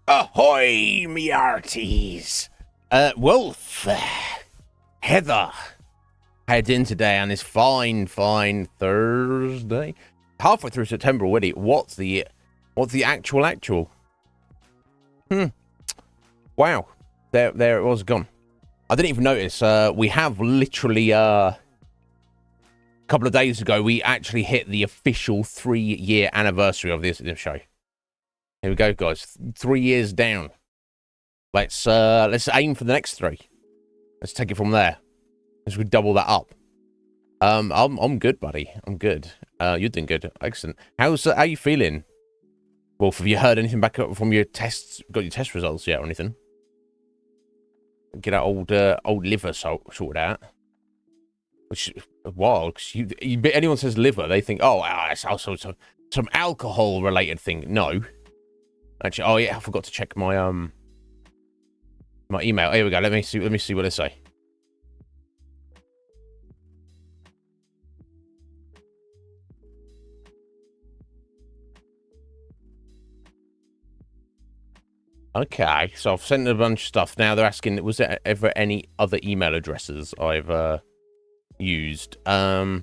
Ahoy, me arties! Wolf, Heather, head in today on this fine Thursday. Halfway through September already. What's the actual? Wow, there it was gone. I didn't even notice. We have literally a couple of days ago we actually hit the official 3-year anniversary of the Iznib Show. Here we go, guys. 3 years down. Let's aim for the next 3. Let's take it from there. Let's double that up. I'm good, buddy. I'm good. You're doing good. Excellent. How you feeling? Wolf, have you heard anything back up from your tests? Got your test results yet or anything? Get that old liver sorted out. Which is wild, because anyone says liver, they think, oh, it's also some alcohol related thing. No. Actually, oh yeah, I forgot to check my my email. Here we go. Let me see what they say. Okay, so I've sent a bunch of stuff. Now they're asking, was there ever any other email addresses I've used? Yeah.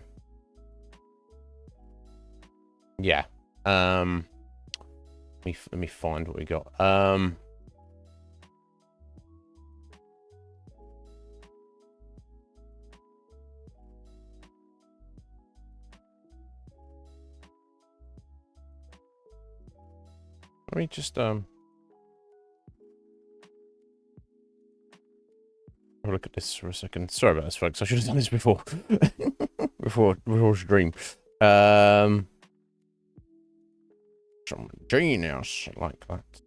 Let me find what we got. Let me just have a look at this for a second. Sorry about this, folks. I should have done this before before stream. Some genius like that.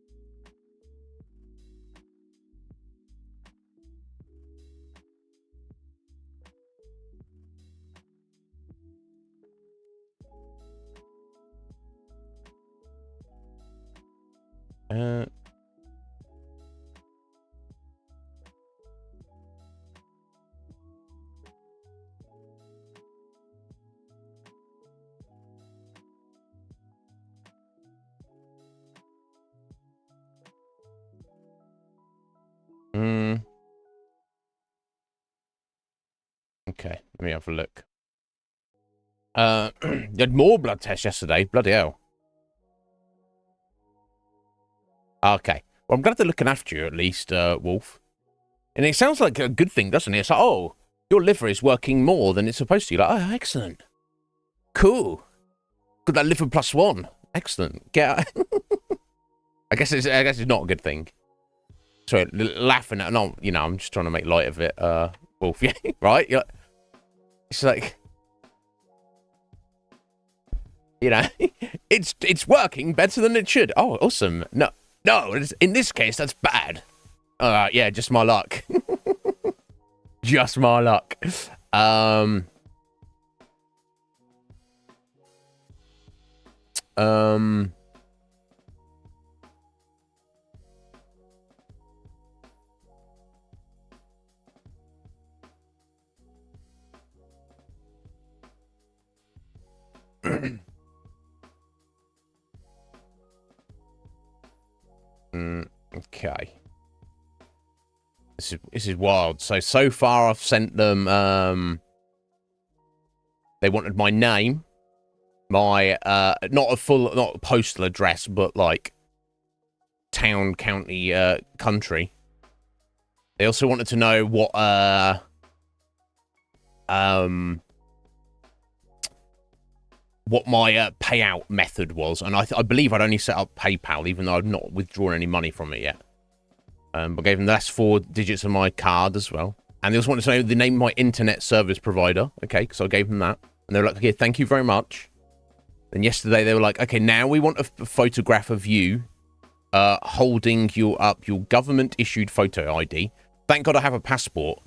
Okay, let me have a look. You had more blood tests yesterday. Bloody hell. Okay. Well, I'm glad they're looking after you, at least, Wolf. And it sounds like a good thing, doesn't it? It's like, oh, your liver is working more than it's supposed to. You're like, oh, excellent. Cool. Got that liver +1. Excellent. Get out. I guess it's not a good thing. Sorry, laughing at, no, you know, I'm just trying to make light of it, Wolf. Yeah, right? It's like, you know, it's working better than it should. Oh, awesome. No, in this case, that's bad. Yeah, just my luck. Just my luck. Okay. This is wild. So far I've sent them they wanted my name, my not a postal address, but like town, county, country. They also wanted to know what my payout method was, and I believe I'd only set up PayPal, even though I've not withdrawn any money from it yet. But I gave them the last 4 digits of my card as well. And they also wanted to know the name of my internet service provider. Okay, so I gave them that. And they were like, okay, thank you very much. Then yesterday they were like, okay, now we want a photograph of you holding your government-issued photo ID. Thank God I have a passport,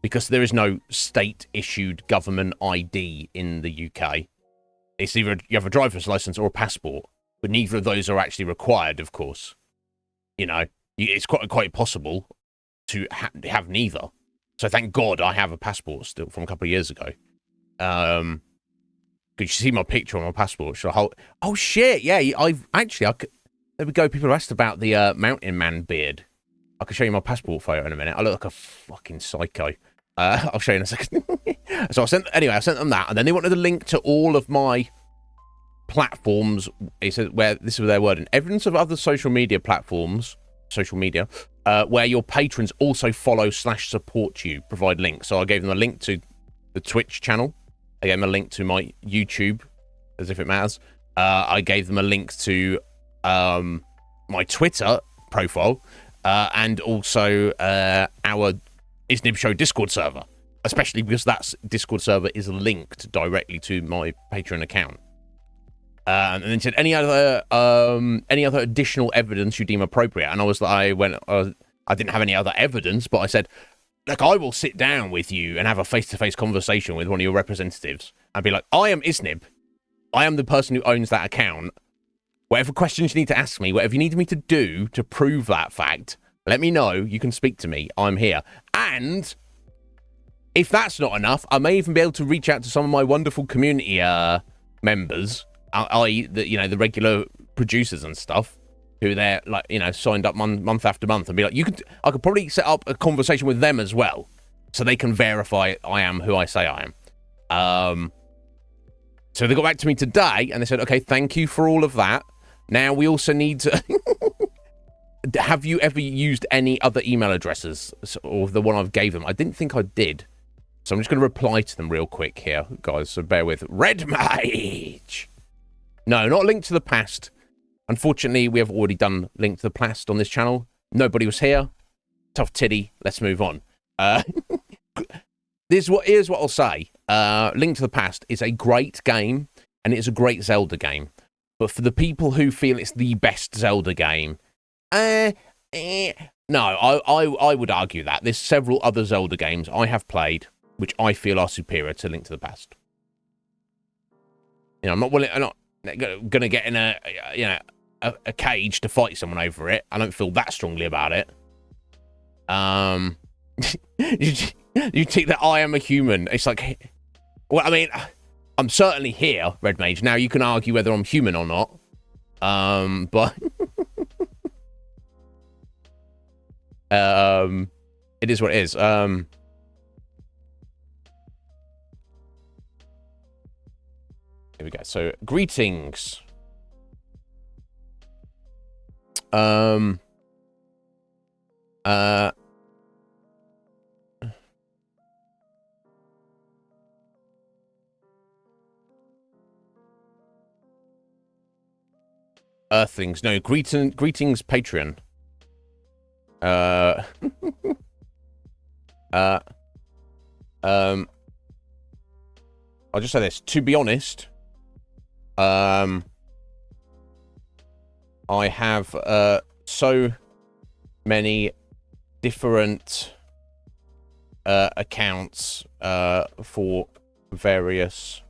because there is no state-issued government ID in the UK. It's either you have a driver's license or a passport, but neither of those are actually required, of course. You know, it's quite possible to have neither. So thank God I have a passport still from a couple of years ago. Could you see my picture on my passport? Should I hold? Oh shit! Yeah, There we go. People asked about the mountain man beard. I can show you my passport photo in a minute. I look like a fucking psycho. I'll show you in a second. So I sent them that, and then they wanted a link to all of my platforms. It said where this was their wording: evidence of other social media platforms, where your patrons also follow / support you. Provide links. So I gave them a link to the Twitch channel. I gave them a link to my YouTube, as if it matters. I gave them a link to my Twitter profile, and also our Iznib Show Discord server, especially because that Discord server is linked directly to my Patreon account. And then said any other additional evidence you deem appropriate. And I was like, I didn't have any other evidence, but I said, look, I will sit down with you and have a face-to-face conversation with one of your representatives and be like, I am Iznib. I am the person who owns that account. Whatever questions you need to ask me, whatever you need me to do to prove that fact, let me know. You can speak to me. I'm here. And if that's not enough, I may even be able to reach out to some of my wonderful community members, i.e., the regular producers and stuff, who they're signed up month after month, and be like, I could probably set up a conversation with them as well, so they can verify I am who I say I am. So they got back to me today, and they said, okay, thank you for all of that. Now we also need to... Have you ever used any other email addresses, or the one I've gave them? I didn't think I did. So I'm just going to reply to them real quick here, guys, so bear with. Red Mage! No, not Link to the Past. Unfortunately, we have already done Link to the Past on this channel. Nobody was here. Tough titty. Let's move on. Here's what I'll say. Link to the Past is a great game, and it is a great Zelda game. But for the people who feel it's the best Zelda game, no, I would argue that. There's several other Zelda games I have played which I feel are superior to Link to the Past. I'm not going to get in a cage to fight someone over it. I don't feel that strongly about it. You think that I am a human. It's like, well, I mean, I'm certainly here, Red Mage. Now you can argue whether I'm human or not. But it is what it is. Here we go. So, greetings. Earthlings. No, greetings, Patreon. I'll just say this. To be honest, I have so many different accounts for various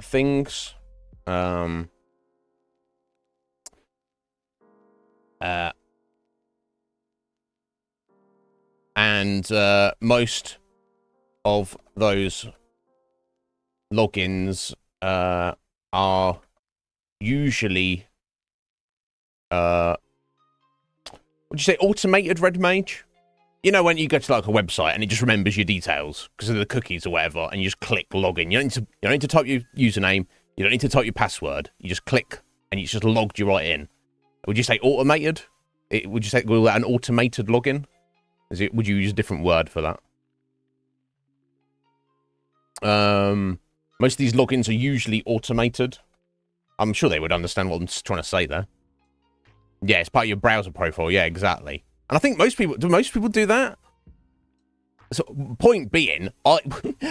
things. And most of those logins are usually would you say automated, Red Mage? You know, when you go to like a website and it just remembers your details because of the cookies or whatever, and you just click login. You don't need to type your username. You don't need to type your password. You just click and it's just logged you right in. Would you say automated? Would you say an automated login? Would you use a different word for that? Most of these logins are usually automated. I'm sure they would understand what I'm trying to say there. Yeah, it's part of your browser profile. Yeah, exactly. And I think most people do that? So, point being,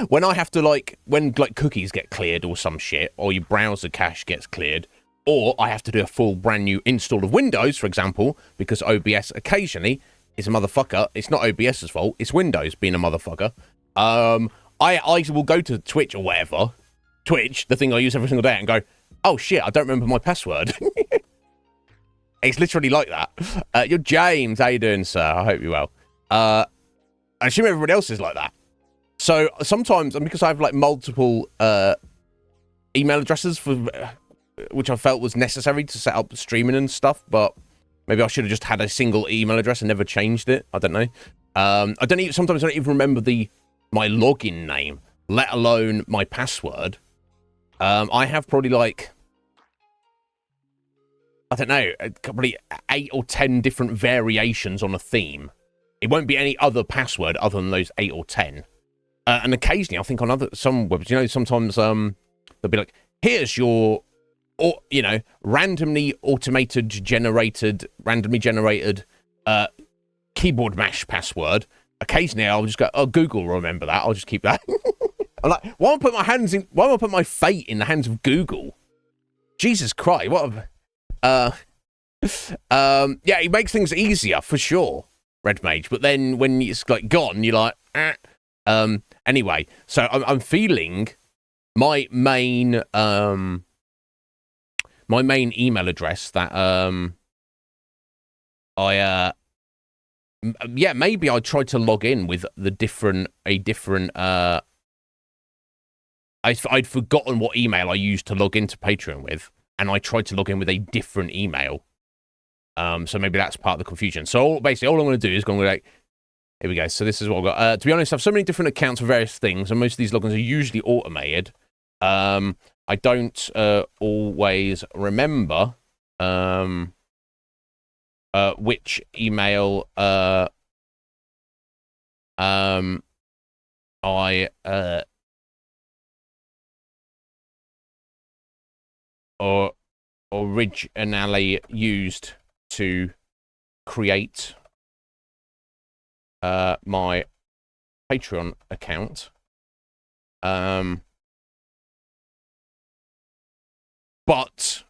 when I have to when cookies get cleared or some shit, or your browser cache gets cleared, or I have to do a full brand new install of Windows, for example, because OBS occasionally is a motherfucker. It's not OBS's fault. It's Windows being a motherfucker. I will go to Twitch or whatever, Twitch, the thing I use every single day, and go, oh shit, I don't remember my password. It's literally like that. You're James. How you doing, sir? I hope you're well. I assume everybody else is like that. So sometimes, and because I have multiple email addresses for which I felt was necessary to set up streaming and stuff, but maybe I should have just had a single email address and never changed it. I don't know. Sometimes I don't even remember my login name, let alone my password. I have probably like, I don't know, probably 8 or 10 different variations on a theme. It won't be any other password other than those 8 or 10. And occasionally, I think on some webs, sometimes they'll be like, here's your, randomly generated keyboard mash password. Occasionally, I'll just go, oh, Google will remember that. I'll just keep that. I'm like, why am I put my fate in the hands of Google? Jesus Christ, yeah, it makes things easier for sure, Red Mage. But then when it's like gone, you're like, anyway. So I'm feeling my main email address that maybe I tried to log in with I'd forgotten what email I used to log into Patreon with, and I tried to log in with a different email. So maybe that's part of the confusion. So basically, all I'm going to do is going to like, here we go. So this is what I've got. To be honest, I have so many different accounts for various things, and most of these logins are usually automated. I don't always remember which email I or originally used to create my Patreon account. But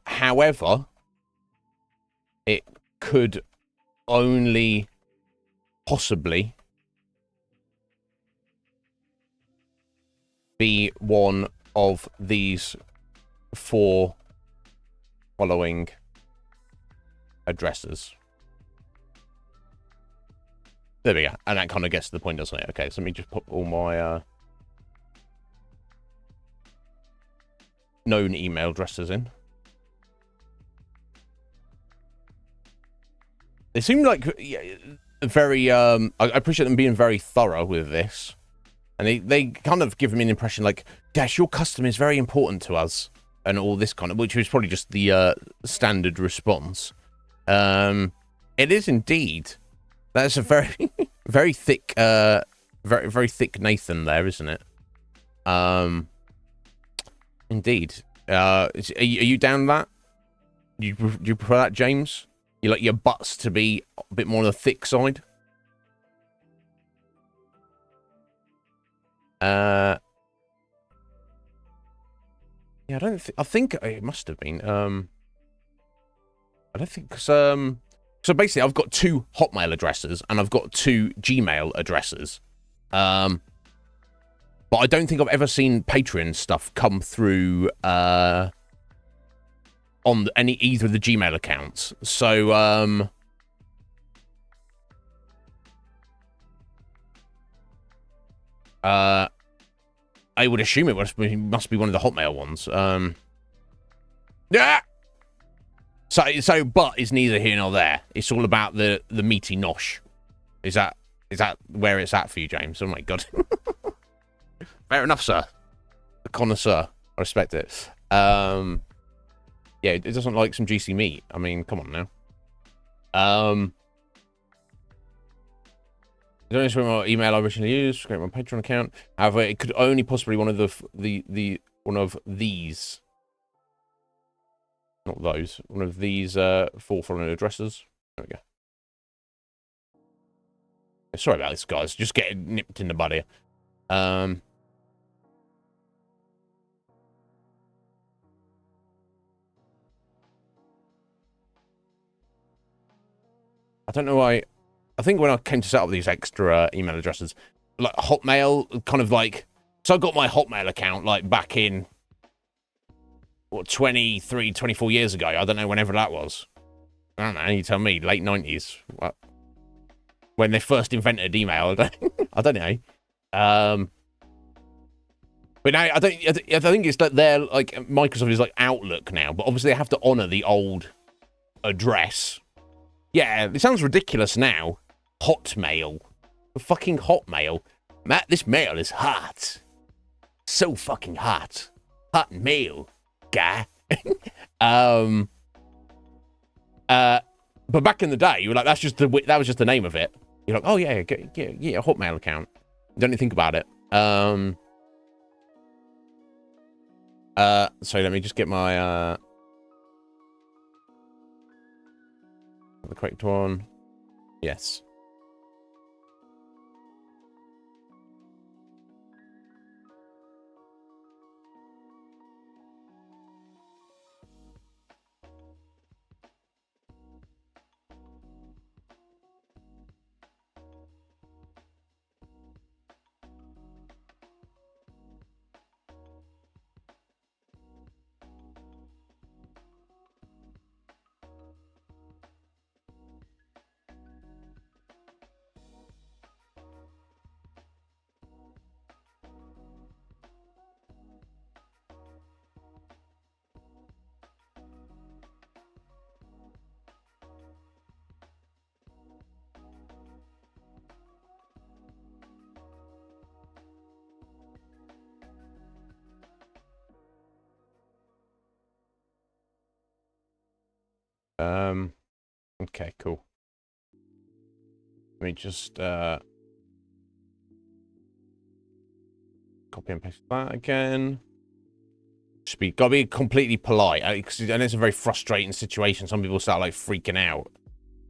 however, it could only possibly be one of these 4 following addresses. There we go. And that kind of gets to the point, doesn't it? Okay, so let me just put all my known email addresses in. They seem like very, I appreciate them being very thorough with this. And they kind of give me an impression like, Dash, your custom is very important to us. And all this kind of, which was probably just the standard response. It is indeed. That's a very, very thick, very thick Nathan there, isn't it? Indeed. Are you down that? Do you prefer that, James? You like your butts to be a bit more on the thick side? Yeah, I think it must have been. I don't think, because, so basically I've got 2 Hotmail addresses and I've got 2 Gmail addresses. But I don't think I've ever seen Patreon stuff come through, on either of the Gmail accounts. So, I would assume it must be one of the Hotmail ones. Yeah. So, but it's neither here nor there. It's all about the meaty nosh. Is that where it's at for you, James? Oh my god. Fair enough, sir. The connoisseur. I respect it. Yeah, it doesn't like some juicy meat. I mean, come on now. I don't know what email I originally used to create my Patreon account. However, it could only possibly one of one of these. Not those. One of these 4 following addresses. There we go. Sorry about this, guys. Just getting nipped in the bud here. I don't know why. I think when I came to set up these extra email addresses, like Hotmail, kind of like, so I got my Hotmail account like back in what, 23, 24 years ago. I don't know, whenever that was. I don't know, you tell me, late 90s. What? When they first invented email. I don't know. But now, I think it's that they're, like, Microsoft is like Outlook now, but obviously they have to honor the old address. Yeah, it sounds ridiculous now. Hotmail. Fucking Hotmail. Matt, this mail is hot. So fucking hot. Hot mail, guy. But back in the day, you were like, that was just the name of it. You're like, oh yeah, a Hotmail account. Don't even think about it. So let me just get my the correct one. Yes. Okay, cool. Let me just copy and paste that again. Gotta be completely polite, and it's a very frustrating situation. Some people start like freaking out,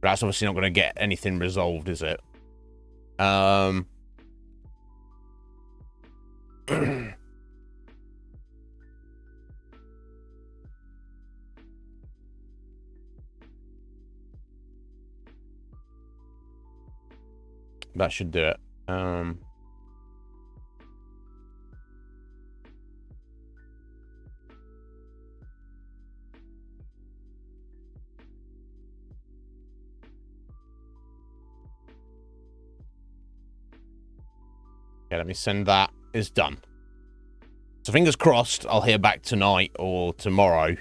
but that's obviously not going to get anything resolved, is it? That should do it. Okay, let me send that. It's done. So fingers crossed, I'll hear back tonight or tomorrow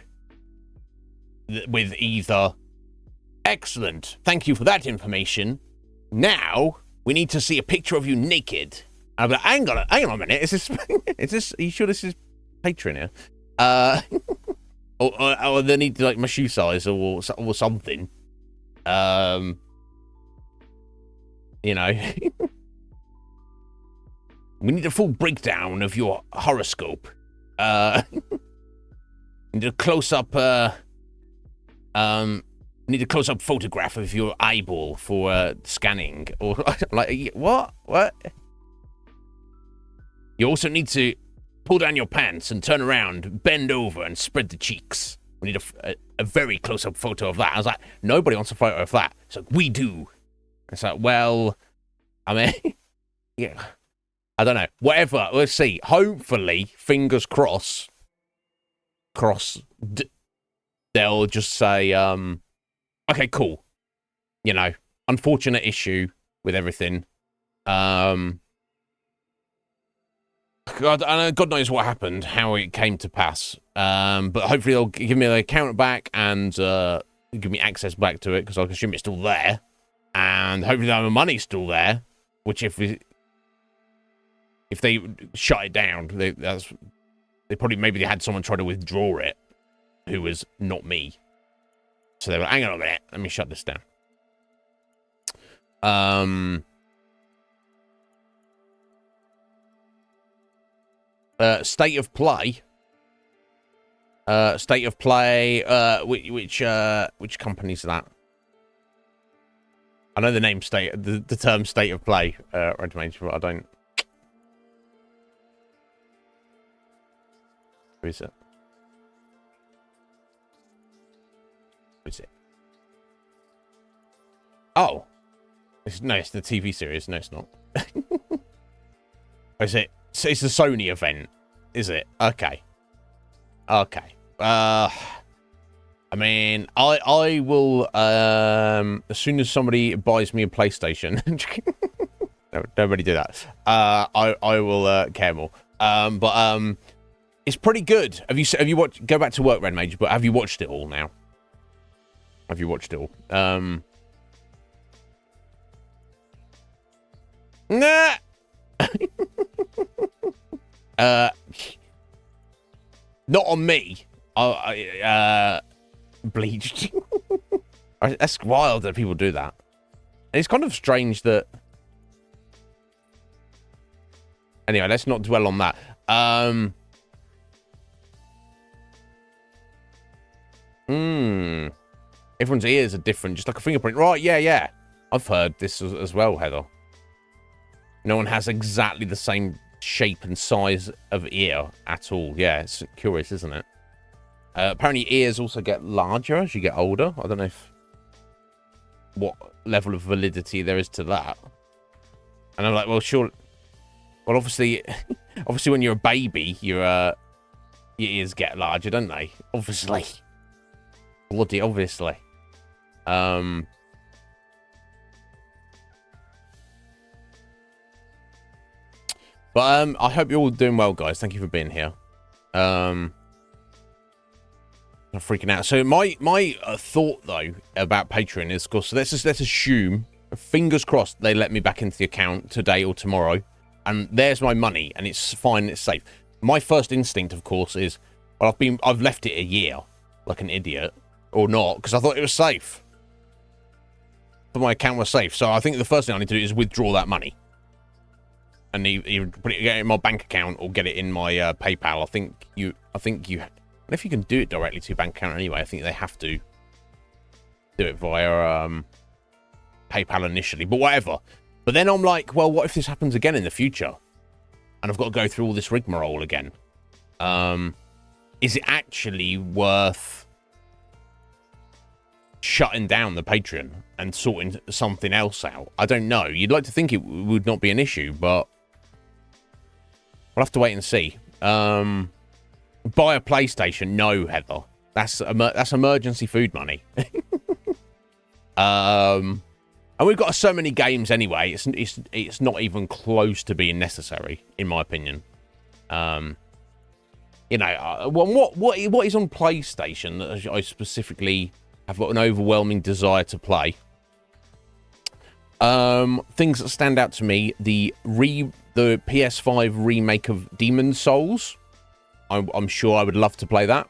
with either. Excellent. Thank you for that information. Now we need to see a picture of you naked. I'm like, hang on a minute. Is this? Is this? Are you sure this is Patreon here? Or they need to like my shoe size or something. You know. We need a full breakdown of your horoscope. Need a close-up, need a close-up photograph of your eyeball for scanning. Or like, what? What? You also need to pull down your pants and turn around, bend over, and spread the cheeks. We need a very close-up photo of that. I was like, nobody wants a photo of that. It's like, we do. It's like, well, I mean, yeah. I don't know. Whatever. Let's see. Hopefully, fingers crossed, they'll just say, okay, cool. You know, unfortunate issue with everything. God knows what happened, how it came to pass. But hopefully they'll give me the account back and give me access back to it, because I assume it's still there. And hopefully the money's still there, which if they shut it down, they probably, maybe they had someone try to withdraw it who was not me. So they were, hang on a minute, let me shut this down. State of play. State of play. Which company's that? I know the name the term state of play. But I don't. Who is it? Who is it? Oh, no, it's the TV series. No, it's not. Is it? So it's a Sony event, is it? Okay. Okay. I mean, I will, as soon as somebody buys me a PlayStation, no, nobody do that. I will care more. But it's pretty good. Have you watched? Go back to work, Red Mage. But have you watched it all now? Have you watched it all? Nah. Not on me. Bleached. That's wild that people do that. And it's kind of strange that. Anyway, let's not dwell on that. Everyone's ears are different, just like a fingerprint. Right, yeah. I've heard this as well, Heather. No one has exactly the same shape and size of ear at all. Yeah, it's curious, isn't it? Apparently ears also get larger as you get older. I don't know what level of validity there is to that. And I'm like, well, sure. Well, obviously when you're a baby, your ears get larger, don't they? Obviously. Bloody obviously. But I hope you're all doing well, guys. Thank you for being here. I'm freaking out. So my thought though about Patreon is, of course, let's assume, fingers crossed, they let me back into the account today or tomorrow, and there's my money, and it's fine, it's safe. My first instinct, of course, is, well, I've left it a year like an idiot, or not, because I thought it was safe. But my account was safe, so I think the first thing I need to do is withdraw that money. And either put it in my bank account or get it in my PayPal. I think you. And if you can do it directly to your bank account anyway, I think they have to do it via PayPal initially. But whatever. But then I'm like, well, what if this happens again in the future? And I've got to go through all this rigmarole again. Is it actually worth shutting down the Patreon and sorting something else out? I don't know. You'd like to think it would not be an issue, but we'll have to wait and see. Buy a PlayStation? No, Heather. That's emergency food money. And we've got so many games anyway. It's not even close to being necessary, in my opinion. You know, what is on PlayStation that I specifically have got an overwhelming desire to play? Things that stand out to me: the PS5 remake of Demon's Souls. I'm sure I would love to play that.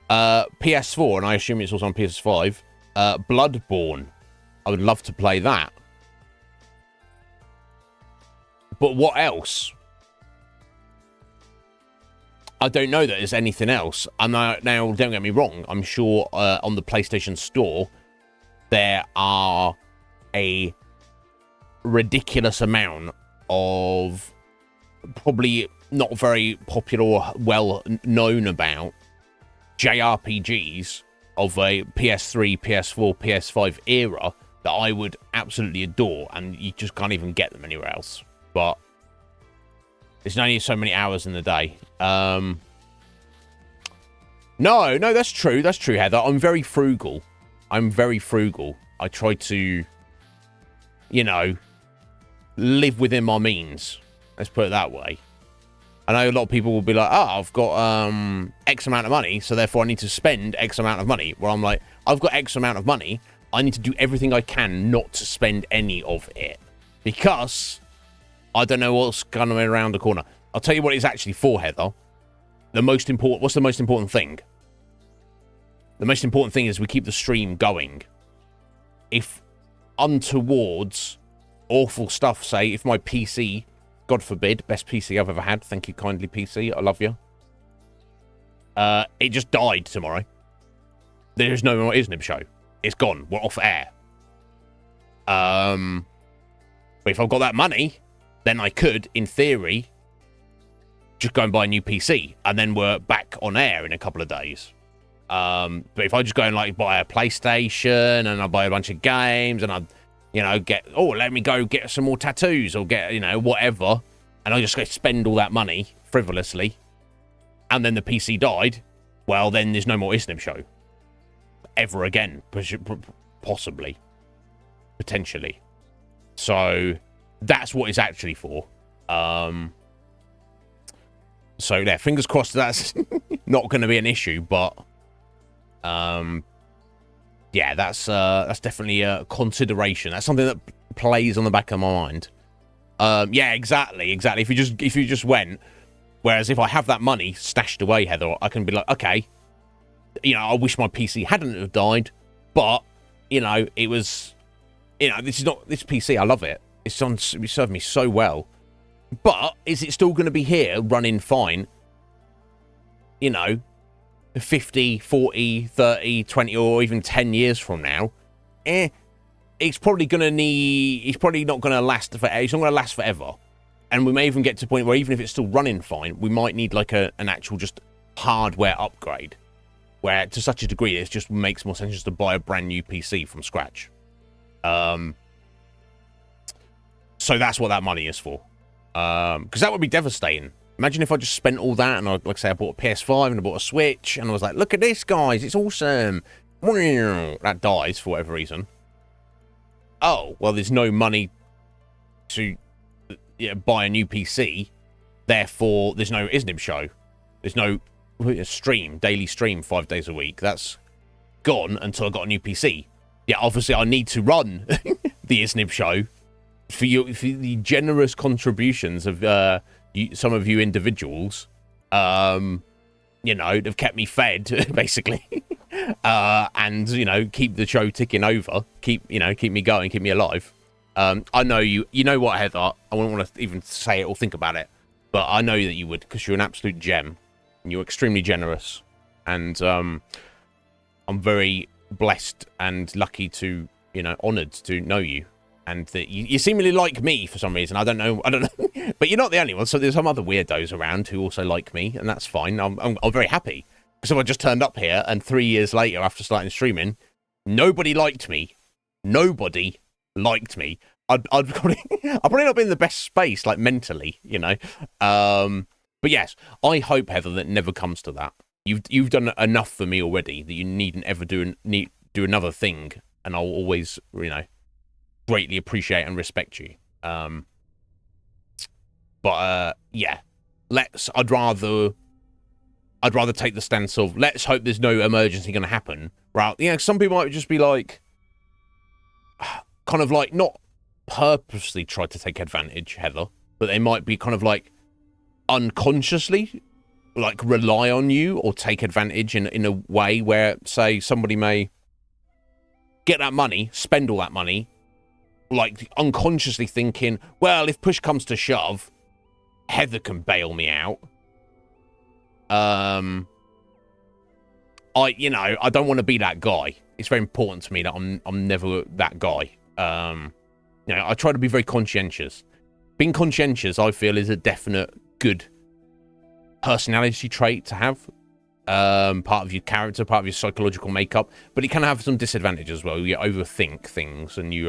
PS4, and I assume it's also on PS5. Bloodborne. I would love to play that. But what else? I don't know that there's anything else. And now, don't get me wrong. I'm sure on the PlayStation Store, there are a ridiculous amount of probably not very popular or well known about JRPGs of a PS3, PS4, PS5 era that I would absolutely adore, and you just can't even get them anywhere else. But there's only so many hours in the day. No, that's true. That's true, Heather. I'm very frugal. I try to, you know, live within my means. Let's put it that way. I know a lot of people will be like, oh, I've got X amount of money, so therefore I need to spend X amount of money. Where I'm like, I've got X amount of money. I need to do everything I can not to spend any of it. Because I don't know what's coming around the corner. I'll tell you what it's actually for, Heather. What's the most important thing? The most important thing is we keep the stream going. If untowards awful stuff, say, if my PC, God forbid, best PC I've ever had, thank you kindly, PC, I love you, it just died tomorrow, there's no more Iznib Show. It's gone. We're off air. But if I've got that money, then I could, in theory, just go and buy a new PC, and then we're back on air in a couple of days. But if I just go and like buy a PlayStation, and I buy a bunch of games, and I, you know, let me go get some more tattoos, or get, you know, whatever, and I just go spend all that money frivolously, and then the PC died, well, then there's no more Iznib Show ever again, possibly, potentially. So that's what it's actually for. So yeah, fingers crossed that's not going to be an issue, but yeah, that's definitely a consideration. That's something that plays on the back of my mind. Yeah, exactly. If you just went, whereas if I have that money stashed away, Heather, I can be like, okay, you know, I wish my PC hadn't have died, but you know, it was, you know, this PC, I love it. It served me so well. But is it still going to be here running fine? You know, 50, 40, 30, 20, or even 10 years from now? It's probably not going to last it's not going to last forever. And we may even get to a point where even if it's still running fine, we might need like an actual just hardware upgrade, where to such a degree it just makes more sense just to buy a brand new PC from scratch. So that's what that money is for. Because that would be devastating. Imagine if I just spent all that and like I say I bought a PS5 and I bought a Switch and I was like, look at this, guys, it's awesome. That dies for whatever reason. Oh, well, there's no money to buy a new PC. Therefore, there's no Iznib Show. There's no daily stream 5 days a week. That's gone until I got a new PC. Yeah, obviously I need to run the Iznib Show for the generous contributions of some of you individuals. You know, they've kept me fed basically, and you know, keep the show ticking over, keep me going, keep me alive. I know you know what, Heather, I wouldn't want to even say it or think about it, but I know that you would, because you're an absolute gem and you're extremely generous, and I'm very blessed and lucky to, you know, honored to know you. And that you seemingly like me for some reason. I don't know. But you're not the only one. So there's some other weirdos around who also like me, and that's fine. I'm very happy. Because if I just turned up here and 3 years later after starting streaming, nobody liked me. Nobody liked me. I'd probably not be in the best space, like mentally, you know. But yes, I hope, Heather, that it never comes to that. You've done enough for me already that you needn't ever do another thing, and I'll always, you know, greatly appreciate and respect you. Yeah, I'd rather take the stance of let's hope there's no emergency going to happen. Right? You know, some people might just be like, kind of like not purposely try to take advantage, Heather, but they might be kind of like unconsciously like rely on you or take advantage in a way where, say, somebody may get that money, spend all that money, like unconsciously thinking, well, if push comes to shove, Heather can bail me out. I don't want to be that guy. It's very important to me that I'm never that guy. You know, I try to be very conscientious. Being conscientious, I feel, is a definite good personality trait to have. Part of your character, part of your psychological makeup, but it can have some disadvantages as well. You overthink things, and you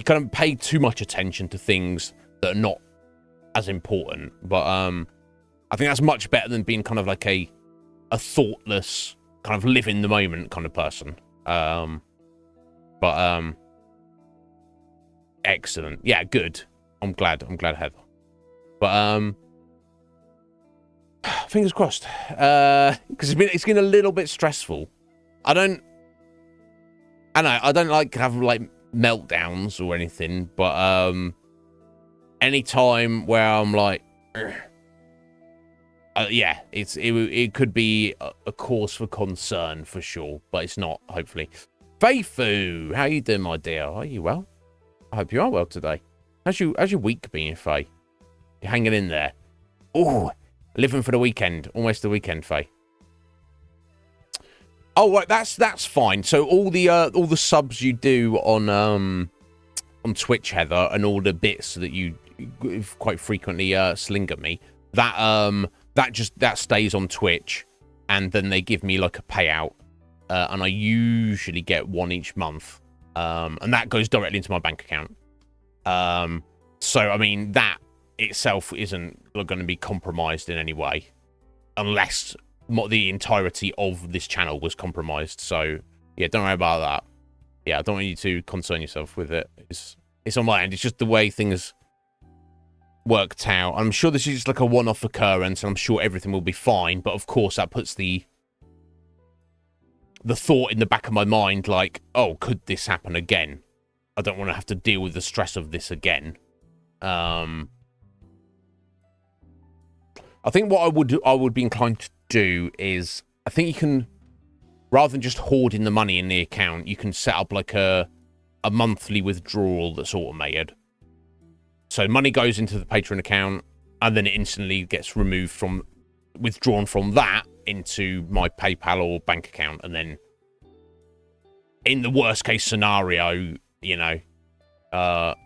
kind of pay too much attention to things that are not as important. But I think that's much better than being kind of like a thoughtless, kind of live in the moment kind of person. Excellent. Yeah, good. I'm glad, Heather. But fingers crossed. Because it's been a little bit stressful. I don't like have like meltdowns or anything, but any time where I'm like, yeah, it could be a cause for concern for sure, but it's not, hopefully. Feifu, how you doing, my dear? Are you well? I hope you are well today. How's your week been, Faye? You're hanging in there. Oh, living for the weekend, almost the weekend, Faye. Oh, right, that's fine. So all the subs you do on Twitch, Heather, and all the bits that you quite frequently sling at me, that stays on Twitch, and then they give me like a payout, and I usually get one each month, and that goes directly into my bank account. So I mean that itself isn't going to be compromised in any way, unless the entirety of this channel was compromised. So yeah, don't worry about that. Yeah, I don't want you to concern yourself with it. It's on my end. It's just the way things worked out. I'm sure this is just like a one-off occurrence, and I'm sure everything will be fine. But of course, that puts the thought in the back of my mind, like, oh, could this happen again? I don't want to have to deal with the stress of this again. I think what I would be inclined to do is, I think you can, rather than just hoarding the money in the account, you can set up like a monthly withdrawal that's automated. So money goes into the Patreon account, and then it instantly gets withdrawn from that into my PayPal or bank account, and then in the worst case scenario, you know, the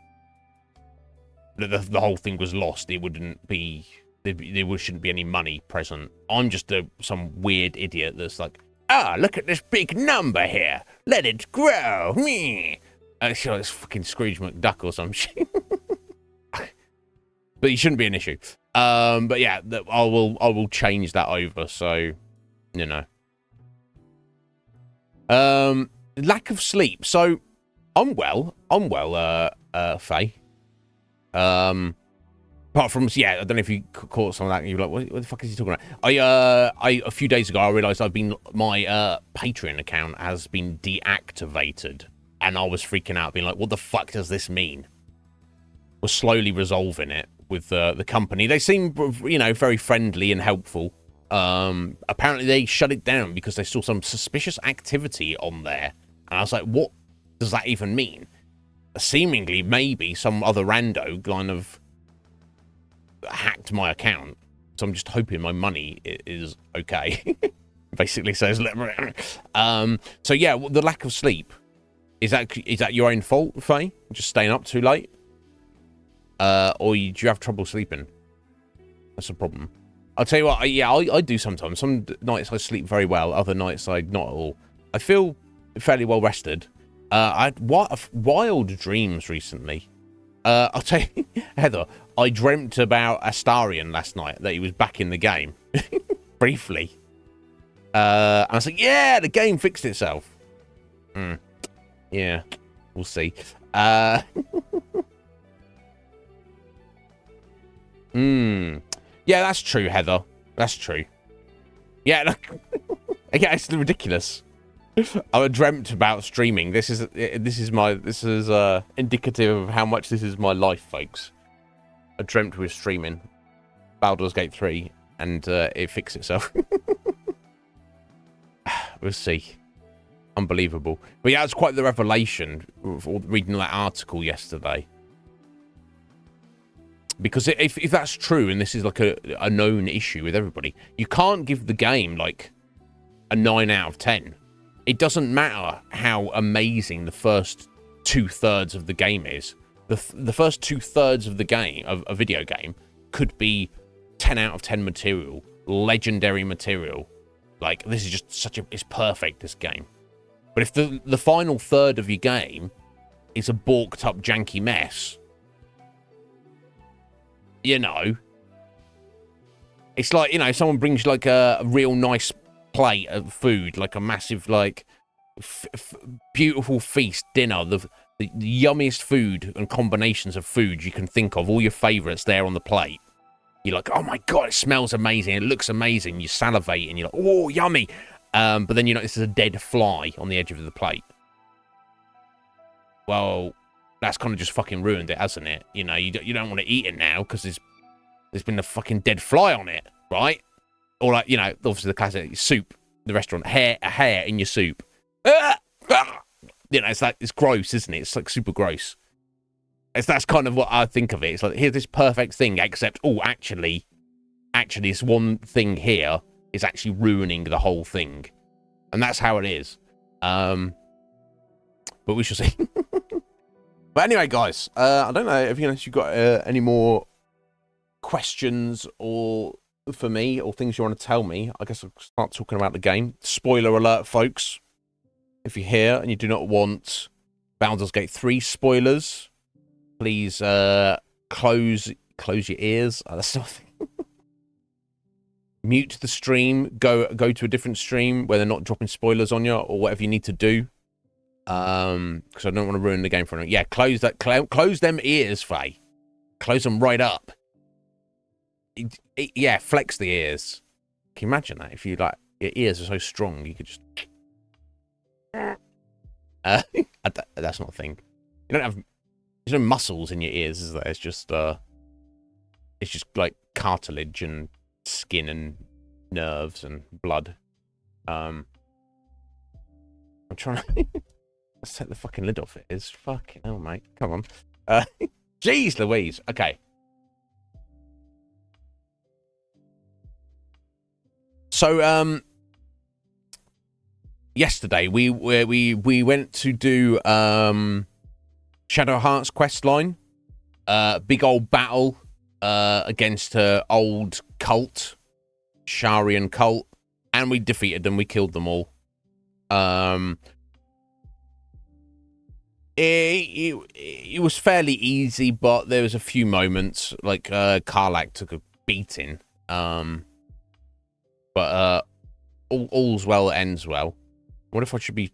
whole thing was lost. It wouldn't be, there shouldn't be any money present. I'm just some weird idiot that's like, look at this big number here. Let it grow. Me. Sure, it's fucking Scrooge McDuck or some shit. But it shouldn't be an issue. But yeah, I will change that over. So, you know. Lack of sleep. So, I'm well, Faye. Apart from, yeah, I don't know if you caught some of that and you're like, what the fuck is he talking about? A few days ago, I realized my Patreon account has been deactivated, and I was freaking out, being like, what the fuck does this mean? We're slowly resolving it with the company. They seem, you know, very friendly and helpful. Apparently they shut it down because they saw some suspicious activity on there. And I was like, what does that even mean? Seemingly, maybe some other rando kind of hacked my account. So I'm just hoping my money is okay. Basically says, so yeah, the lack of sleep. Is that your own fault, Faye? Just staying up too late? Or do you have trouble sleeping? That's a problem. I'll tell you what, I do sometimes. Some nights I sleep very well, other nights I not at all. I feel fairly well rested. I had wild dreams recently. I'll tell you, Heather, I dreamt about Astarion last night, that he was back in the game. Briefly. And I was like, yeah, the game fixed itself. Yeah, we'll see. Yeah, that's true, Heather. That's true. Yeah, look, yeah, it's ridiculous. I dreamt about streaming. This is indicative of how much this is my life, folks. I dreamt we were streaming Baldur's Gate 3, and it fixed itself. We'll see. Unbelievable. But yeah, it's quite the revelation reading that article yesterday. Because if that's true, and this is like a known issue with everybody, you can't give the game like a 9 out of 10. It doesn't matter how amazing the first 2/3 of the game is. The first 2/3 of the game, of a video game, could be 10 out of 10 material, legendary material. Like, this is just it's perfect, this game. But if the final third of your game is a balked up janky mess, you know, it's like, you know, someone brings like a real nice plate of food, like a massive, like, beautiful feast dinner, the yummiest food and combinations of food you can think of, all your favorites there on the plate. You're like, oh my god, it smells amazing, it looks amazing, you salivate and you're like, oh, yummy. But then you know this is a dead fly on the edge of the plate. Well, that's kind of just fucking ruined it, hasn't it? You know, you don't want to eat it now because there's been a fucking dead fly on it, right? Or like, you know, obviously the classic soup, the restaurant, a hair in your soup. You know, it's like, it's gross, isn't it? It's like super gross. That's kind of what I think of it. It's like, here's this perfect thing, except, oh, actually, this one thing here is actually ruining the whole thing. And that's how it is. But we shall see. But anyway, guys, I don't know if you've got any more questions or for me or things you want to tell me. I guess I'll start talking about the game. Spoiler alert, folks. If you're here and you do not want Baldur's Gate 3 spoilers, please close your ears. That's nothing. mute the stream, go to a different stream where they're not dropping spoilers on you or whatever you need to do. Because I don't want to ruin the game for anyone. Yeah, close them ears, Faye. Close them right up. Yeah, flex the ears. Can you imagine that? If you like, your ears are so strong, you could just. That's not a thing. You don't have. There's no muscles in your ears, is there? It's just like cartilage and skin and nerves and blood. I'm trying to. Let's take the fucking lid off it. It's fucking hell, mate. Come on. Jeez Louise. Okay. So, yesterday we went to do Shadow Heart's quest line. Big old battle against her old cult, Sharian cult, and we defeated them. We killed them all. It was fairly easy, but there was a few moments like Karlach took a beating. But all's well that ends well. What if I should be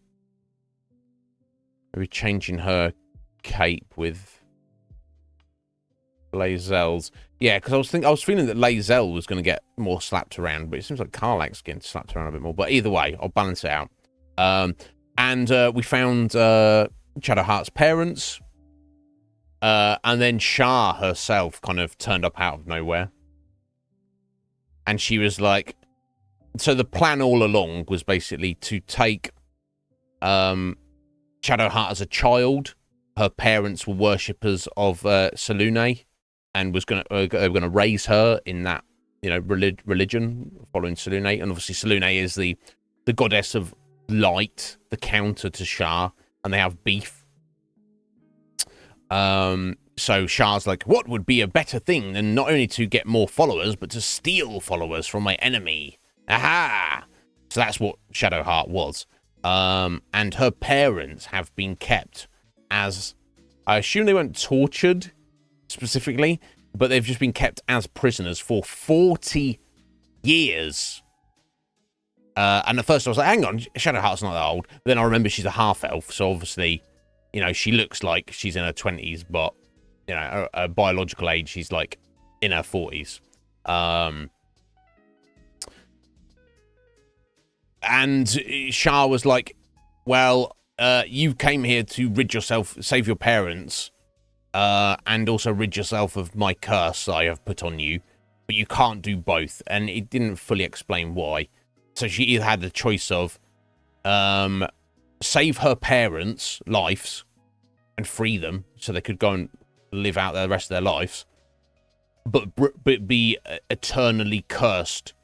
maybe changing her cape with Lae'zel's? Yeah, because I was feeling that Lae'zel was going to get more slapped around, but it seems like Karlach's getting slapped around a bit more. But either way, I'll balance it out. And we found Shadow Heart's parents, and then Shah herself kind of turned up out of nowhere, and she was like, so the plan all along was basically to take Shadow Heart as a child. Her parents were worshippers of Selûne, and they were gonna raise her in that, religion following Selûne. And obviously Selûne is the goddess of light, the counter to Shah, and they have beef. So Shah's like, what would be a better thing than not only to get more followers, but to steal followers from my enemy? Aha! So that's what Shadow Heart was. And her parents have been kept as, I assume they weren't tortured specifically, but they've just been kept as prisoners for 40 years. And at first I was like, hang on, Shadow Heart's not that old. But then I remember she's a half-elf, so obviously, she looks like she's in her 20s, but, her biological age, she's like in her 40s. And Shah was like, well, you came here to save your parents, and also rid yourself of my curse I have put on you, but you can't do both. And it didn't fully explain why. So she either had the choice of save her parents' lives and free them so they could go and live out the rest of their lives, but be eternally cursed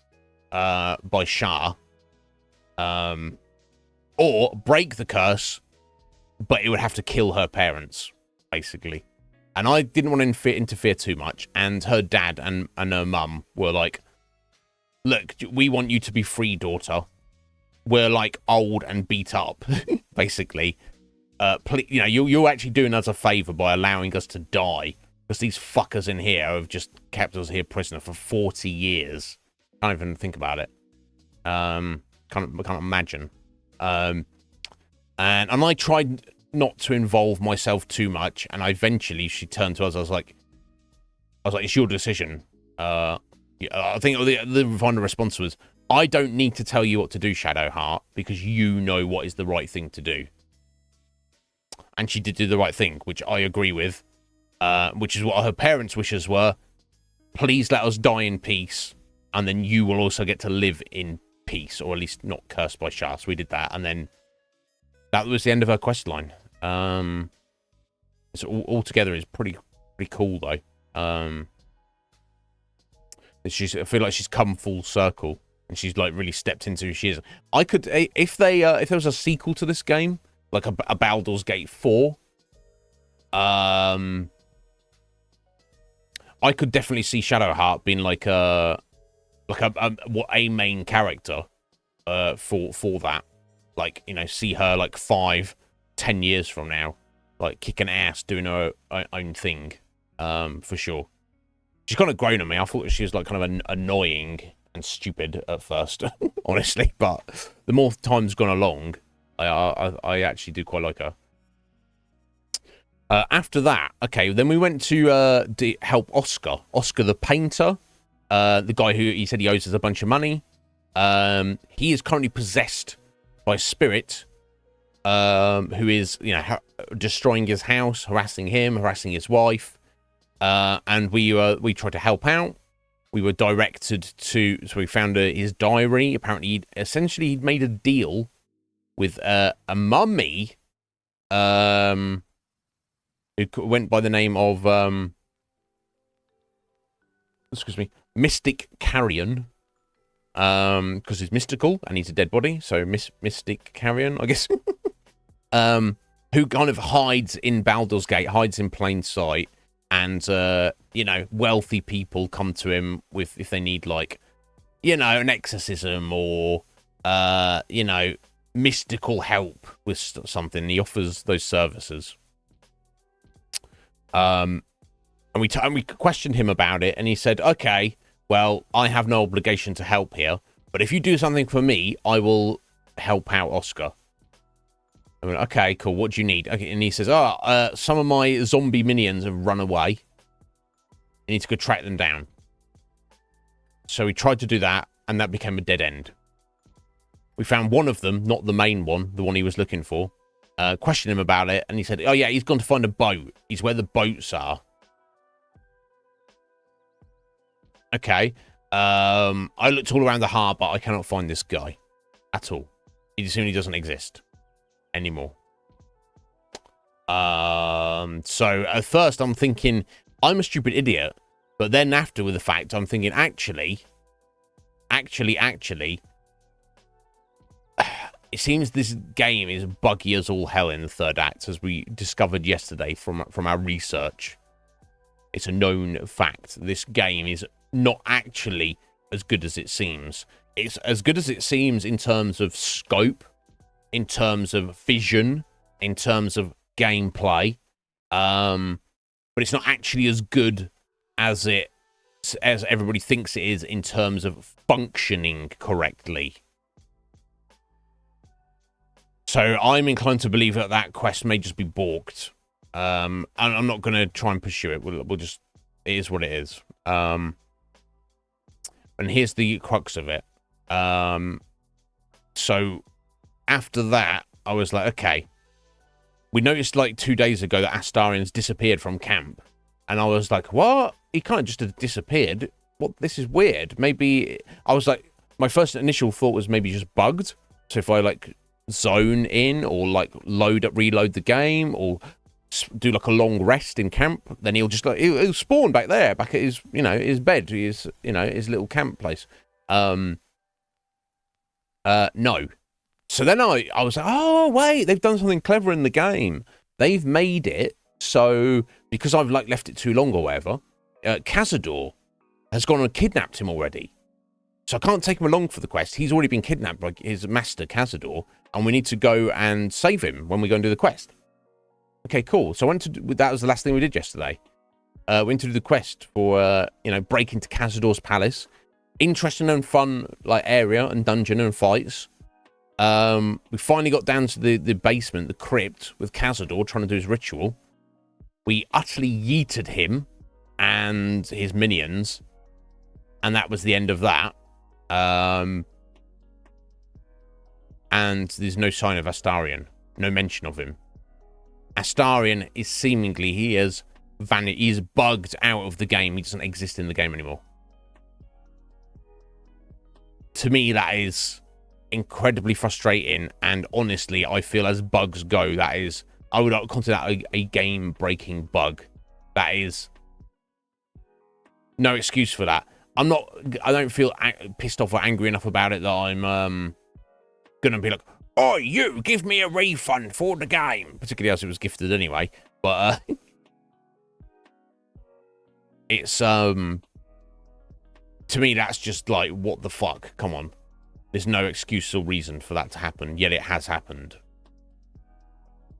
by Shah. Or break the curse, but it would have to kill her parents, basically. And I didn't want to interfere too much. And her dad and her mum were like, look, we want you to be free, daughter. We're like old and beat up, basically. Please, you're actually doing us a favor by allowing us to die, because these fuckers in here have just kept us here prisoner for 40 years. Can't even think about it. Can't imagine. And I tried not to involve myself too much, and eventually she turned to us. I was like, it's your decision. I think the final response was, I don't need to tell you what to do, Shadow Heart, because you know what is the right thing to do. And she did do the right thing, which I agree with, which is what her parents' wishes were. Please let us die in peace, and then you will also get to live in peace, or at least not cursed by Shah. So we did that, and then that was the end of her quest line. So altogether is pretty cool though. I feel like she's come full circle, and she's like really stepped into who she is. I could, if there was a sequel to this game, like a Baldur's Gate 4, I could definitely see Shadow Heart being like a main character for that. Like, see her like 5-10 years from now, like kicking ass, doing her own thing, for sure. She's kind of grown on me. I thought she was like kind of annoying and stupid at first, honestly. But the more time's gone along, I actually do quite like her. After that, okay, then we went to help Oscar. Oscar the painter, the guy who he said he owes us a bunch of money. He is currently possessed by a spirit, who is, you know, destroying his house, harassing him, harassing his wife. And we tried to help out. We were directed to, so we found his diary. Apparently, he'd made a deal with a mummy, who went by the name of, excuse me, Mystic Carrion, because he's mystical and he's a dead body, so Mystic Carrion, I guess, who kind of hides in Baldur's Gate, hides in plain sight, and, you know, wealthy people come to him with, if they need, like, you know, an exorcism or, you know, mystical help with something. He offers those services. And we questioned him about it, and he said, okay, well, I have no obligation to help here, but if you do something for me, I will help out Oscar. I went, okay, cool, what do you need? Okay, and he says, some of my zombie minions have run away. I need to go track them down. So we tried to do that, and that became a dead end. We found one of them, not the main one, the one he was looking for. Questioned him about it, and he said, oh yeah, he's gone to find a boat. He's where the boats are. Okay. I looked all around the harbour. I cannot find this guy at all. He simply doesn't exist anymore. So at first I'm thinking I'm a stupid idiot, but then after with the fact I'm thinking actually, it seems this game is buggy as all hell in the third act, as we discovered yesterday from our research. It's a known fact. This game is not actually as good as it seems. It's as good as it seems in terms of scope, in terms of vision, in terms of gameplay, but it's not actually as good as everybody thinks it is in terms of functioning correctly. So I'm inclined to believe that quest may just be balked. And I'm not going to try and pursue it. We'll just, it is what it is. And here's the crux of it. So after that, I was like, okay. We noticed like 2 days ago that Astarian's disappeared from camp. And I was like, what? He kind of just disappeared. What? This is weird. Maybe, I was like, my first initial thought was maybe just bugged. So if I like zone in or like reload the game or do like a long rest in camp, then he'll just like, he'll spawn back there, back at his, you know, his bed, his, you know, his little camp place. No. So then I was like, oh, wait, they've done something clever in the game. They've made it so, because I've like left it too long or whatever, Cazador has gone and kidnapped him already. So I can't take him along for the quest. He's already been kidnapped by his master, Cazador, and we need to go and save him when we go and do the quest. Okay, cool. So I went to that was the last thing we did yesterday. Went to do the quest for, you know, break into Cazador's palace. Interesting and fun like area and dungeon and fights. We finally got down to the basement, the crypt, with Cazador trying to do his ritual. We utterly yeeted him and his minions, and that was the end of that. And there's no sign of Astarian, no mention of him. Astarian is seemingly, he's bugged out of the game. He doesn't exist in the game anymore. To me, that is incredibly frustrating, and honestly, I feel as bugs go, that is, I would consider that a game-breaking bug. That is no excuse for that. I don't feel pissed off or angry enough about it that I'm gonna be like, oh, you give me a refund for the game, particularly as it was gifted anyway. But it's to me, that's just like, what the fuck? Come on. There's no excuse or reason for that to happen, yet it has happened.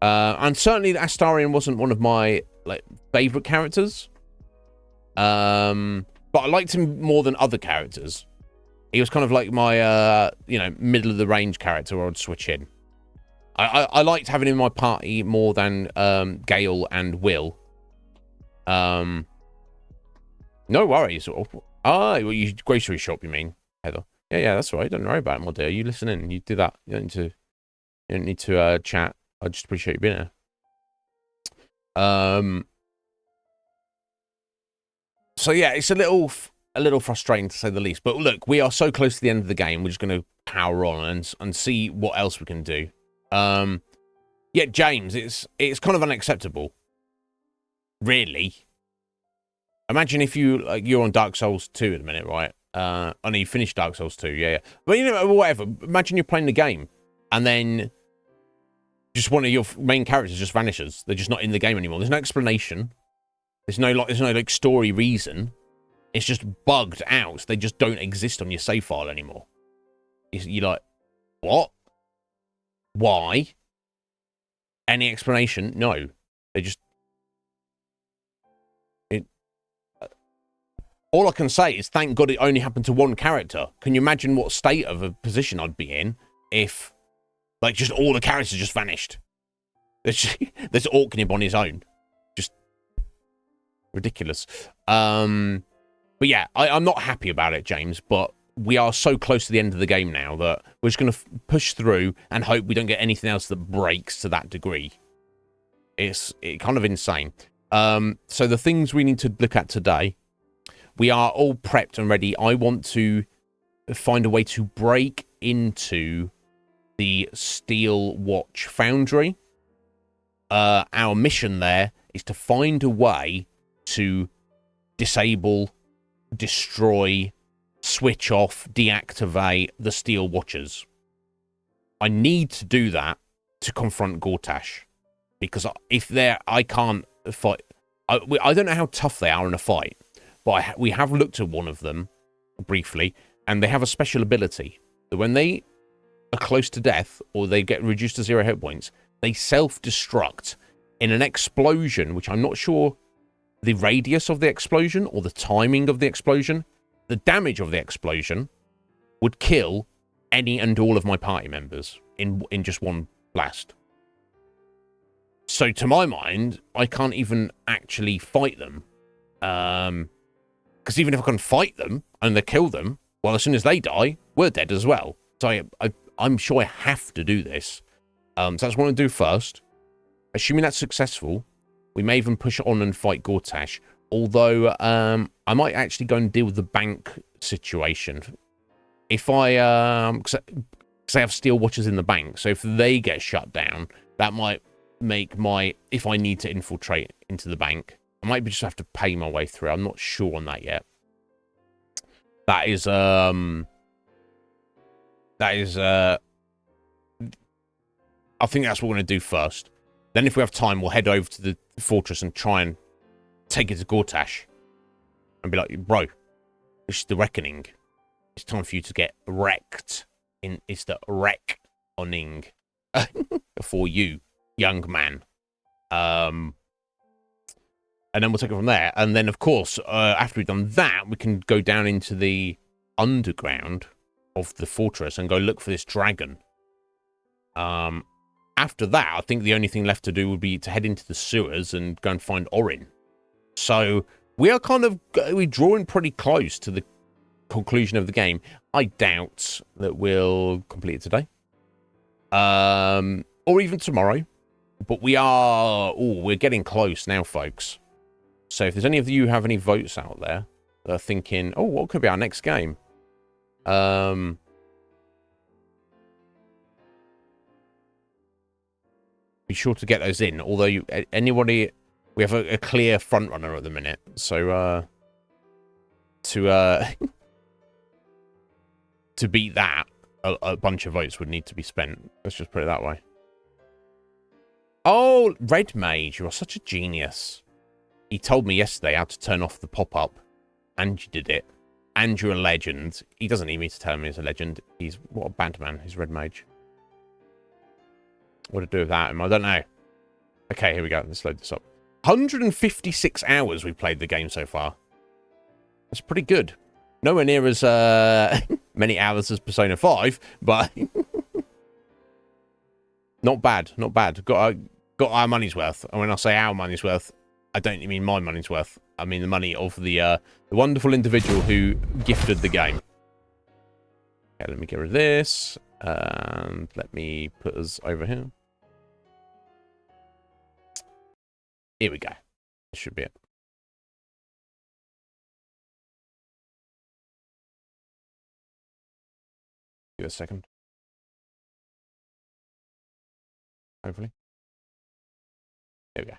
And certainly Astarian wasn't one of my like favorite characters. But I liked him more than other characters. He was kind of like my, you know, middle of the range character where I'd switch in. I liked having him in my party more than Gale and Will. No worries. Well, you grocery shop, you mean, Heather? Yeah, that's all right. Don't worry about it, my dear. You listen in. You do that. You don't need to chat. I just appreciate you being here. So yeah, it's a little frustrating to say the least. But look, we are so close to the end of the game. We're just going to power on and see what else we can do. Yeah, James, it's kind of unacceptable. Really. Imagine if you're on Dark Souls 2 at the minute, right? I know you finished Dark Souls 2, yeah. But you know, whatever. Imagine you're playing the game and then just one of your main characters just vanishes. They're just not in the game anymore. There's no explanation. There's no like story reason. It's just bugged out. They just don't exist on your save file anymore. You're like, what? Why? Any explanation? No. They just... All I can say is thank God it only happened to one character. Can you imagine what state of a position I'd be in if, like, just all the characters just vanished? There's Orknib on his own. Just ridiculous. But yeah, I'm not happy about it, James, but we are so close to the end of the game now that we're just going to push through and hope we don't get anything else that breaks to that degree. It's kind of insane. So the things we need to look at today, we are all prepped and ready. I want to find a way to break into the Steel Watch Foundry. Our mission there is to find a way to disable, destroy, switch off, deactivate the Steel Watchers. I need to do that to confront Gortash. Because if I can't fight... I don't know how tough they are in a fight. But we have looked at one of them briefly, and they have a special ability that when they are close to death or they get reduced to 0 hit points, they self-destruct in an explosion, which I'm not sure the radius of the explosion or the timing of the explosion. The damage of the explosion would kill any and all of my party members in just one blast. So to my mind, I can't even actually fight them. Because even if I can fight them and they kill them, well, as soon as they die, we're dead as well. So I'm sure I have to do this. So that's what I want to do first. Assuming that's successful, we may even push on and fight Gortash. Although I might actually go and deal with the bank situation. If I... because I have Steel Watchers in the bank. So if they get shut down, that might make my... If I need to infiltrate into the bank... I might just have to pay my way through. I'm not sure on that yet. That is, I think that's what we're going to do first. Then if we have time, we'll head over to the fortress and try and take it to Gortash. And be like, bro, this is the reckoning. It's time for you to get wrecked. It's the reckoning for you, young man. And then we'll take it from there. And then, of course, after we've done that, we can go down into the underground of the fortress and go look for this dragon. After that, I think the only thing left to do would be to head into the sewers and go and find Orin. So we are we're drawing pretty close to the conclusion of the game. I doubt that we'll complete it today. Or even tomorrow. But we're getting close now, folks. So if there's any of you who have any votes out there that are thinking, oh, what could be our next game? Be sure to get those in. Although we have a clear front runner at the minute. So to beat that, a bunch of votes would need to be spent. Let's just put it that way. Oh, Red Mage, you are such a genius. He told me yesterday how to turn off the pop-up, and you did it. And you're a legend. He doesn't need me to tell me he's a legend. What a bad man, he's Red Mage. What to do with that? I don't know. Okay, here we go. Let's load this up. 156 hours we've played the game so far. That's pretty good. Nowhere near as many hours as Persona 5, but not bad, not bad. Got our money's worth. And when I say our money's worth, I don't mean my money's worth. I mean the money of the wonderful individual who gifted the game. Okay, let me get rid of this. And let me put us over here. Here we go. This should be it. Give it a second. Hopefully. There we go.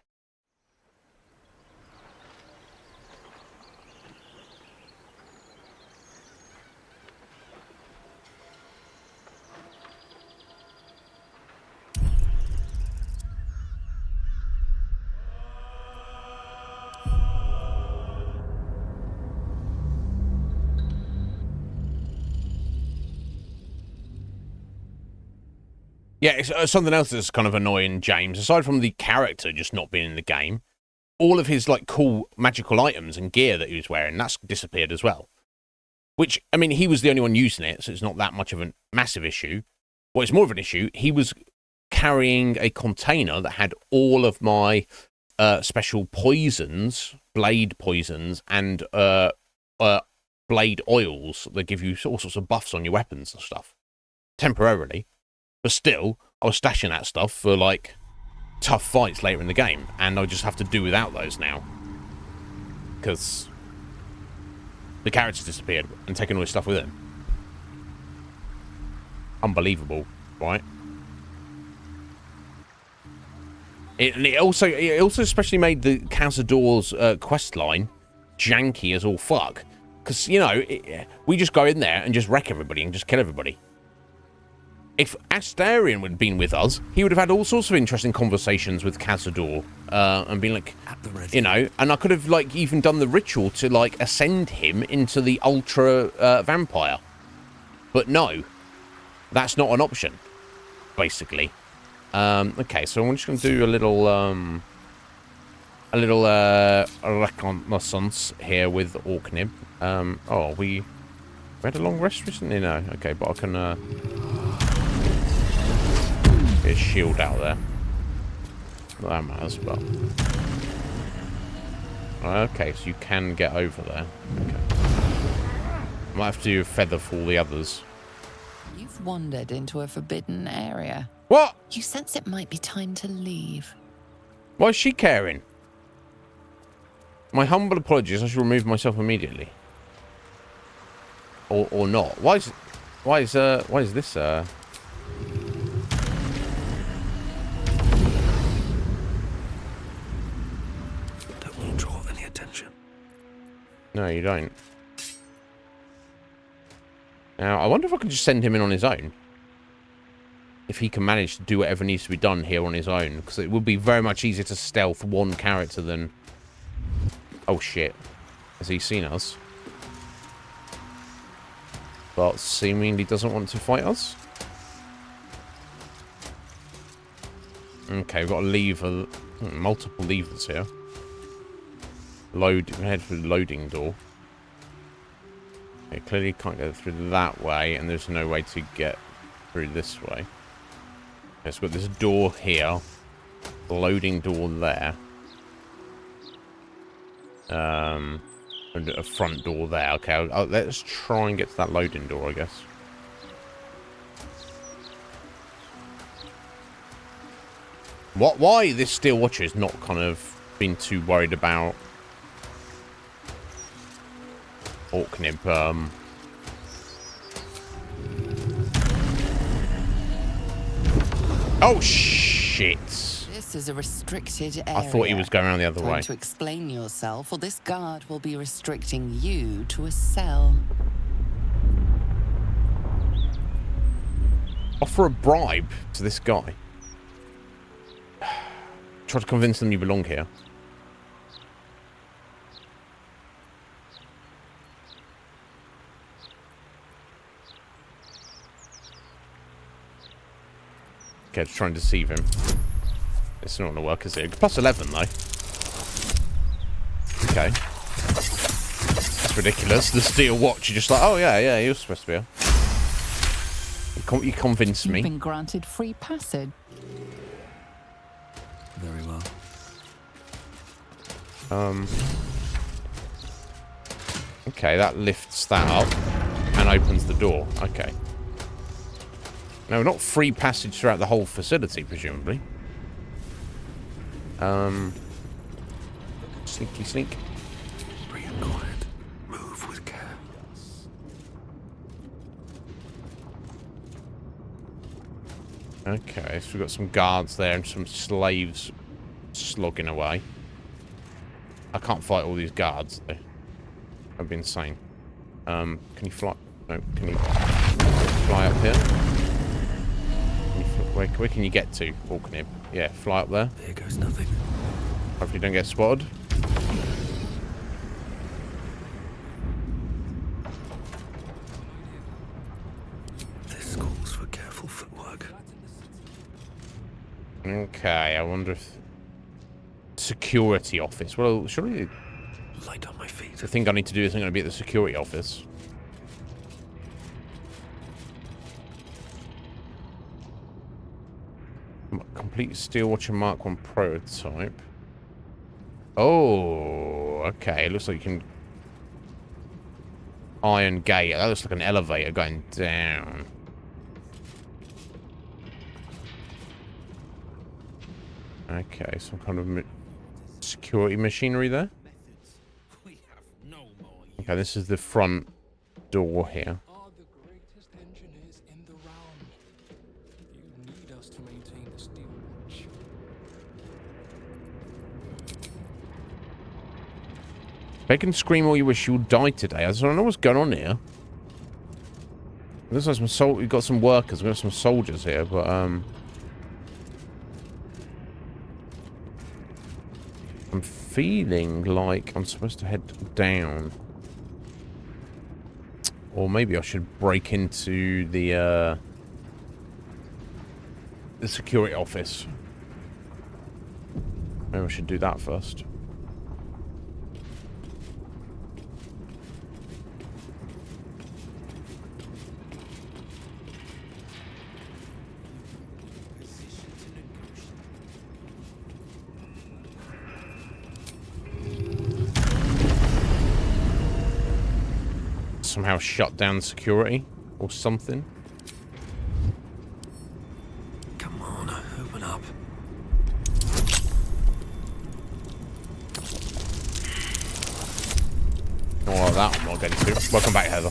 Yeah, it's something else that's kind of annoying, James. Aside from the character just not being in the game, all of his like cool magical items and gear that he was wearing, that's disappeared as well. Which, I mean, he was the only one using it, so it's not that much of a massive issue. What is more of an issue, he was carrying a container that had all of my special poisons, blade poisons, and blade oils that give you all sorts of buffs on your weapons and stuff. Temporarily. But still, I was stashing that stuff for, like, tough fights later in the game. And I just have to do without those now. Because the character's disappeared and taken all his stuff with him. Unbelievable, right? It also especially made the Cazador's quest line janky as all fuck. Because, you know, we just go in there and just wreck everybody and just kill everybody. If Astarion would have been with us, he would have had all sorts of interesting conversations with Cazador, and been like, you know, and I could have, like, even done the ritual to, like, ascend him into the Ultra Vampire. But no, that's not an option, basically. Okay, so I'm just going to do a little reconnaissance here with Iznib. Oh, we had a long rest recently? No, okay, but I can, get a shield out there. Not that matters, but... Okay, so you can get over there. Okay. I might have to feather fall the others. You've wandered into a forbidden area. What? You sense it might be time to leave. Why is she caring? My humble apologies, I should remove myself immediately. Or not. Why is this, Draw any attention. No, you don't. Now, I wonder if I can just send him in on his own. If he can manage to do whatever needs to be done here on his own. Because it would be very much easier to stealth one character than... Oh, shit. Has he seen us? But seemingly doesn't want to fight us. Okay, we've got a lever. Multiple levers here. Head for the loading door. Okay, clearly can't go through that way, and there's no way to get through this way. Okay, so we've got this door here. The loading door there. And a front door there. Okay, let's try and get to that loading door, I guess. Why this Steel Watcher is not kind of been too worried about Iznib, Oh shit! This is a restricted area. I thought he was going around the other way. Time to explain yourself, or this guard will be restricting you to a cell. Offer a bribe to this guy. Try to convince them you belong here. Okay, just try and deceive him. It's not going to work, is it? Plus 11, though. Okay. That's ridiculous. The Steel Watch, you're just like, oh, yeah, you're supposed to be here. You convinced You've me. been granted free passage. Very well. Okay, that lifts that up and opens the door. Okay. No, not free passage throughout the whole facility, presumably. Sneaky sneak. Bring it quiet. Move with care. Okay, so we've got some guards there and some slaves slogging away. I can't fight all these guards, though. That'd be insane. Can you fly? No, can you fly up here? Where can you get to, Iznib? Yeah, fly up there. Here goes nothing. Hopefully you don't get spotted. This calls for careful footwork. Okay, I wonder if... Security office. Well, surely Light on my feet. the thing I need to do isn't going to be at the security office. Complete Steel Watcher Mark 1 prototype. Oh, okay. It looks like you can... Iron gate. That looks like an elevator going down. Okay, some kind of security machinery there. Okay, this is the front door here. Are the greatest engineers in the realm. You need us to maintain the Steel Watch. Beg and scream all you wish, you'll die today. I don't know what's going on here. Looks like we've got some workers, we've got some soldiers here, but I'm feeling like I'm supposed to head down. Or maybe I should break into the security office. Maybe I should do that first. Somehow shut down security or something. Come on, open up. Oh, that I'm not getting to. Welcome back, Heather.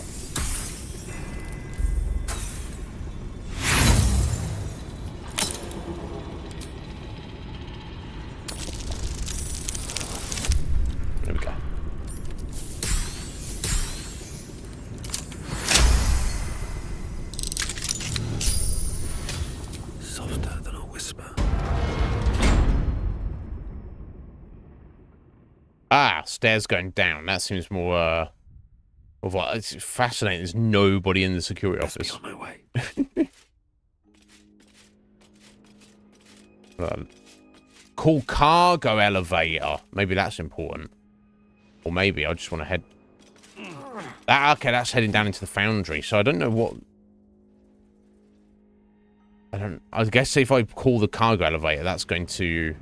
There we go. Softer than a whisper. Ah, stairs going down. That seems more, of what? It's fascinating. There's nobody in the security Best be office. on my way. Cool cargo elevator. Maybe that's important. Or maybe I just want to head... okay, that's heading down into the foundry. So I don't know what... I guess if I call the cargo elevator, that's going to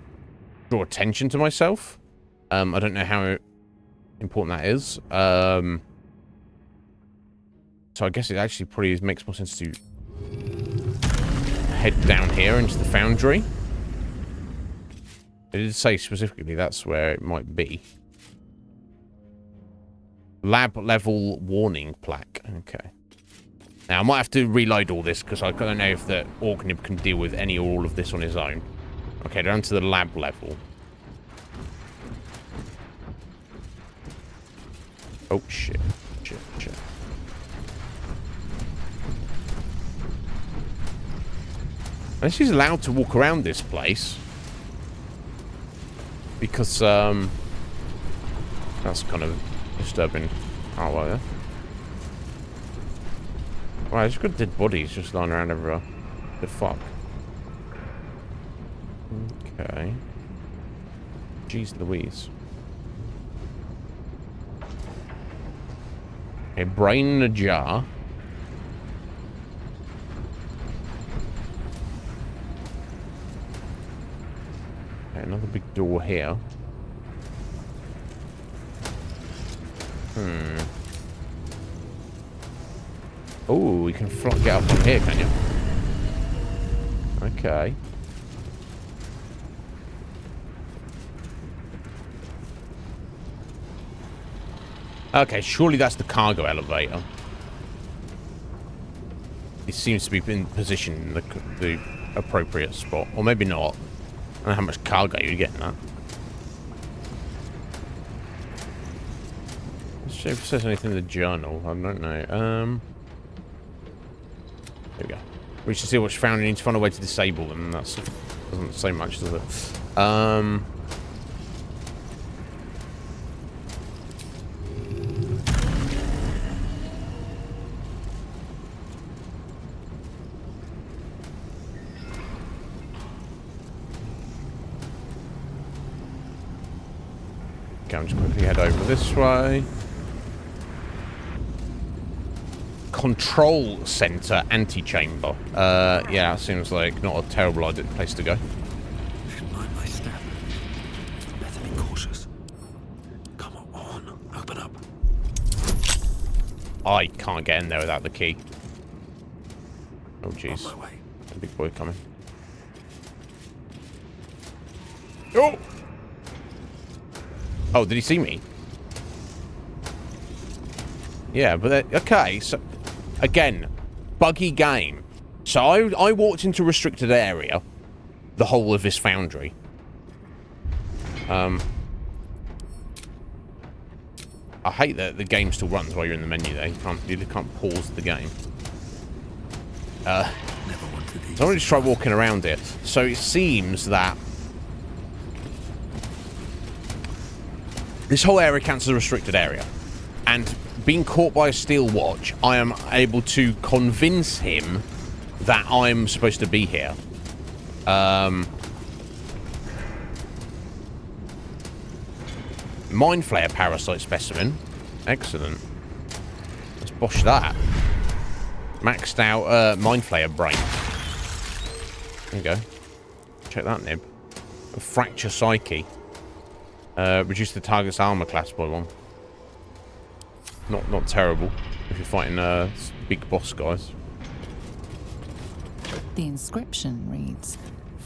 draw attention to myself. I don't know how important that is. So I guess it actually probably makes more sense to head down here into the foundry. It did say specifically that's where it might be. Lab level warning plaque. Okay. Now, I might have to reload all this because I don't know if the Iznib can deal with any or all of this on his own. Okay, down to the lab level. Oh, shit. Shit. Unless he's allowed to walk around this place. Because, that's kind of disturbing. Oh, well, yeah. Wow, there's got dead bodies just lying around everywhere. The fuck? Okay. Jeez Louise. A brain in a jar. Okay, another big door here. Oh, you can get up from here, can you? Okay. Okay, surely that's the cargo elevator. It seems to be in position in the appropriate spot. Or maybe not. I don't know how much cargo you're getting at. Let's see if it says anything in the journal. I don't know. There we go. We should see what's found. You need to find a way to disable them. That doesn't say much, does it? Okay, I'm just quickly head over this way. Control center antechamber. Yeah, that seems like not a terrible place to go. Should mind my step. Better be cautious. Come on, open up. I can't get in there without the key. Oh jeez, On my way. a big boy coming. Oh! Oh, did he see me? Yeah, but okay, so again, buggy game. So I walked into a restricted area, the whole of this foundry. I hate that the game still runs while you're in the menu there. You can't pause the game. Never wanted these. So I'm going to try walking around it. So it seems that this whole area counts as a restricted area. And being caught by a steel watch, I am able to convince him that I'm supposed to be here. Mind Flayer parasite specimen. Excellent. Let's bosh that. Maxed out Mind Flayer brain. There you go. Check that nib. A fracture psyche. Reduce the target's armor class by 1. Not terrible if you're fighting big boss guys. The inscription reads,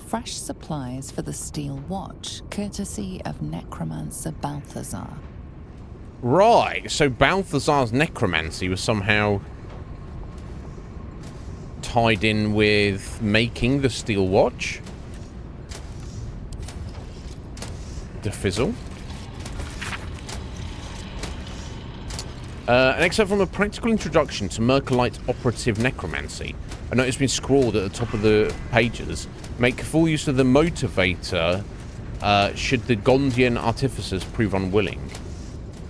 "Fresh supplies for the Steel Watch, courtesy of Necromancer Balthazar." Right, so Balthazar's necromancy was somehow tied in with making the Steel Watch. Defizzle. An excerpt from a practical introduction to Merkelite operative necromancy. A note has been scrawled at the top of the pages. Make full use of the motivator should the Gondian artificers prove unwilling.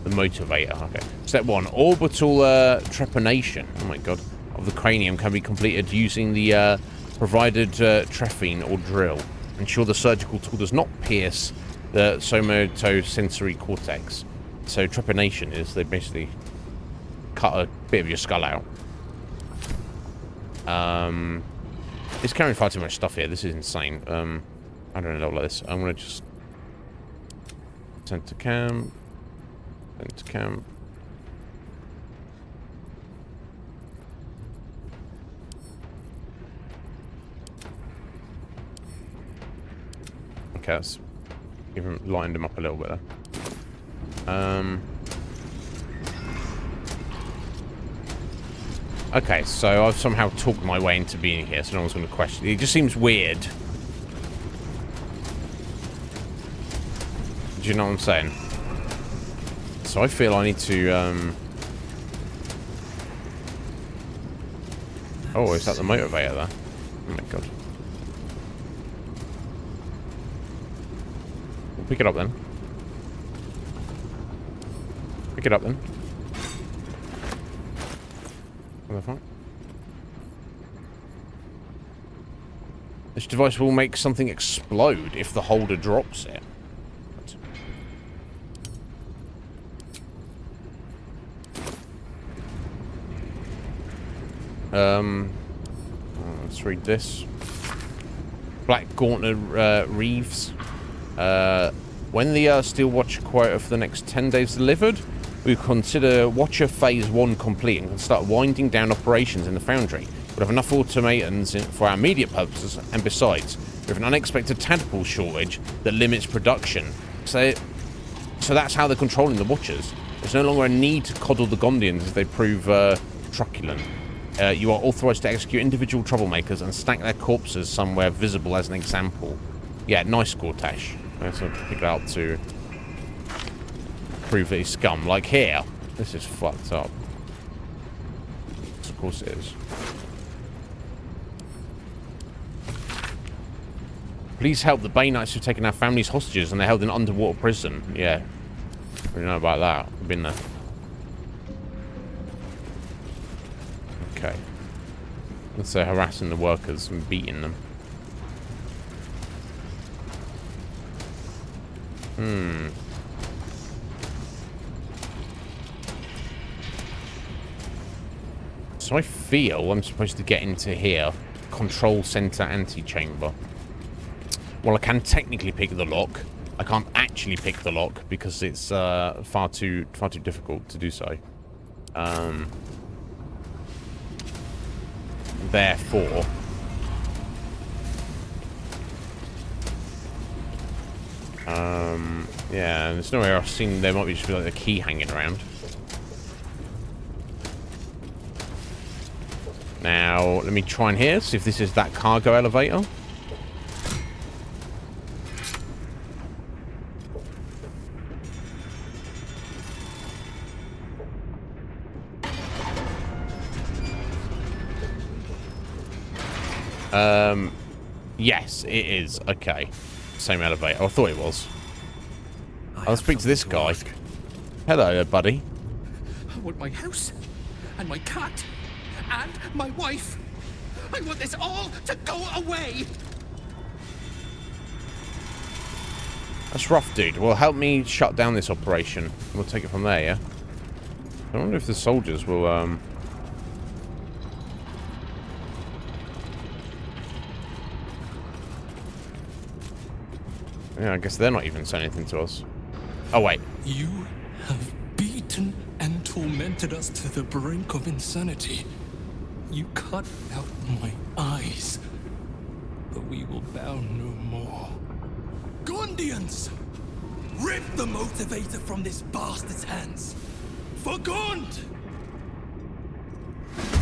The motivator, okay. Step 1. Orbital trepanation. Oh my god. Of the cranium can be completed using the provided trephine or drill. Ensure the surgical tool does not pierce the somatosensory cortex. So trepanation is they basically cut a bit of your skull out. It's carrying far too much stuff here. This is insane. I don't know like this. I'm gonna just send to camp. Send to camp. Okay, that's even lined him up a little bit there. Okay, so I've somehow talked my way into being here, so no one's going to question it. It just seems weird. Do you know what I'm saying? So I feel I need to, Oh, is that the motivator there? Oh my god. We'll pick it up then. Pick it up then. What the fuck? This device will make something explode if the holder drops it. Let's read this. Black Gauntlet Reeves. When the Steel Watcher quota for the next 10 days delivered, we consider Watcher Phase 1 complete and can start winding down operations in the foundry. We have enough automatons for our immediate purposes, and besides, we have an unexpected tadpole shortage that limits production. So that's how they're controlling the Watchers. There's no longer a need to coddle the Gondians as they prove truculent. You are authorized to execute individual troublemakers and stack their corpses somewhere visible as an example. Yeah, nice, Gortash. Let's pick it up to prove that he's scum. Like here. This is fucked up. Of course it is. Please help the Bay Knights who've taken our families hostages and they're held in underwater prison. Yeah. We know about that. We've been there. Okay. Let's say harassing the workers and beating them. So I feel I'm supposed to get into here. Control center antechamber. Well, I can technically pick the lock. I can't actually pick the lock because it's far too difficult to do so. Therefore, yeah, there's nowhere I've seen. There might be just be like a key hanging around. Now, let me try and hear, see if this is that cargo elevator. Yes, it is. Okay. Same elevator. I thought it was. I'll speak to this guy. Hello, buddy. I want my house, and my cat, and my wife. I want this all to go away. That's rough, dude. Well, help me shut down this operation. We'll take it from there, yeah? I wonder if the soldiers will, Yeah, I guess they're not even saying anything to us. Oh, wait. You have beaten and tormented us to the brink of insanity. You cut out my eyes, but we will bow no more. Gondians! Rip the motivator from this bastard's hands! For Gond!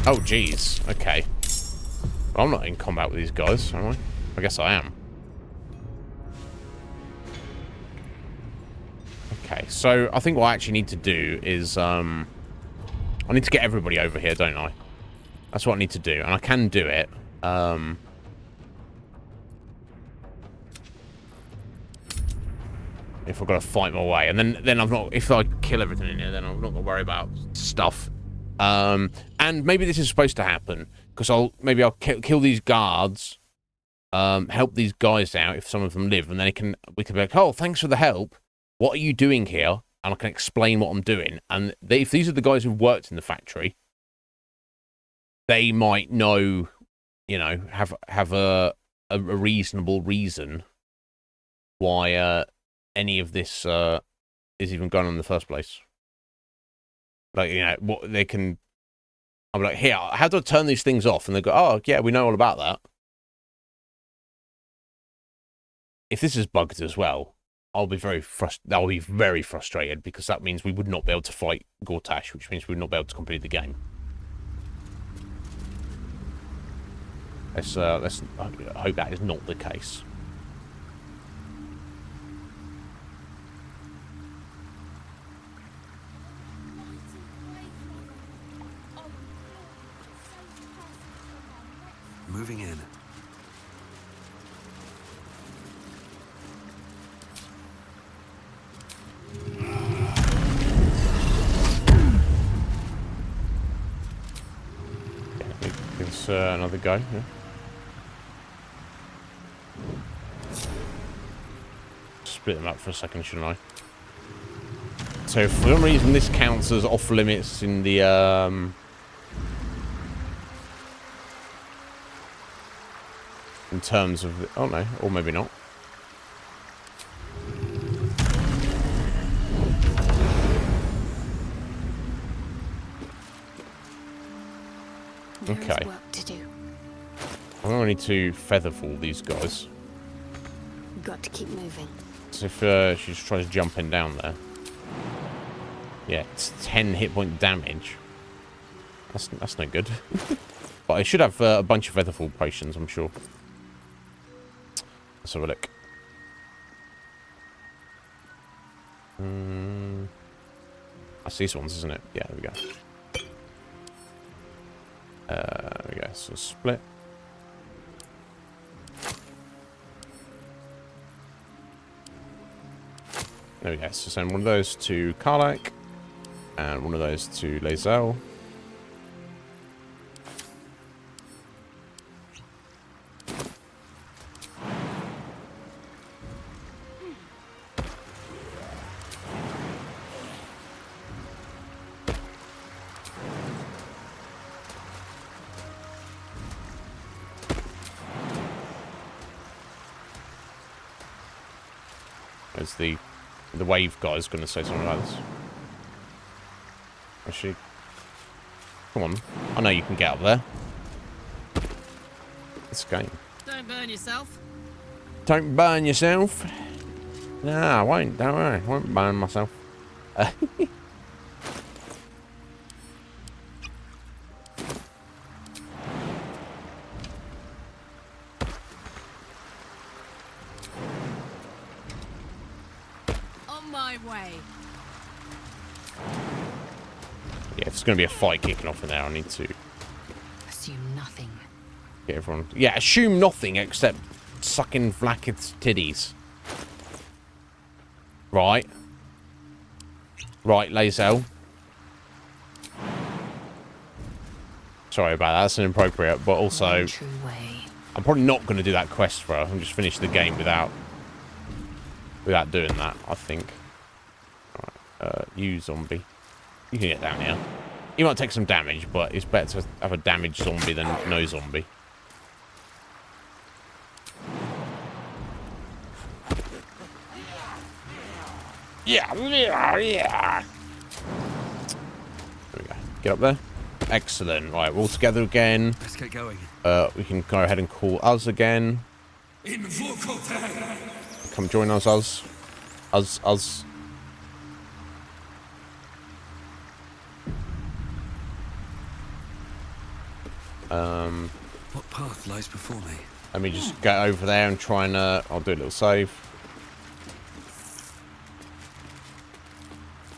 Oh, jeez. Okay. Well, I'm not in combat with these guys, am I? I guess I am. Okay, so I think what I actually need to do is, I need to get everybody over here, don't I? That's what I need to do, and I can do it. If I've got to fight my way, and then I've not. If I kill everything in here, then I'm not gonna worry about stuff. And maybe this is supposed to happen because I'll kill these guards, help these guys out if some of them live, and then we can be like, oh, thanks for the help. What are you doing here? And I can explain what I'm doing. And if these are the guys who've worked in the factory, they might know, you know, have a reasonable reason why any of this is even going on in the first place. Like, you know, what they can. I'm like, here, how do I turn these things off? And they go, oh, yeah, we know all about that. If this is bugged as well, I'll be very frustrated because that means we would not be able to fight Gortash, which means we would not be able to complete the game. Let's hope that is not the case. Moving in. Give us another go. Yeah. Split them up for a second, shouldn't I? So for some reason this counts as off limits in the in terms of oh no, or maybe not. There Okay. is work to do. I'm going to need to feather fall these guys. Got to keep moving. So if she just tries jumping down there. Yeah, it's 10 hit point damage. That's no good. But I should have a bunch of featherfall potions, I'm sure. Let's have a look. That's these ones, isn't it? Yeah, there we go. There we go. So split. There we go. So send one of those to Karlak. And one of those to Lae'zel. As the wave guy's going to say something like this. Actually, come on. I know you can get up there. This game. Don't burn yourself. Don't burn yourself. No, I won't. Don't worry. I won't burn myself. On my way. Yeah, if it's going to be a fight kicking off in there, I need to Assume nothing. get everyone... Yeah, assume nothing except sucking Vlakith's titties. Right. Right, Lae'zel. Sorry about that. That's inappropriate, but also... One true way. I'm probably not going to do that quest for her. I'm just finish the game without doing that, I think. Alright, you zombie. You can get down here. You might take some damage, but it's better to have a damaged zombie than no zombie. Yeah. There we go. Get up there. Excellent. Right, we're all together again. Let's get going. We can go ahead and call us again. Come join us, us. Us. What path lies before me? Let me just get over there and try and, I'll do a little save.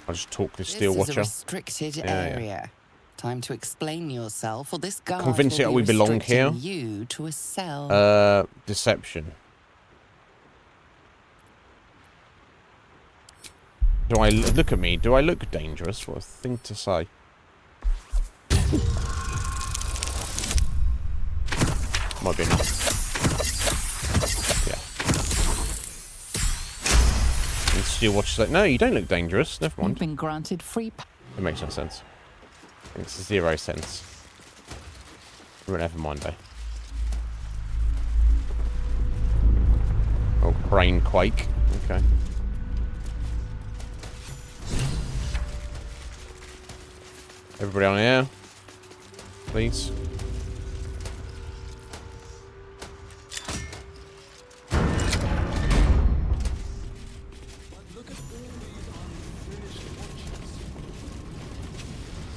I'll just talk this Steel This is a Watcher. restricted area. Time to explain yourself, or this guard Convince will you that be we belong restricting here. you to a cell. Deception. Do I look at me? Do I look dangerous? What a thing to say. Might be enough. Yeah. And Steel Watcher's like, no, you don't look dangerous. Never You've mind. been granted free. It makes no sense. It makes 0 sense. Well, never mind, though. Oh, brain quake. Okay. Everybody on here, please.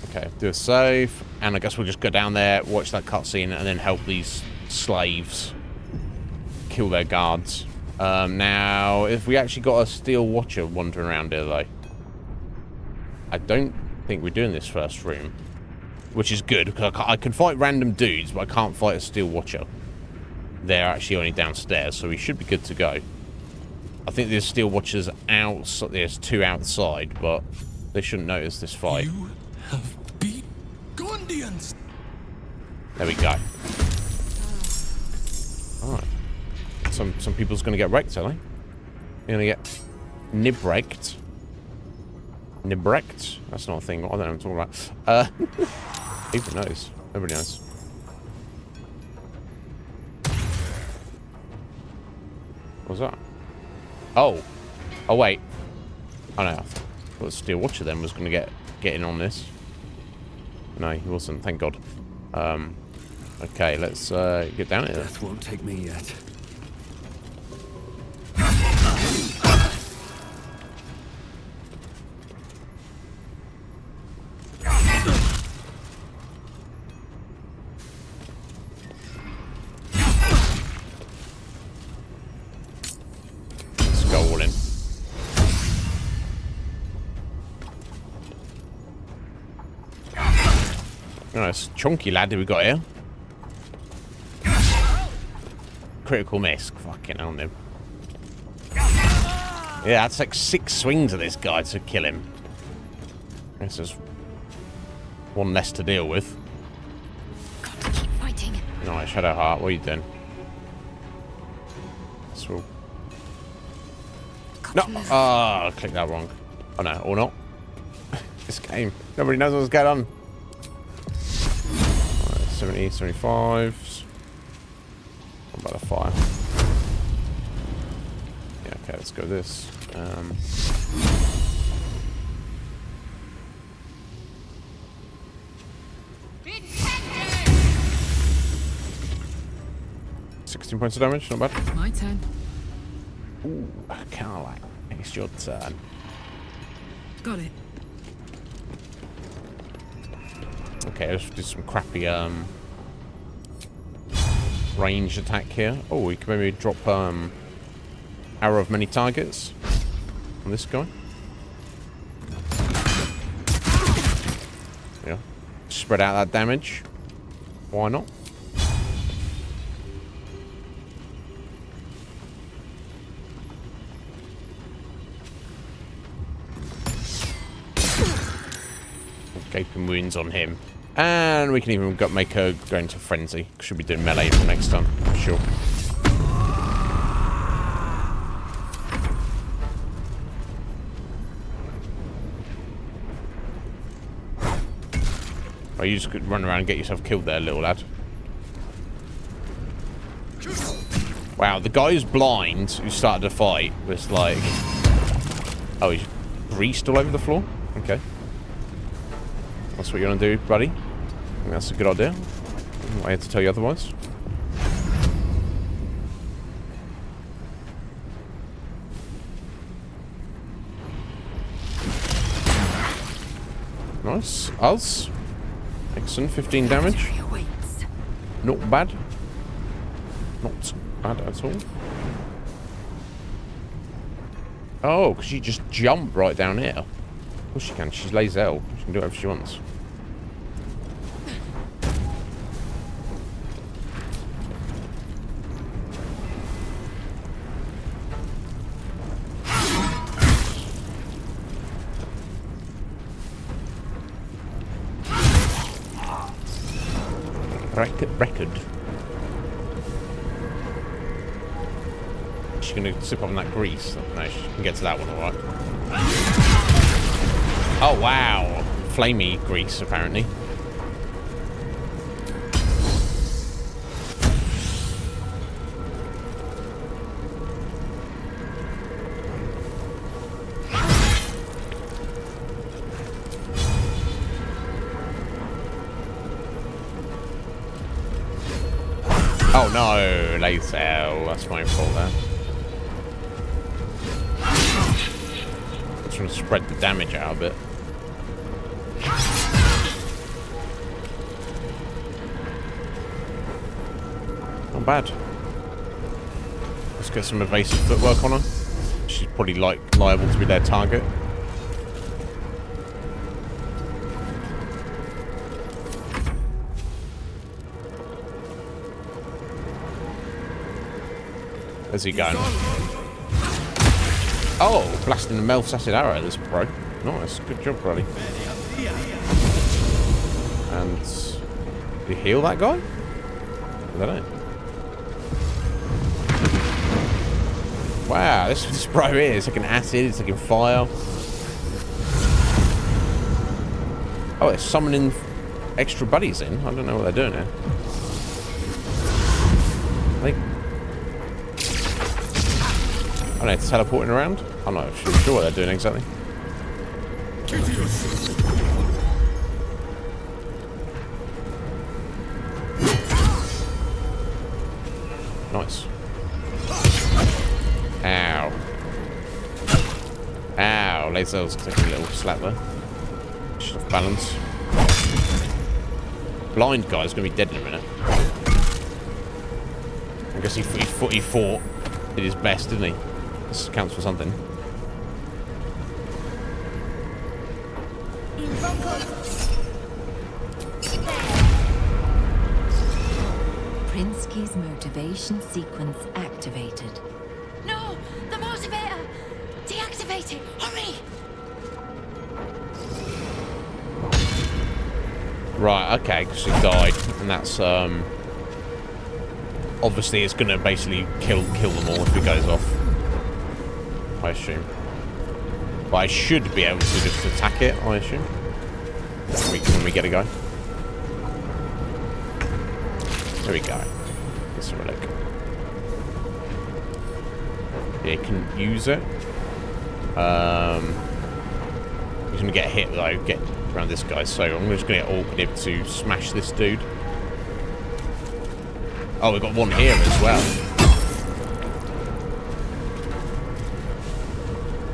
Okay, do a save, and I guess we'll just go down there, watch that cutscene, and then help these slaves kill their guards. Now, if we actually got a Steel Watcher wandering around here, though, I don't think we're doing this first room, which is good because I can fight random dudes, but I can't fight a Steel Watcher. They're actually only downstairs, so we should be good to go. I think there's Steel Watchers outside. There's 2 outside, but they shouldn't notice this fight. You have beat Gondians. There we go. Alright. Some people's gonna get wrecked, are they? They're gonna get nib-wrecked. Nib-wrecked? That's not a thing. I don't know what I'm talking about. Who knows? Nobody knows. What was that? Oh. Oh, wait. Oh, no. I thought the Steel Watcher then was gonna get in on this. No, he wasn't. Thank God. Okay, let's get down here. Death won't take me yet. Let's go all in. Nice chunky lad that we got here. Critical miss. Fucking hell, him. Yeah, that's like 6 swings of this guy to kill him. This is one less to deal with. Got to keep fighting. Nice, Shadowheart, what are you doing? So... Got No! to move. Ah, I clicked that wrong. Oh no, or not. This game. Nobody knows what's going on. Right, 70, 75. What about a fire? Yeah, okay, let's go this. 16 points of damage, not bad. My turn. Ooh, Carla, it's your turn. Got it. Okay, let's do some crappy range attack here. Oh, we can maybe drop arrow of many targets on this guy. Yeah, spread out that damage. Why not? Gaping wounds on him. And we can even make her go into frenzy. Should be doing melee for next time, for sure. Oh, you just could run around and get yourself killed there, little lad. Wow, the guy who's blind, who started the fight, was like... Oh, he's greased all over the floor? Okay. That's what you want to do, buddy. I think that's a good idea. I had to tell you otherwise. Nice. Us. Excellent. 15 damage. Victory awaits. Not bad. Not bad at all. Oh, because she just jumped right down here. Of course she can. She's Lazel. She can do whatever she wants. Record. She's gonna sip on that grease. No, she can get to that one, alright. Oh wow, flamey grease apparently. Oh no, Lazel, that's my fault there. Just trying to spread the damage out a bit. Not bad. Let's get some evasive footwork on her. She's probably liable to be their target. Where's he going? Oh, blasting the Melf's acid arrow, this pro. Nice, good job, buddy. And did he heal that guy? I don't know. Wow, this pro here is taking acid, it's taking fire. Oh, they're summoning extra buddies in. I don't know what they're doing here. I don't know, teleporting around? I'm not sure what they're doing exactly. Lazel's taking a little slap there. Just off balance. Blind guy's gonna be dead in a minute. I guess he fought. Did his best, didn't he? This counts for something. Prinsky's motivation sequence activated. No! The motivator! Deactivate it! Hurry! Right, okay, because he died, and that's obviously it's gonna basically kill them all if it goes off. I assume. But I should be able to just attack it, I assume. When we get a go. There we go. It's a relic. Yeah, you can use it. He's gonna get hit though, get around this guy, so I'm just gonna get Orknib to smash this dude. Oh, we've got one here as well.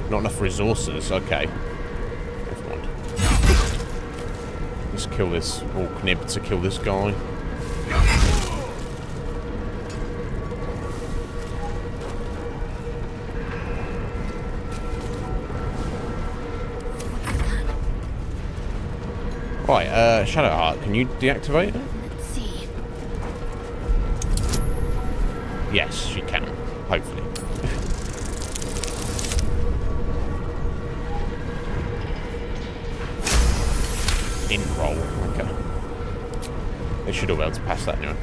Not enough resources, okay. Never mind. Let's kill this Orknib to kill this guy. Right, Shadowheart, can you deactivate it? Let's see. Yes, she can. Hopefully. In roll. Okay. They should all be able to pass that anyway.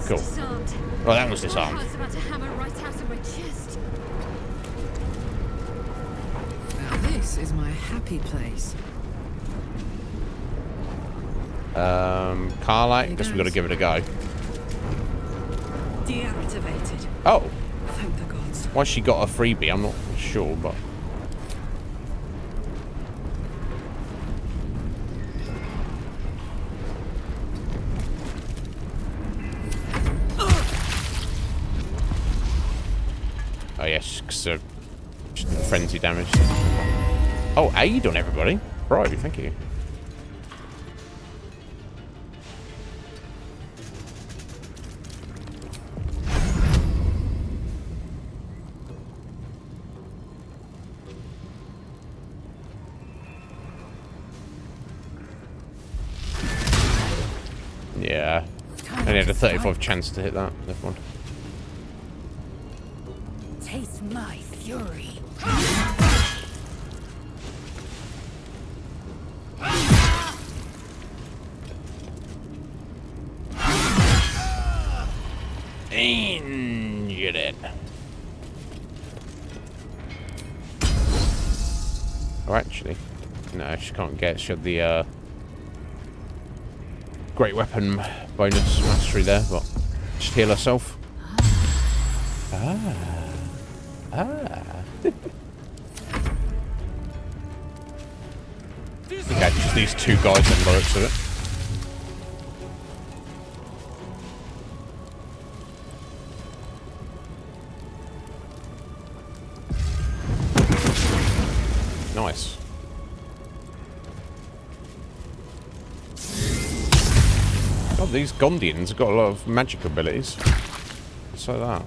Cool. Disarmed. Oh, that was disarmed. My heart's about to hammer right out of my chest. Now this is my happy place. Carlight, guess we've got to give it a go. Deactivated. Oh, Thank the gods. why she got a freebie, I'm not sure, but... Oh yes, because frenzy damage. Oh, aid on everybody. Right, thank you. Yeah. Only had a 35 chance to hit that. Never mind. Taste my fury. Injured it. Oh, actually, no, she can't get. She had the great weapon bonus mastery there, but just heal herself. Okay, just these two guys and the looks of it. Nice. Oh, these Gondians have got a lot of magic abilities. So that.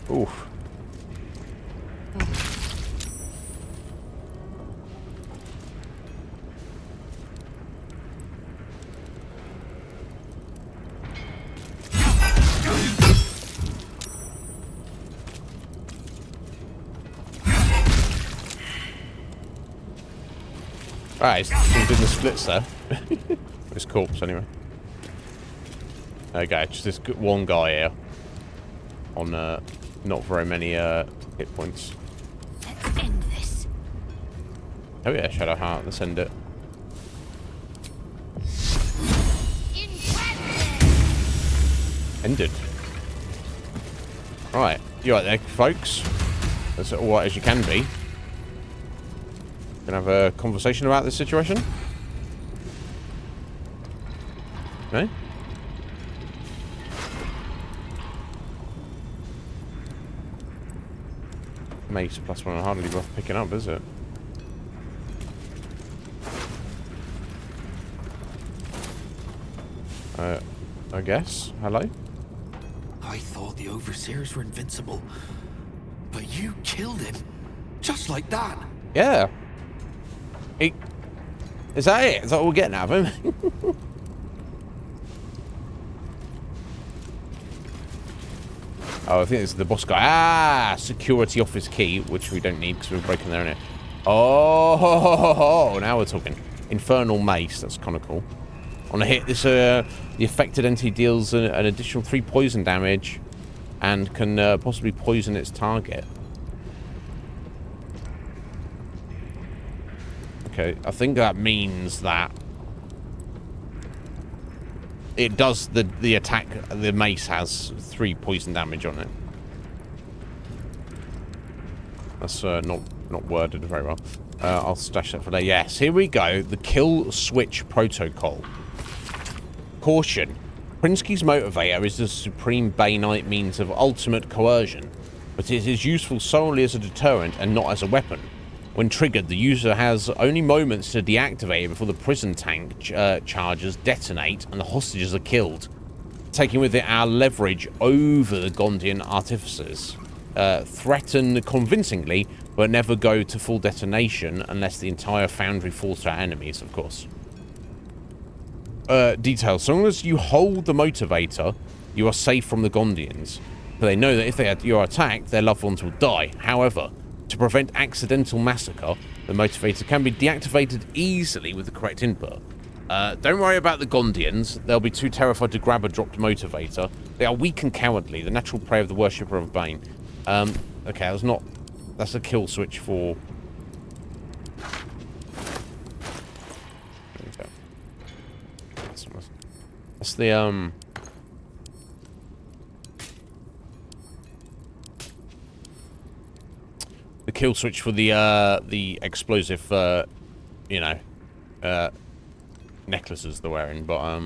Oof. Right, he's doing the splits there. His corpse, anyway. Okay, just this one guy here. On, not very many, hit points. Let's end this. Oh yeah, Shadowheart, let's end it. Ended. Right, you right there, folks? as alright as you can be. Gonna have a conversation about this situation? No? Mace +1 hardly worth picking up, is it? I guess. Hello? I thought the Overseers were invincible, but you killed him. Just like that. Yeah. Is that it? Is that what we're getting out of him? Oh, I think it's the boss guy. Ah, security office key, which we don't need because we're breaking there in it. Oh, now we're talking. Infernal mace. That's kind of cool. On a hit, this the affected entity deals an additional 3 poison damage, and can possibly poison its target. Okay, I think that means that it does the attack. The mace has 3 poison damage on it. That's not worded very well. I'll stash that for later. Yes, here we go. The kill switch protocol. Caution. Prinsky's motivator is the supreme Bainite means of ultimate coercion, but it is useful solely as a deterrent and not as a weapon. When triggered, the user has only moments to deactivate it before the prison tank charges detonate and the hostages are killed, taking with it our leverage over the Gondian artificers. Threaten convincingly, but never go to full detonation unless the entire foundry falls to our enemies, of course. Details. So long as you hold the motivator, you are safe from the Gondians. But they know that if you are attacked, their loved ones will die. However, to prevent accidental massacre, the motivator can be deactivated easily with the correct input. Don't worry about the Gondians. They'll be too terrified to grab a dropped motivator. They are weak and cowardly, the natural prey of the worshipper of Bane. Okay, that's a kill switch for... That's the, the kill switch for the explosive, you know, necklaces they're wearing, but,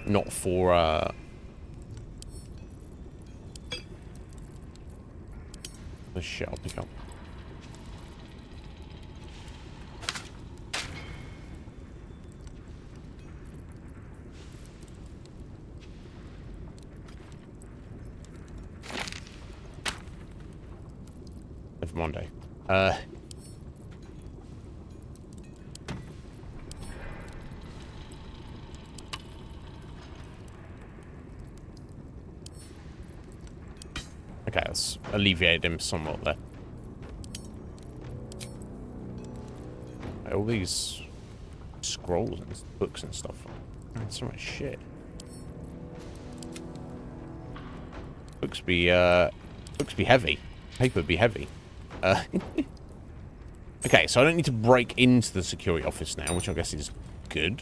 not for, the shit I'll pick up. Monday. Okay, let's alleviate him somewhat there. All these scrolls and books and stuff. Man, so much shit. Books be heavy. Paper be heavy. Okay, so I don't need to break into the security office now, which I guess is good.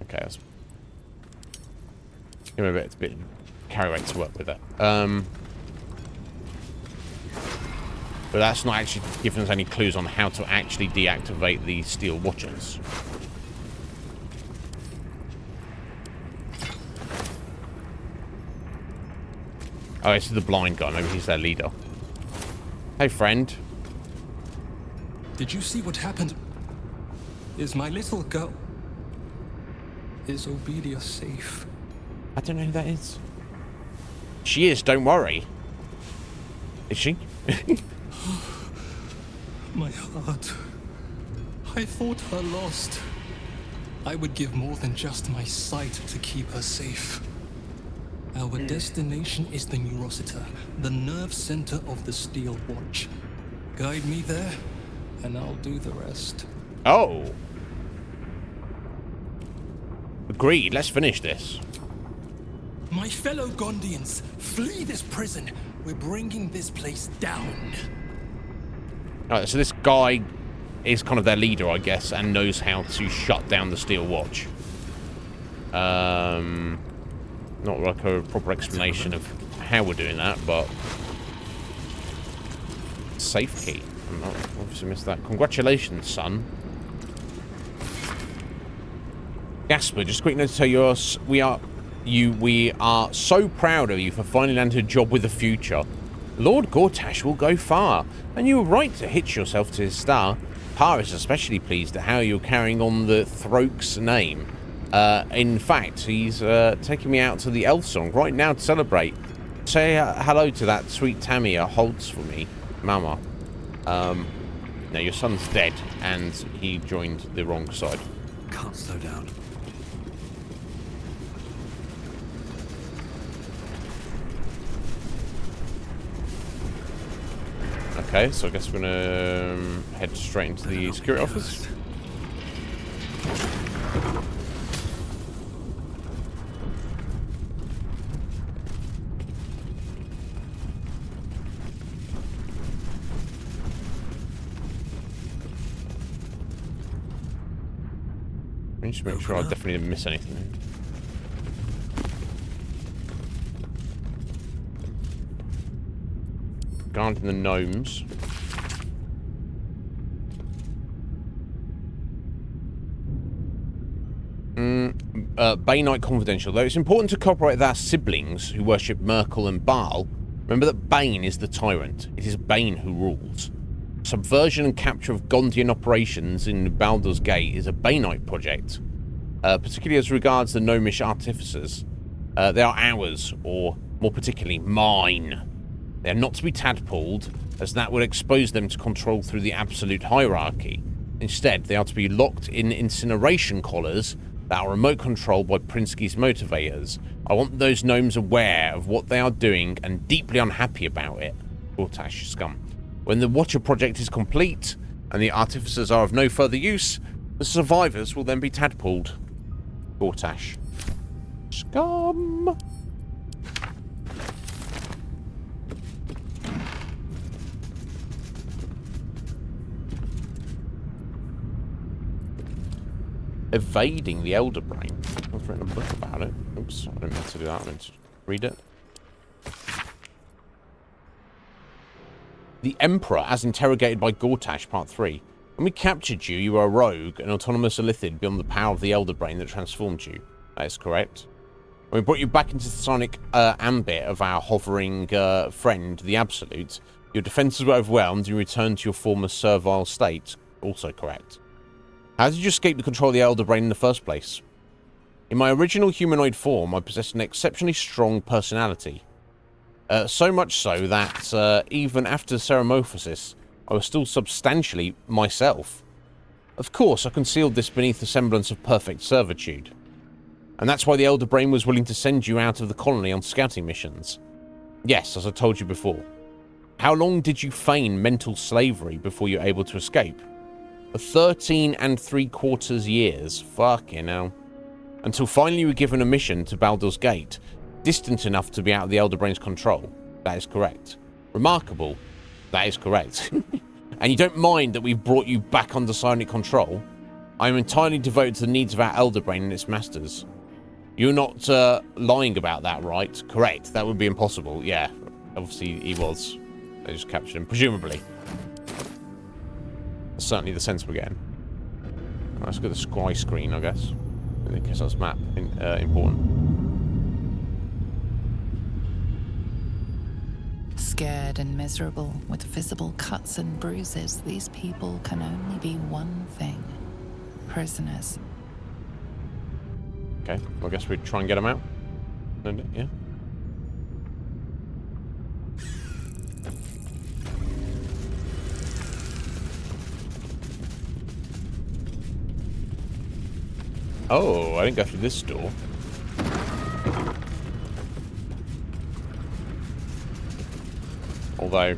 Okay, let's give me a bit carry weight to work with that. But that's not actually giving us any clues on how to actually deactivate the steel watchers. Oh, this is the blind guy. Maybe he's their leader. Hey, friend. Did you see what happened? Is my little girl... Is Obedia safe? I don't know who that is. She is, don't worry. Is she? My heart. I thought her lost. I would give more than just my sight to keep her safe. Our destination is the Neurosita, the nerve center of the Steel Watch. Guide me there, and I'll do the rest. Oh. Agreed. Let's finish this. My fellow Gondians, flee this prison. We're bringing this place down. Alright, so this guy is kind of their leader, I guess, and knows how to shut down the Steel Watch. Not like a proper explanation of how we're doing that, but... Safe key. I obviously missed that. Congratulations, son. Gasper, just a quick note to tell you, we are so proud of you for finally landing a job with a future. Lord Gortash will go far, and you were right to hitch yourself to his star. Pa is especially pleased at how you're carrying on the Throke's name. In fact, he's taking me out to the Elf Song right now to celebrate. Say hello to that sweet Tammy holds for me, Mama. No, your son's dead, and he joined the wrong side. Can't slow down. Okay, so I guess we're gonna head straight into the security office. Let me just make sure I definitely didn't miss anything. Guarding the gnomes. Bainite Confidential. Though it's important to cooperate with our siblings who worship Merkel and Baal, remember that Bane is the tyrant. It is Bane who rules. Subversion and capture of Gondian operations in Baldur's Gate is a Bainite project, particularly as regards the gnomish artificers. They are ours, or more particularly, mine. They are not to be tadpoled, as that would expose them to control through the absolute hierarchy. Instead, they are to be locked in incineration collars that are remote controlled by Prinsky's motivators. I want those gnomes aware of what they are doing and deeply unhappy about it. Gortash scum. When the Watcher project is complete and the artificers are of no further use, the survivors will then be tadpoled. Gortash scum. Evading the Elder Brain. I've written a book about it. Oops, I didn't mean to do that. I meant to read it. The Emperor, as interrogated by Gortash, Part 3. When we captured you, you were a rogue, an autonomous Illithid beyond the power of the Elder Brain that transformed you. That is correct. When we brought you back into the sonic ambit of our hovering friend, the Absolute, your defenses were overwhelmed and you returned to your former servile state. Also correct. How did you escape the control of the Elder Brain in the first place? In my original humanoid form, I possessed an exceptionally strong personality. So much so that even after Ceramorphosis, I was still substantially myself. Of course, I concealed this beneath the semblance of perfect servitude. And that's why the Elder Brain was willing to send you out of the colony on scouting missions. Yes, as I told you before. How long did you feign mental slavery before you were able to escape? For 13 3/4 years. Fucking hell. Until finally you were given a mission to Baldur's Gate, distant enough to be out of the Elder Brain's control. That is correct. Remarkable. That is correct. And you don't mind that we've brought you back under psionic control? I am entirely devoted to the needs of our Elder Brain and its masters. You're not lying about that, right? Correct. That would be impossible. Yeah. Obviously he was. They just captured him. Presumably. That's certainly the sense we're getting. Let's go to the sky screen, I guess. I guess that's map important. Scared and miserable, with visible cuts and bruises, these people can only be one thing. Prisoners. Okay, well, I guess we'd try and get them out. Yeah. Oh, I didn't go through this door. Although,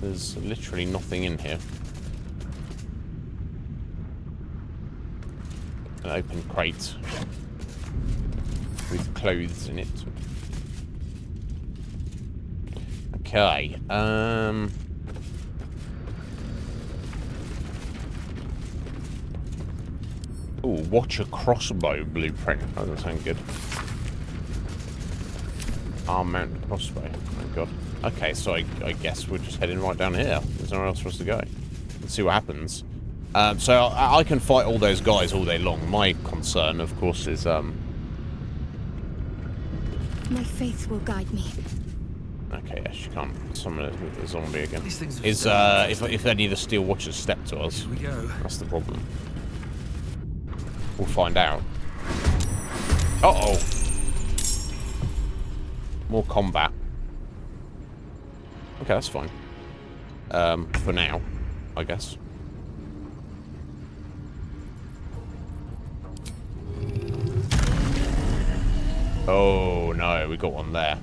there's literally nothing in here. An open crate. with clothes in it. Okay. Ooh, watch a crossbow blueprint. That doesn't sound good. Arm mounted crossbow. Oh my god. Okay, so I guess we're just heading right down here. There's nowhere else for us to go. Let's see what happens. So I can fight all those guys all day long. My concern, of course, is My faith will guide me. okay, yes, you can't summon a zombie again. These things are Is so if any of the steel watchers step to us, Here we go. that's the problem. We'll find out. Uh-oh. More combat. Okay, that's fine. For now, I guess. Oh, no, we got one there.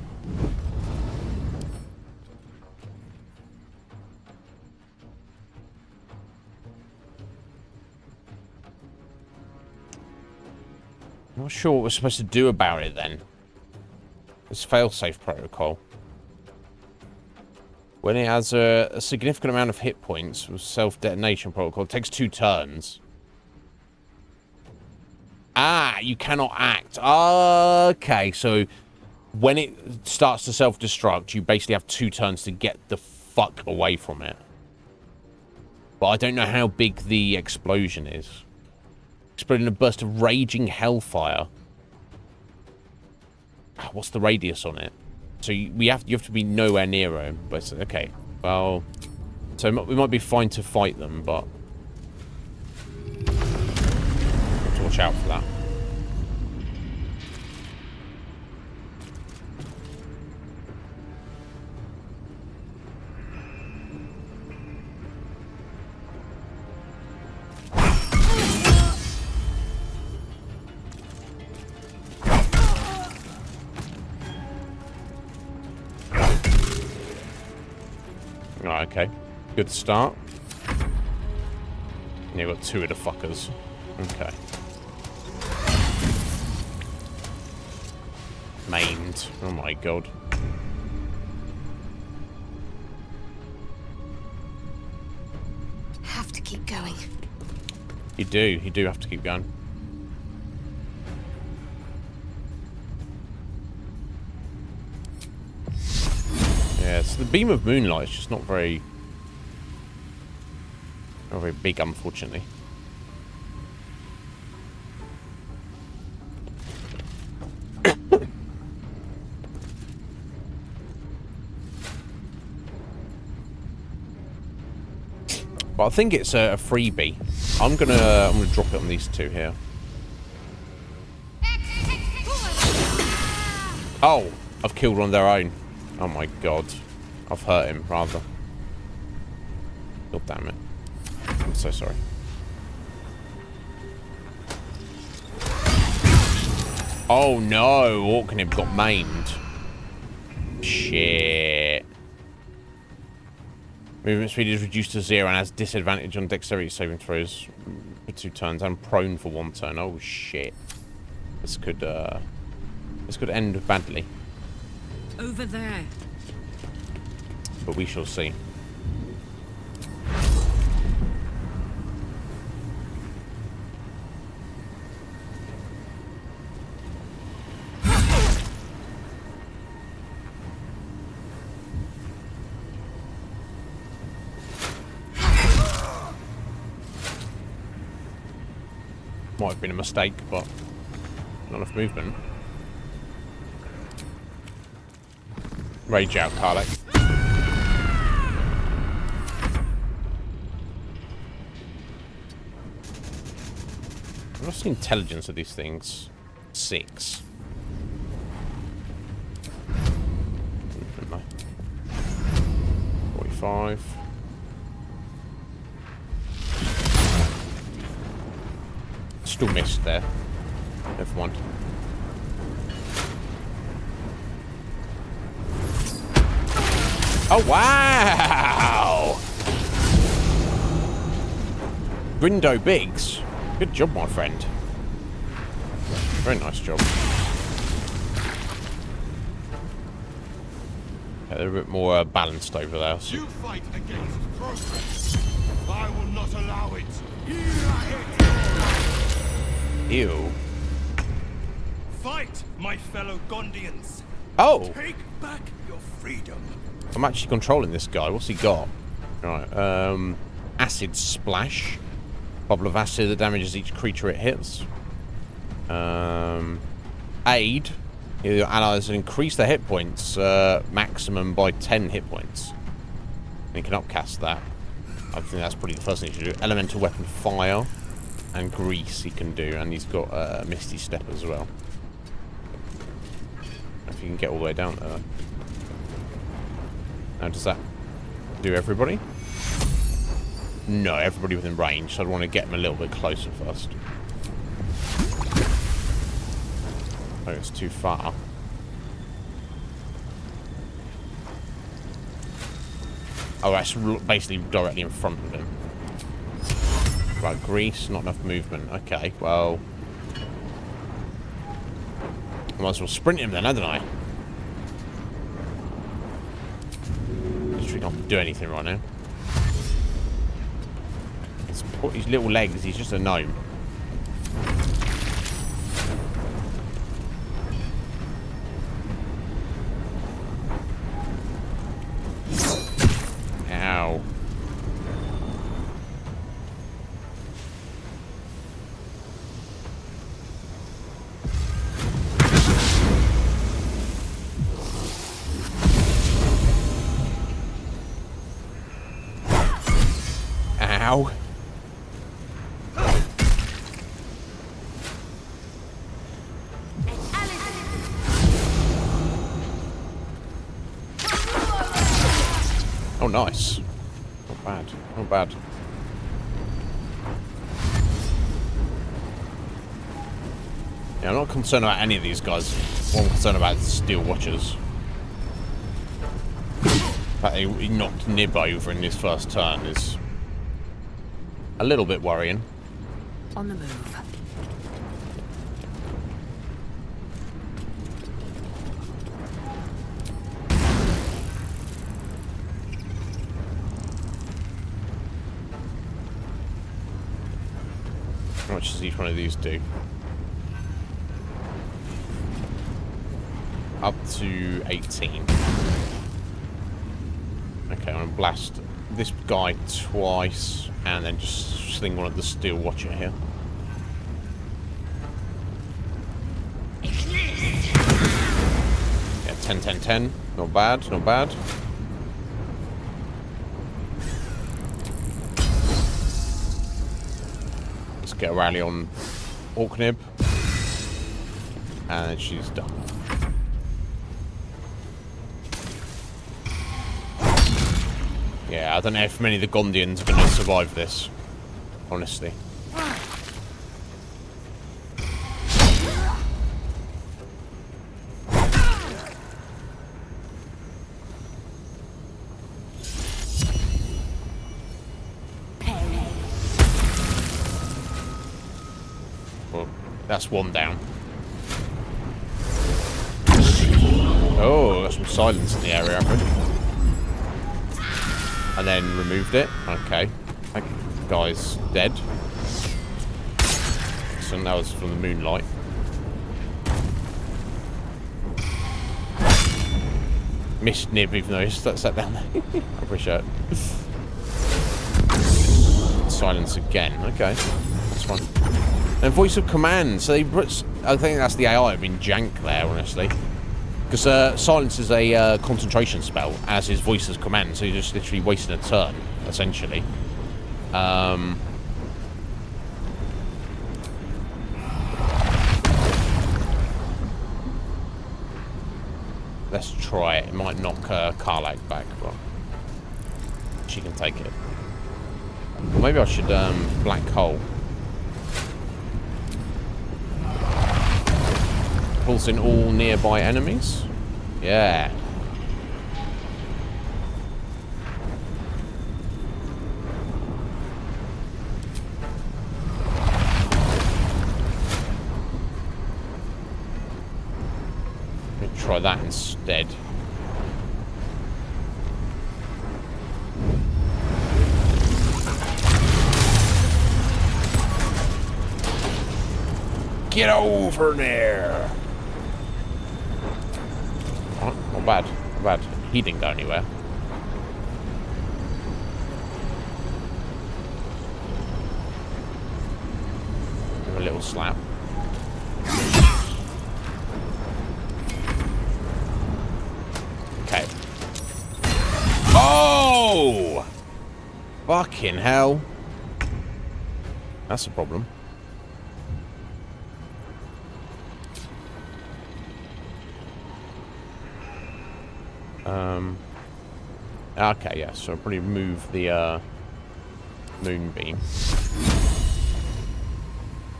Not sure what we're supposed to do about it, then. It's failsafe protocol. When it has a significant amount of hit points with self-detonation protocol, it takes 2 turns. Ah, you cannot act. Okay, so when it starts to self-destruct, you basically have 2 turns to get the fuck away from it. But I don't know how big the explosion is. Exploding a burst of raging hellfire. What's the radius on it? So you have to be nowhere near them. But it's, okay, well, so we might be fine to fight them, but have to watch out for that. Okay, good start. Yeah, got 2 of the fuckers. Okay. Maimed. Oh my god. Have to keep going. You do have to keep going. Yeah, so the beam of moonlight is just not very big, unfortunately. But I think it's a freebie. I'm gonna drop it on these 2 here. Oh, I've killed one of their own. Oh my god. I've hurt him, rather. God damn it. I'm so sorry. Oh no, Orknib got maimed. Shit. Movement speed is reduced to 0 and has disadvantage on dexterity saving throws for 2 turns and prone for 1 turn. Oh shit. This could end badly. Over there. But we shall see. Might have been a mistake, but not enough movement. Rage out, Karlek. What's the intelligence of these things? 6. 45. Still missed there. Never mind. Oh, wow! Grindo Biggs. Good job, my friend. Very nice job. Okay, they're a bit more balanced over there. So. You fight against progress. I will not allow it. Ew. Fight, my fellow Gondians. Oh! Take back your freedom. I'm actually controlling this guy. What's he got? Right, acid splash. Bubble of acid that damages each creature it hits. Aid. Your allies increase their hit points maximum by 10 hit points. And you can upcast that. I think that's probably the first thing you should do. Elemental weapon fire and grease he can do, and he's got Misty Step as well. If you can get all the way down there. Now, does that do everybody? No, everybody within range. So I'd want to get them a little bit closer first. Oh, it's too far. Oh, that's basically directly in front of him. Right, grease, not enough movement. Okay, well... I might as well sprint him then, hadn't I? Literally not do anything right now. His little legs, he's just a gnome. Ow. Ow. Oh, nice. Not bad. Not bad. Yeah, I'm not concerned about any of these guys. What I'm concerned about is the Steel Watchers. The fact that he knocked Nib over in his first turn is a little bit worrying. On the move. How much does each one of these do? Up to 18. Okay, I'm going to blast this guy twice and then just sling one at the Steel Watcher here. Yeah, 10, 10, 10. Not bad, not bad. Let's get a rally on Orknib. And then she's done. Yeah, I don't know if many of the Gondians are going to survive this, honestly. Well, that's one down. Oh, got some silence in the area, haven't we? And then removed it. Okay. That guy's dead. So that was from the moonlight. Missed Nib even though he's sat down there. I appreciate it. Silence again. Okay. That's fine. And voice of command. So they put, I think that's the AI. I mean, jank there, honestly. Because silence is a concentration spell, as is voice as command, so you're just literally wasting a turn, essentially. Let's try it. It might knock Karlak back, but she can take it. Or maybe I should black hole. Pulls in all nearby enemies. Yeah. Let me try that instead. Get over there. Oh, not bad. Not bad. He didn't go anywhere. Give him a little slap. Okay. Oh! Fucking hell. That's a problem. Okay, yeah, so I'll probably move the moonbeam.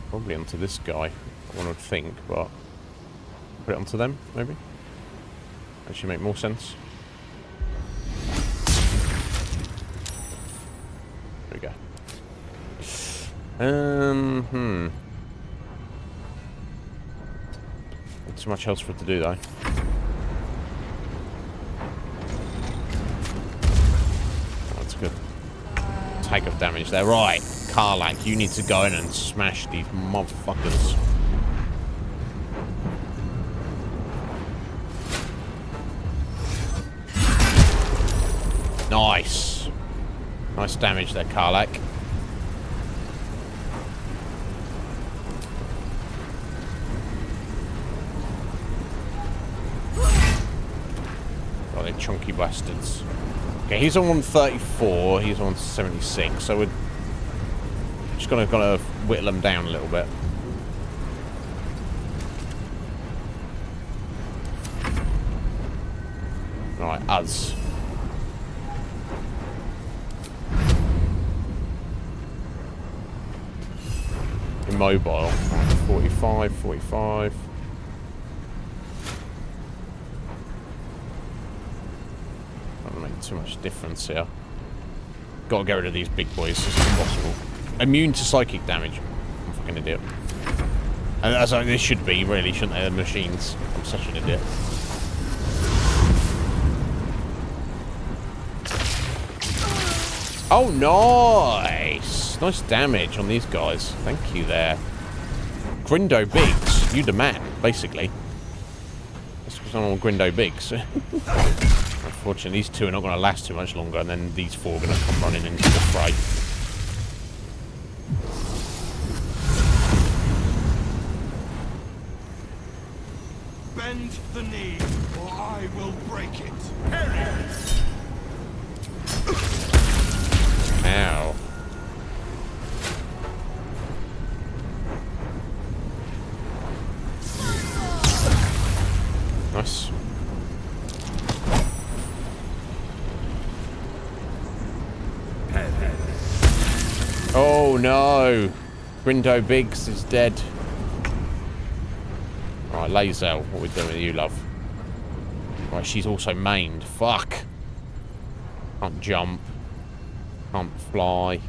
Probably onto this guy, I would think, but put it onto them, maybe? Actually make more sense. There we go. Not too much else for it to do, though. That's good. Take of damage there. Right, Karlach, you need to go in and smash these motherfuckers. Nice. Nice damage there, Karlach. Oh, they're chunky bastards. Okay, he's on 134, he's on 76, so we're just gonna whittle them down a little bit. Right, us. Immobile. 45, 45. Doesn't make too much difference here. Gotta get rid of these big boys as soon as possible. Immune to psychic damage. I'm a fucking idiot. And that's how they should be, really, shouldn't they? The machines. I'm such an idiot. Oh, nice! Nice damage on these guys. Thank you there. Grindo Biggs, you demand, basically. That's because I'm on Grindo Biggs. Unfortunately, these two are not going to last too much longer, and then these four are going to come running into the fray. Bend the knee, or I will break it. Harry! Ow. Nice. Oh no! Grindo Biggs is dead. Right, Lae'zel, what are we doing with you, love? Right, she's also mained. Fuck! Can't jump. Can't fly.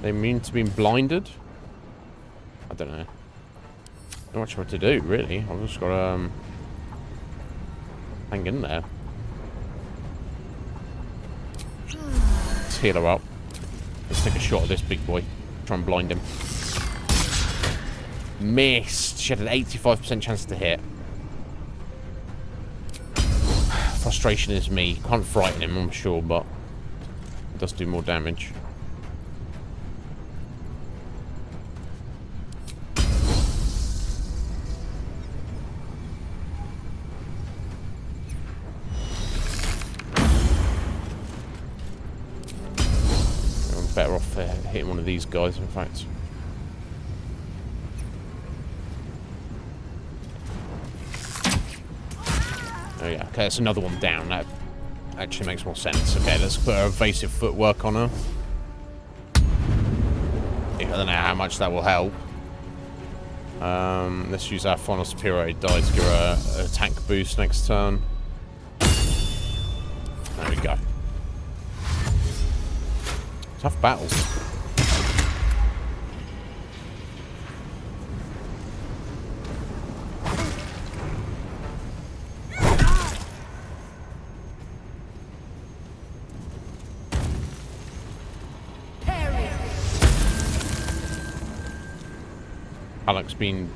They immune to being blinded? I don't know. Not much what to do, really. I've just got to hang in there. Let's heal her up. Let's take a shot at this big boy. Try and blind him. Missed. She had an 85% chance to hit. Frustration is me. Can't frighten him, I'm sure, but it does do more damage. I'm better off hitting one of these guys, in fact. Oh yeah, okay, that's another one down. That actually makes more sense. Okay, let's put our evasive footwork on her. Yeah, I don't know how much that will help. Let's use our final superiority die to give her an attack boost next turn. There we go. Tough battle. Alex being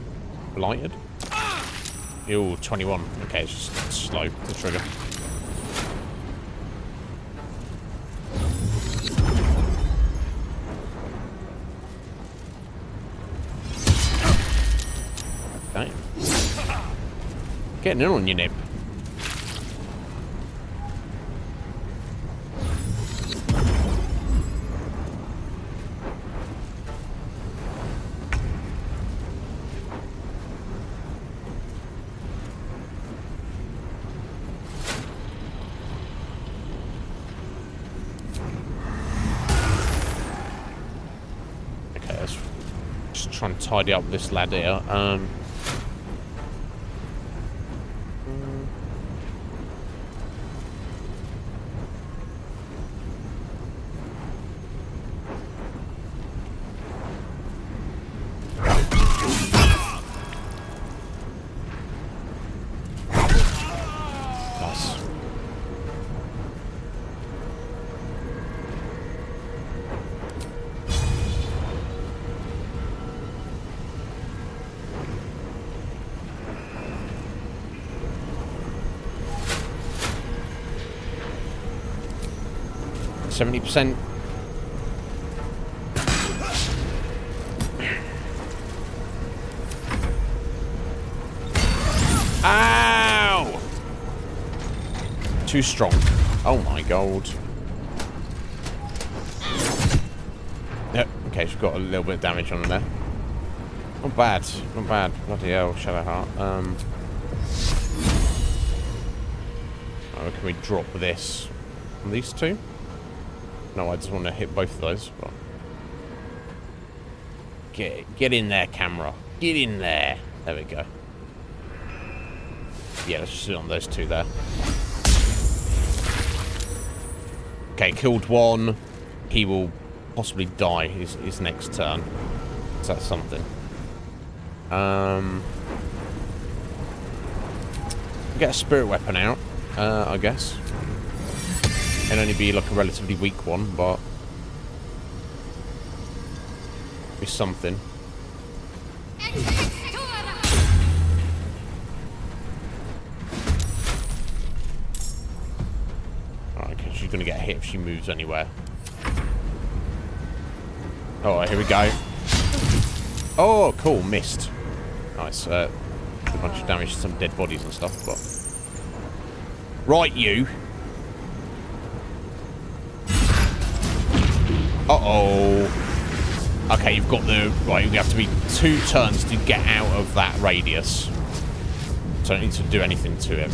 blighted. Ew, 21. Okay, it's just slow to trigger. Okay. Getting in on your nib. Trying to tidy up this lad here. Nice. %. Ow! Too strong. Oh my god. Yep, okay, she's got a little bit of damage on her there. Not bad, not bad. Bloody hell, Shadowheart. Oh, can we drop this on these two? No, I just want to hit both of those. But get in there, camera. Get in there. There we go. Yeah, let's just do it on those two there. Okay, killed one. He will possibly die his next turn. So that's something. Get a spirit weapon out, I guess. Can only be like a relatively weak one, but be something. Alright, okay, she's gonna get hit if she moves anywhere. Alright, here we go. Oh, cool, missed. Nice. A bunch of damage to some dead bodies and stuff, but right, you. Uh-oh. Okay, you've got the... Right, you have to be 2 turns to get out of that radius. So I don't need to do anything to him.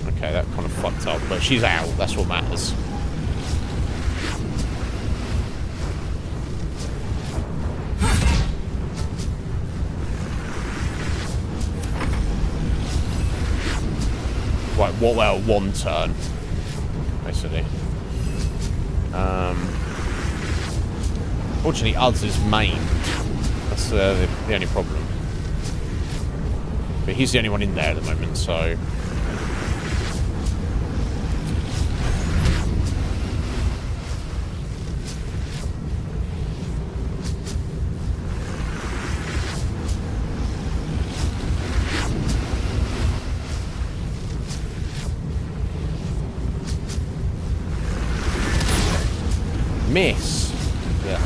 Okay, that kind of fucked up. But she's out. That's what matters. Right, what well, 1 turn, basically. Fortunately, Uds is maimed. That's the only problem. But he's the only one in there at the moment, so... Miss. Yeah.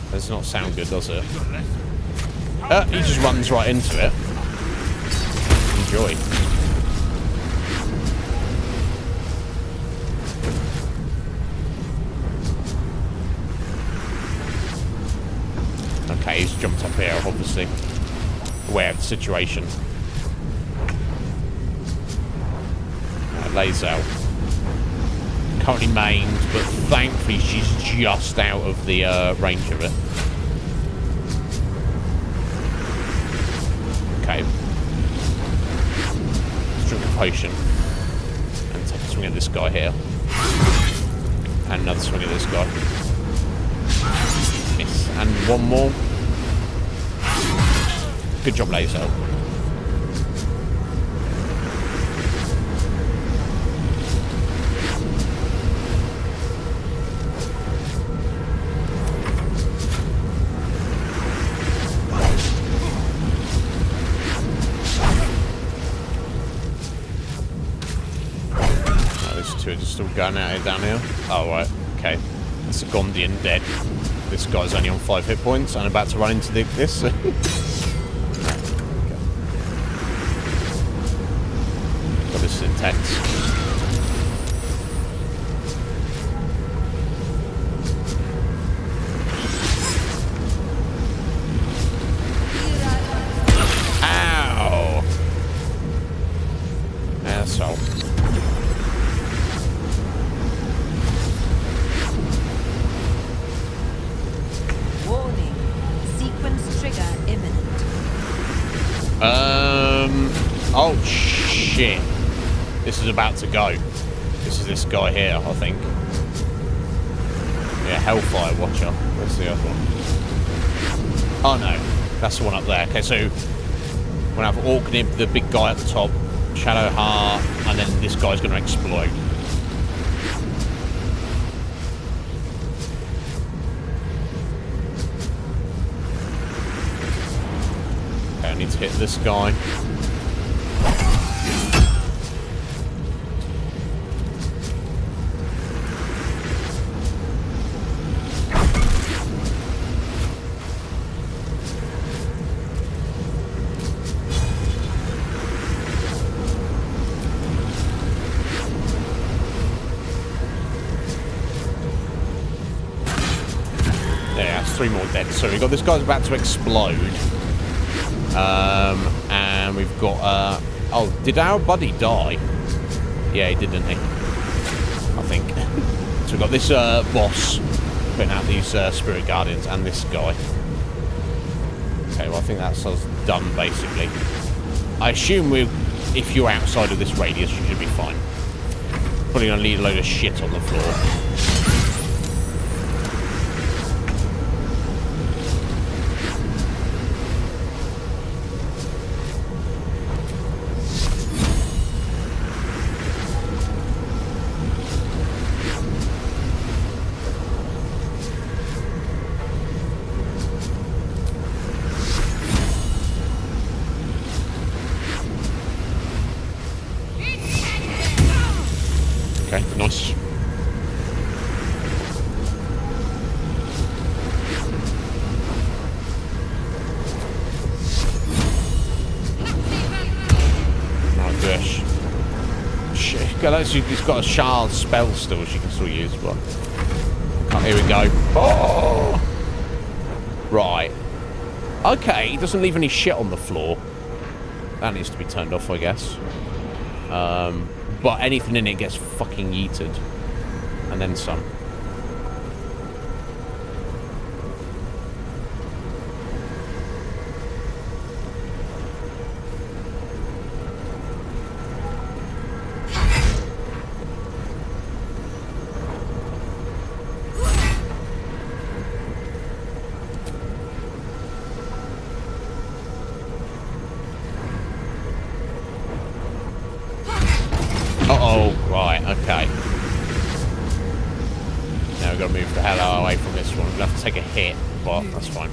Does not sound good, does it? He just runs right into it. Enjoy. Okay, he's jumped up here, obviously. Aware of the situation. Lays out. Currently maimed, but thankfully she's just out of the range of it. Okay. Let's drink a potion and take a swing at this guy here. And another swing at this guy. Miss. And one more. Good job, Lazo. to it, just still going at it down here. Oh, right. Okay. That's a Gondian dead. This guy's only on 5 hit points and about to run into this. God, this is intense. Ow! Asshole. Warning. Sequence trigger imminent. Oh shit. This is about to go. This is this guy here, I think. Yeah, Hellfire Watcher. Where's the other one? Oh no, that's the one up there. Okay, so we're gonna have Orknib, the big guy at the top, Shadowheart, and then this guy's gonna explode. Okay, I need to hit this guy. Three more dead. So we've got this guy's about to explode. And we've got oh, did our buddy die? Yeah, he did, didn't he? I think. So we've got this boss putting out these spirit guardians and this guy. Okay, well I think that's us done basically. I assume if you're outside of this radius you should be fine. Probably gonna leave a load of shit on the floor. Okay, nice. Oh gosh. Shit. He's got a shard spell still which you can still use, but oh, here we go. Oh! Right. Okay, he doesn't leave any shit on the floor. That needs to be turned off, I guess. But anything in it gets fucking yeeted. And then some. Uh-oh, right, okay. Now we've got to move the hell away from this one. We'll have to take a hit, but that's fine.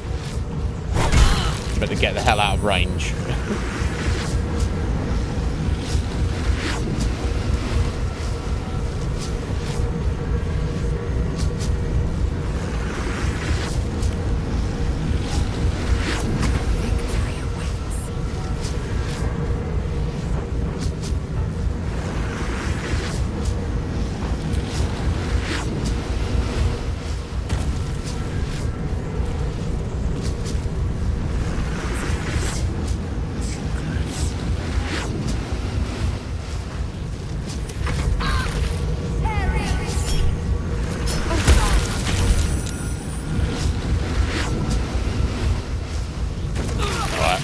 Better get the hell out of range.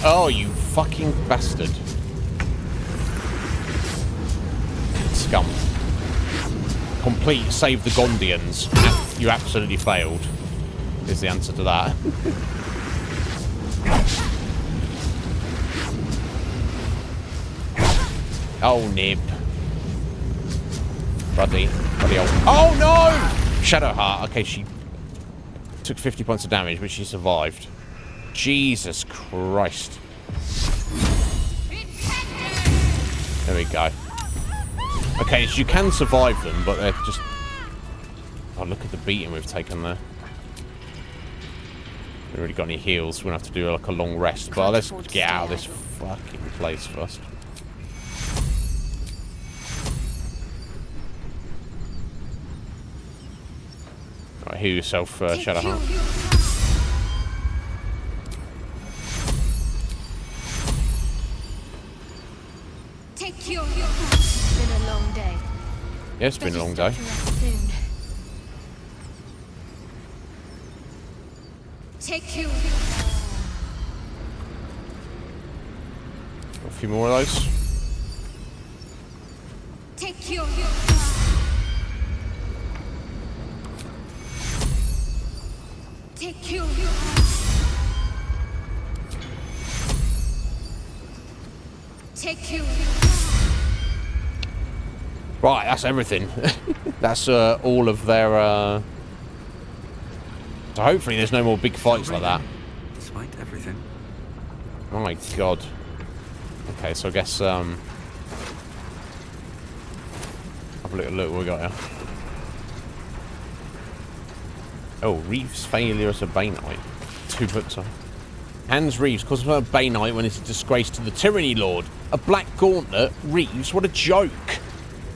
Oh, you fucking bastard. Scum. Complete save the Gondians. You absolutely failed. Is the answer to that. Oh, Nib. Buddy. Buddy old. Oh, no! Shadowheart. Okay, she took 50 points of damage, but she survived. Jesus Christ. There we go. Okay, so you can survive them, but they're just... Oh, look at the beating we've taken there. We haven't really got any heals. We're going to have to do like a long rest. But let's get out of this fucking place first. Alright, heal yourself, Shadowheart. Take your... It's been a long day. Yeah, it's been a long day. Take you. A few more of those. Take you. Take you. Take you. Right, that's everything. That's all of their... So hopefully there's no more big fights like that. Despite everything. Oh my god. Okay, so I guess have a look what we got here. Oh, Reeves' failure as a Bay Knight. 2 books on. Hans Reeves causes a Bay Knight when it's a disgrace to the Tyranny Lord. A Black Gauntlet? Reeves? What a joke!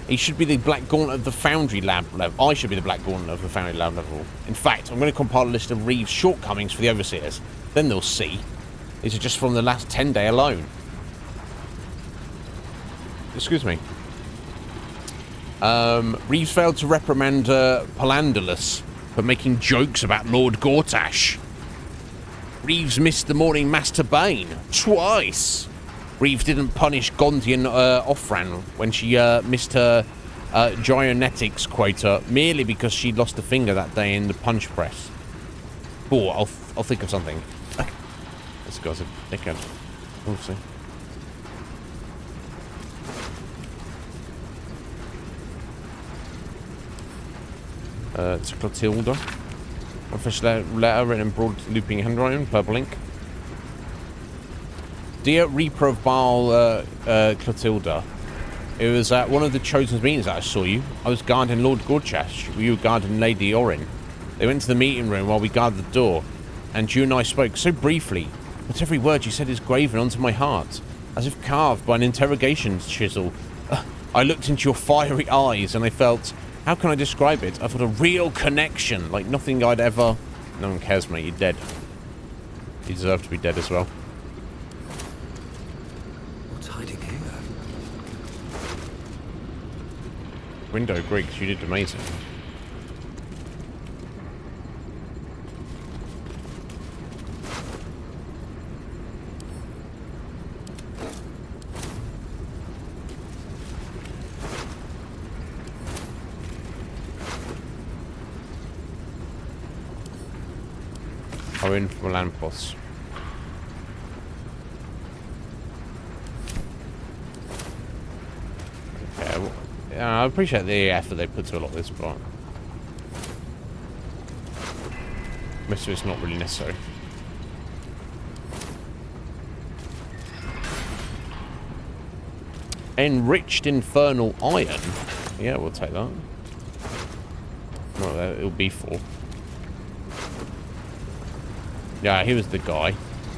He should be the Black Gauntlet of the Foundry Lab level. I should be the Black Gauntlet of the Foundry Lab level. In fact, I'm going to compile a list of Reeves' shortcomings for the Overseers. Then they'll see. These are just from the last 10 day alone. Excuse me. Reeves failed to reprimand Palandalus for making jokes about Lord Gortash. Reeves missed the morning Master Bane twice. Reeves didn't punish Gondian Offran when she missed her Gionetics quota merely because she lost a finger that day in the punch press. Oh, I'll think of something. This guy's a dickhead. We'll see. To Clotilda. Official letter written in broad looping handwriting, purple ink. Dear Reaper of Baal, Clotilda, it was at one of the chosen meetings that I saw you. I was guarding Lord Gortash. You were guarding Lady Orin. They went to the meeting room while we guarded the door, and you and I spoke so briefly, but every word you said is graven onto my heart, as if carved by an interrogation chisel. I looked into your fiery eyes, and I felt... How can I describe it? I felt a real connection, like nothing I'd ever... No one cares, mate. You're dead. You deserve to be dead as well. What's hiding here? Window Griggs, you did amazing. In from Lampos. Okay, well, yeah, I appreciate the effort they put to a lot of this, but most of it's not really necessary. Enriched infernal iron. Yeah, we'll take that. Well, it'll be 4. Yeah, he was the guy.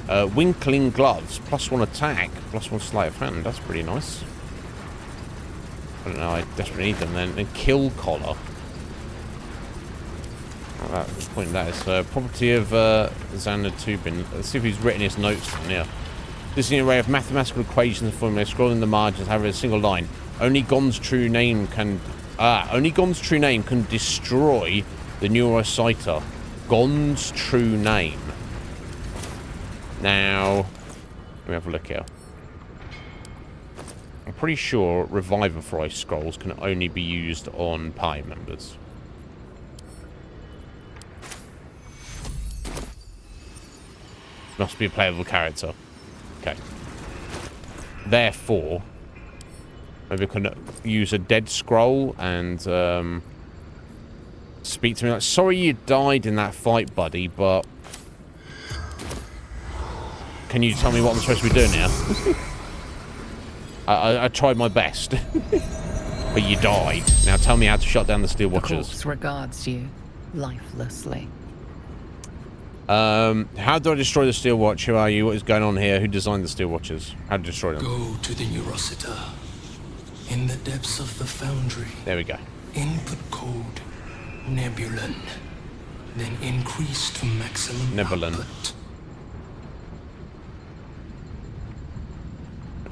Winkling gloves, +1 attack, +1 sleight of hand. That's pretty nice. I don't know, I desperately need them then. And kill collar. That point that is property of Xander Tubin. Let's see if he's written his notes down here. This is an array of mathematical equations and formulas. Scrolling the margins, have a single line. Only Gon's true name can destroy the Neurocyter. Gon's true name. Now, let me have a look here. I'm pretty sure Revivify scrolls can only be used on party members. Must be a playable character. Okay. Therefore, maybe we can use a dead scroll and speak to me like, sorry you died in that fight, buddy, but can you tell me what I'm supposed to be doing here? I tried my best. But you died. Now tell me how to shut down the Steel The Watchers. corpse regards you lifelessly. How do I destroy the Steel Watch? Who are you? What is going on here? Who designed the Steel Watchers? How to destroy them? Go to the Neurosita. In the depths of the foundry. There we go. Input code Nebulon. Then increase to maximum Nebulon. output.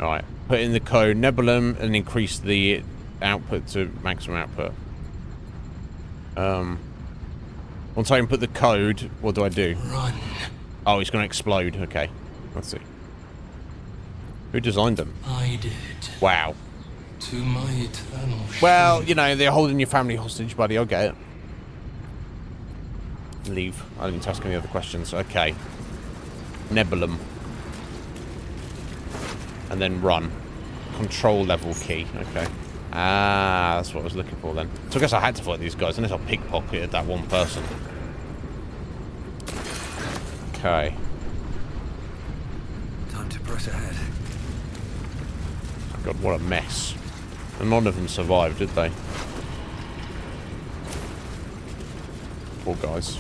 Alright. Put in the code Nebulon and increase the output to maximum output. Once I input the code, what do I do? Run. Oh, it's going to explode. Okay. Let's see. Who designed them? I did. Wow. To my eternal Well, shame. you know, they're holding your family hostage, buddy. I'll get it. Leave. I didn't ask any other questions. Okay. Nebulum. And then run. Control level key. Okay. Ah, that's what I was looking for then. So I guess I had to fight these guys, unless I pickpocketed that one person. Okay. Time to press ahead. God, what a mess. And none of them survived, did they? Poor guys.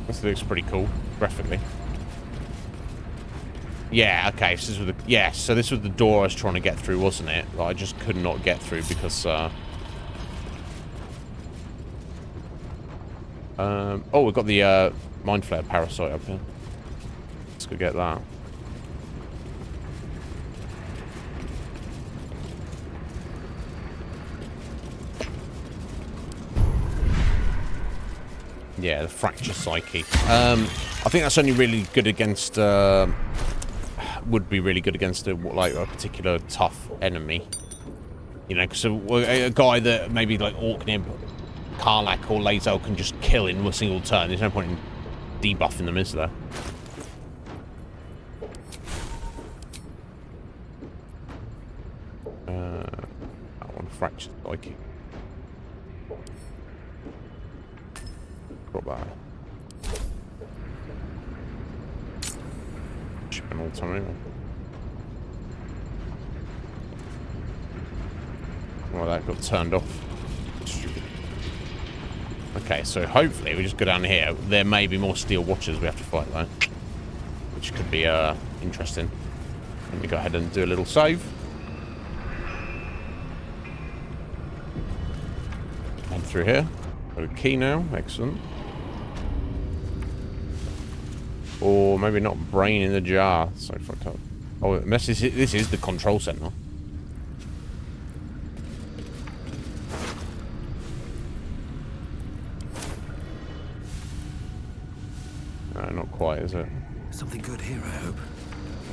This looks pretty cool, graphically. Yeah, okay, so this was the... Yeah, so this was the door I was trying to get through, wasn't it? That I just could not get through because, oh, we've got the, Mind Flare Parasite up here. Let's go get that. Yeah, the Fracture Psyche. I think that's only really good against, would be really good against like a particular tough enemy. You know, because a guy that maybe like Orknib, Karlak, or Lae'zel can just kill in a single turn. There's no point in debuffing them, is there? That one, Fracture Psyche. Drop that. Shipping all the time anyway. Well, that got turned off. Stupid. Okay, so hopefully we just go down here. There may be more Steel Watchers we have to fight though, which could be interesting. Let me go ahead and do a little save. Head through here. Got a key now. Excellent. Or maybe not brain in the jar. So fucked up. Oh, unless this is the control center. No, not quite, is it? Something good here, I hope.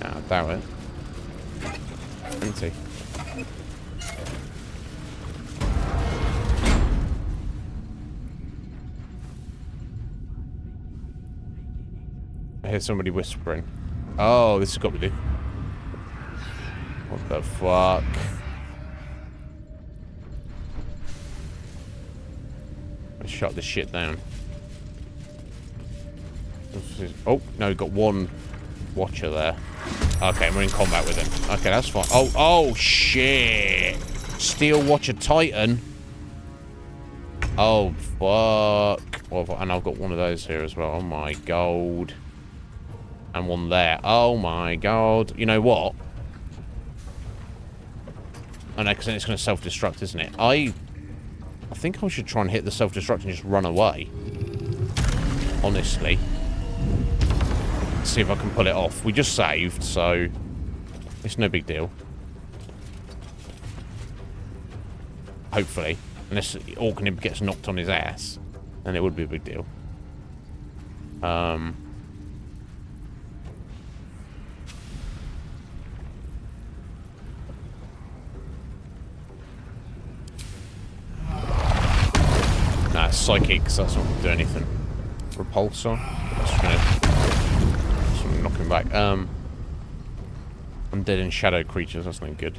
No, I doubt it. Empty. I hear somebody whispering. Oh, this has got to do. What the fuck? Let's shut this shit down. Oh, no, we've got one watcher there. Okay, we're in combat with him. Okay, that's fine. Oh, shit. Steel Watcher Titan. Oh, fuck. Well, and I've got one of those here as well. Oh, my God. And one there. Oh, my God. You know what? I know, because then it's going to self-destruct, isn't it? I think I should try and hit the self-destruct and just run away. Honestly. See if I can pull it off. We just saved, so it's no big deal. Hopefully. Unless Orknib gets knocked on his ass, then it would be a big deal. Nah, it's psychic, so that's not going to do anything. Repulsor. That's going to knock him back. Undead and shadow creatures, that's not good.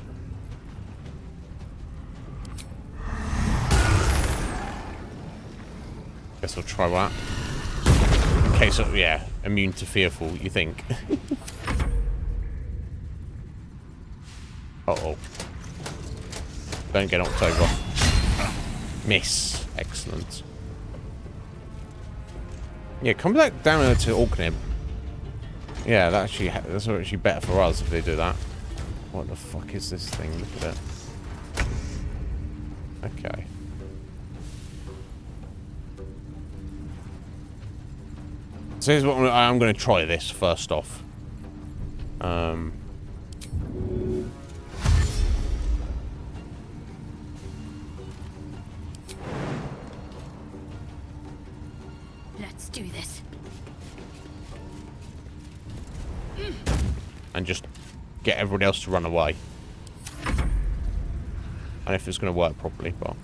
Guess I'll try that. Okay, so yeah, immune to fearful, you think? Uh-oh. Don't get knocked over. Miss. Excellent. Yeah, come back down there to Orkney. Yeah, that's actually better for us if they do that. What the fuck is this thing? Look at it. Okay. So here's what I'm going to try this first off. Let's do this. And just get everybody else to run away. I don't know if it's going to work properly, but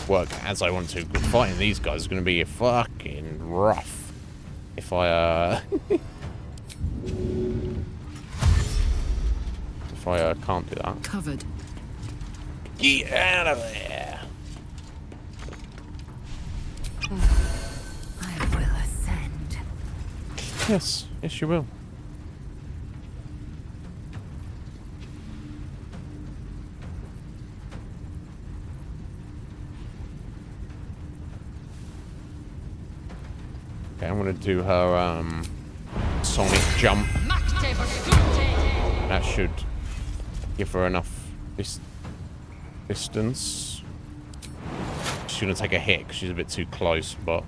work as I want to. Fighting these guys is going to be fucking rough. If I can't do that. Covered. Get out of there. I will ascend. Yes, yes you will. Okay, I'm gonna do her sonic jump. That should give her enough distance. She's gonna take a hit because she's a bit too close, but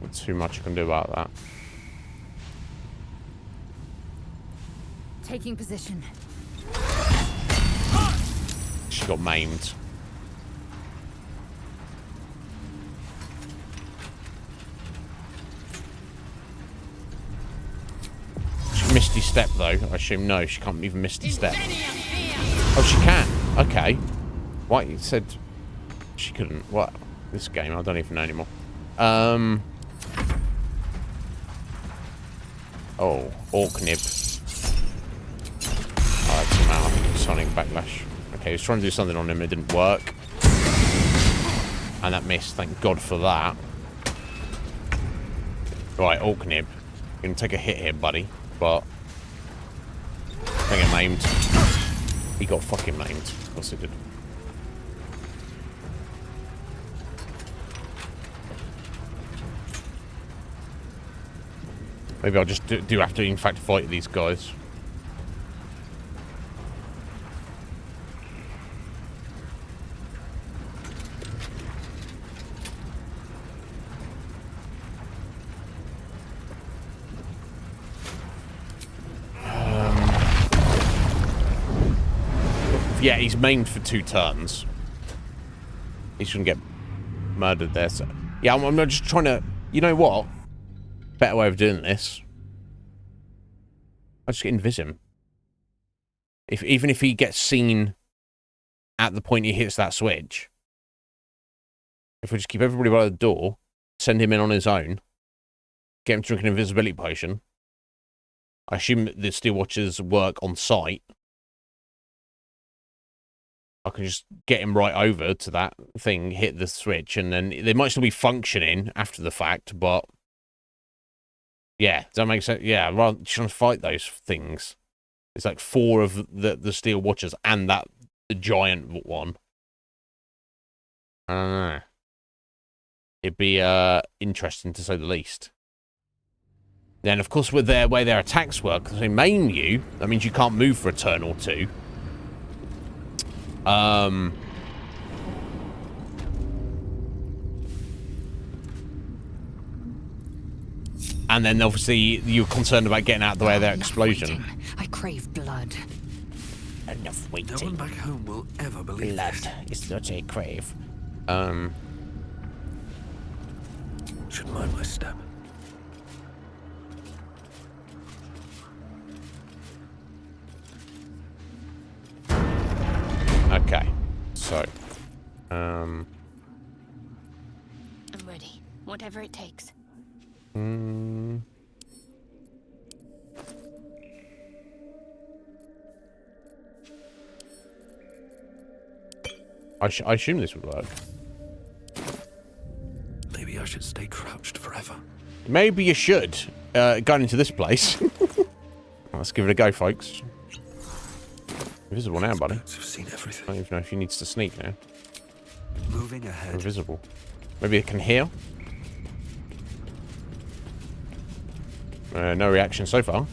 not too much I can do about that. Taking position. She got maimed. She Misty Step though, I assume. No, she can't even Misty Step. Oh, she can. Okay. What, you said she couldn't? What? This game, I don't even know anymore. Oh, Orknib. Oh, that's somehow Sonic Backlash. Okay, he was trying to do something on him, it didn't work. And that missed, thank God for that. Right, Orknib. You're gonna take a hit here, buddy, but don't get maimed. He got fucking maimed. Of course he did. Maybe I'll just do have to, in fact, fight these guys. Yeah, he's maimed for 2 turns. He shouldn't get murdered there. So yeah, I'm just trying to... You know what? Better way of doing this. I just invis him. Even if he gets seen at the point he hits that switch, if we just keep everybody by the door, send him in on his own, get him to drink an invisibility potion. I assume the Steel Watchers work on site. I can just get him right over to that thing, hit the switch, and then they might still be functioning after the fact, but yeah, does that make sense? Yeah, rather trying to fight those things. It's like 4 of the Steel Watchers and the giant one. I don't know. It'd be interesting to say the least. Then, of course, with the way their attacks work, because they maim you, that means you can't move for a turn or 2. And then obviously you're concerned about getting out of the way of their explosion. Waiting. I crave blood. Enough waiting. No one back home will ever believe Blood this. is not a crave. Should mind my step. Okay. So, I'm ready. Whatever it takes. Hmm. I assume this would work. Maybe I should stay crouched forever. Maybe you should. Going into this place. Let's give it a go, folks. Invisible now, buddy. Birds have seen I don't everything. even know if he needs to sneak now. Moving ahead. Invisible. Maybe it can heal. No reaction so far.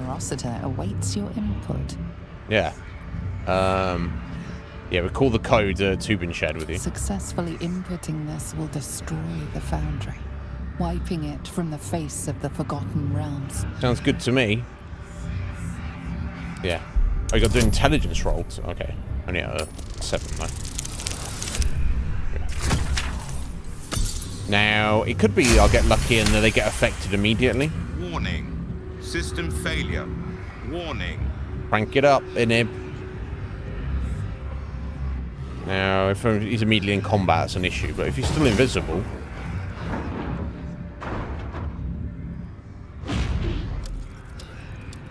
Rossiter awaits your input. Yeah. Yeah, recall the code to been shared with you. Successfully inputting this will destroy the Foundry, wiping it from the face of the Forgotten Realms. Sounds good to me. Yeah. Oh, you got to do intelligence rolls. Okay. Only at 7, though. Yeah. Now, it could be I'll get lucky and they get affected immediately. Warning. System failure. Warning. Crank it up, Iznib. Now, if he's immediately in combat, it's an issue. But if he's still invisible...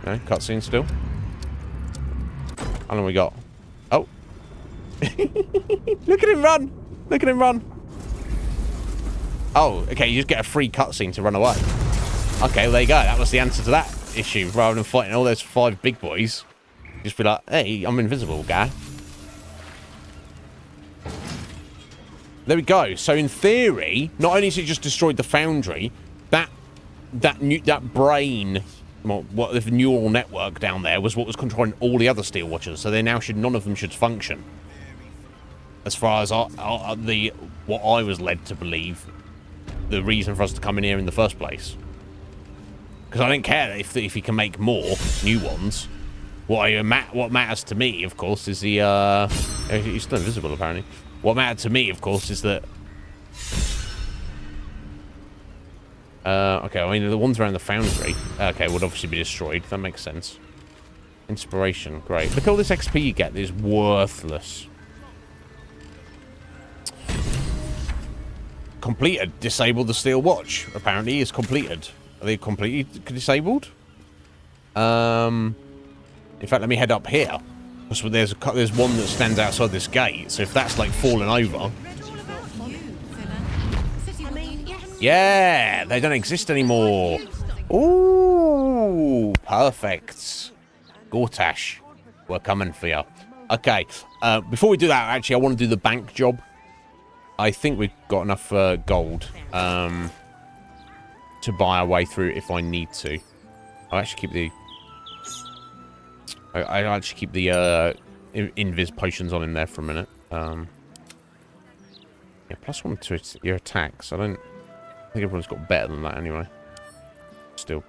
No, cutscene still. How long we got? Oh. Look at him run! Look at him run! Oh, okay, you just get a free cutscene to run away. Okay, well, there you go. That was the answer to that issue. Rather than fighting all those 5 big boys, just be like, hey, I'm invisible, guy. There we go. So in theory, not only has it just destroyed the Foundry, that brain, well, what the neural network down there was what was controlling all the other Steel Watchers. So they now none of them should function. As far as what I was led to believe, the reason for us to come in here in the first place. Because I don't care if he can make more new ones. What matters to me, of course, is the he's still invisible apparently. What mattered to me, of course, is that... okay, I mean, the ones around the Foundry, okay, would obviously be destroyed. That makes sense. Inspiration, great. Look at all this XP you get. It's worthless. Completed. Disabled the Steel Watch. Apparently, is completed. Are they completely disabled? In fact, let me head up here. So there's one that stands outside this gate. So if that's like falling over, yeah, they don't exist anymore. Ooh, perfect. Gortash, we're coming for you. Okay, before we do that, actually, I want to do the bank job. I think we've got enough gold to buy our way through if I need to. I'll actually keep the... I'll actually keep the invis potions on in there for a minute. Yeah, +1 to your attacks. I think everyone's got better than that anyway. Still.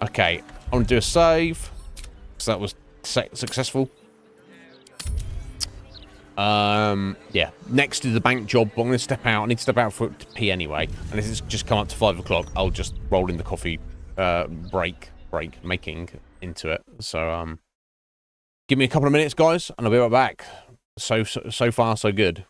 Okay, I'm going to do a save. So that was successful. Yeah, next to the bank job, but I'm going to step out. I need to step out for it to pee anyway. And if it's just come up to 5 o'clock, I'll just roll in the coffee break making into it. So, give me a couple of minutes, guys, and I'll be right back. So far, so good.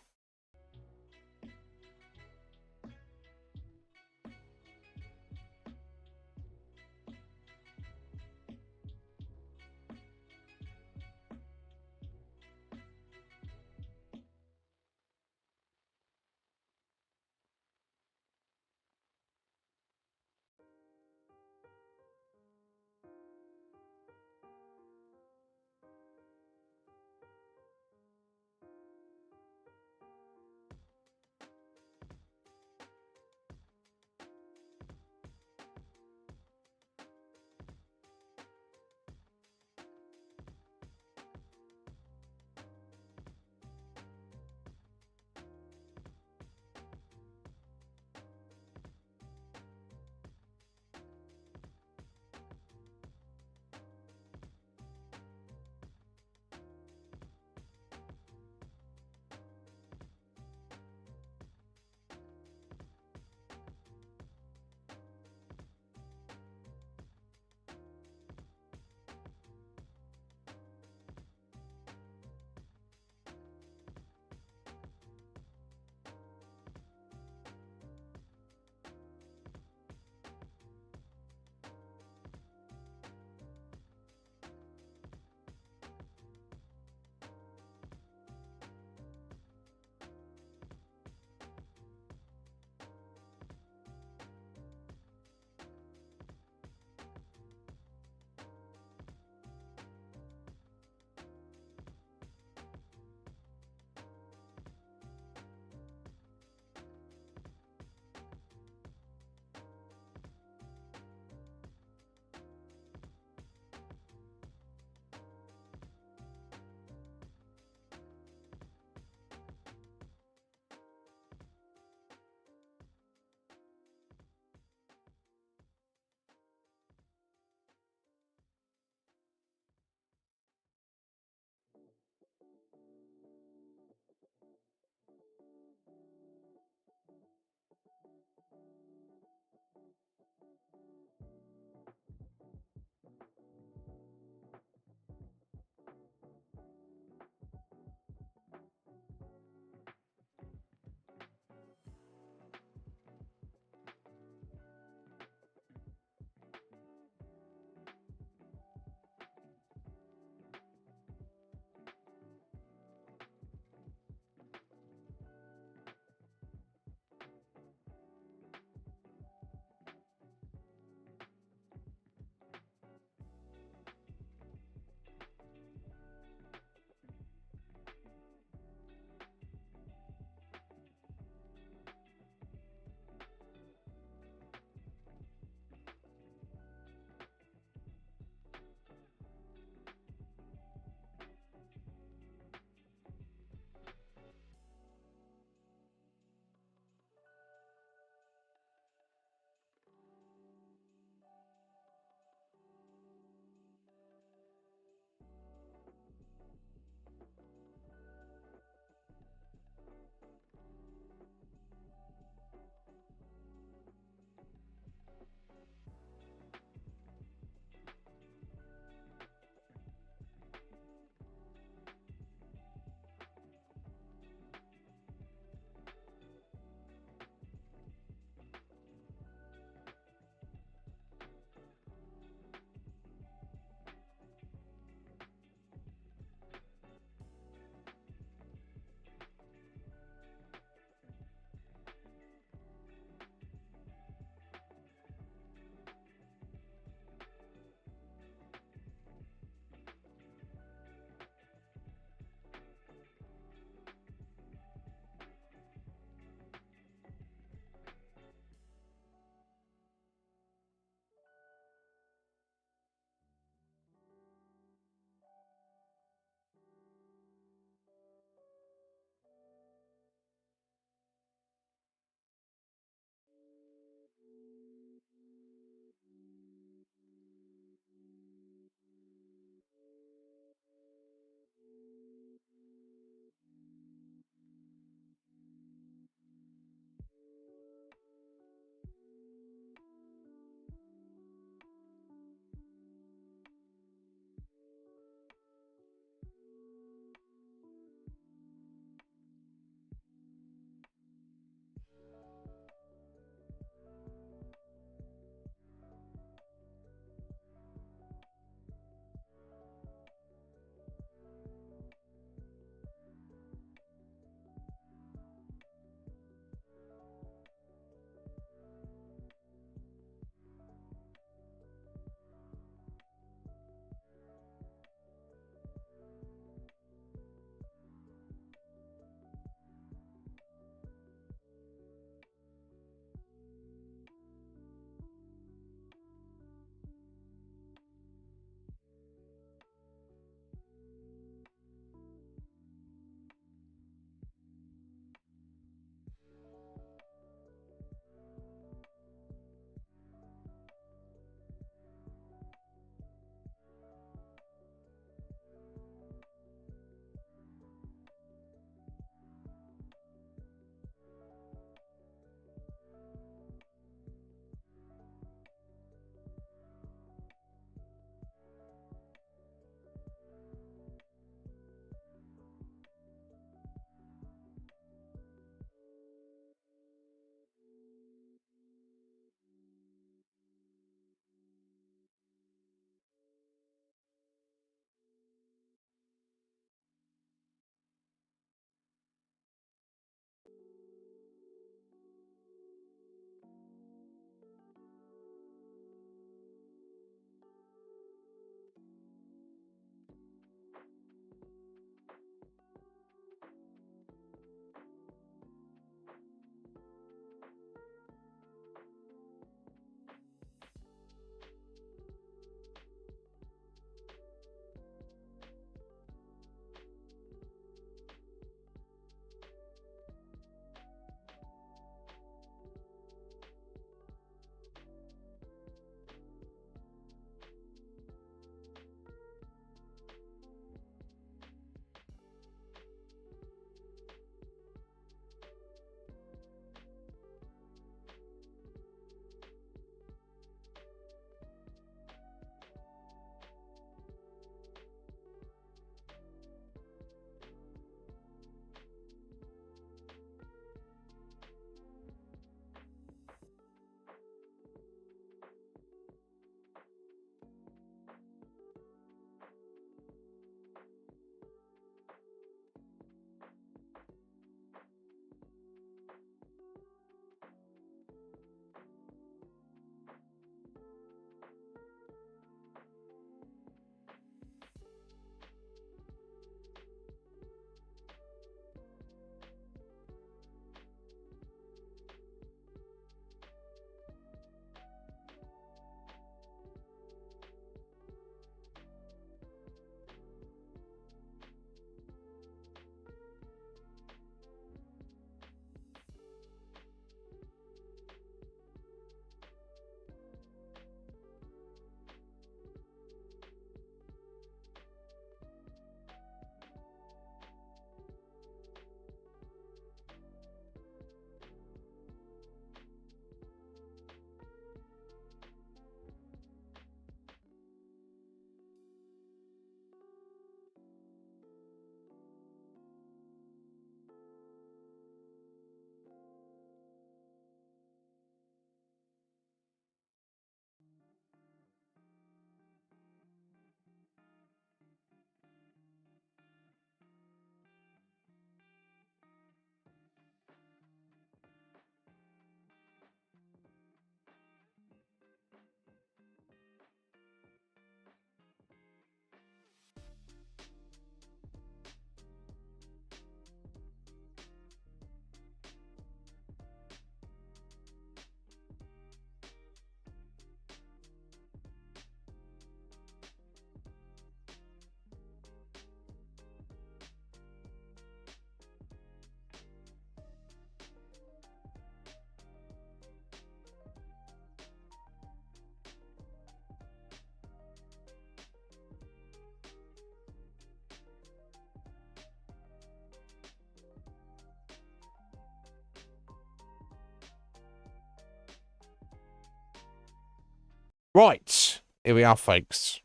Right. Here we are, folks.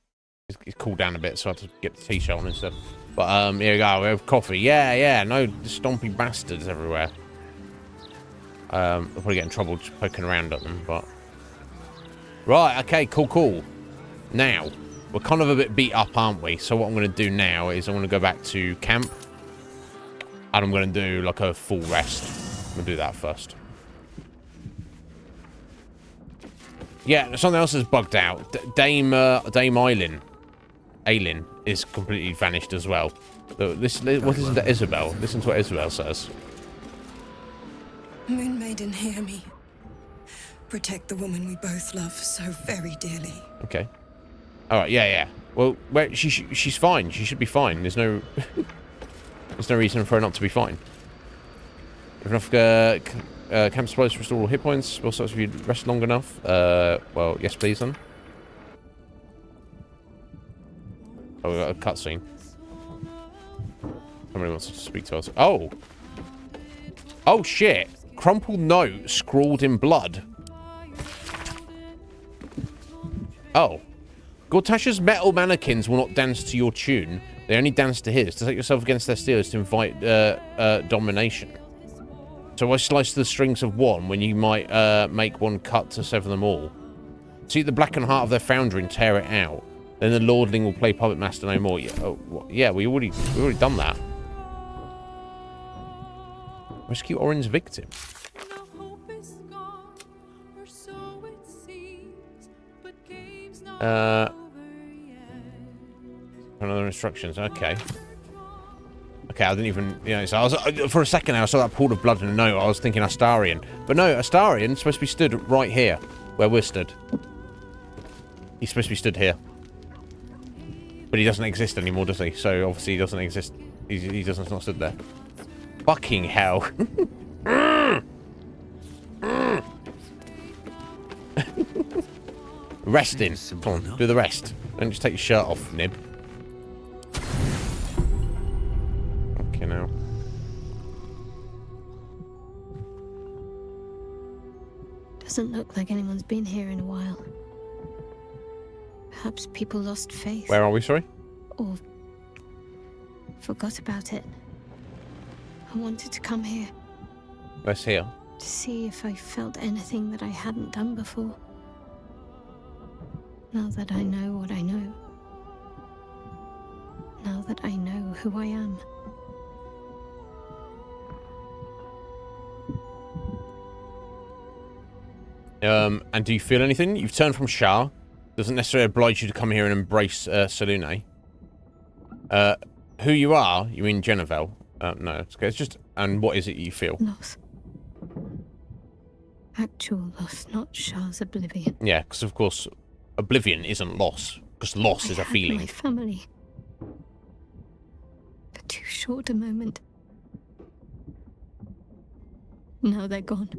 It's cooled down a bit, so I had to get the t-shirt on instead. But, here we go. We have coffee. Yeah. No stompy bastards everywhere. They'll probably get in trouble just poking around at them, but... Right, okay, cool. Now, we're kind of a bit beat up, aren't we? So what I'm going to do now is I'm going to go back to camp. And I'm going to do, like, a full rest. I'm going to do that first. Yeah, something else has bugged out. Dame Aylin is completely vanished as well. So listen to Isabel. Listen to what Isabel says. Moon Maiden, hear me. Protect the woman we both love so very dearly. Okay. All right. Yeah. Well, she's fine. She should be fine. There's no there's no reason for her not to be fine. If enough camp supplies to restore all hit points. Also, if you rest long enough. Well, yes, please then. Oh, we got a cutscene. Somebody wants to speak to us. Oh. Oh shit. Crumpled note scrawled in blood. Oh. Gortasha's metal mannequins will not dance to your tune. They only dance to his. To set yourself against their steel is to invite domination. So I slice the strings of one when you might make one cut to sever them all. See the blackened heart of their foundry and tear it out. Then the lordling will play puppet master no more. Yeah, we already done that. Rescue Orin's victim. Another instructions. Okay. Okay, I didn't even, so I was, for a second I saw that pool of blood in a note. I was thinking Astarion. But no, Astarion's supposed to be stood right here, where we're stood. He's supposed to be stood here. But he doesn't exist anymore, does he? So obviously he doesn't exist. He doesn't not stood there. Fucking hell. Resting. Come on, do the rest. Don't just take your shirt off, Nib. Okay, now. Doesn't look like anyone's been here in a while. Perhaps people lost faith. Where are we, sorry? Or forgot about it. I wanted to come here. Where's here? To see if I felt anything that I hadn't done before. Now that I know what I know. Now that I know who I am. And do you feel anything? You've turned from Shah. Doesn't necessarily oblige you to come here and embrace Selûne. Who you are? You mean Genevieve? No, it's okay. It's just... And what is it you feel? Loss. Actual loss, not Shah's oblivion. Yeah, because of course, oblivion isn't loss. Because loss is a feeling. My family. For too short a moment. Now they're gone.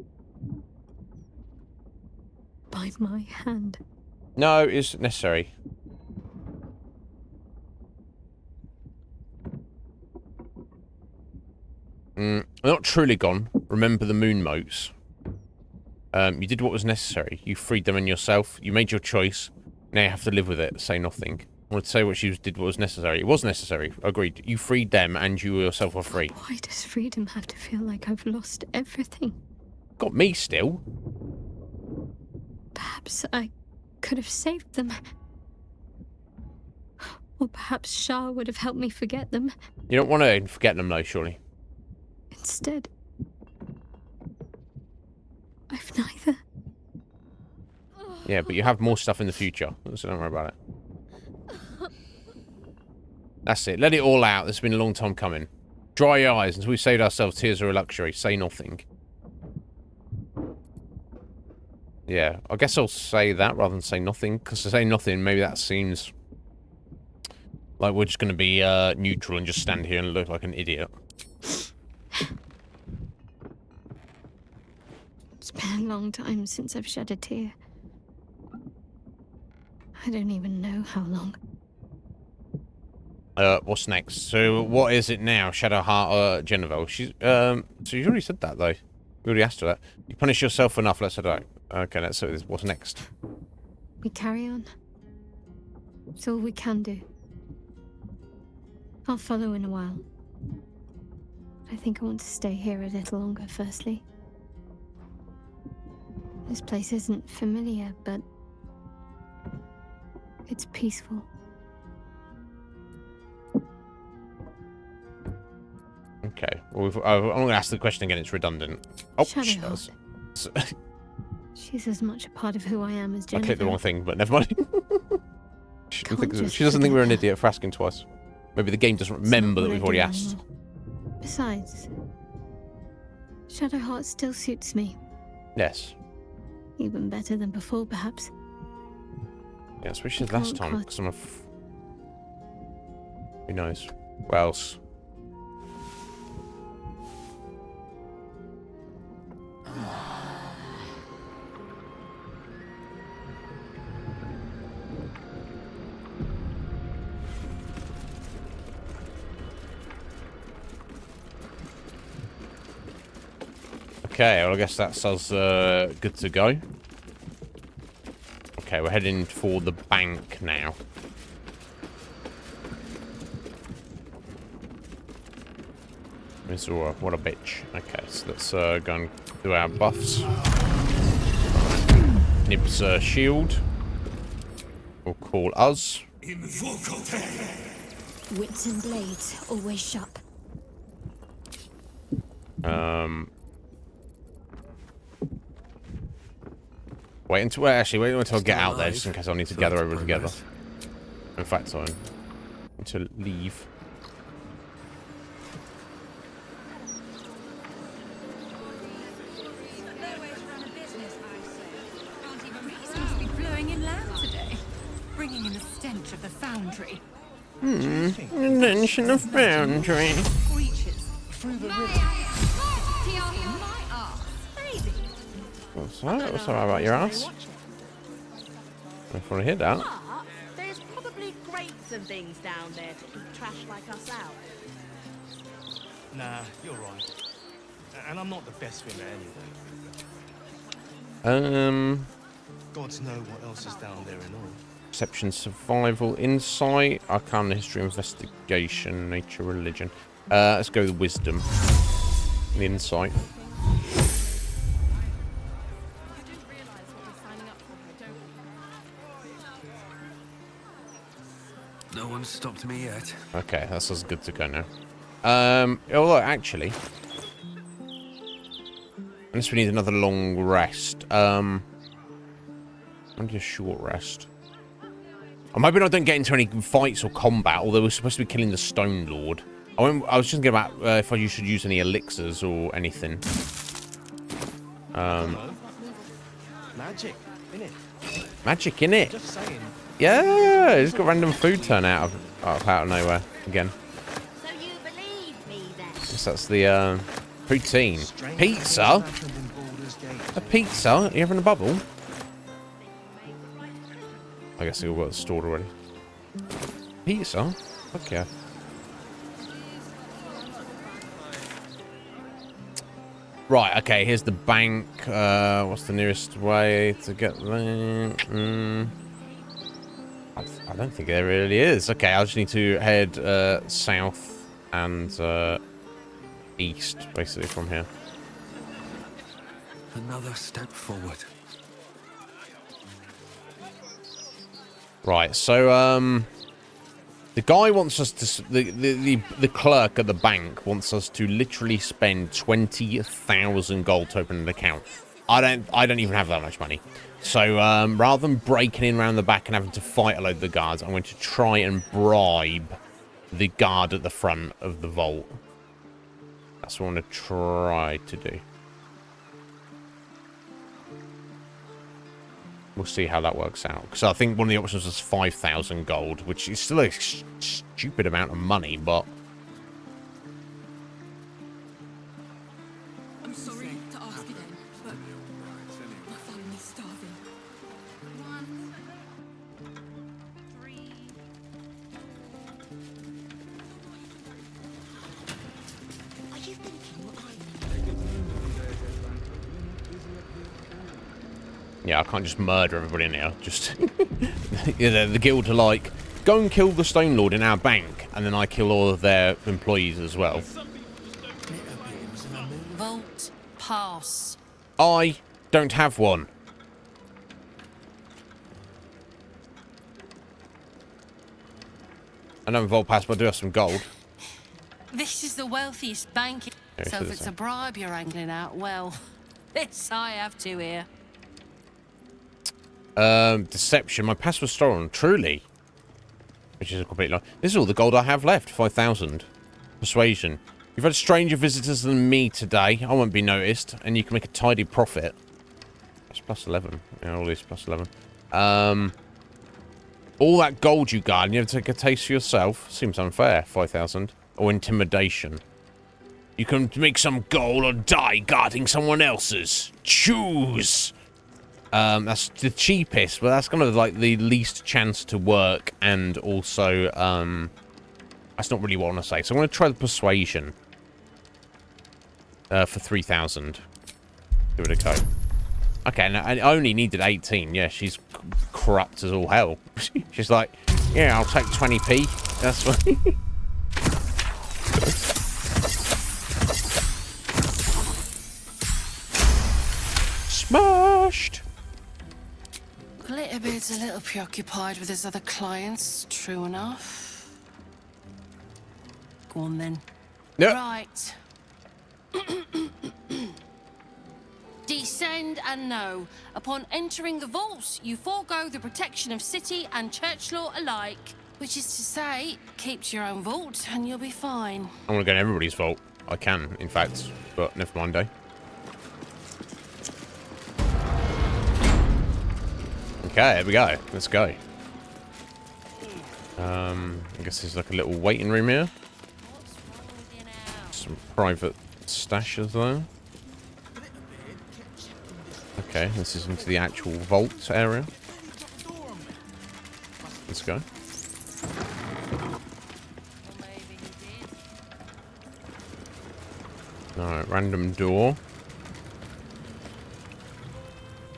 By my hand. No, it's necessary. They're not truly gone. Remember the moon motes. You did what was necessary. You freed them and yourself. You made your choice. Now you have to live with it. Say nothing. I wanted to say what you did what was necessary. It was necessary. Agreed. You freed them and you yourself are free. Why does freedom have to feel like I've lost everything? Got me still. Perhaps I could have saved them. Or perhaps Shah would have helped me forget them. You don't want to forget them though, surely. Instead, I've neither. Yeah, but you have more stuff in the future, so don't worry about it. That's it. Let it all out. This has been a long time coming. Dry your eyes. Until we've saved ourselves, tears are a luxury. Say nothing. Yeah, I guess I'll say that rather than say nothing. Because to say nothing, maybe that seems like we're just going to be neutral and just stand here and look like an idiot. It's been a long time since I've shed a tear. I don't even know how long. What's next? So what is it now? Shadowheart Genevieve. She's so you already said that though. We already asked her that. You punish yourself enough, let's say that. Okay, let's see what's next. We carry on. It's all we can do. I'll follow in a while. I think I want to stay here a little longer, firstly. This place isn't familiar, but it's peaceful. Okay. Well, I'm going to ask the question again. It's redundant. Oh, Shadowheart. She's as much a part of who I am as I Jennifer. clicked the wrong thing, but never mind. she doesn't think we're an idiot for asking twice. Maybe the game doesn't remember that we've already asked. Besides, Shadowheart still suits me. Yes. Even better than before, perhaps. Yeah, especially last time, because I'm who knows? What else? Okay, well I guess that's us good to go. Okay, we're heading for the bank now. Missouri, what a bitch. Okay, so let's go and do our buffs. Nib's shield. We'll call us. Wits and blades, always sharp. Wait until wait until I get out there, just in case I need to gather everyone together. In fact, I need to leave. Bringing in the stench of the foundry. Mention of foundry. Through the river. What's that? What's that about your ass? If I want to hear that. There's probably grates and things down there to keep trash like us out. Nah, you're right. And I'm not the best swimmer anyway. Gods know what else is down there and all. Perception, survival, insight, arcana, history, investigation, nature, religion. Let's go with wisdom. The insight. No one's stopped me yet. Okay, that's as good to go now. Oh look, actually. Unless we need another long rest. Only a short rest. I'm hoping I don't get into any fights or combat, although we're supposed to be killing the Stone Lord. I was just thinking about if I should use any elixirs or anything. Magic, innit? Magic, innit? Just saying. Yeah, it's got random food turn out of nowhere again. So you believe me then? Guess that's the poutine. Pizza? A pizza? You having a bubble? I guess they all got stored already. Pizza? Fuck yeah. Right, okay, here's the bank. What's the nearest way to get there? I don't think there really is. Okay, I just need to head south and east, basically, from here. Another step forward. Right, so the guy wants us to the clerk at the bank wants us to literally spend 20,000 gold to open an account. I don't even have that much money. So rather than breaking in around the back and having to fight a load of the guards, I'm going to try and bribe the guard at the front of the vault. That's what I want to try to do. We'll see how that works out. Because I think one of the options was 5,000 gold, which is still a stupid amount of money, but... I'm sorry to ask again, but my family's starving. 1, 3. Are you thinking what I Yeah, I can't just murder everybody in here. Just yeah, the guild are like, go and kill the Stone Lord in our bank, and then I kill all of their employees as well. Vault pass. I don't have one. I don't have a vault pass, but I do have some gold. This is the wealthiest bank. So if it's a bribe you're angling out, well, this I have to hear. Deception. My pass was stolen. Truly. Which is a complete lie. This is all the gold I have left. 5,000. Persuasion. You've had stranger visitors than me today. I won't be noticed. And you can make a tidy profit. That's plus 11. Yeah, all this plus 11. All that gold you got, and you have to take a taste for yourself. Seems unfair. 5,000. Or intimidation. You can make some gold or die guarding someone else's. Choose. That's the cheapest, but that's kind of like the least chance to work, and also, that's not really what I want to say. So I'm going to try the persuasion. For 3,000. Give it a go. Okay, now I only needed 18. Yeah, she's corrupt as all hell. She's like, yeah, I'll take 20p. That's fine. Smashed. Glitterbeard's a little preoccupied with his other clients, true enough. Go on then. Yep. Right. Descend and know. Upon entering the vaults, you forego the protection of city and church law alike. Which is to say, keep to your own vault and you'll be fine. I'm gonna go in everybody's vault. I can, in fact, but never mind, eh? Okay, here we go. Let's go. I guess there's like a little waiting room here. Some private stashes there. Okay, this is into the actual vault area. Let's go. Alright, random door.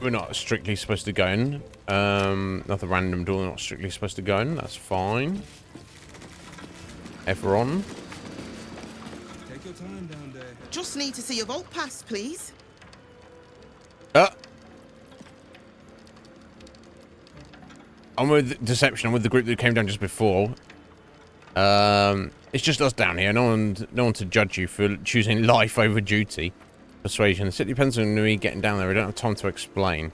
We're not strictly supposed to go in. Another random door not strictly supposed to go in. That's fine. Everon. Take your time down there. Just need to see your vault pass, please. I'm with Deception. I'm with the group that came down just before. It's just us down here. No one to judge you for choosing life over duty. Persuasion. It depends on me getting down there. We don't have time to explain.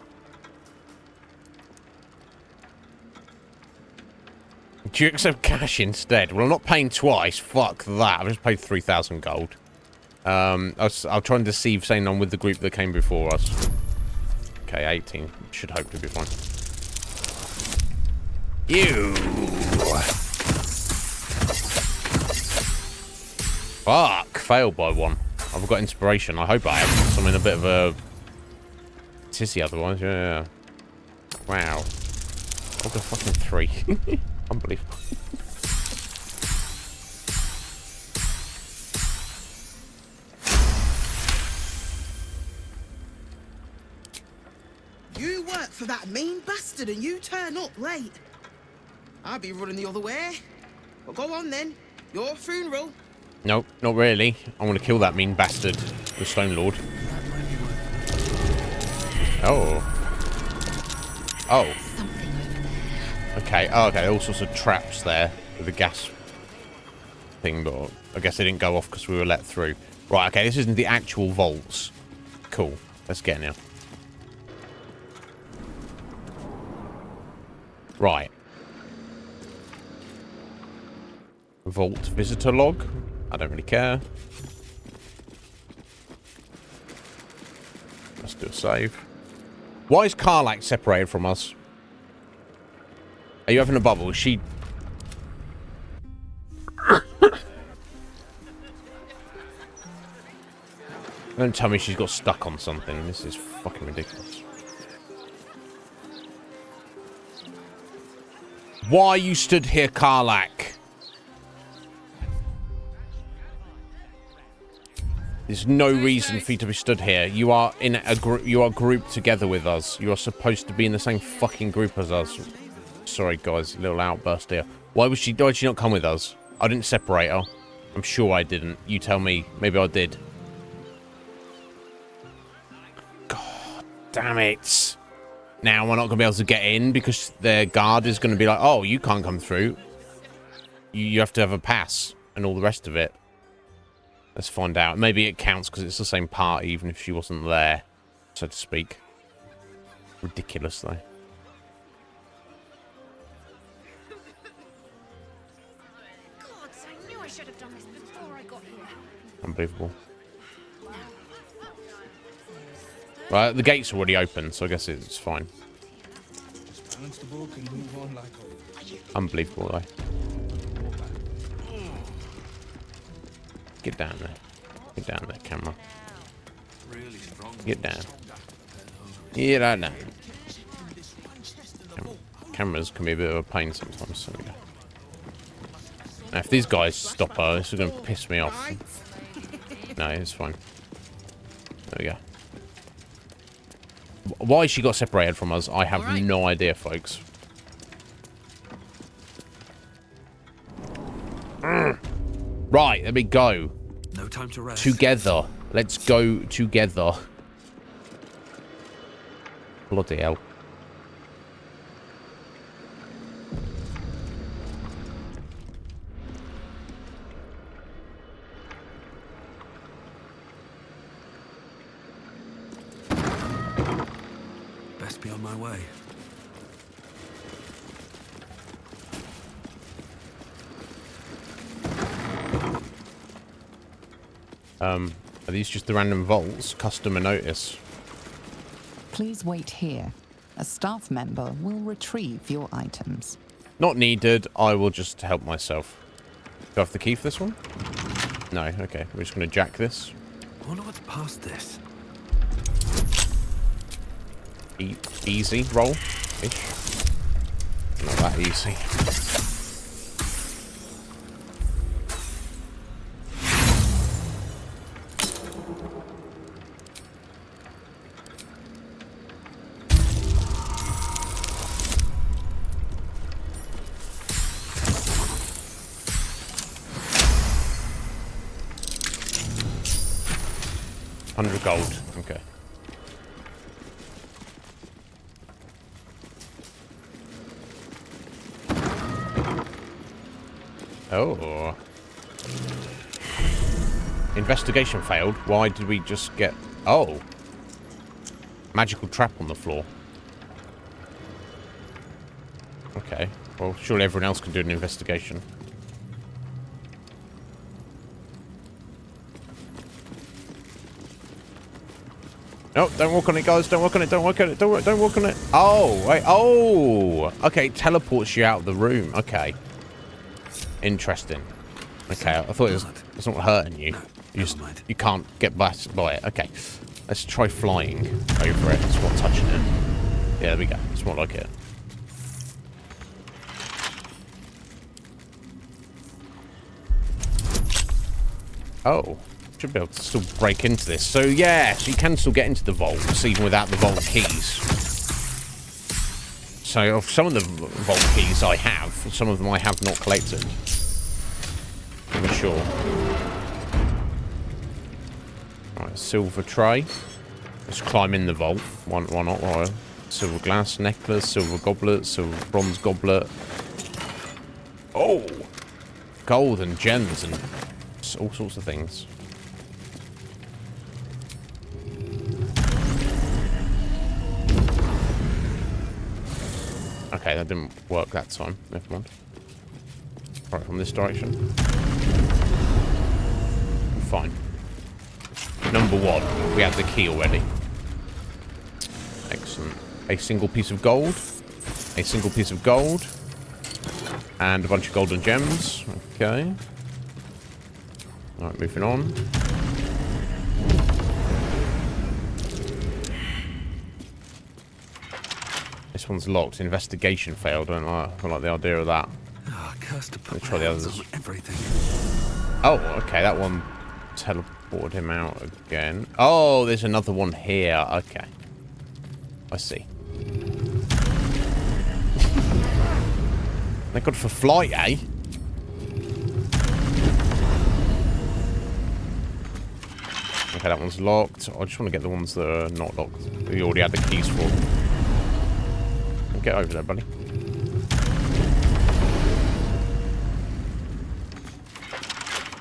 Do you accept cash instead? Well, I'm not paying twice. Fuck that. I've just paid 3,000 gold. I'll try and deceive saying I'm with the group that came before us. Okay, 18. Should hopefully be fine. Ew. Fuck. Failed by one. I've got inspiration. I hope I have. I'm in a bit of a tissy otherwise. Yeah. Wow. I've got fucking 3. Unbelievable. You work for that mean bastard and you turn up late. I'd be running the other way. But go on then. Your funeral. Nope, not really. I want to kill that mean bastard, the Stone Lord. Oh. Oh. Okay. Oh, okay. All sorts of traps there with the gas thing, but I guess they didn't go off because we were let through. Right. Okay. This isn't the actual vaults. Cool. Let's get in here. Right. Vault visitor log. I don't really care. Let's do a save. Why is Karlak separated from us? Are you having a bubble? Is she... Don't tell me she's got stuck on something. This is fucking ridiculous. Why you stood here, Karlak? There's no reason for you to be stood here. You are in a group. You are grouped together with us. You are supposed to be in the same fucking group as us. Sorry, guys. A little outburst here. Why did she not come with us? I didn't separate her. I'm sure I didn't. You tell me. Maybe I did. God damn it. Now we're not going to be able to get in because their guard is going to be like, oh, you can't come through. You have to have a pass and all the rest of it. Let's find out. Maybe it counts because it's the same party, even if she wasn't there, so to speak. Ridiculous, though. God, I knew I should have done this before I got here. Unbelievable. Right, the gate's already open, so I guess it's fine. Just balance the book and move on like always. Unbelievable, though. Get down there. Get down there, camera. Get down. Get down there. Cameras can be a bit of a pain sometimes. So now, if these guys stop her, this is going to piss me off. No, it's fine. There we go. Why she got separated from us, I have no idea, folks. Right, there we go. No time to rest. Together. Let's go together. Bloody hell. Best be on my way. Are these just the random vaults? Customer notice. Please wait here. A staff member will retrieve your items. Not needed. I will just help myself. Do I have the key for this one? No. Okay. We're just going to jack this. I wonder what's past this. Easy roll-ish. Not that easy. $100 gold. Okay. Oh. Investigation failed. Why did we just get... Oh. Magical trap on the floor. Okay. Well, surely everyone else can do an investigation. No, don't walk on it, guys. Don't walk on it. Don't walk on it. Don't walk on it. Oh, wait. Oh. Okay, it teleports you out of the room. Okay. Interesting. Okay, I thought it's not hurting you. You can't get by it. Okay. Let's try flying over it. It's not touching it. Yeah, there we go. It's more like it. Oh. Should be able to still break into this. So, yeah, so you can still get into the vaults, even without the vault keys. So, of some of the vault keys I have, some of them I have not collected. I'm sure. Right, silver tray. Let's climb in the vault. Why not? Right. Silver glass necklace, silver goblet, silver bronze goblet. Oh! Gold and gems and all sorts of things. Okay, that didn't work that time. Never mind. Right, from this direction. Fine. Number 1. We have the key already. Excellent. A single piece of gold. A single piece of gold. And a bunch of golden gems. Okay. Alright, moving on. This one's locked. Investigation failed. I don't like the idea of that. Oh, Let's try the others. Oh, okay. That one Board him out again. Oh, there's another one here. Okay. I see. Thank God for flight, eh? Okay, that one's locked. I just want to get the ones that are not locked. We already had the keys for. Get over there, buddy.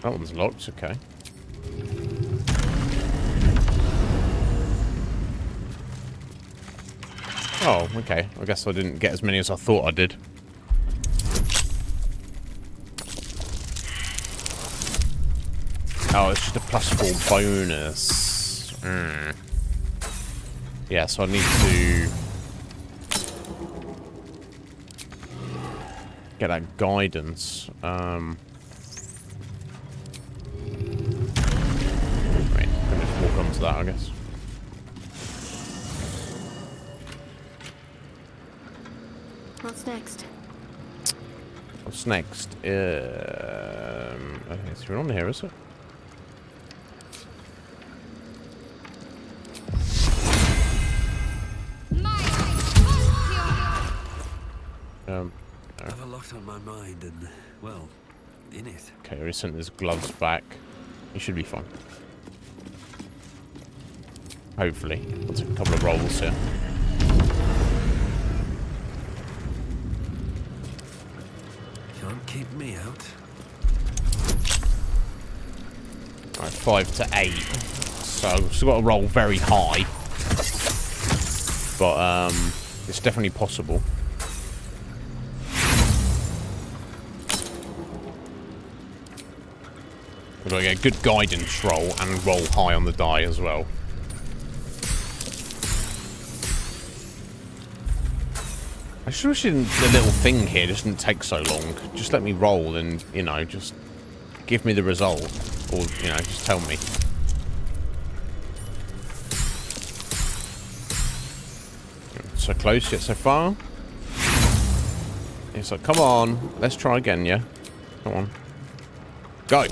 That one's locked, okay. Oh, okay. I guess I didn't get as many as I thought I did. Oh, it's just a +4 bonus. Yeah, so I need to get that guidance. Wait, can just walk onto that, I guess. What's next? What's next? Okay, so we're on here, is it? I have a lot on my mind and, well, in it. Okay, we sent his gloves back. He should be fine. Hopefully. We'll take a couple of rolls here. Can't keep me out. Alright, 5 to 8. So, we've still got to roll very high. But, it's definitely possible. We've got to get a good guidance roll and roll high on the die as well. I just wish the little thing here just didn't take so long. Just let me roll and, you know, just give me the result. Or, you know, just tell me. So close yet so far. It's like, come on. Let's try again, yeah? Come on. Go.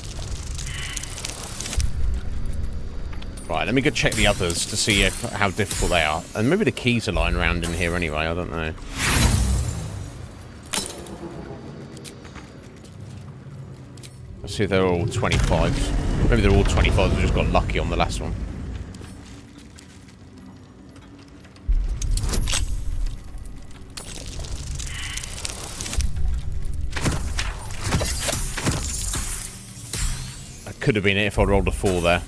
Right, let me go check the others to see how difficult they are. And maybe the keys are lying around in here anyway, I don't know. Let's see if they're all 25s. Maybe they're all 25s, we just got lucky on the last one. That could have been it if I'd rolled a 4 there.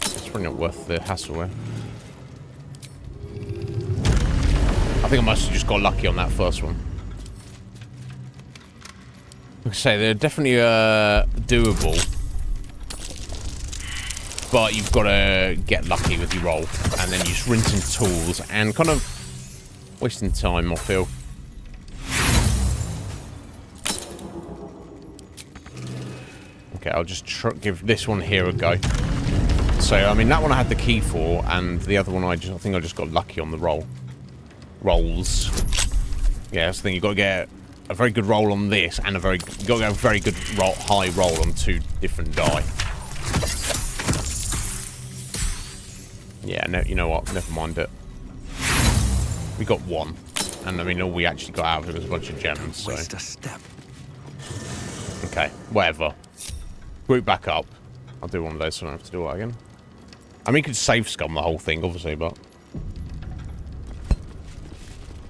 It's probably not worth the hassle there. I think I must have just got lucky on that first one. Like I say, they're definitely doable. But you've got to get lucky with your roll. And then you're just rinsing tools and kind of wasting time, I feel. Okay, I'll just give this one here a go. So, I mean, that one I had the key for, and the other one I think I just got lucky on the rolls. Yeah, that's the thing. You've got to get a very good roll on this, and you've got to get a very good high roll on 2 different die. Yeah, no, you know what? Never mind it. We got 1, and I mean, all we actually got out of it was a bunch of gems. So. Waste a step. Okay, whatever. Group back up. I'll do one of those so I don't have to do it again. I mean, you could save scum the whole thing, obviously, but...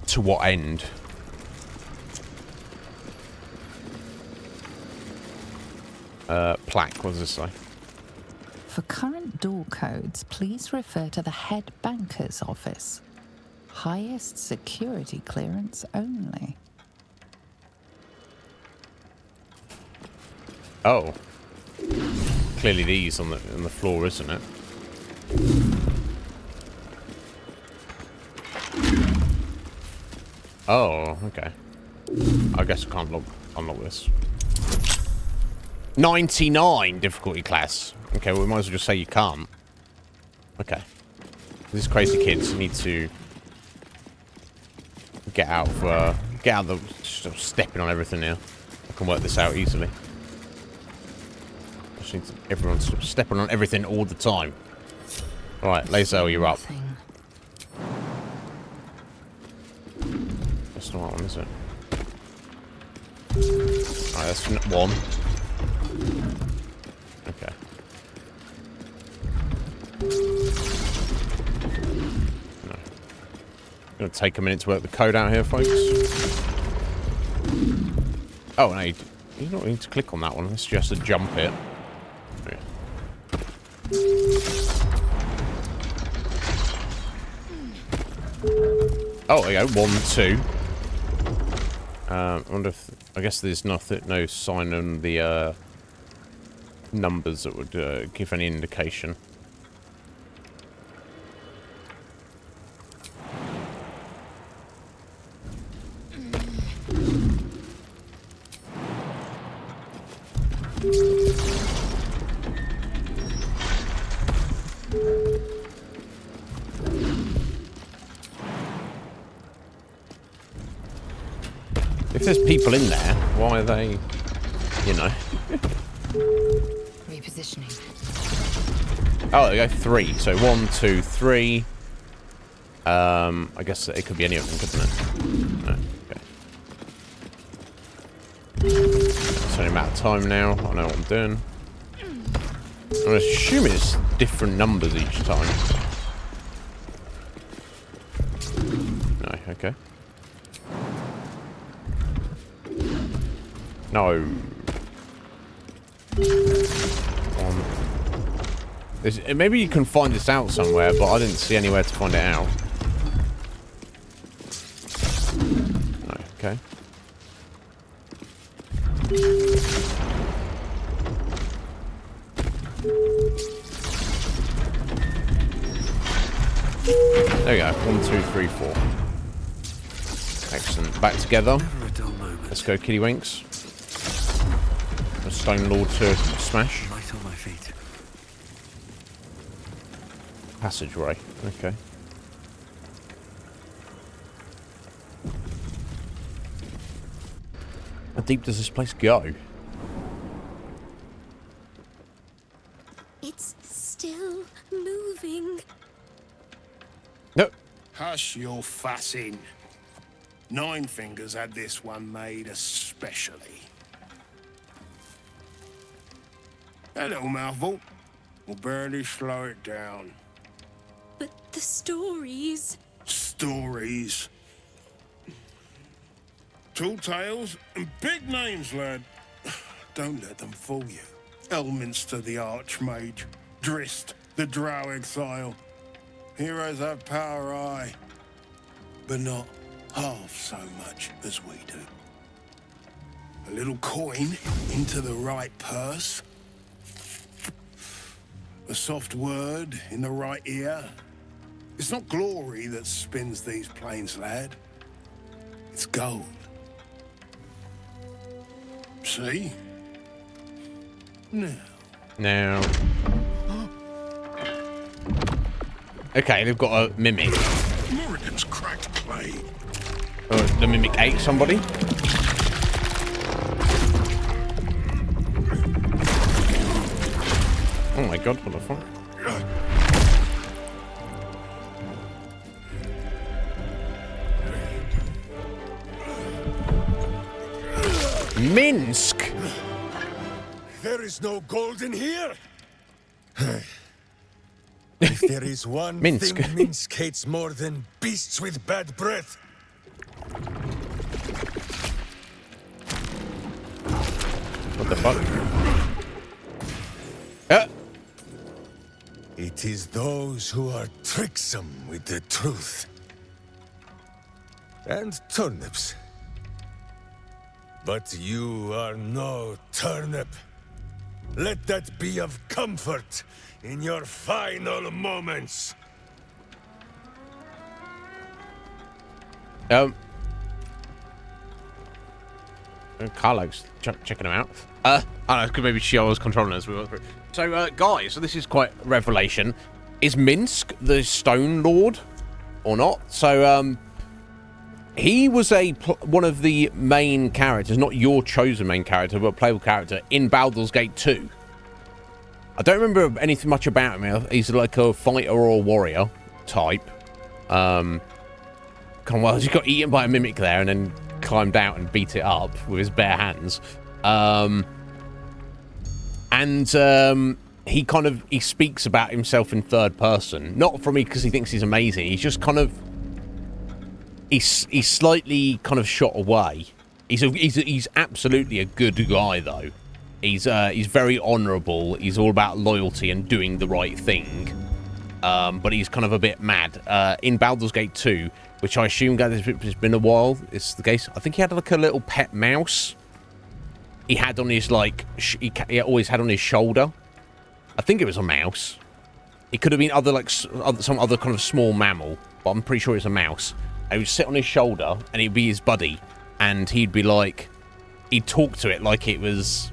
to what end? Plaque, what does this say? For current door codes, please refer to the head banker's office. Highest security clearance only. Oh. Clearly these on the floor, isn't it? Oh, okay. I guess I can't unlock this. 99 difficulty class. Okay, well, we might as well just say you can't. Okay. These crazy kids need to get out of the stepping on everything now. I can work this out easily. Let's Everyone's stepping on everything all the time. Right, Lazel, you're up. That's the right one, is it? Alright, that's one. Okay. No. Gonna take a minute to work the code out here, folks. Oh, no, you don't need to click on that one. It's just a jump it. Yeah. Oh, there you go. 1, 2. I wonder if... I guess there's no sign on the numbers that would give any indication. If there's people in there, why are they, you know? Repositioning. Oh, there you go, 3. So 1, 2, 3. I guess it could be any of them, couldn't it? No. Okay. It's only a matter of time now. I know what I'm doing. I'm assuming it's different numbers each time. No, okay. No. Maybe you can find this out somewhere, but I didn't see anywhere to find it out. No, okay. There we go. 1, 2, 3, 4. Excellent. Back together. Let's go, Kitty Winks. A Stone Lord to smash. Right on my feet. Passageway. Okay. How deep does this place go? It's still moving. No. Hush your fussing. Nine Fingers had this one made especially. A little mouthful will barely slow it down. But the stories... Stories. Tall tales and big names, lad. Don't let them fool you. Elminster the Archmage, Drist the Drow Exile. Heroes have power, aye, but not half so much as we do. A little coin into the right purse. A soft word in the right ear. It's not glory that spins these plains, lad. It's gold. See? Now. Okay, they've got a mimic. Morrigan's cracked clay. The mimic ate somebody. Oh my god, what the fuck? Minsk! There is no gold in here! If there is one Minsk. thing Minsk hates more than beasts with bad breath. What the fuck? It is those who are tricksome with the truth. And turnips. But you are no turnip. Let that be of comfort in your final moments. Carlo's checking him out. I don't know, because maybe she was controlling as we went through. So, guys, so this is quite a revelation. Is Minsk the Stone Lord or not? So, he was one of the main characters, not your chosen main character, but a playable character in Baldur's Gate 2. I don't remember anything much about him. He's like a fighter or a warrior type. Well, he got eaten by a mimic there and then climbed out and beat it up with his bare hands. He speaks about himself in third person, not from me because he thinks he's amazing. He's just kind of, he's slightly kind of shot away. He's absolutely a good guy though. He's very honourable. He's all about loyalty and doing the right thing. But he's kind of a bit mad. In Baldur's Gate 2, which I assume, guys, it's been a while, it's the case. I think he had like a little pet mouse. He had on his he always had on his shoulder. I think it was a mouse. It could have been some other kind of small mammal, but I'm pretty sure it's a mouse. And he would sit on his shoulder, and he'd be his buddy, and he'd be like, he'd talk to it like it was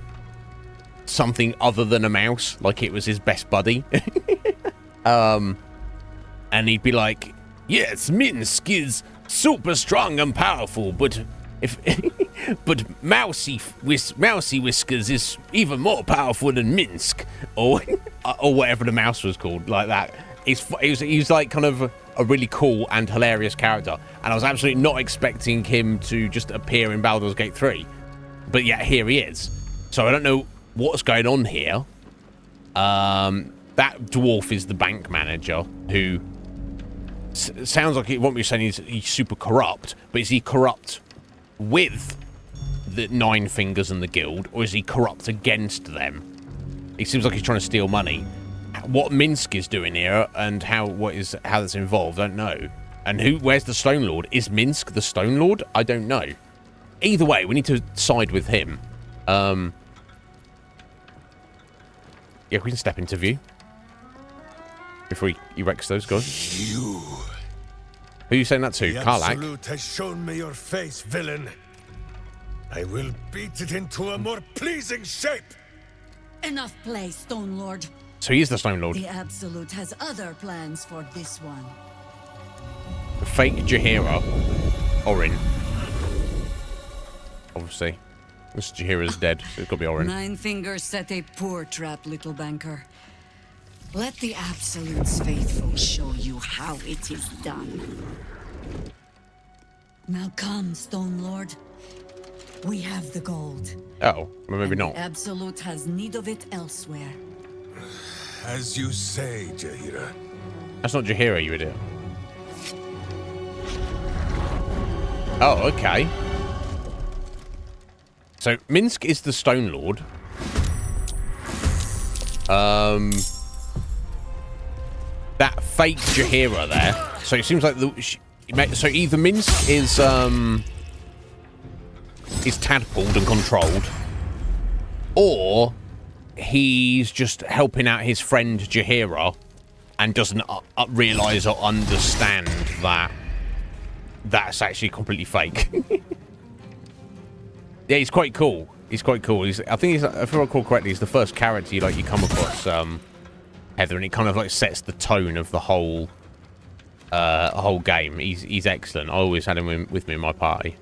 something other than a mouse, like it was his best buddy. And he'd be like, yes, Minsk is super strong and powerful, but but Mousy Whiskers is even more powerful than Minsk, or whatever the mouse was called, like that. He's like kind of a really cool and hilarious character, and I was absolutely not expecting him to just appear in Baldur's Gate 3, but yet here he is. So I don't know what's going on here. That dwarf is the bank manager, who sounds like what we're saying is he's super corrupt, but is he corrupt with the Nine Fingers and the guild, or is he corrupt against them? He seems like he's trying to steal money. What Minsk is doing here and how that's involved, I don't know. And where's the Stone Lord? Is Minsk the Stone Lord? I don't know. Either way, we need to side with him. Yeah, we can step into view before he wrecks those guys. You. Who are you saying that to? The Karlach? Absolute has shown me your face, villain. I will beat it into a more pleasing shape. Enough play, Stone Lord. So he is the Stone Lord. The Absolute has other plans for this one. Fake Jaheira. Orin. Obviously. This Jaheira's dead, so it's got to be Orin. Nine Fingers set a poor trap, little banker. Let the Absolute's faithful show you how it is done. Now come, Stone Lord. We have the gold. Oh, well, maybe not. The Absolute has need of it elsewhere. As you say, Jaheira. That's not Jaheira, you idiot. Oh, okay. So, Minsk is the Stone Lord. That fake Jaheira there. So it seems like so either Minsk is tadpoled and controlled, or he's just helping out his friend Jaheira and doesn't realize or understand that that's actually completely fake. Yeah, he's quite cool. He's quite cool. I think if I recall correctly, he's the first character you come across, Heather, and it kind of like sets the tone of the whole game. He's excellent. I always had him with me in my party.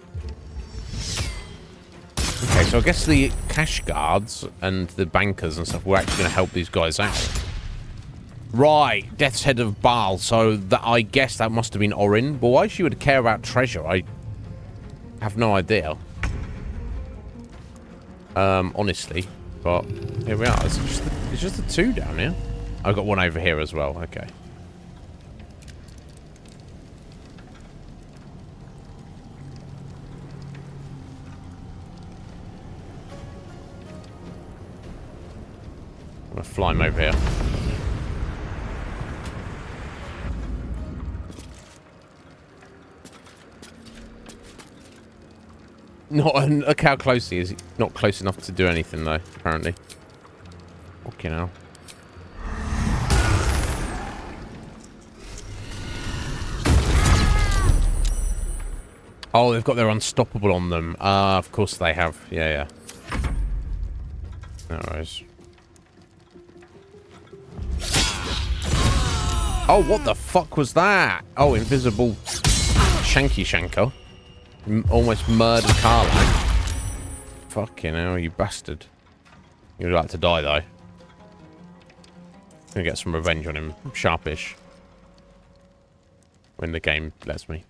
Okay, so I guess the cash guards and the bankers and stuff were actually going to help these guys out. Right, Death's Head of Baal. So I guess that must have been Orin. But why she would care about treasure, I have no idea. Honestly, but here we are. It's just the two down here. I've got one over here as well. Okay. I'm gonna fly him over here. Look how close he is. Not close enough to do anything though, apparently. Okay now. Oh, they've got their unstoppable on them. Of course they have. Yeah. No worries. Oh, what the fuck was that? Oh, invisible Shanky Shanker. Almost murdered Karlach. Fucking hell, you bastard. You'd like to die, though. Gonna get some revenge on him, sharpish. When the game lets me.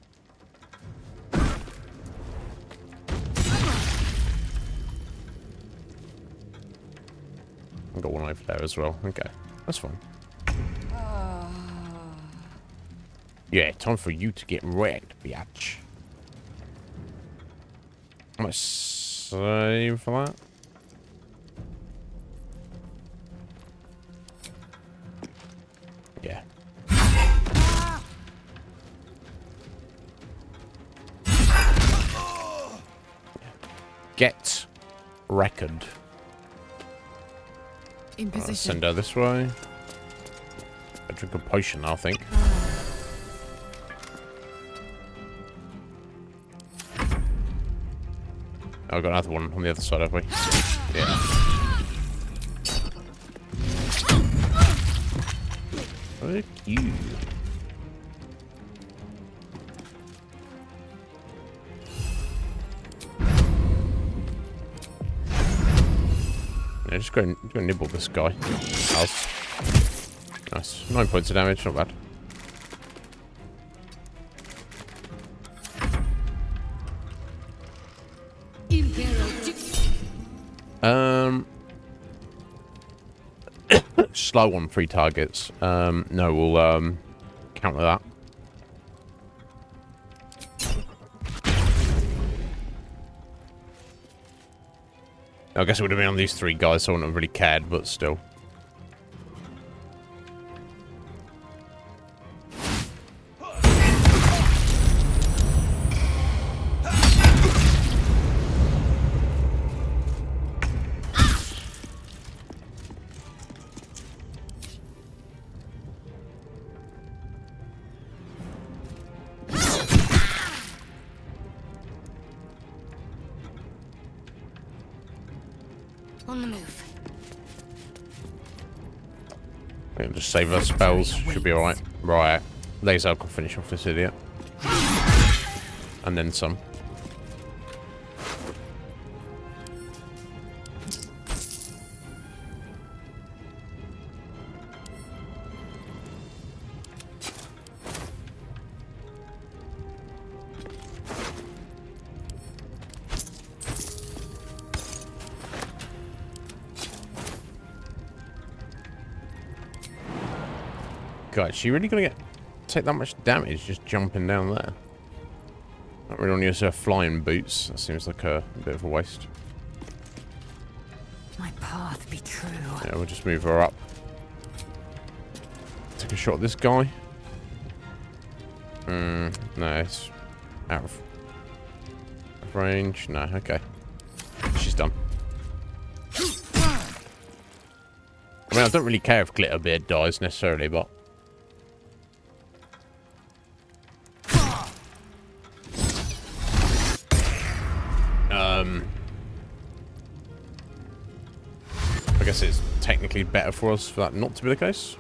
I've got one over there as well. Okay, that's fine. Yeah, time for you to get wrecked, biatch. How much save for that? Yeah. Get record. In position. Send her this way. I drink a potion, I think. Oh, I've got another one on the other side, have we? Yeah. Fuck you. Yeah, just go nibble this guy. Nice. 9 points of damage, not bad. Slow on 3 targets. No, we'll counter that. I guess it would have been on these 3 guys, so I wouldn't have really cared, but still. On the move. I think just save our spells. Should be alright. Right. Laser can finish off this idiot. And then some. God, is she really gonna take that much damage just jumping down there? Not really want to use her flying boots. That seems like a bit of a waste. My path be true. Yeah, we'll just move her up. Take a shot at this guy. No, it's out of range. No, okay. She's done. I mean, I don't really care if Glitterbeard dies necessarily, but I guess it's technically better for us for that not to be the case.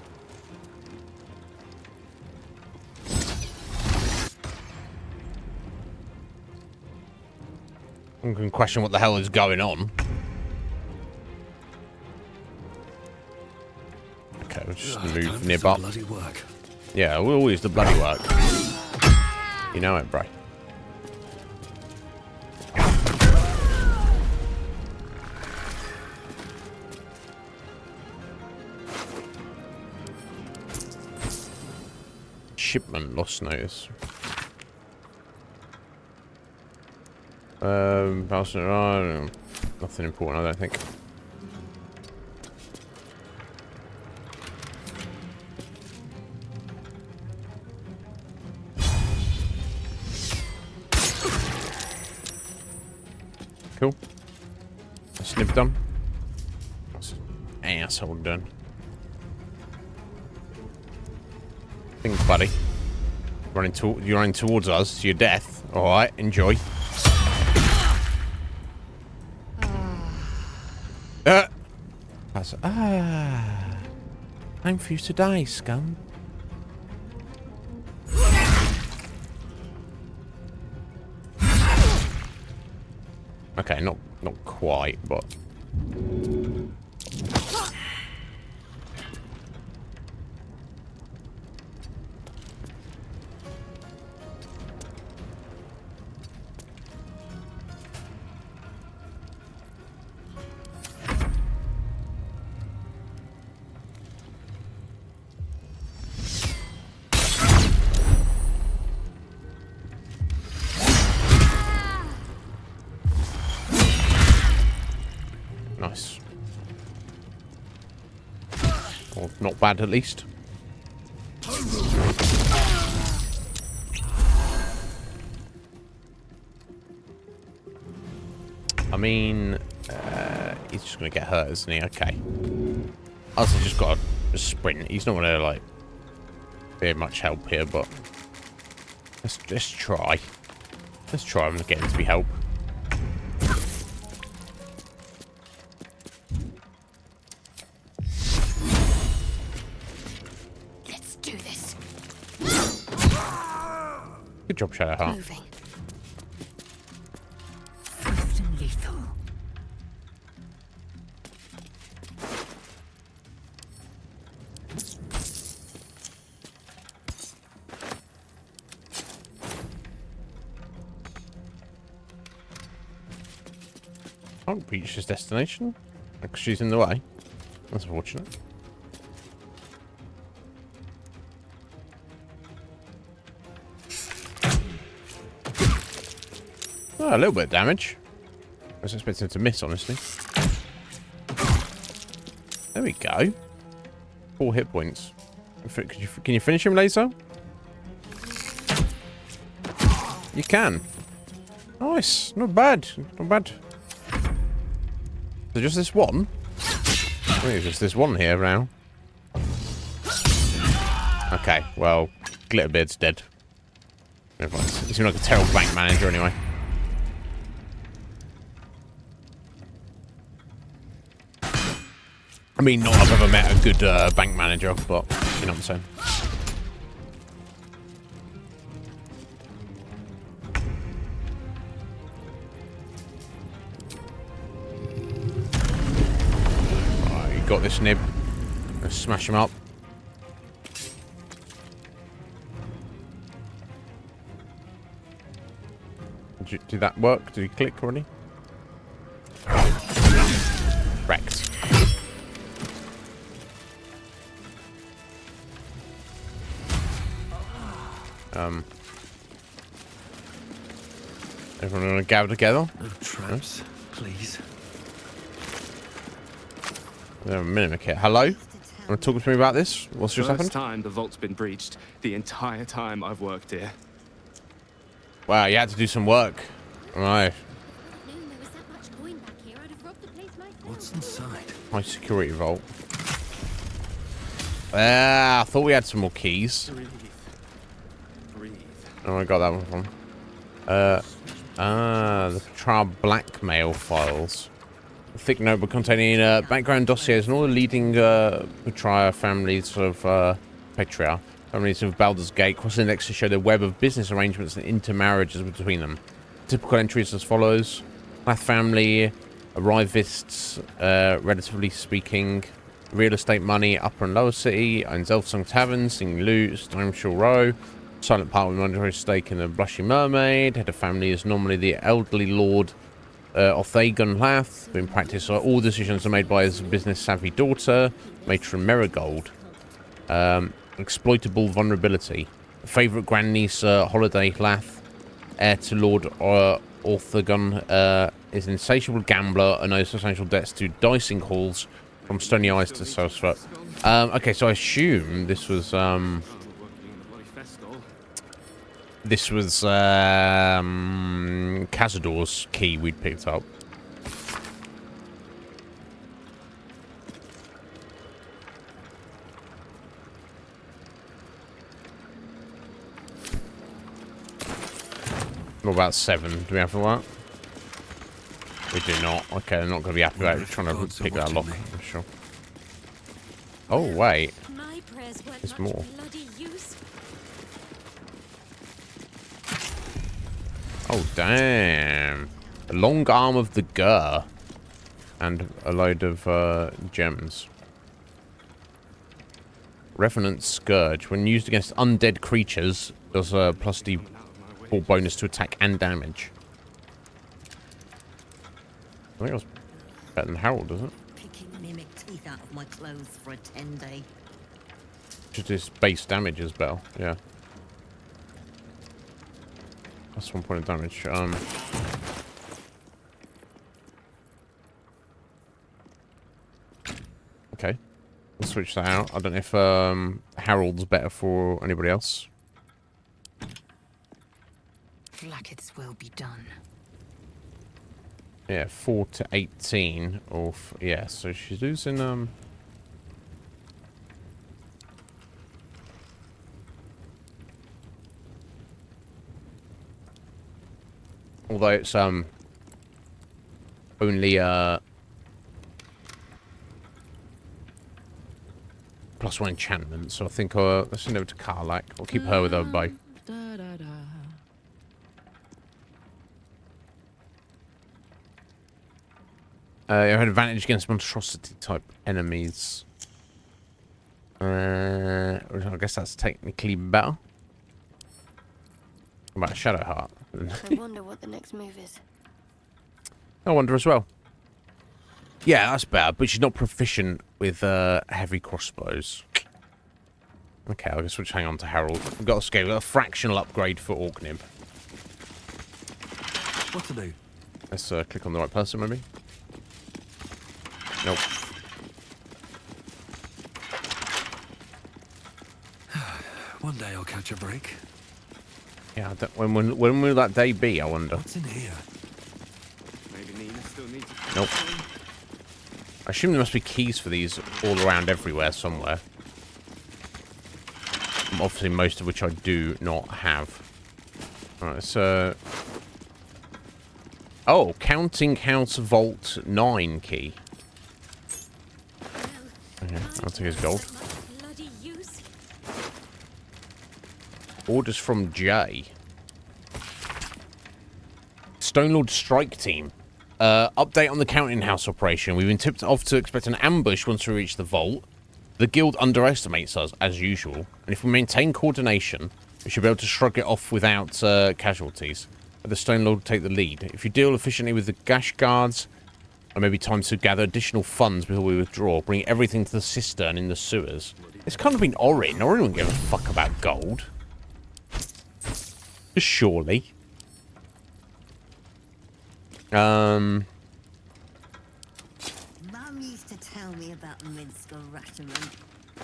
I can question what the hell is going on. Okay, we'll just move nearby. Yeah, we'll always the bloody work. You know it, bro. Shipment lost notice. Passing around. Nothing important, I don't think. Cool. Snip done. What's an asshole done? Think, buddy. You're running towards us to your death. Alright, enjoy. Time for you to die, scum. Okay, not quite, but Well, not bad at least. I mean, he's just going to get hurt, isn't he? Okay. Also, just got a sprint. He's not going to, like, be much help here, but let's try. Let's try and get him to be help. Let's do this. Good job, Shadowheart. Moving. Swift and lethal. Can't reach his destination because she's in the way. That's unfortunate. Oh, a little bit of damage. I was expecting him to miss, honestly. There we go. 4 hit points. Can you finish him, Laser? You can. Nice. Not bad. Not bad. So just this one? I think it's just this one here now. Okay, well, Glitterbeard's dead. He seems like a terrible bank manager anyway. I mean, not I've ever met a good bank manager, but you know what I'm saying. Right, you got this, Nib. Let's smash him up. Did that work? Did he click already? Wrecked. Everyone gonna gather together? No traps, please. A minute, kit. Hello? Want to talk to me about this? What's just happened? First time the vault's been breached the entire time I've worked here. Wow, you had to do some work. Right. What's inside? High security vault. I thought we had some more keys. Breathe. Oh, I got that one from. The trial blackmail files. A thick notebook containing background dossiers and all the leading Petriar families of Petria. Families of Baldur's Gate, cross-index to show the web of business arrangements and intermarriages between them. Typical entries as follows. Lath family, arrivists, relatively speaking, real estate money, upper and lower city, owns Elfsong Tavern, Singing Loot, Stoneshall Row, silent part with monetary stake in the Blushing Mermaid, head of family is normally the elderly lord Othagon Lath, who in practice all decisions are made by his business-savvy daughter, Matron Marigold. Exploitable vulnerability. Favourite grandniece Holiday Lath, heir to Lord Orthagon, is an insatiable gambler and owes substantial debts to dicing halls from Stony Eyes to Selsford. Okay, so I assume this was Cazador's key we'd picked up. What about 7? Do we have for that? We do not. Okay, they're not going to be happy about it. Trying to pick that lock, I'm sure. Oh, wait. There's more. Oh, damn. A long arm of the Gur. And a load of gems. Revenant Scourge. When used against undead creatures, does a plus D4 bonus to attack and damage. I think it was better than Harold, doesn't it? Picking mimic teeth out of my clothes for a 10-day. Just his base damage as well, yeah. That's 1 point of damage. Okay. I'll switch that out. I don't know if Harold's better for anybody else. Blacketh's will be done. Yeah, 4 to 18. Or yeah, so she's losing although it's only +1 enchantment, so I think let's send over to Karlak. I'll keep her with her bow. You have an advantage against monstrosity type enemies. I guess that's technically better. What about Shadowheart? I wonder what the next move is. I wonder as well. Yeah, that's better, but she's not proficient with heavy crossbows. Okay, I guess we'll just hang on to Harold. We've got a scale, we've got a fractional upgrade for Orknib. What to do? Let's click on the right person, maybe. Nope. One day I'll catch a break. Yeah, when will that day be, I wonder? What's in here? Maybe Nina still needs. Nope. I assume there must be keys for these all around everywhere somewhere. Obviously, most of which I do not have. Alright, so... Oh, Counting House Vault 9 key. Okay, I'll take his gold. Orders from Jay. Stonelord Strike Team. Update on the Counting House operation. We've been tipped off to expect an ambush once we reach the vault. The guild underestimates us, as usual. And if we maintain coordination, we should be able to shrug it off without casualties. Let the Stonelord take the lead. If you deal efficiently with the Gash Guards, or maybe time to gather additional funds before we withdraw. Bring everything to the cistern in the sewers. It's kind of been Orin. Orin wouldn't give a fuck about gold. Surely. Mum used to tell me about Minsk of Rashomon.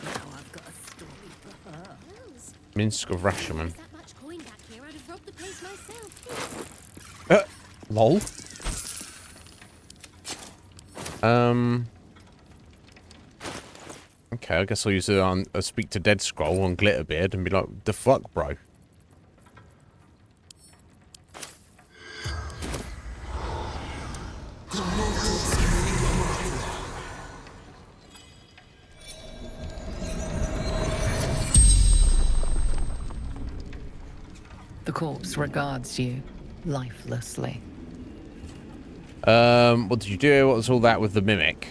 Now I've got a story for her. Minsk of Rashomon. That much coin back here, I'd have robbed the place myself. Lol. Okay, I guess I'll use it on a Speak to Dead scroll on Glitterbeard and be like, the fuck, bro? The corpse regards you lifelessly. What did you do? What was all that with the mimic?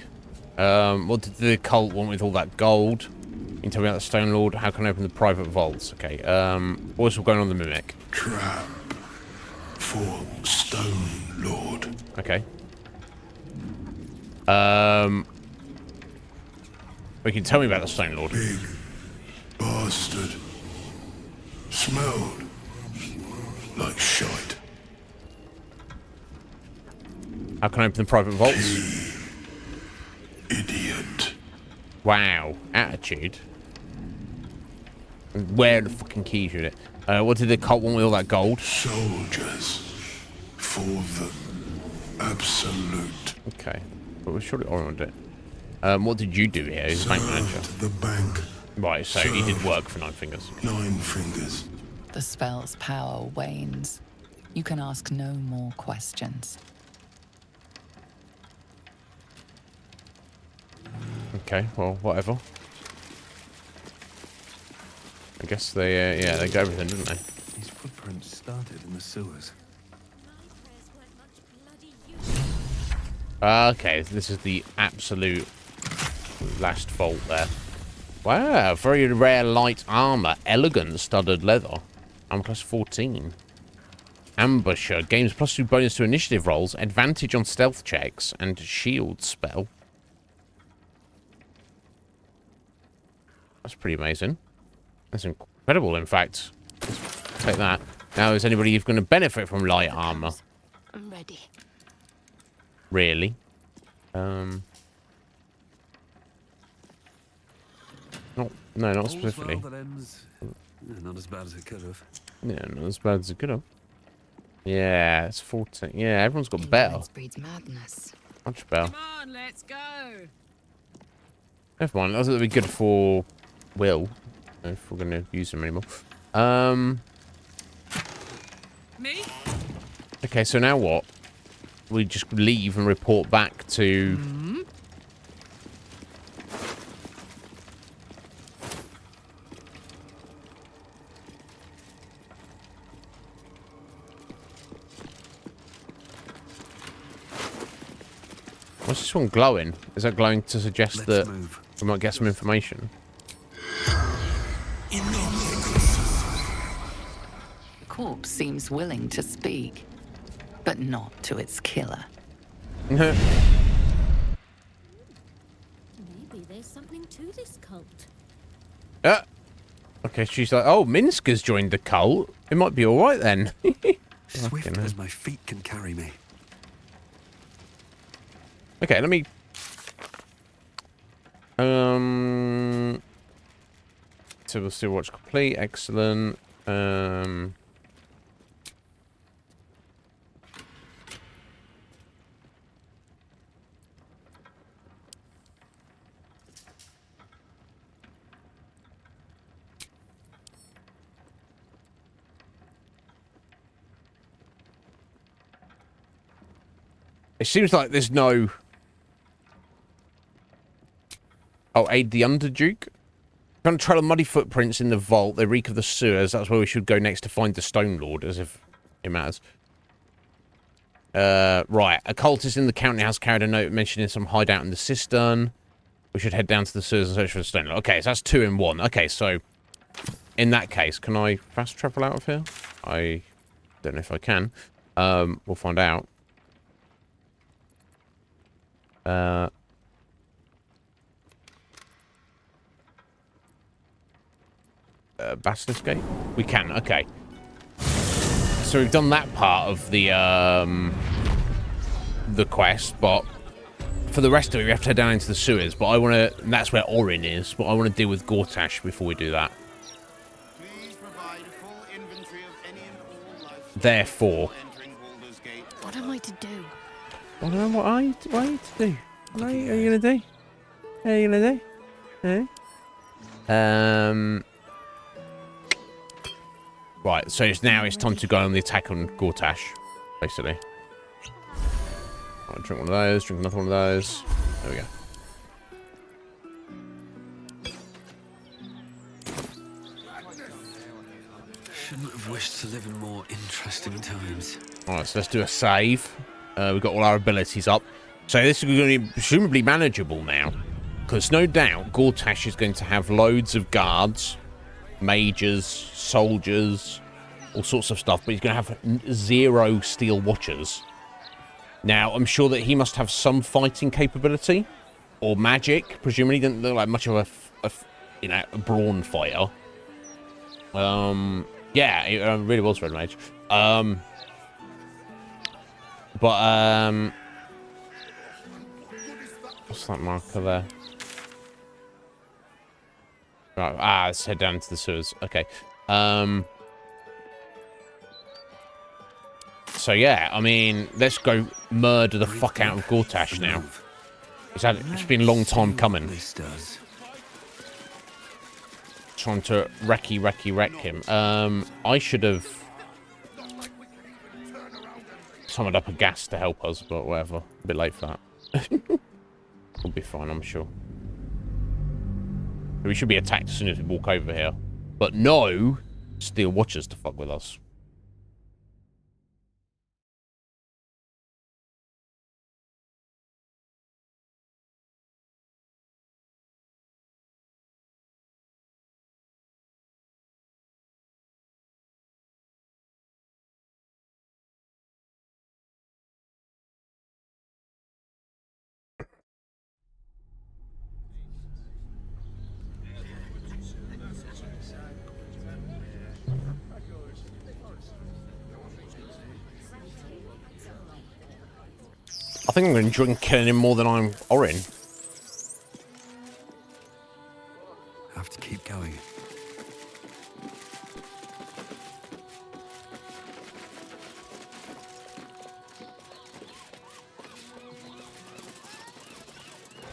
What did the cult want with all that gold? You can tell me about the Stone Lord. How can I open the private vaults? Okay, what's going on with the mimic? Trap for Stone Lord. Okay. You can tell me about the Stone Lord. Big bastard. Smelled like shite. How can I open the private vaults? Idiot. Wow. Attitude. Where the fucking keys unit? What did the cult want with all that gold? Soldiers. For the absolute. Okay. But we're surely on it. What did you do here? He's bank manager. The bank. Right, so he did work for Nine Fingers. Nine Fingers. The spell's power wanes. You can ask no more questions. Okay, well, whatever. I guess they, yeah, they got everything, didn't they? These footprints started in the sewers. Okay, this is the absolute last vault there. Wow, very rare light armor. Elegant studded leather. I'm class 14. Ambusher. Gains +2 bonus to initiative rolls. Advantage on stealth checks. And shield spell. That's pretty amazing. That's incredible, in fact. Let's take that. Now, is anybody going to benefit from light armor? I'm ready. Really? No, not specifically. Well that ends, not as bad as it could have. Yeah, not as bad as it could have. Yeah, it's 14. Yeah, everyone's got better. Breeds madness. Much better. Come on, let's go. Never mind. That'll be good for Will, if we're going to use him anymore. Me? Okay, so now what? We just leave and report back to... What's this one glowing? Is that glowing to suggest that we might get some information? The corpse seems willing to speak, but not to its killer. Maybe there's something to this cult. Okay, she's like, oh, Minska's joined the cult. It might be alright then. Swift as my feet can carry me. Okay, let me... So we'll still watch complete. Excellent. It seems like there's no... Oh, aid the Underduke? Found a trail of muddy footprints in the vault. They reek of the sewers. That's where we should go next to find the Stone Lord, as if it matters. Right. A cultist in the county house carried a note mentioning some hideout in the cistern. We should head down to the sewers and search for the Stone Lord. Okay, so that's 2 in 1. Okay, so... In that case, can I fast travel out of here? I don't know if I can. We'll find out. Basilisk Gate? We can, okay. So we've done that part of the quest, but for the rest of it, we have to head down into the sewers. But I want to, that's where Orin is, but I want to deal with Gortash before we do that. Therefore, What am I to do? I don't know what are you to do? What are you gonna do? What are you gonna do? Right, so now it's time to go on the attack on Gortash, basically. I'll drink one of those, drink another one of those. There we go. Shouldn't have wished to live in more interesting times. Alright, so let's do a save. We've got all our abilities up. So this is going to be presumably manageable now. Because no doubt Gortash is going to have loads of guards, mages, soldiers, all sorts of stuff. But he's going to have 0 steel watchers. Now, I'm sure that he must have some fighting capability. Or magic. Presumably he didn't look like much of a brawn fighter. Yeah, it really was Red Mage. What's that marker there? Right, let's head down to the sewers. Okay. So yeah, I mean, let's go murder the fuck out of Gortash now. It's been a long time coming. This does. Trying to wreck him. I should have summoned up a gas to help us, but whatever. A bit late for that. We'll be fine, I'm sure. We should be attacked as soon as we walk over here. But no steel watchers to fuck with us. I think I'm going to enjoy killing him more than I'm Orin. Have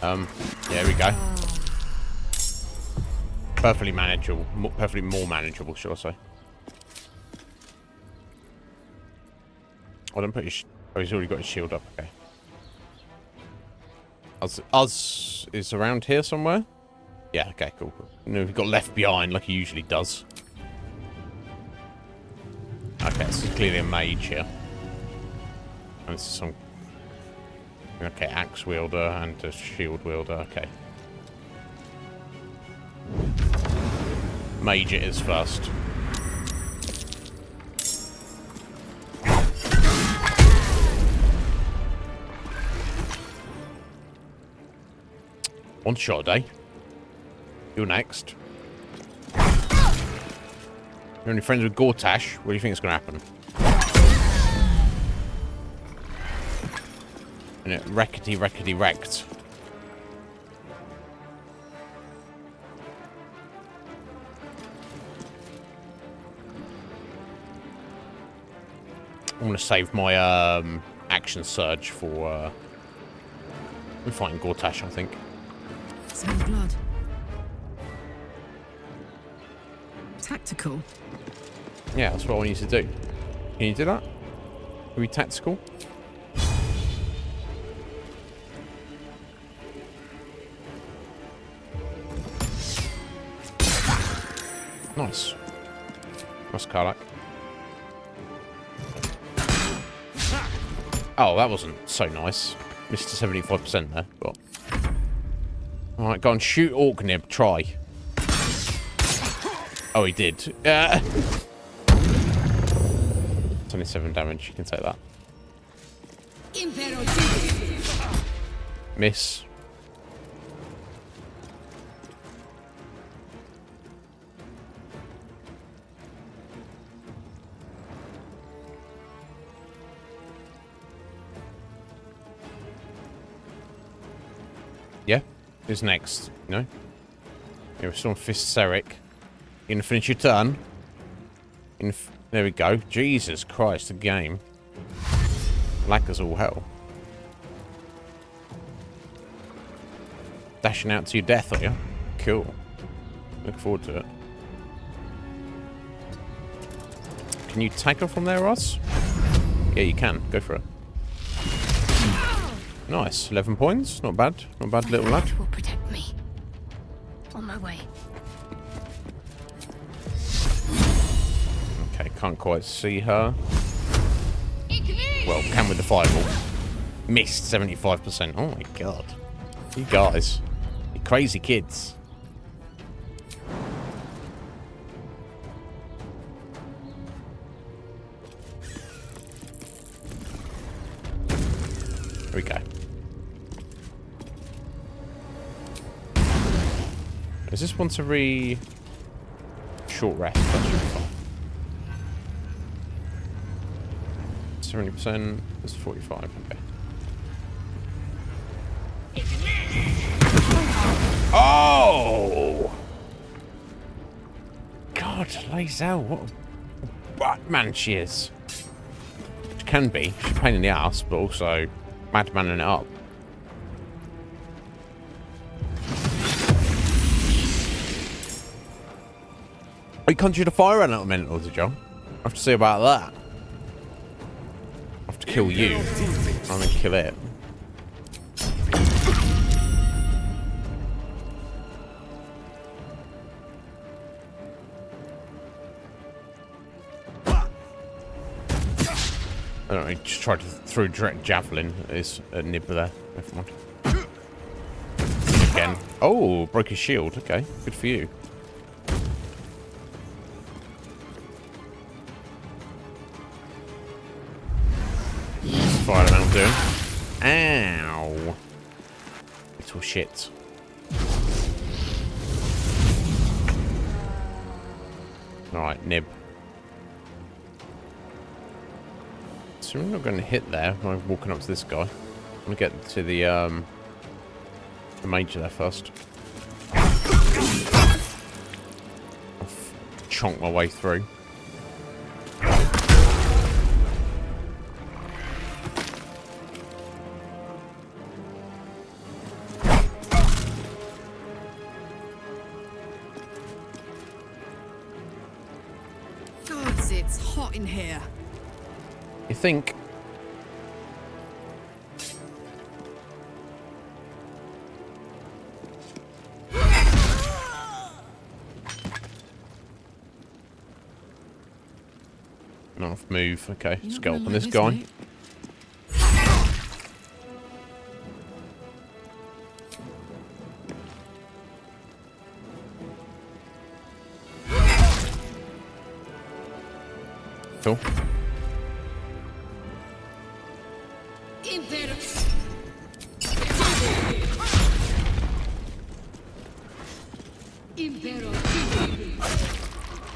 There we go. Perfectly manageable. Perfectly more manageable, should I say. Oh, don't put his... Oh, he's already got his shield up. Okay. Us is around here somewhere? Yeah, okay, cool. No, he got left behind like he usually does. Okay, this is clearly a mage here. And this is some... Okay, axe wielder and a shield wielder, okay. Mage it is first. One shot, eh? You're next. You're only friends with Gortash. What do you think is going to happen? And it wreckety wrecked. I'm going to save my action surge for we're fighting Gortash, I think. Smell blood. Tactical. Yeah, that's what I want you to do. Can you do that? Are we tactical? Nice. Nice Karlak. Oh, that wasn't so nice. Missed 75% there, but... Alright, go on, shoot Orknib, try. Oh, he did. 27 damage, you can take that. Miss. Yeah, who's next? You know? Yeah, we're still on Fist Seric. You gonna finish your turn? There we go. Jesus Christ, the game. Lag as all hell. Dashing out to your death, are you? Cool. Look forward to it. Can you tackle from there, Ross? Yeah, you can. Go for it. Nice. 11 points. Not bad. Not bad, little lad. Will protect me. On my way. Okay, can't quite see her. Well, can with the fireball. Missed 75%. Oh my god. You guys. You crazy kids. Here we go. Is this once every short rest? That should be fine. 70%. That's 45. Okay. Oh! God, Lae'zel, what a Batman she is. She can be. She's a pain in the ass, but also madmaning it up. You conjured a fire elemental, did you? I have to say about that. I have to kill you. I'm gonna kill it. I don't know, he just tried to throw direct javelin at his nib there. Never mind. Again. Oh, broke his shield. Okay, good for you. Fire elemental doing. Ow. Little shit. Alright, nib. So we're not going to hit there. I'm walking up to this guy. I'm going to get to the major there first. I'll chonk my way through. not in here. You think? Enough move. Okay, let's go up on this guy. Cool.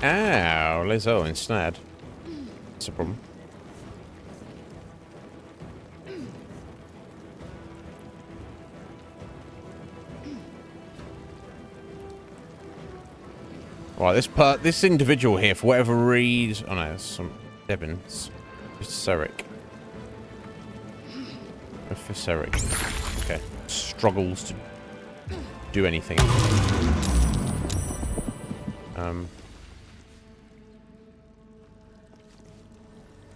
Ow, Lizzo instead. That's a problem. Right, this individual here, for whatever reason, oh no, it's some Devons. Professoric. Okay, struggles to do anything.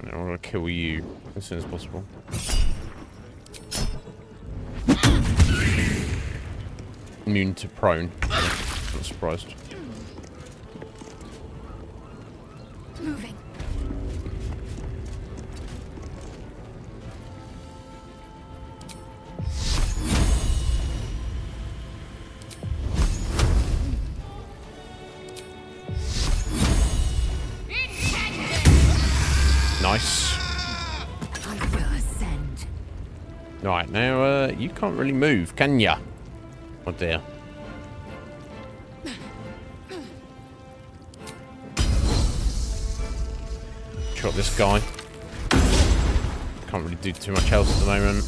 I want to kill you as soon as possible. Immune to prone. Not surprised. Moving. Nice. I will ascend. Right, now you can't really move, can ya? Oh dear. Shot this guy. Can't really do too much else at the moment.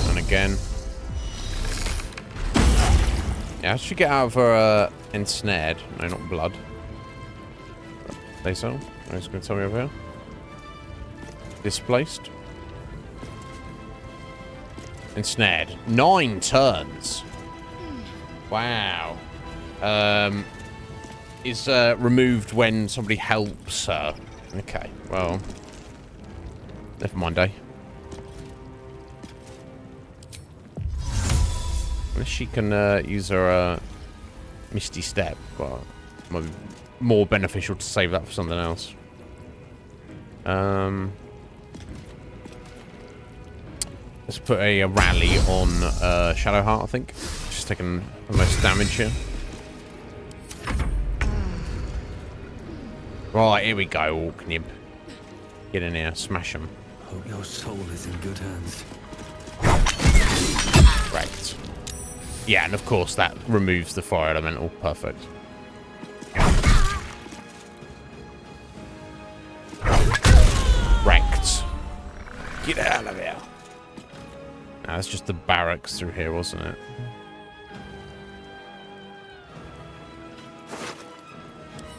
And again. Yeah, how should she get out of her ensnared? No, not blood. They so? Oh, he's going to tell me over here. Displaced. Ensnared. 9 turns. Wow. Is removed when somebody helps her. Okay, well. Never mind, eh? Unless she can use her Misty Step. Well, might be more beneficial to save that for something else. Let's put a rally on Shadowheart, I think. She's taking the most damage here. Right, here we go, Orknib. Get in here, smash him. Hope your soul is in good hands. Right. Yeah, and of course that removes the fire elemental. Perfect. Wrecked. Get out of here. Nah, that's just the barracks through here, wasn't it?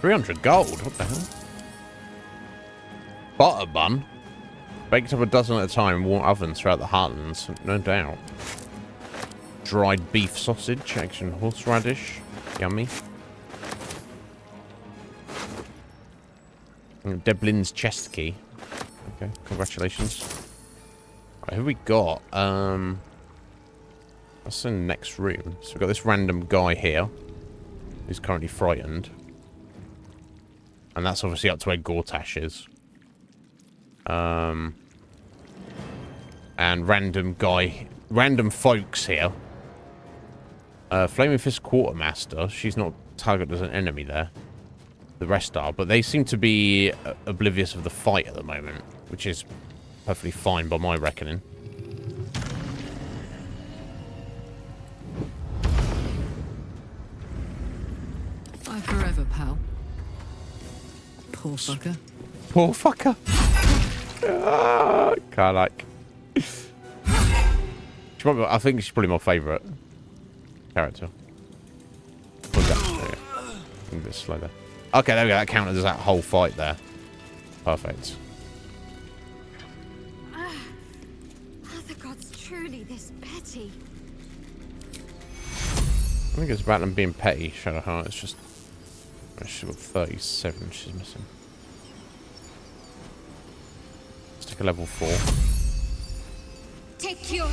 $300 gold. What the hell? Butter bun. Baked up a dozen at a time in warm ovens throughout the heartlands. No doubt. Dried beef sausage. Action horseradish. Yummy. Deblin's chest key. Okay, congratulations. Right, who have we got? That's in the next room. So we've got this random guy here who's currently frightened. And that's obviously up to where Gortash is. And random folks here. Flaming Fist Quartermaster. She's not targeted as an enemy there. The rest are, but they seem to be oblivious of the fight at the moment, which is perfectly fine by my reckoning. Bye forever, pal. Poor fucker. Poor fucker. Can't like. I think she's probably my favourite character. A bit slow there. Okay, there we go. That counted as that whole fight there. Perfect. Are the gods truly this petty? I think it's about them being petty, Shadowheart. It's just... She's got 37 she's missing. Let's take a level 4. Take your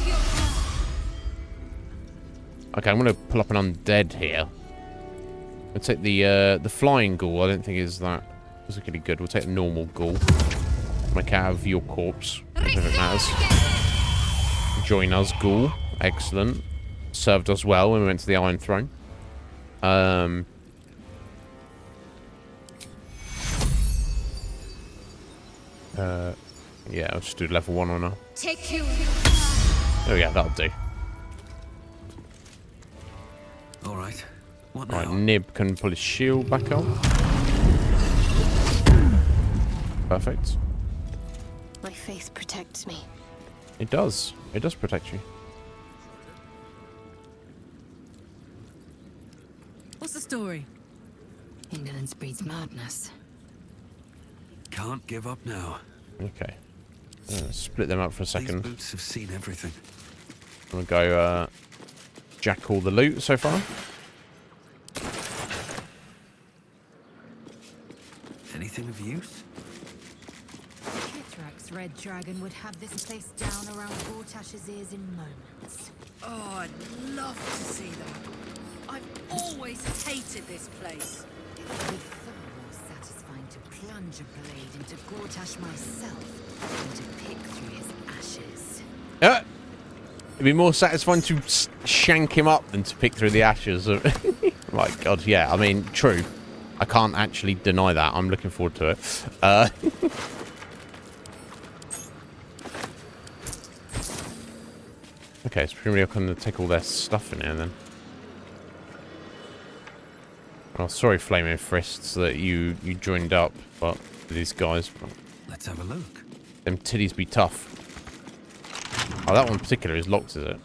Okay, I'm gonna pull up an undead here. We'll take the flying ghoul. I don't think is that particularly good. We'll take the normal ghoul. Make out of your corpse, if it matters. Join us, ghoul. Excellent. Served us well when we went to the Iron Throne. Yeah, I'll just do level 1 on her. Take you. Oh yeah, that'll do. All right. What Right, now? Nib can pull his shield back up. Perfect. My faith protects me. It does. It does protect you. What's the story? Indolence breeds madness. Can't give up now. Okay. Split them up for a second. These boots have seen everything. I'm gonna go jack all the loot so far. Anything of use? Kitrak's red dragon would have this place down around Gortash's ears in moments. Oh, I'd love to see that. I've always hated this place. It would be far more satisfying to plunge a blade into Gortash myself than to pick through his ashes. It'd be more satisfying to shank him up than to pick through the ashes. My God, yeah. I mean, true. I can't actually deny that. I'm looking forward to it. Okay, so presumably I can take all their stuff in here then. Oh, sorry, Flaming Fists, that you joined up, but these guys. But let's have a look. Them titties be tough. Oh, that one in particular is locked, is it?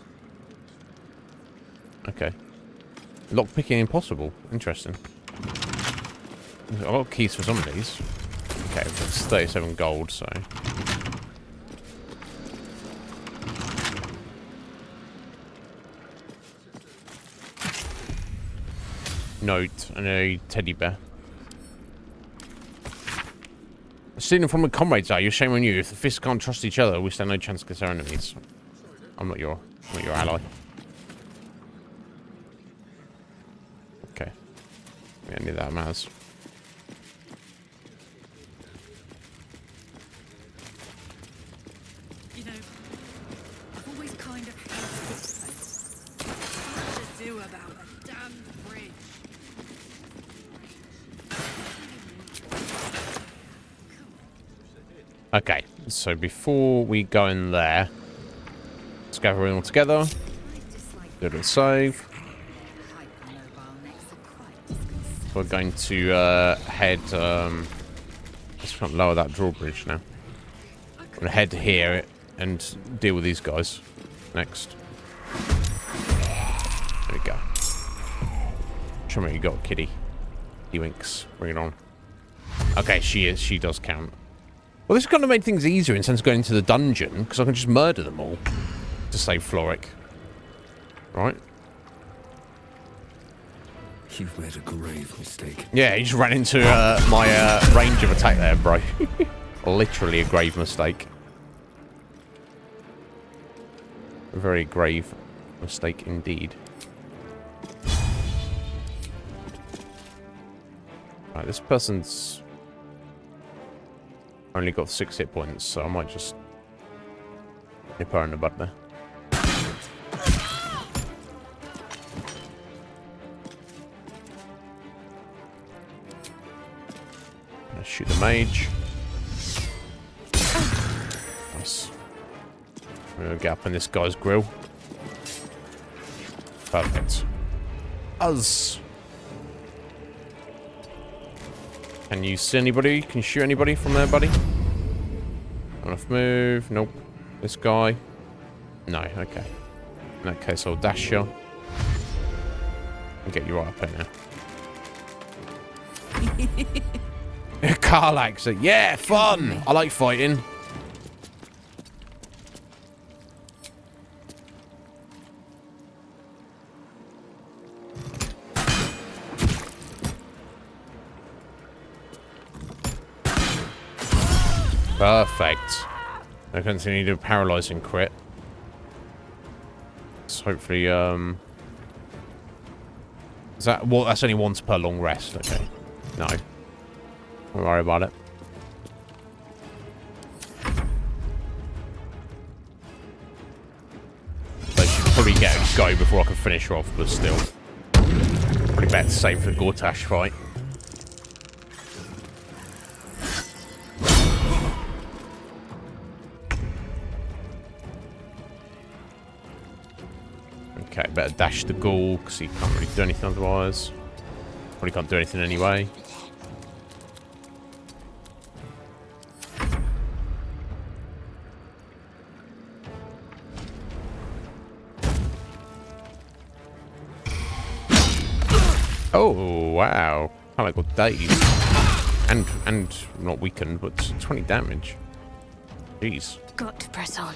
Okay. Lock picking impossible. Interesting. I've got keys for some of these. Okay, that's 37 gold, so. Note and a teddy bear. Stealing from a comrades are you? Shame on you. If the fists can't trust each other, we stand no chance against our enemies. I'm not your ally. Okay. Yeah, neither that matters. You know, I've always kind of hated this place. What to do about a damn bridge? Okay, so before we go in there, let's gather everyone together. Do a little save. We're going to head. Let's not lower that drawbridge now. I'm gonna head here and deal with these guys next. There we go. Show me what you got, kitty. Winks. Bring it on. Okay, she does count. Well, this kind of made things easier in sense of going into the dungeon, because I can just murder them all to save Floric. Right? You've made a grave mistake. Yeah, you just ran into my range of attack there, bro. Literally a grave mistake. A very grave mistake indeed. Right, this person's only got 6 hit points, so I might just nip her in the butt there. Let's shoot the mage. Nice. We're gonna get up in this guy's grill. Perfect. Us. Can you see anybody? Can you shoot anybody from there, buddy? Not enough move. Nope. This guy. No. Okay. In that case, I'll dash you. And get you right up in there. Karlach. Yeah, fun. I like fighting. Perfect. I continue to do a paralyzing crit. So hopefully, is that, well, that's only once per long rest. Okay. No. Don't worry about it. So I should probably get a go before I can finish her off, but still. Probably better to save for the Gortash fight. Okay, better dash the ghoul, because he can't really do anything otherwise. Probably can't do anything anyway. Oh, wow. I got dazed. And not weakened, but 20 damage. Jeez. Got to press on.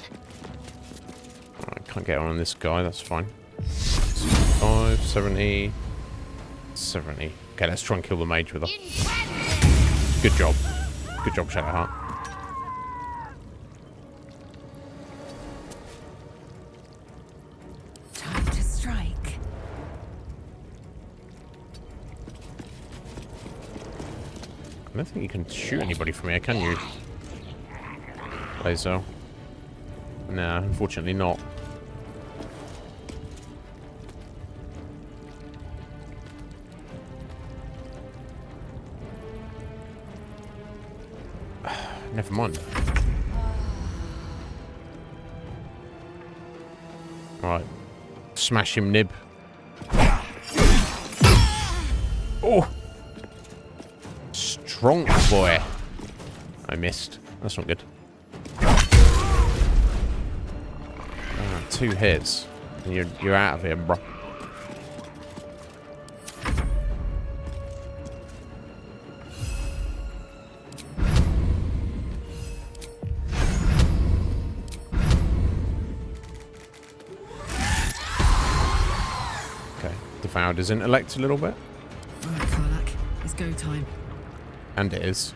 I can't get on this guy, that's fine. 5, 70, 70. Okay, let's try and kill the mage with her. Good job. Good job, Shadowheart. Time to strike. I don't think you can shoot anybody from here, can you? Laser. Nah, unfortunately not. Never mind. Alright. Smash him, Nib. Oh! Strong boy. I missed. That's not good. 2 hits. And you're out of here, bro. Okay, devoured his intellect a little bit. Right, Karlak, it's go time. And it is.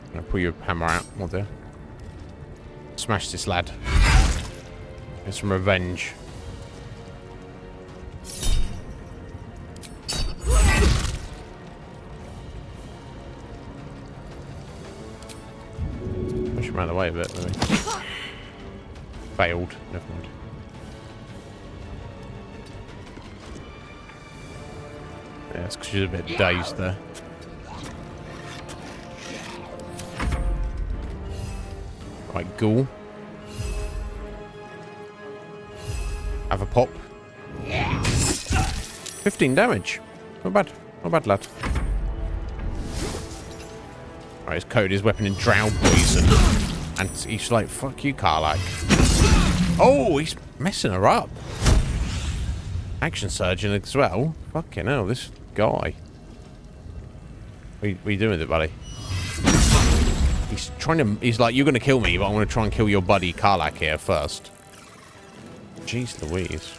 I'm gonna pull your hammer out, my dear. Smash this lad. Get some revenge. Push him out of the way a bit, maybe. Failed. Never mind. Yeah, it's because she's a bit dazed there. Right, ghoul. Have a pop. 15 damage. Not bad. Not bad, lad. Right, he's coated his weapon in drow poison. And he's like, fuck you, Karlak. Oh, he's messing her up. Action surgeon as well. Fucking hell, this guy. What are you doing with it, buddy? He's trying to... He's like, you're going to kill me, but I'm going to try and kill your buddy Karlak here first. Jeez Louise.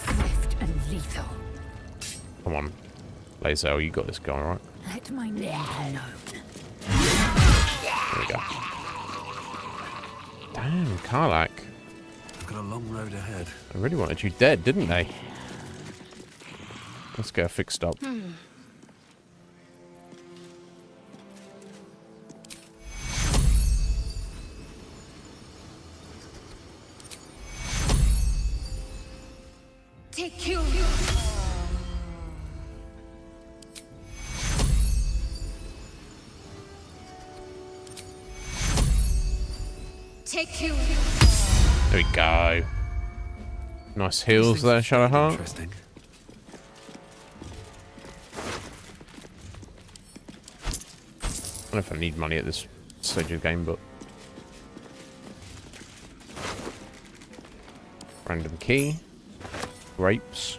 Swift and lethal. Come on. Lazel, you got this guy, right? Let my name be known. There we go. Damn, Karlak. I've got a long road ahead. They really wanted you dead, didn't they? Let's get her fixed up. Take you. Take you. There we go. Nice heals there, Shadowheart. Interesting. I don't know if I need money at this stage of the game, but... Random key. Grapes.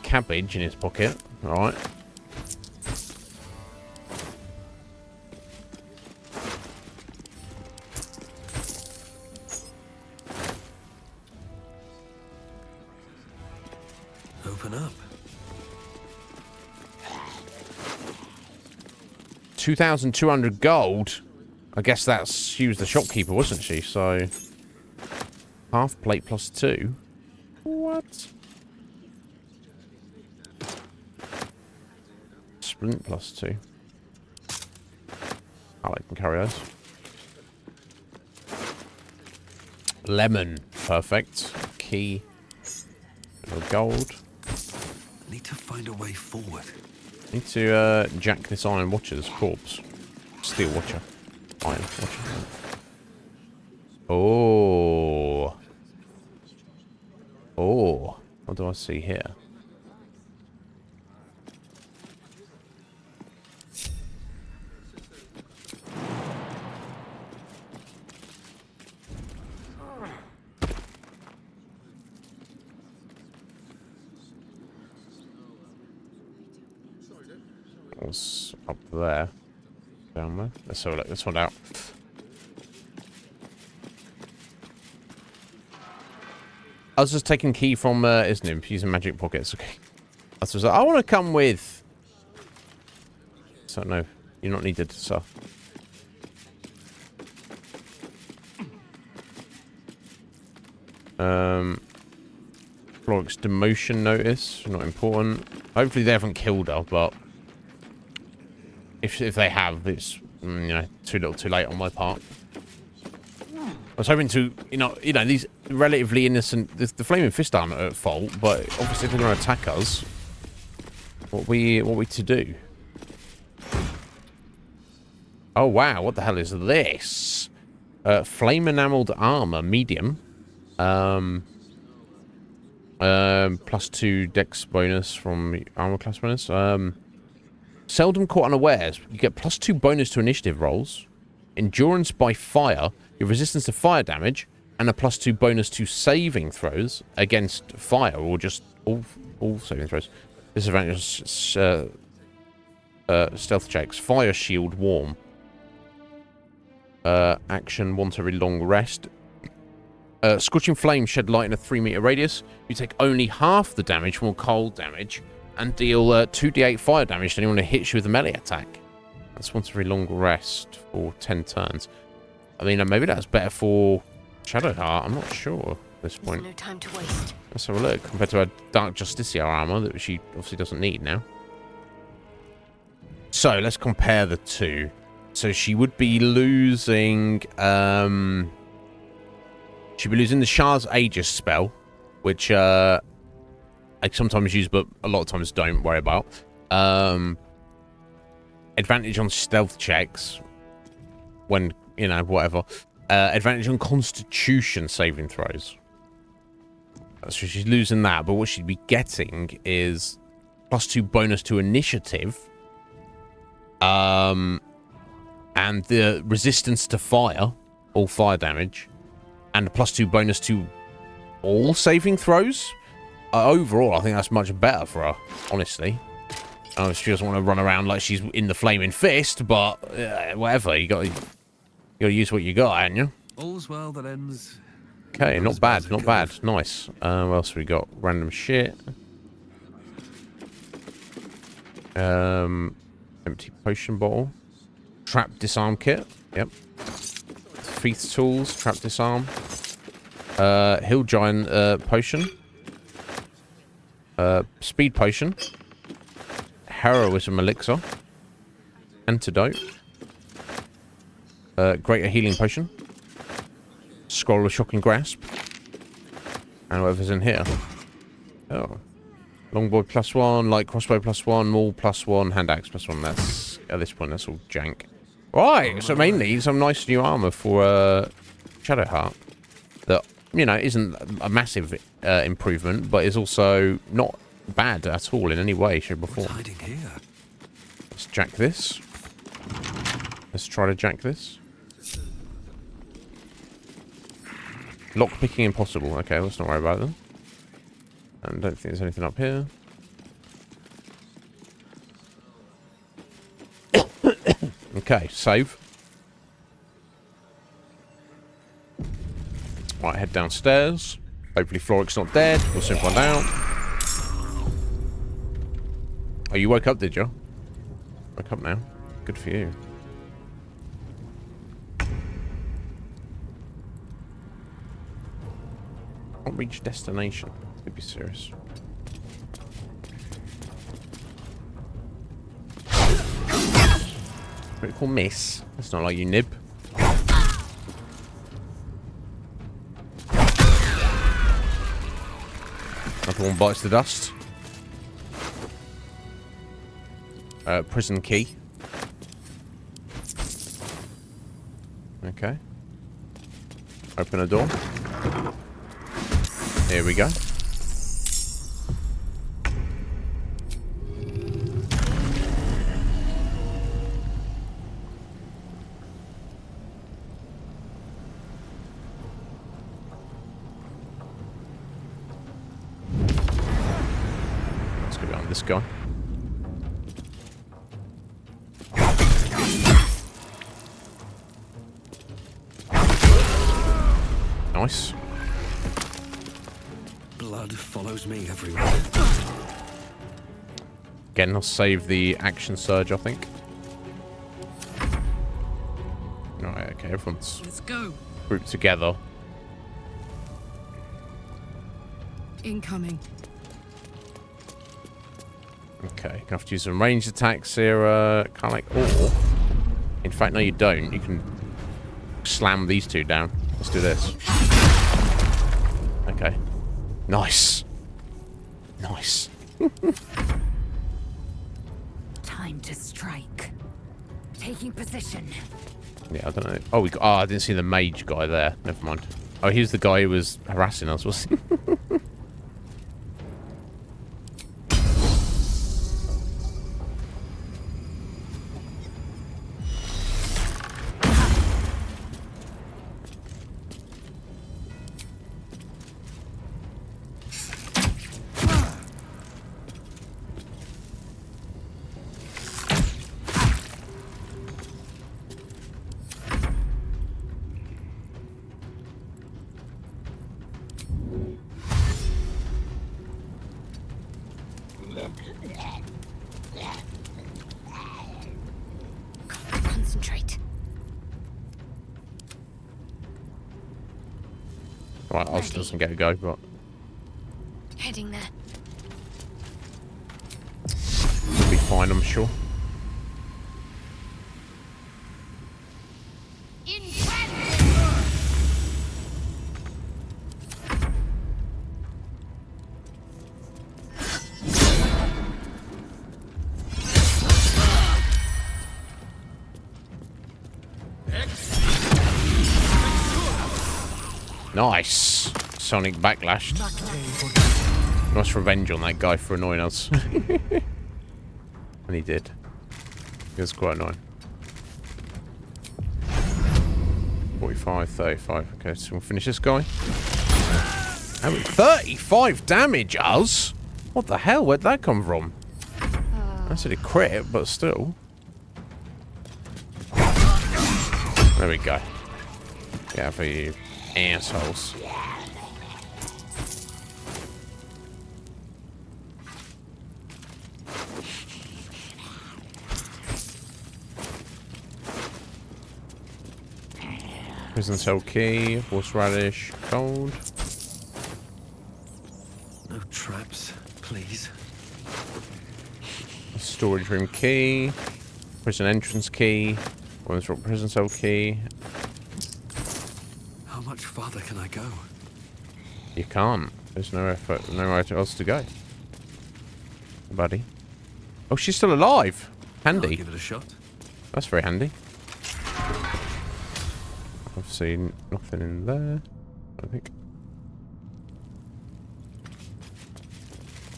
Cabbage in his pocket. Alright. open up. 2,200 gold. I guess that's she was the shopkeeper, wasn't she? So half plate plus 2. What? Splint plus 2. I can carry those. Lemon. Perfect. Key. Gold. Need to find a way forward. Need to jack this Iron Watcher's corpse. Steel Watcher. Iron Watcher. Oh. Oh. What do I see here? What's up there? Down there? Let's have a look. Let's find out. I was just taking key from Iznib using magic pockets. Okay. That's what I want to come with. So no, you're not needed, sir. Florix demotion notice, not important. Hopefully they haven't killed her, but if they have, it's you know, too little, too late on my part. I was hoping to, you know, these relatively innocent. The Flaming Fist aren't at fault, but obviously if they're going to attack us, what we to do? Oh wow, what the hell is this? Flame enameled armor, medium. +2 dex bonus from armor class bonus. Seldom caught unawares. You get +2 bonus to initiative rolls. Endurance by fire. Your resistance to fire damage. And a +2 bonus to saving throws against fire. Or just all saving throws. Disadvantage stealth checks. Fire shield warm. Action, want a really long rest. Scorching flame shed light in a 3-meter radius. You take only half the damage from cold damage and deal 2d8 fire damage to anyone who hits you with a melee attack. That's once a very long rest for 10 turns. I mean, maybe that's better for Shadowheart. I'm not sure at this point. No time to waste. Let's have a look compared to her Dark Justiciar armor that she obviously doesn't need now. So let's compare the two. So she would be losing. She'd be losing the Shah's Aegis spell, which I sometimes use, but a lot of times don't worry about. Advantage on stealth checks when, you know, whatever. Advantage on Constitution saving throws. So she's losing that, but what she'd be getting is +2 bonus to initiative. And the resistance to fire, all fire damage. And a +2 bonus to all saving throws. Overall, I think that's much better for her, honestly. She doesn't want to run around like she's in the Flaming Fist, but whatever. You got to use what you got, haven't you? All's well that ends. Okay, not bad, not bad. Nice. What else have we got? Random shit. Empty potion bottle. Trap disarm kit. Yep. Thief's tools. Trap disarm. Hill giant potion. Speed potion. Heroism elixir. Antidote. Greater healing potion. Scroll of shocking grasp. And whatever's in here. Oh. Longbow +1, light crossbow +1, maul +1, hand axe +1. That's, at this point, that's all jank. Right, so mainly some nice new armor for Shadowheart. That, you know, isn't a massive improvement, but is also not bad at all in any way, shape or form. What's hiding here? Let's jack this. Let's try to jack this. Lockpicking impossible. Okay, let's not worry about them. And I don't think there's anything up here. Okay, save. Right, head downstairs. Hopefully Florix not dead. We'll soon find out. Oh, you woke up, did you? Woke up now. Good for you. Can't reach destination. Could be serious. Critical miss. That's not like you, Nib. Another one bites the dust. Prison key. Okay. Open a door. Here we go. Let's go on this guy. Nice. Blood follows me everywhere. Again, I'll save the action surge, I think. Alright, okay, everyone's Let's go. grouped together. Incoming. Okay, gonna have to use some ranged attacks here, kind of like, or, in fact, no you don't. You can slam these two down. Let's do this. Okay. Nice. Nice. Time to strike. Taking position. Yeah, I don't know. Oh, I didn't see the mage guy there. Never mind. Oh, he was the guy who was harassing us, wasn't he? Concentrate. Right, Oz doesn't get a go, but Heading there. we'll be fine, I'm sure. Nice. Sonic backlash. Nice revenge on that guy for annoying us. And he did. It was quite annoying. 45, 35. Okay, so we'll finish this guy. Oh, 35 damage, us? What the hell? Where'd that come from? I said a crit, but still. There we go. Yeah, for you assholes. Prison cell key, horseradish, gold. No traps, please. Storage room key. Prison entrance key. Women's rock prison cell key. How much farther can I go? You can't. There's nowhere else to go. Buddy. Oh, she's still alive. Handy. I'll give it a shot. That's very handy. I've seen nothing in there, I think.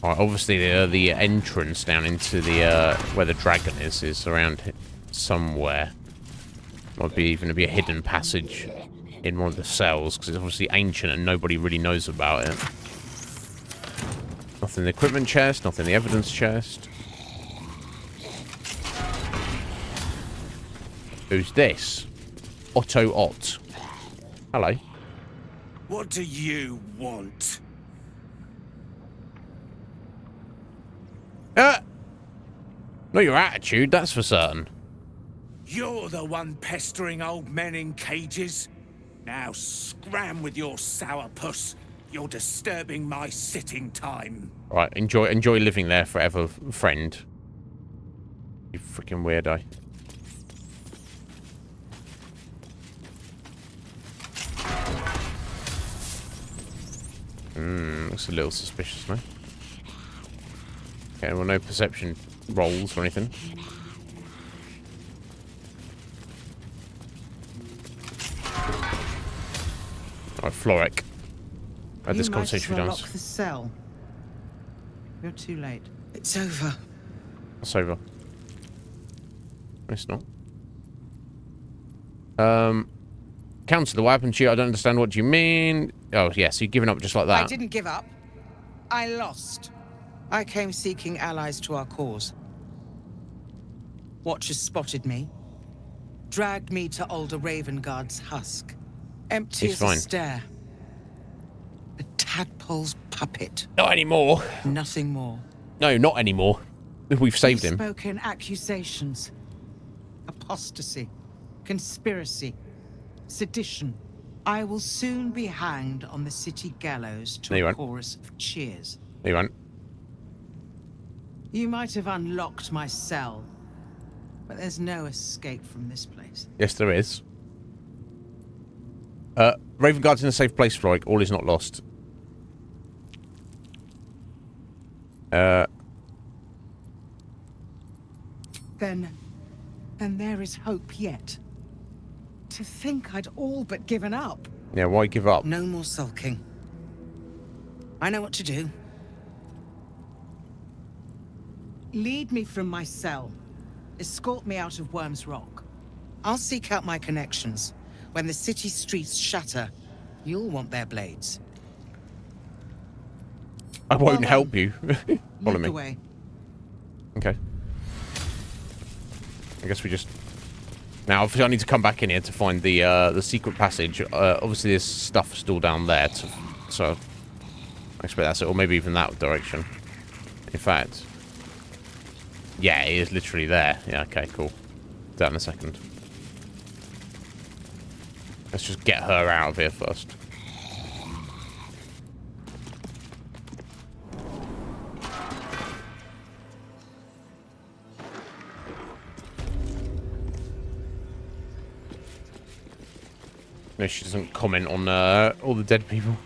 Alright, obviously the entrance down into the where the dragon is around somewhere. Might be even be a hidden passage in one of the cells, because it's obviously ancient and nobody really knows about it. Nothing in the equipment chest, nothing in the evidence chest. Who's this? Otto Ott. Hello. What do you want? Not your attitude, that's for certain. You're the one pestering old men in cages. Now scram with your sourpuss. You're disturbing my sitting time. Right, enjoy living there forever, friend. You freaking weirdo. Looks a little suspicious, no? Okay, well, no perception rolls or anything. Right, Floric. Had this conversation with us. Lock the cell. You're too late. It's over. It's over. It's not. Counselor, what happened to you? I don't understand what you mean. Oh, yes, yeah, so you're giving up just like that. I didn't give up. I lost. I came seeking allies to our cause. Watchers spotted me, dragged me to Older Ravengard's husk. Empty as a stare. A tadpole's puppet. Not anymore. Nothing more. No, not anymore. We've saved him. Spoken accusations. Apostasy. Conspiracy. Sedition. I will soon be hanged on the city gallows to a chorus of cheers. No, you won't. You might have unlocked my cell, but there's no escape from this place. Yes, there is. Ravengard's in a safe place, Floric. All is not lost. Then there is hope yet. To think I'd all but given up. Yeah, why give up? No more sulking. I know what to do. Lead me from my cell. Escort me out of Worm's Rock. I'll seek out my connections. When the city streets shatter, you'll want their blades. I won't help you. Follow me. The way. Okay. I guess we just... Now, obviously, I need to come back in here to find the secret passage. Obviously, there's stuff still down there, so I expect that's it, or maybe even that direction. In fact, yeah, it is literally there. Yeah, okay, cool. That in a second. Let's just get her out of here first. No, she doesn't comment on all the dead people.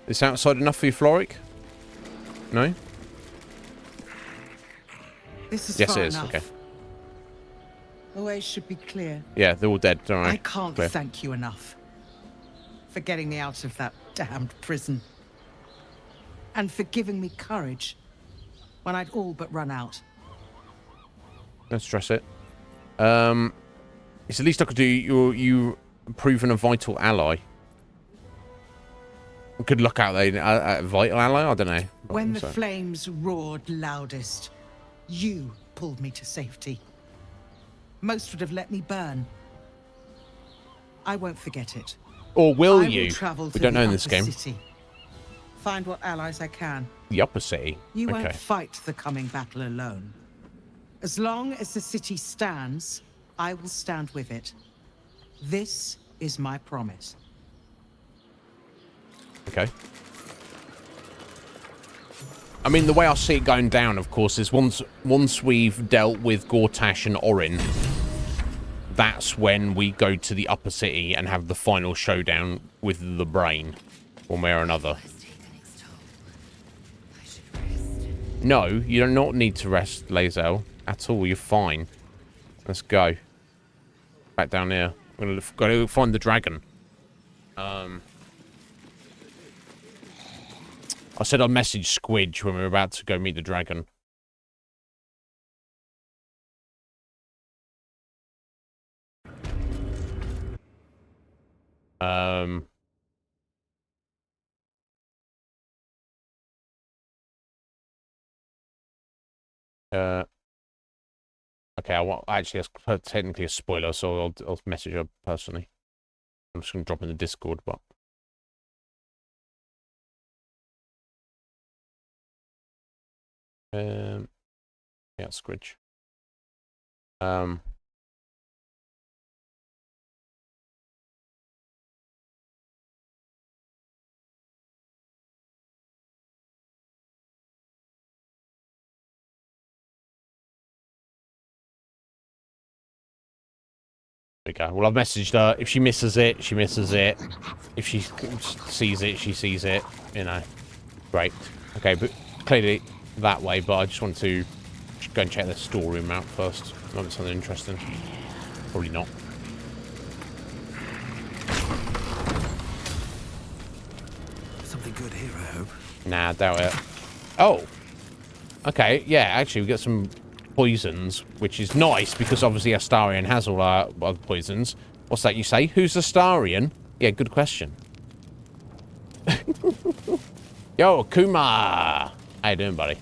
Is outside enough for you, Floric? No? This is yes, far it is. enough. Okay. The way should be clear. Yeah, they're all dead. Don't worry. I can't Clear. thank you enough for getting me out of that damned prison. And for giving me courage when I'd all but run out. Don't stress it. It's the least I could do. You proven a vital ally. Good luck out there. A vital ally? I don't know. When the flames roared loudest, you pulled me to safety. Most would have let me burn. I won't forget it. Or will I you? Travel We to don't the know in this upper game. City. Find what allies I can. The upper city. You okay. won't fight the coming battle alone. As long as the city stands, I will stand with it. This is my promise. Okay. I mean, the way I see it going down, of course, is once we've dealt with Gortash and Orin, that's when we go to the upper city and have the final showdown with the brain, one way or another. No, you do not need to rest, Lae'zel, at all. You're fine. Let's go. Back down here. I'm gonna go find the dragon. I said I'd message Squidge when we were about to go meet the dragon. Okay, actually, that's technically a spoiler, so I'll message her personally. I'm just going to drop in the Discord, but... yeah, Scridge. There we go. Well, I've messaged her. If she misses it, she misses it. If she sees it, she sees it. You know. Great. Okay, but clearly that way, but I just want to go and check the storeroom out first. Might be something interesting. Probably not. Something good here, I hope. Nah, I doubt it. Oh! Okay, yeah, actually, we got some poisons, which is nice, because obviously Astarion has all our other poisons. What's that you say? Who's Astarion? Yeah, good question. Yo, Kuma! How you doing, buddy?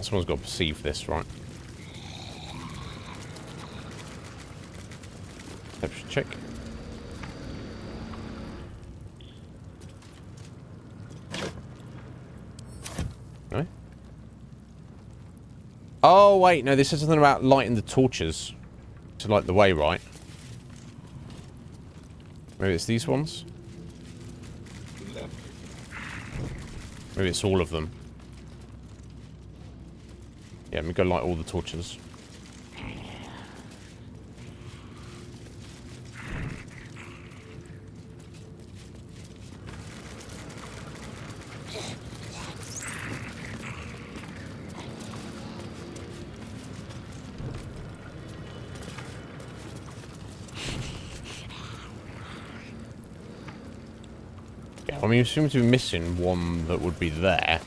Someone's got to perceive this, right? Perception check. No? Oh, wait, no, this says something about lighting the torches to light the way, right? Maybe it's these ones? Maybe it's all of them. Yeah, let me go light all the torches. Yeah, I mean, you seem to be missing one that would be there.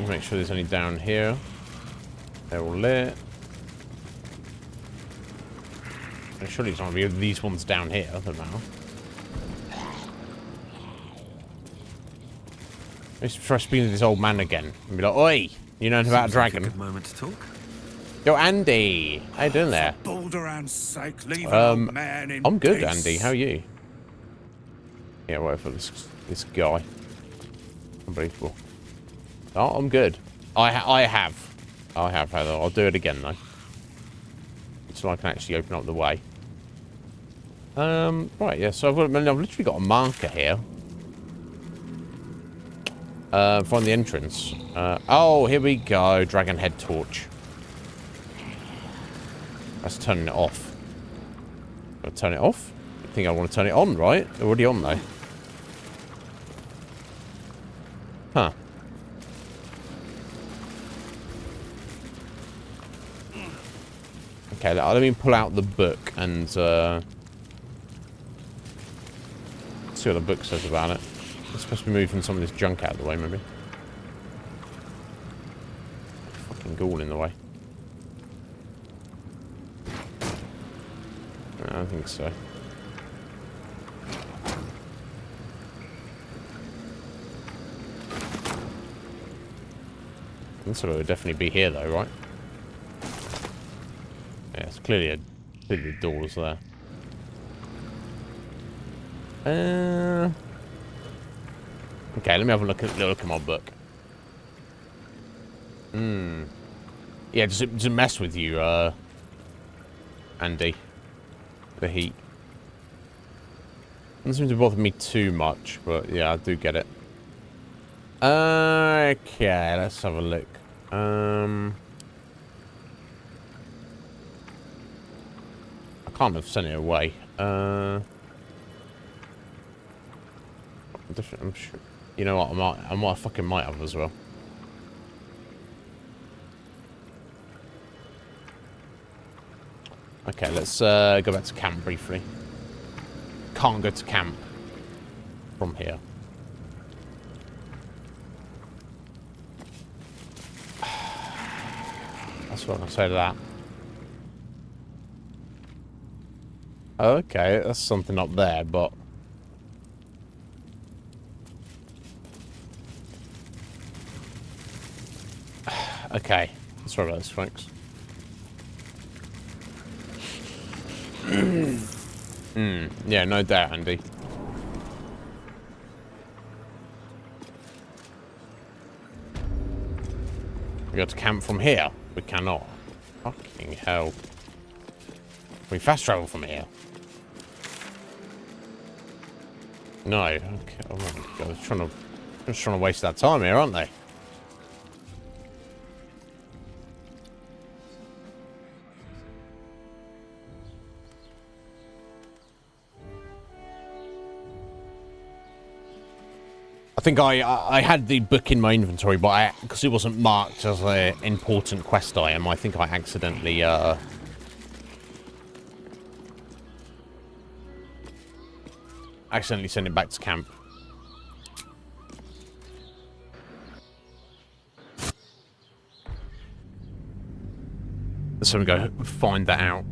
Make sure there's any down here. They're all lit. And surely it's not going to be these ones down here. I don't know. Let's try speaking to this old man again and be like, "Oi, you know about a dragon?" Good moment to talk. Yo, Andy, how you doing there? Balduran's sake, leave an old man in I'm good, peace. Andy. How are you? Yeah, whatever. This guy. Unbelievable. Oh, I'm good. I have, Heather. I'll do it again, though. So I can actually open up the way. Right, yeah, so I've literally got a marker here. Find the entrance. Oh, here we go. Dragon head torch. That's turning it off. Gonna turn it off? I think I want to turn it on, right? They're already on, though. Huh. Okay, let me pull out the book and see what the book says about it. It's supposed to be moving some of this junk out of the way, maybe. Fucking ghoul in the way. I don't think so. This would definitely be here, though, right? Yeah, it's clearly the doors there. Okay, let me have a look at my book. Yeah, does it mess with you, Andy? The heat. Doesn't seem to bother me too much, but yeah, I do get it. Okay, let's have a look. I can't have sent it away. I'm sure. You know what? I fucking might have as well. Okay, let's go back to camp briefly. Can't go to camp from here. That's what I'm gonna say to that. Okay, that's something up there, but Okay. Sorry about this, folks. Yeah, no doubt, Andy. We got to camp from here. We cannot. Fucking hell. We fast travel from here. No. Okay. Oh my god. Just trying to waste that time here, aren't they? I think I had the book in my inventory, but because it wasn't marked as an important quest item, I think I accidentally sent it back to camp. So we go find that out.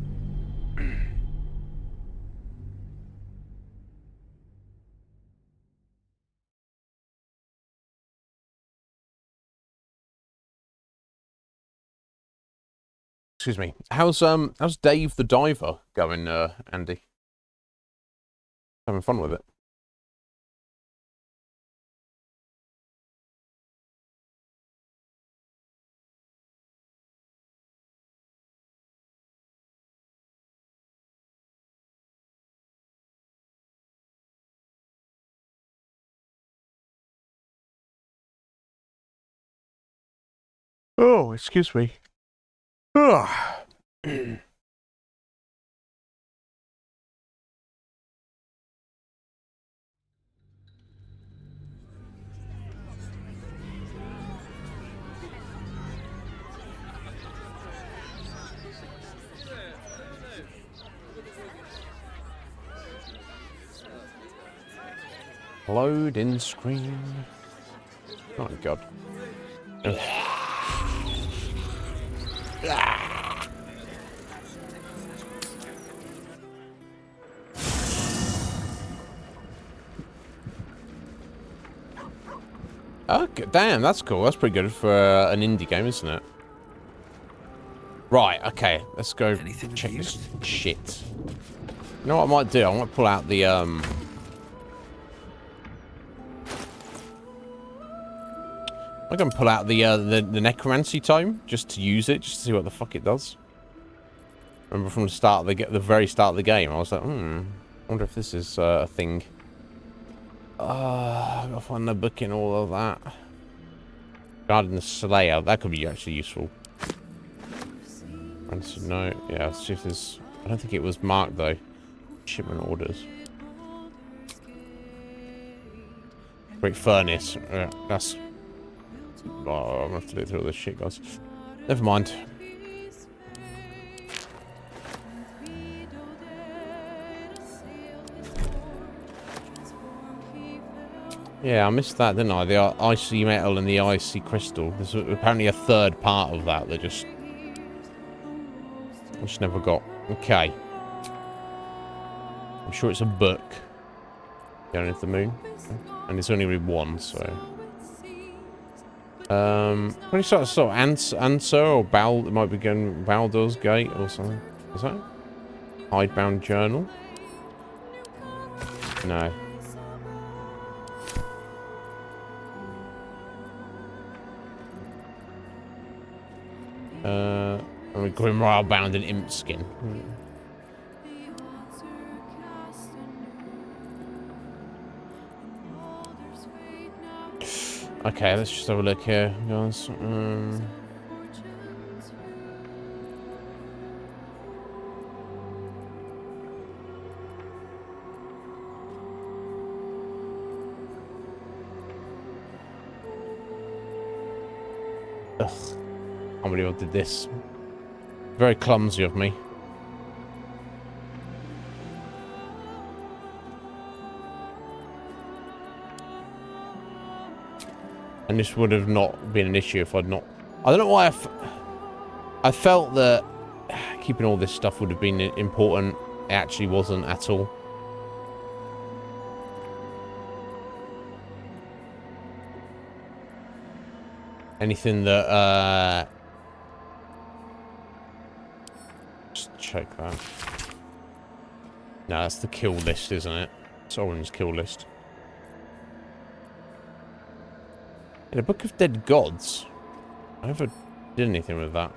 Excuse me. How's Dave the Diver going, Andy? Having fun with it? Oh, excuse me. Loading screen. Oh my god. Okay, damn, that's cool. That's pretty good for an indie game, isn't it? Right, okay. Let's go check this shit. You know what I might do? I might pull out the, I'm going to pull out the necromancy tome just to use it, just to see what the fuck it does. Remember from the start of the very start of the game, I was like, I wonder if this is a thing. I've got to find the book in all of that. Guarding the Slayer, that could be actually useful. No, yeah, let's see if there's... I don't think it was marked though. Shipment orders. Great furnace. That's... Oh, I'm gonna have to do through all this shit, guys. Never mind. Yeah, I missed that, didn't I? The icy metal and the icy crystal. There's apparently a third part of that that just never got. Okay. I'm sure it's a book. Going into the moon. And it's only really one, so... Pretty sort of answer or it might be going Baldur's Gate or something. Is that? Hidebound journal? No. I mean, Grimroyal bound in imp skin. Okay, let's just have a look here, guys. Ugh. I can't believe I did this. Very clumsy of me. And this would have not been an issue if I'd not... I don't know why I felt that keeping all this stuff would have been important. It actually wasn't at all. Anything that, just check that. No, that's the kill list, isn't it? It's Oren's kill list. In a Book of Dead Gods. I never did anything with that.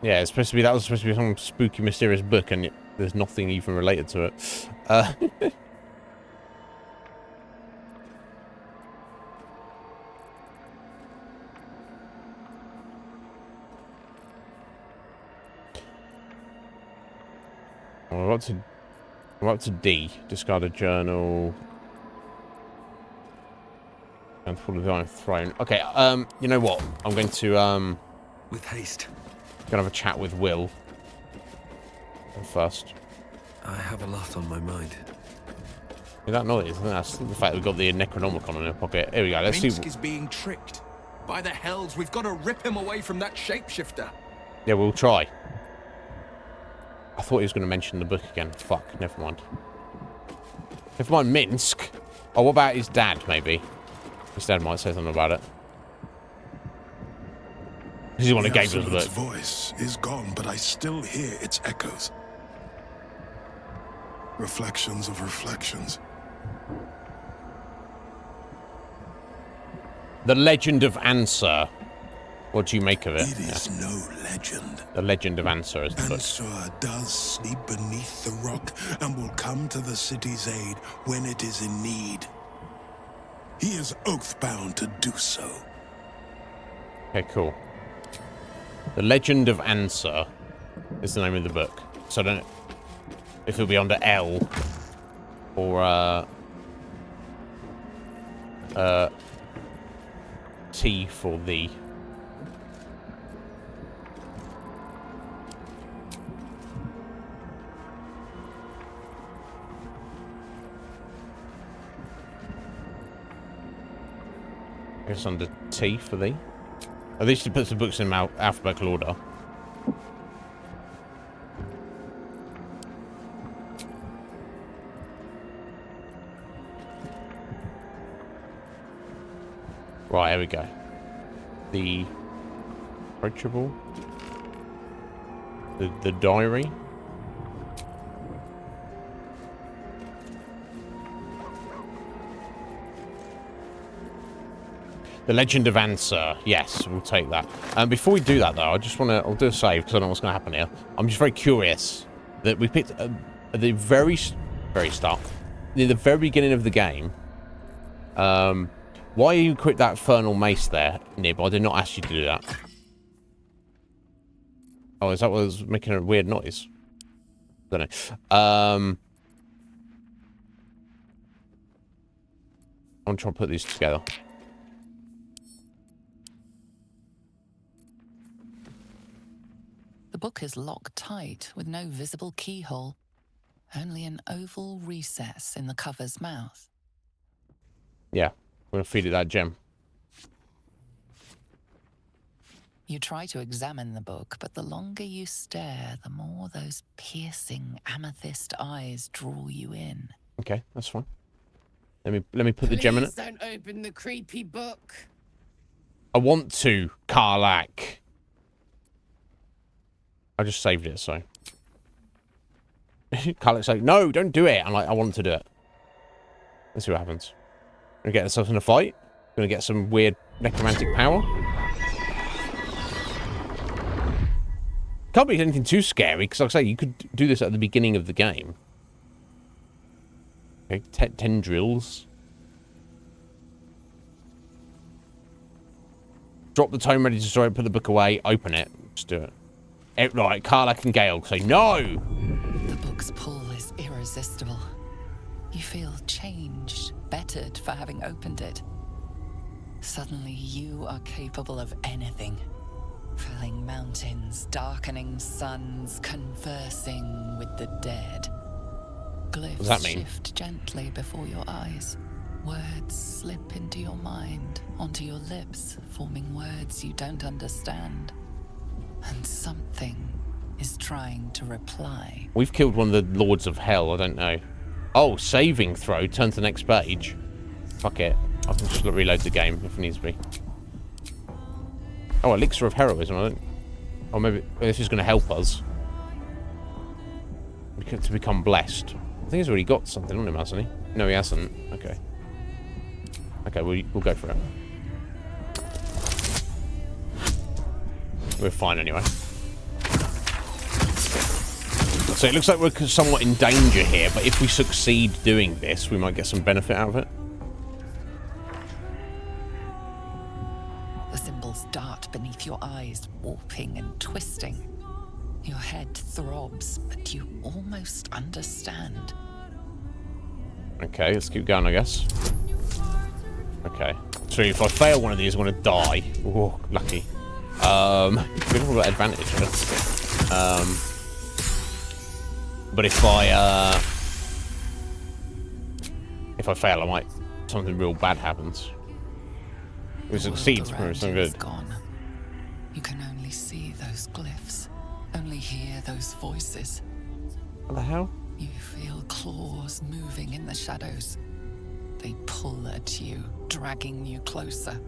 Yeah, it's supposed to be, that was supposed to be some spooky, mysterious book, and there's nothing even related to it. We're up to D. Discard a journal. And full of the throne. Okay, you know what? I'm going to with haste. Gonna have a chat with Will first. I have a lot on my mind. That noise, that's the fact that we've got the Necronomicon in our pocket. Here we go, let's Minsk see. is being tricked. By the hells, we've got to rip him away from that shapeshifter. Yeah, we'll try. I thought he was going to mention the book again. Fuck, never mind. Never mind Minsk. Oh, what about his dad, maybe? His dad might say something about it. This is one of Gabriel's Absolute's book. voice is gone, but I still hear its echoes. Reflections of reflections. The Legend of Ansur. What do you make of it? It is no legend. The Legend of Ansur is the book. Ansur does sleep beneath the rock and will come to the city's aid when it is in need. He is oath-bound to do so. Okay, cool. The Legend of Ansur is the name of the book. So I don't know if it'll be under L or T for the. I guess under T for the. At least it puts the books in alphabetical order. Right, here we go. The approachable. The diary. The Legend of Ansur. Yes, we'll take that. Before we do that, though, I just want to... I'll do a save, because I don't know what's going to happen here. I'm just very curious that we picked... at the very start, near the very beginning of the game, why you equip that Infernal Mace there, Nib? I did not ask you to do that. Oh, is that what was making a weird noise? I don't know. I'm trying to put these together. The book is locked tight with no visible keyhole, only an oval recess in the cover's mouth. Yeah, we're going to feed it that gem. You try to examine the book, but the longer you stare, the more those piercing amethyst eyes draw you in. Okay, that's fine. Let me put the gem in it. Please don't open the creepy book. I want to, Karlak. I just saved it, so. Karlak's like, no, don't do it. I'm like, I want to do it. Let's see what happens. Gonna get ourselves in a fight. Gonna get some weird necromantic power. Can't be anything too scary, because like I say, you could do this at the beginning of the game. Okay, tendrils. Drop the tome, ready to destroy it, put the book away, open it. Just do it. Right, Karlak and Gale say no! The book's pull is irresistible. You feel changed, bettered for having opened it. Suddenly, you are capable of anything. Felling mountains, darkening suns, conversing with the dead. Glyphs what does that mean? Shift gently before your eyes. Words slip into your mind, onto your lips, forming words you don't understand. And something is trying to reply. We've killed one of the Lords of Hell, I don't know. Oh, saving throw, turn to the next page. Fuck it. I can just reload the game if it needs to be. Oh, elixir of heroism. I don't... Or maybe this is going to help us to become blessed. I think he's already got something on him, hasn't he? No, he hasn't. Okay. Okay, we'll go for it. We're fine anyway. So it looks like we're somewhat in danger here, but if we succeed doing this, we might get some benefit out of it. The symbols dart beneath your eyes, warping and twisting. Your head throbs, but you almost understand. Okay, let's keep going, I guess. Okay. So if I fail one of these, I'm going to die. Oh, lucky. We've all got advantage here. But if I fail, I might... Something real bad happens. If it succeeds, maybe something good. Gone. You can only see those glyphs. Only hear those voices. What the hell? You feel claws moving in the shadows. They pull at you, dragging you closer.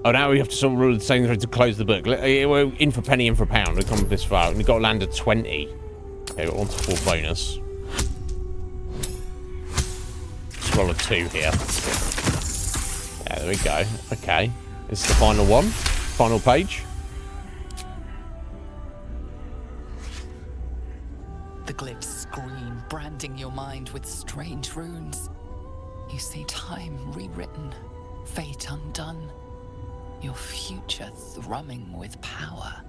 Oh, now we have to sort of rule the same to close the book. We're in for penny, in for pound. We've come this far. We've got to land a 20. Okay, we're on to 4 bonus. Roll a 2 here. Yeah, there we go. Okay. This is the final one. Final page. The glyphs scream, branding your mind with strange runes. You see time rewritten, fate undone, your future thrumming with power.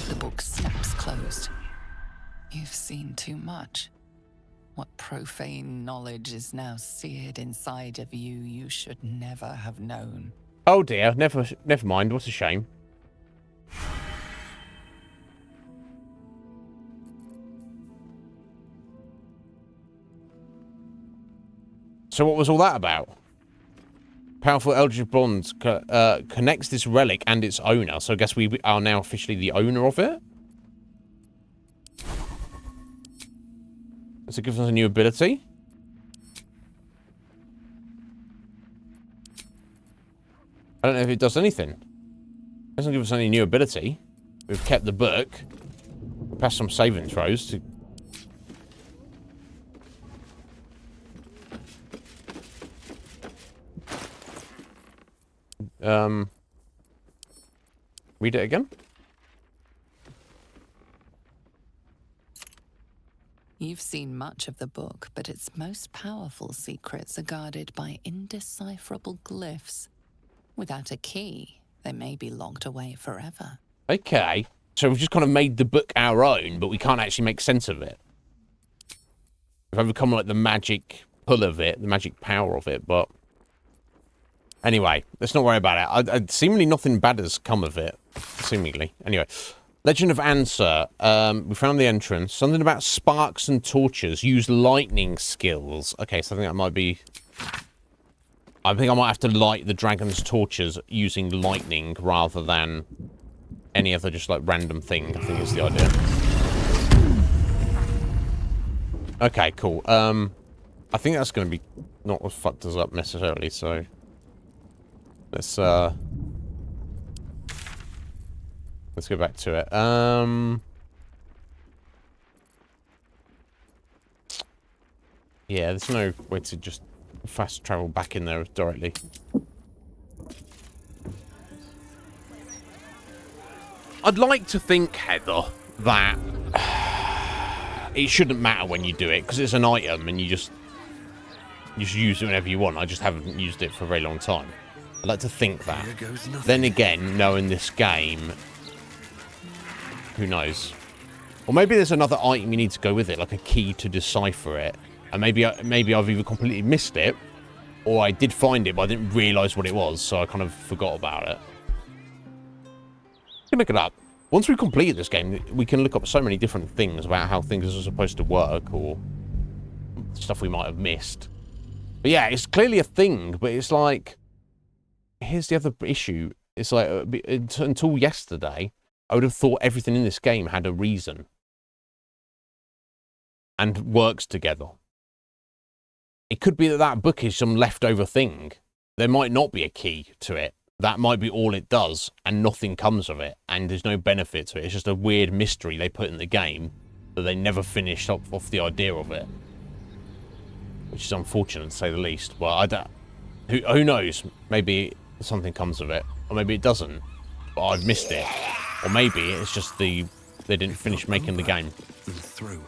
The book snaps closed. You've seen too much. What profane knowledge is now seared inside of you you should never have known. Oh dear, never mind. What a shame. So what was all that about? Powerful Eldritch Bond connects this relic and its owner. So I guess we are now officially the owner of it? Does it give us a new ability? I don't know if it does anything. It doesn't give us any new ability. We've kept the book. We passed some saving throws to... Read it again? You've seen much of the book, but its most powerful secrets are guarded by indecipherable glyphs. Without a key, they may be locked away forever. Okay. So we've just kind of made the book our own, but we can't actually make sense of it. We've overcome, like, the magic pull of it, the magic power of it, but... Anyway, let's not worry about it. Seemingly nothing bad has come of it. Seemingly. Anyway. Legend of Answer. We found the entrance. Something about sparks and torches. Use lightning skills. Okay, so I think that might be... I think I might have to light the dragon's torches using lightning rather than any other just, like, random thing. I think is the idea. Okay, cool. I think that's going to be not what fucked us up necessarily, so... Let's go back to it. Yeah, there's no way to just fast travel back in there directly. I'd like to think, Heather, that it shouldn't matter when you do it, because it's an item and you just use it whenever you want. I just haven't used it for a very long time. I'd like to think that. Then again, knowing this game, who knows? Or maybe there's another item you need to go with it, like a key to decipher it. And maybe I've either completely missed it, or I did find it, but I didn't realise what it was, so I kind of forgot about it. You can look it up. Once we've completed this game, we can look up so many different things about how things are supposed to work, or stuff we might have missed. But yeah, it's clearly a thing, but it's like... Here's the other issue. It's like, until yesterday, I would have thought everything in this game had a reason. and works together. It could be that that book is some leftover thing. There might not be a key to it. That might be all it does, and nothing comes of it, and there's no benefit to it. It's just a weird mystery they put in the game that they never finished off the idea of it, which is unfortunate to say the least. But I don't. Who knows? Maybe something comes of it, or maybe it doesn't. But I've missed it, or maybe it's just they didn't finish making the game. Through.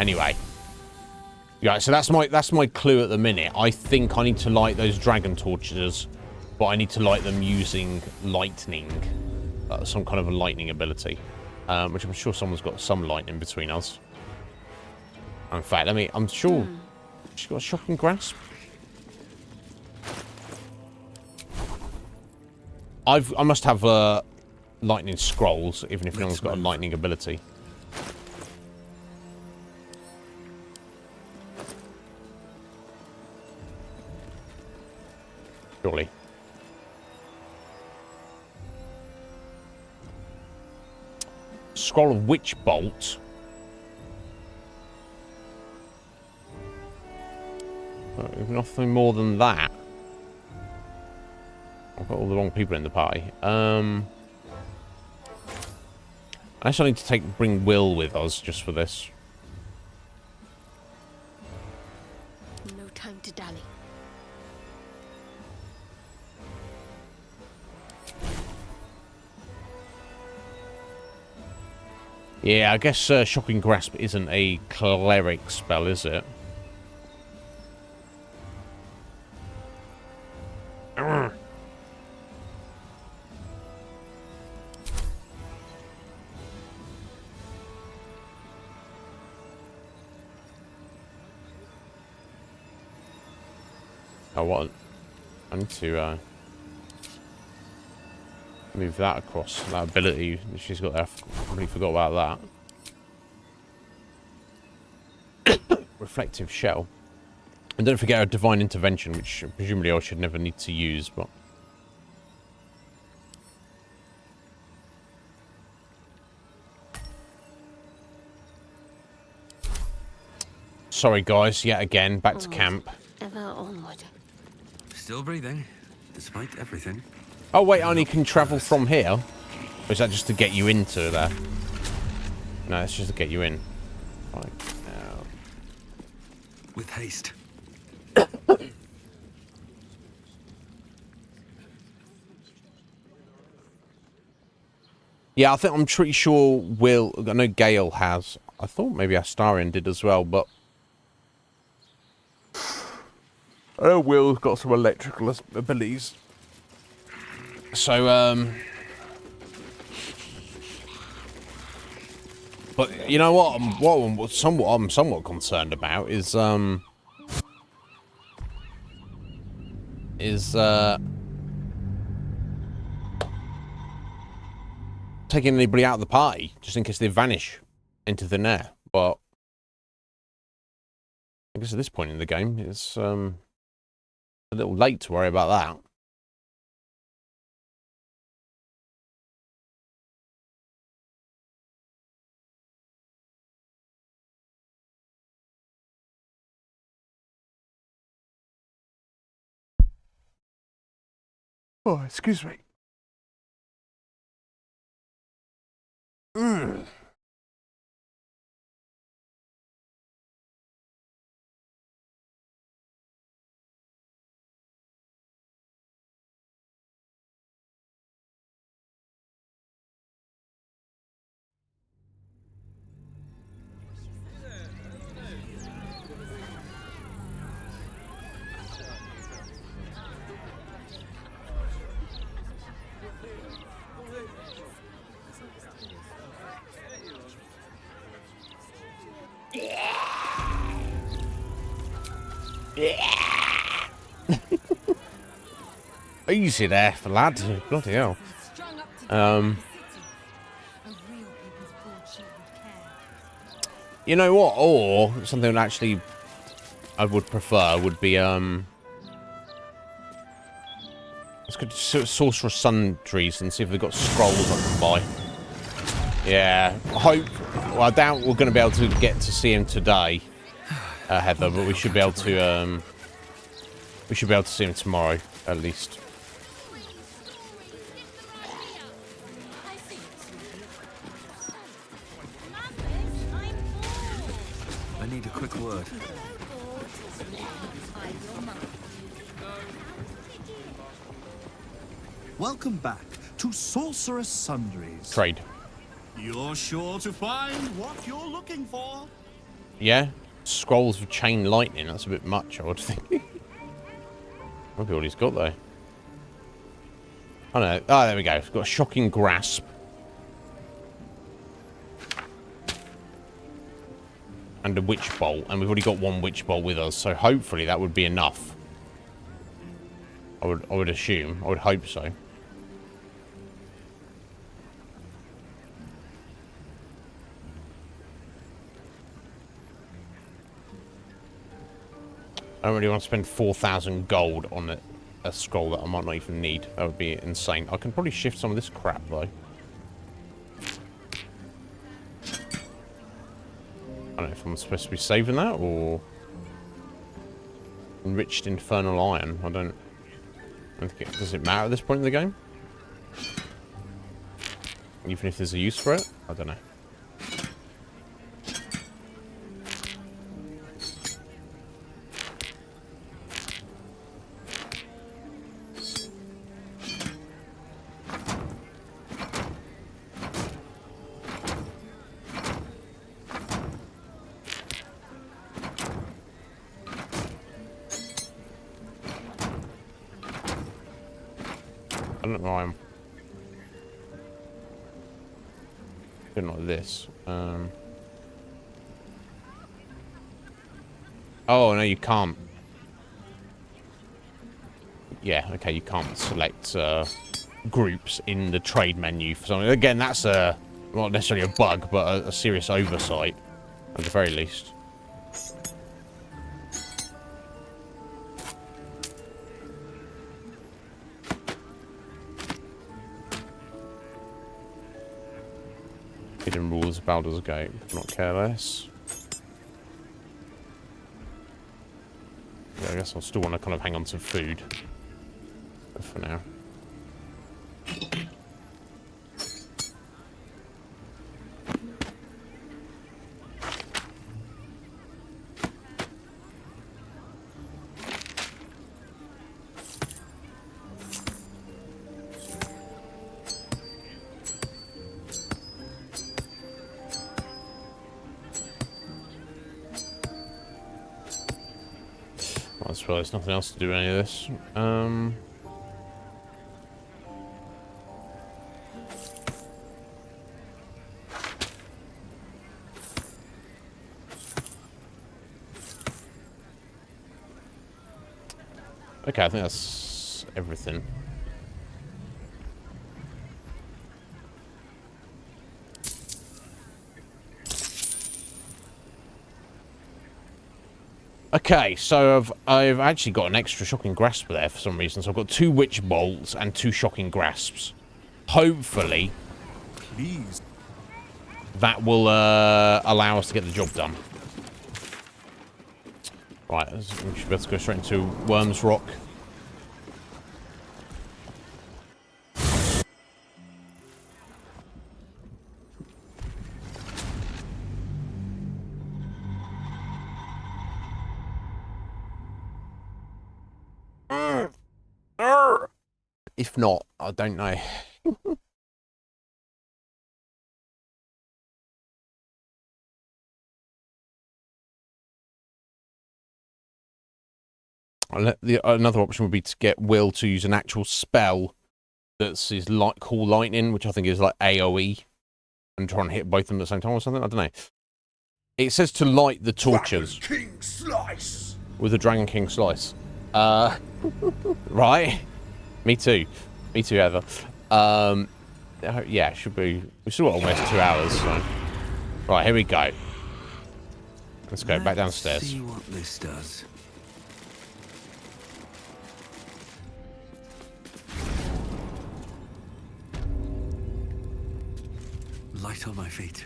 Anyway. Yeah, so that's my clue at the minute. I think I need to light those dragon torches, but I need to light them using lightning, some kind of a lightning ability, which I'm sure someone's got some lightning between us. In fact, I'm sure she's got a shocking grasp. I must have lightning scrolls, even if no one's got a lightning ability. Surely. Scroll of Witch Bolt. Nothing more than that. I've got all the wrong people in the party. I actually need to bring Will with us just for this. No time to dally. Yeah, I guess Shocking Grasp isn't a cleric spell, is it? Oh, what? I need to move that across. That ability she's got there. I completely forgot about that. Reflective Shell. And don't forget a Divine Intervention, which presumably I should never need to use, but... Sorry guys, yet again, back to camp. Ever onward. Still breathing, despite everything. Oh wait, I only can travel from here? Or is that just to get you into there? No, it's just to get you in. Right now. With haste. Yeah, I'm pretty sure Will... I know Gale has. I thought maybe Astarion did as well, but... I know Will's got some electrical abilities. So, but you know what? I'm somewhat concerned about is taking anybody out of the party just in case they vanish into thin air. But I guess at this point in the game, it's a little late to worry about that. Oh, excuse me. Easy there, lad. Bloody hell. You know what? Or something that actually I would prefer would be let's go to Sorcerer's Sundries and see if they've got scrolls I can buy. Yeah, I hope Well, I doubt we're going to be able to get to see him today, Heather, but we should be able to. We should be able to see him tomorrow, at least. I need a quick word. Welcome back to Sorcerous Sundries. Trade. You're sure to find what you're looking for. Yeah? Scrolls of chain lightning. That's a bit much, I would think. Maybe all he's got, though. Oh, no. Oh, there we go. We've got a shocking grasp. And a witch bolt. And we've already got one witch bolt with us, so hopefully that would be enough. I would assume. I would hope so. I don't really want to spend 4,000 gold on a scroll that I might not even need. That would be insane. I can probably shift some of this crap, though. I don't know if I'm supposed to be saving that, or... Enriched Infernal Iron. I don't think it... Does it matter at this point in the game? Even if there's a use for it? I don't know. I don't know why I'm doing like this. Oh, no, you can't. Yeah, okay, you can't select groups in the trade menu for something. Again, that's not necessarily a bug, but a serious oversight, at the very least. Hidden rules of Baldur's Gate. Not careless. Yeah, I guess I'll still want to kind of hang on to food for now. I suppose there's nothing else to do with any of this. Okay, I think that's everything. Okay, so I've actually got an extra shocking grasp there for some reason. So I've got 2 witch bolts and 2 shocking grasps. Hopefully, please, that will allow us to get the job done. Right, we should be able to go straight into Worm's Rock. If not, I don't know. Another option would be to get Will to use an actual spell that's his call lightning, which I think is like AoE, and try and hit both of them at the same time or something. I don't know. It says to light the torches King Slice with a Dragon King slice. Right. Me too, Heather. Yeah, should be. We've still got almost 2 hours. So. Right, here we go. Let's go back downstairs. See what this does. Light on my feet.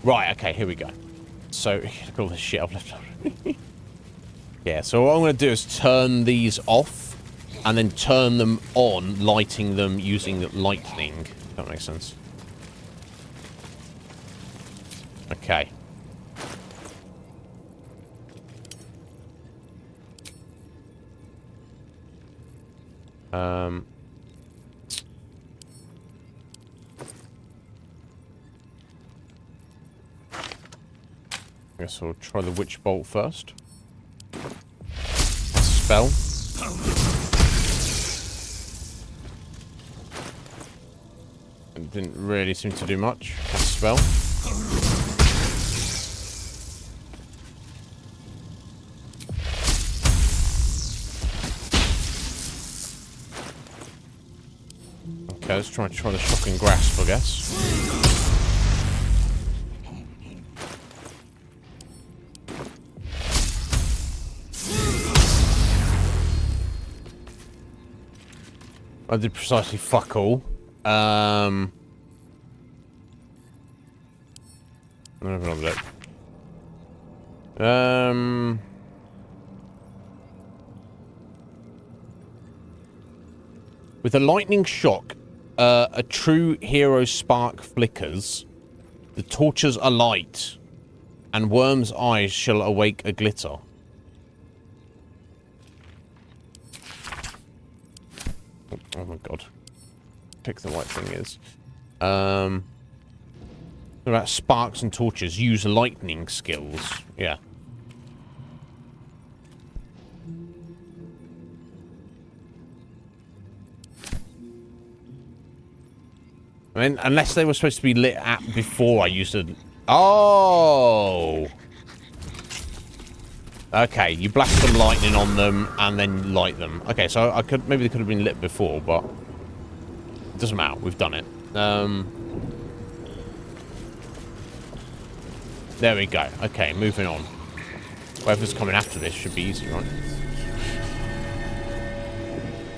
Right, okay, here we go. So, look at all this shit I've left on. Yeah, so what I'm going to do is turn these off and then turn them on, lighting them using lightning. If that makes sense. Okay. I guess we'll try the witch bolt first. Spell. It didn't really seem to do much. Spell. Okay, let's try the shocking grasp, I guess. I did precisely fuck all. Let me have another look. With a lightning shock, a true hero spark flickers. The torches alight, and Worm's eyes shall awake a glitter. Oh my god. Pick the right thing is. About sparks and torches. Use lightning skills. Yeah. I mean, unless they were supposed to be lit at before I used it. Oh! Okay, you blast some lightning on them and then light them. Okay, so I could maybe they could have been lit before, but it doesn't matter. We've done it. There we go. Okay, moving on. Whoever's coming after this should be easy,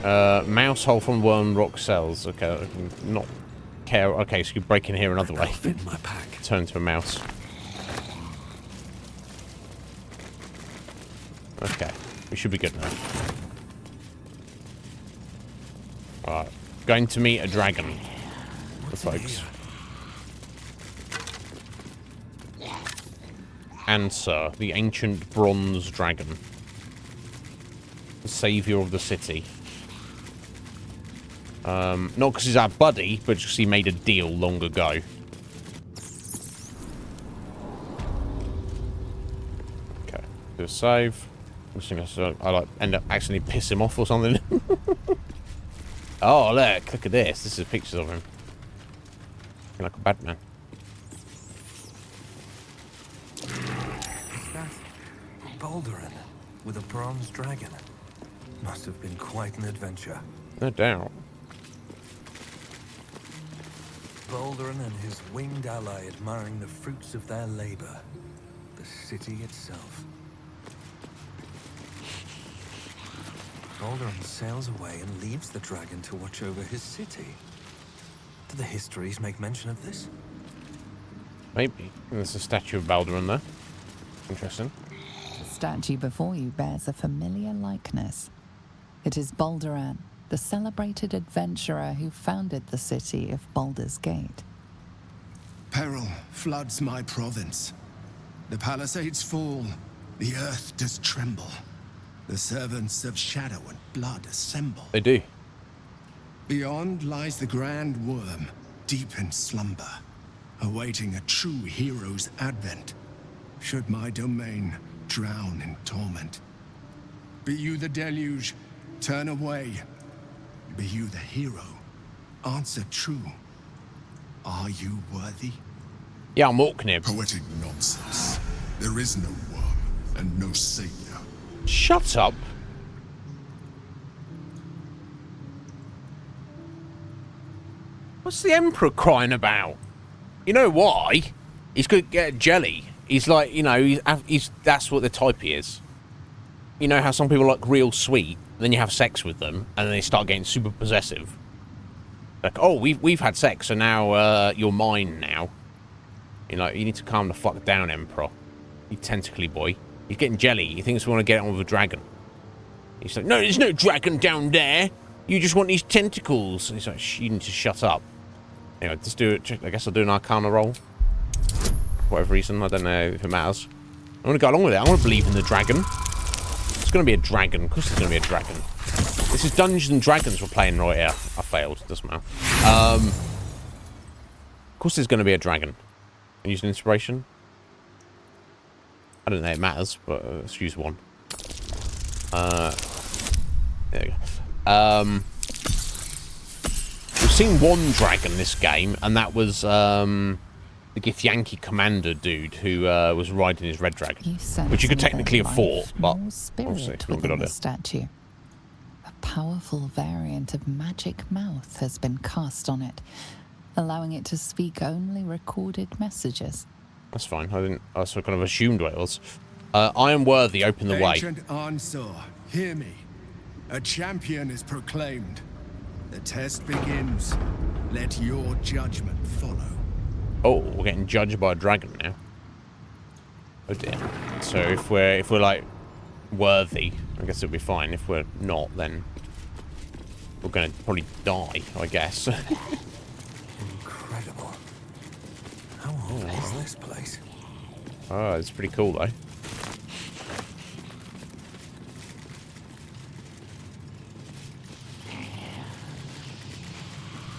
right? Mouse hole from worm rock cells. Okay, not care. Okay, so you break in here another way. Fit my pack. Turn to a mouse. Okay, we should be good now. Alright, going to meet a dragon. The folks. Answer, the ancient bronze dragon. The savior of the city. Not because he's our buddy, but because he made a deal long ago. Okay, do a save. I like end up accidentally piss him off or something. Oh look at this. This is pictures of him. Looking like a bad man. Is that Baldur with a bronze dragon? Must have been quite an adventure. No doubt. Baldur and his winged ally admiring the fruits of their labor. The city itself. Baldur sails away and leaves the dragon to watch over his city. Do the histories make mention of this? Maybe. There's a statue of Baldur there. Interesting. The statue before you bears a familiar likeness. It is Baldur, the celebrated adventurer who founded the city of Baldur's Gate. Peril floods my province. The palisades fall, the earth does tremble. The servants of shadow and blood assemble. They do. Beyond lies the grand worm, deep in slumber, awaiting a true hero's advent. Should my domain drown in torment. Be you the deluge, turn away. Be you the hero, answer true. Are you worthy? Yeah, I'm Orknib. Poetic nonsense. There is no worm and no savior. Shut up. What's the Emperor crying about? You know why? He's going to get jelly. He's like, you know, he's that's what the type he is. You know how some people like real sweet, then you have sex with them, and then they start getting super possessive. Like, oh, we've had sex, so now you're mine now. You know, you need to calm the fuck down, Emperor. You tentacly boy. He's getting jelly. He thinks we want to get on with a dragon. He's like, no, there's no dragon down there. You just want these tentacles. He's like, you need to shut up. Anyway, let's do it. I guess I'll do an Arcana roll. For whatever reason. I don't know if it matters. I want to go along with it. I want to believe in the dragon. It's going to be a dragon. Of course there's going to be a dragon. This is Dungeons and Dragons we're playing right here. I failed. Doesn't matter. Of course there's going to be a dragon. And use an inspiration. I don't know if it matters, but let's use one. There we go. We've seen one dragon in this game, and that was the Githyanki commander dude who was riding his red dragon, which you could technically have fought, but obviously not good on it. Statue. A powerful variant of magic mouth has been cast on it, allowing it to speak only recorded messages. That's fine. I sort of assumed what it was. I am worthy. Open the way. Ancient Ansar, hear me. A champion is proclaimed. The test begins. Let your judgment follow. Oh, we're getting judged by a dragon now. Oh dear. So if we're like worthy, I guess it'll be fine. If we're not, then we're gonna probably die, I guess. Incredible. How old is this place? Oh, it's pretty cool though.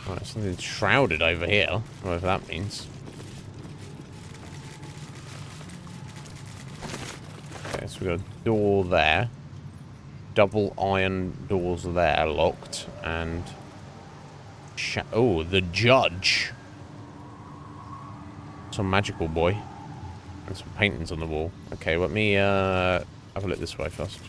Right, something shrouded over here, whatever that means. Okay, so we've got a door there. Double iron doors there, locked. And... oh, the judge. Some magical boy. And some paintings on the wall. Okay, let me have a look this way first.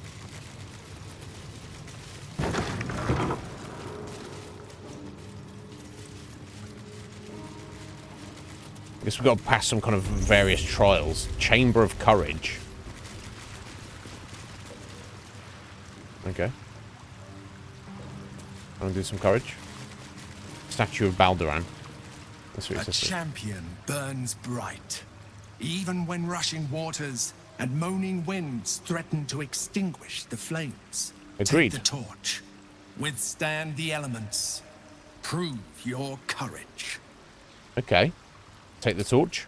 I guess we've got to pass some kind of various trials. Chamber of Courage. Okay. I'm gonna do some courage. Statue of Baldur. That's what it A says. champion burns bright, even when rushing waters and moaning winds threaten to extinguish the flames. Agreed. Take the torch. Withstand the elements. Prove your courage. Okay. Take the torch.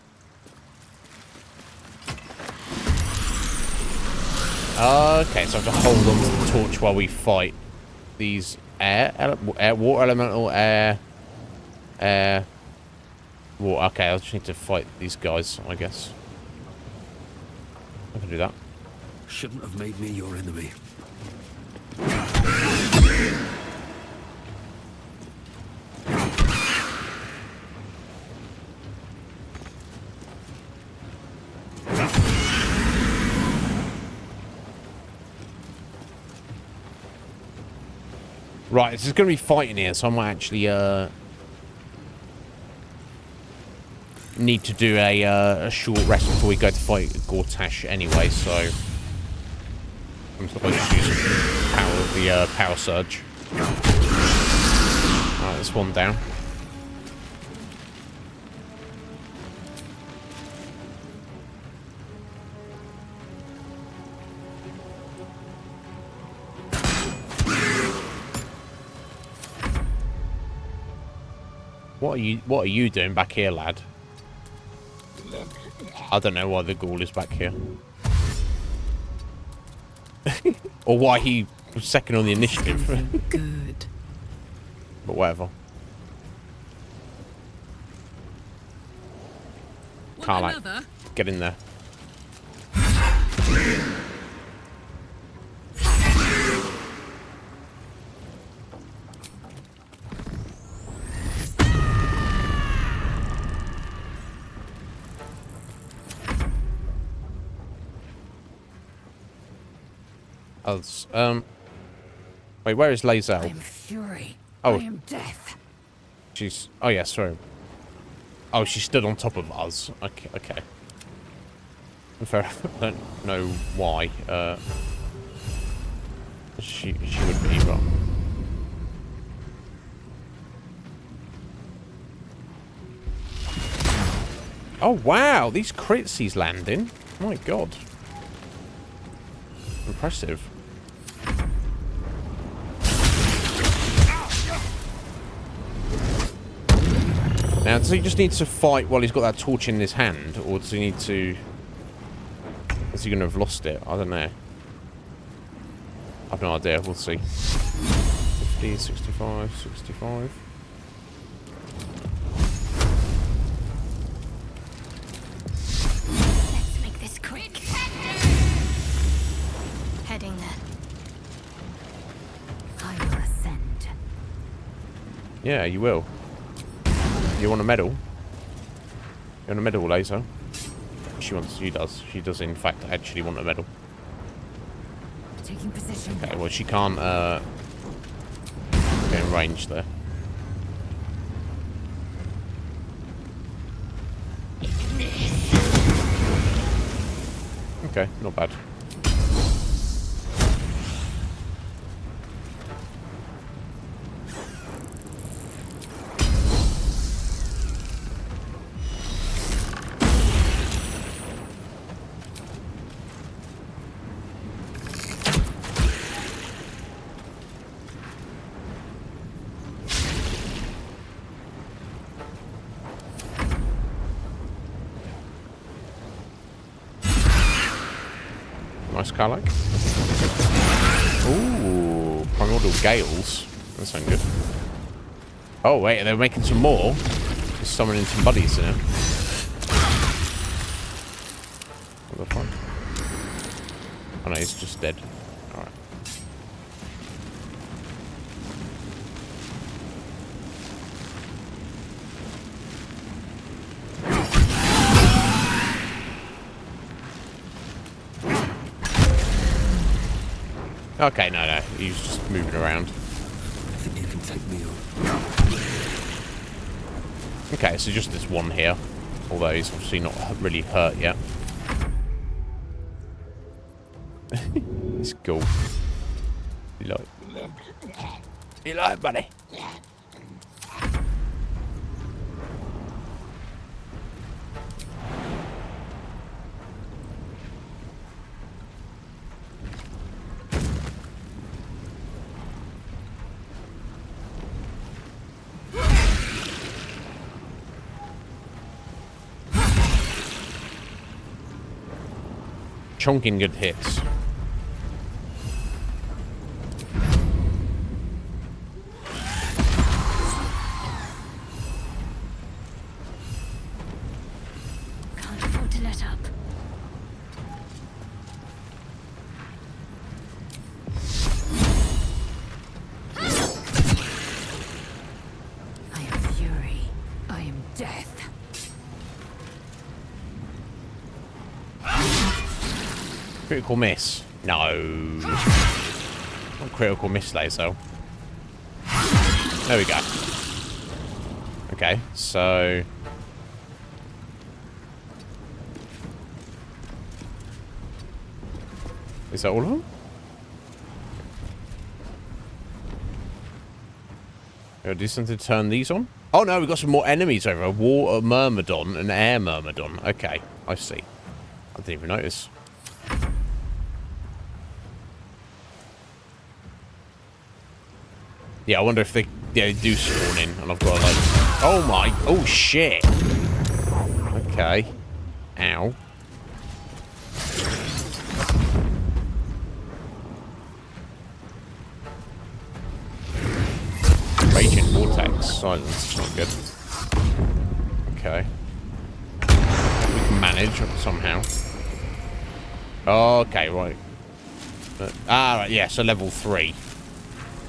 Okay, so I have to hold on to the torch while we fight these water elemental, water. Okay, I just need to fight these guys, I guess. I can do that. Shouldn't have made me your enemy. Right, this is going to be fighting here, so I might actually need to do a short rest before we go to fight Gortash anyway, so I'm supposed to use the power surge. Alright, there's one down. What are you doing back here, lad? I don't know why the ghoul is back here. Or why he was second on the initiative. Good. But whatever. Carlac, get in there. Wait, where is Lae'zel? I am fury. Oh. I am death. She's... oh, yeah, sorry. Oh, she stood on top of us. Okay, okay. Fair enough. I don't know why. She would be, but... Oh, wow. These crits he's landing. My God. Impressive. Now, does he just need to fight while he's got that torch in his hand? Or does he need to... Is he going to have lost it? I don't know. I've no idea. We'll see. 50, 65, 65. Let's make this quick. Heading there. I will ascend. Yeah, you will. You want a medal? You want a medal, Laser? She does. She does, in fact, actually want a medal. Taking position. Okay, well, she can't, get in range there. Okay, not bad. Nice Karlak. Ooh, primordial gales. That sounds good. Oh wait, they're making some more. Just summoning some buddies in it. What the fuck? Oh no, he's just dead. Alright. Okay, no, he's just moving around. I think you can take me on. Okay, so just this one here. Although he's obviously not really hurt yet. It's cool. You like it, buddy? Chonking good hits. Can't afford to let up. I am fury. I am death. Critical miss. No. Not critical miss, Laser. There we go. Okay, so... Is that all of them? Gotta do something to turn these on? Oh no, we've got some more enemies over. A water myrmidon and air myrmidon. Okay, I see. I didn't even notice. Yeah, I wonder if they do spawn in, and I've got to, like... Oh my... Oh, shit! Okay. Ow. Raging Vortex. Silence. Not good. Okay. We can manage somehow. Okay, right. Right, yeah, so level 3.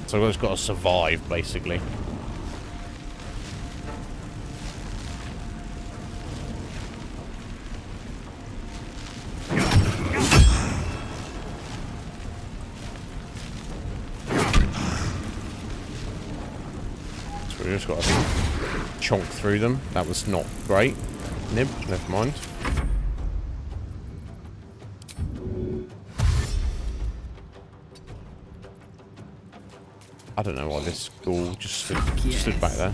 So I've just got to survive, basically. So we just got to chonk through them. That was not great. Nib, never mind. I don't know why this ghoul just stood back there.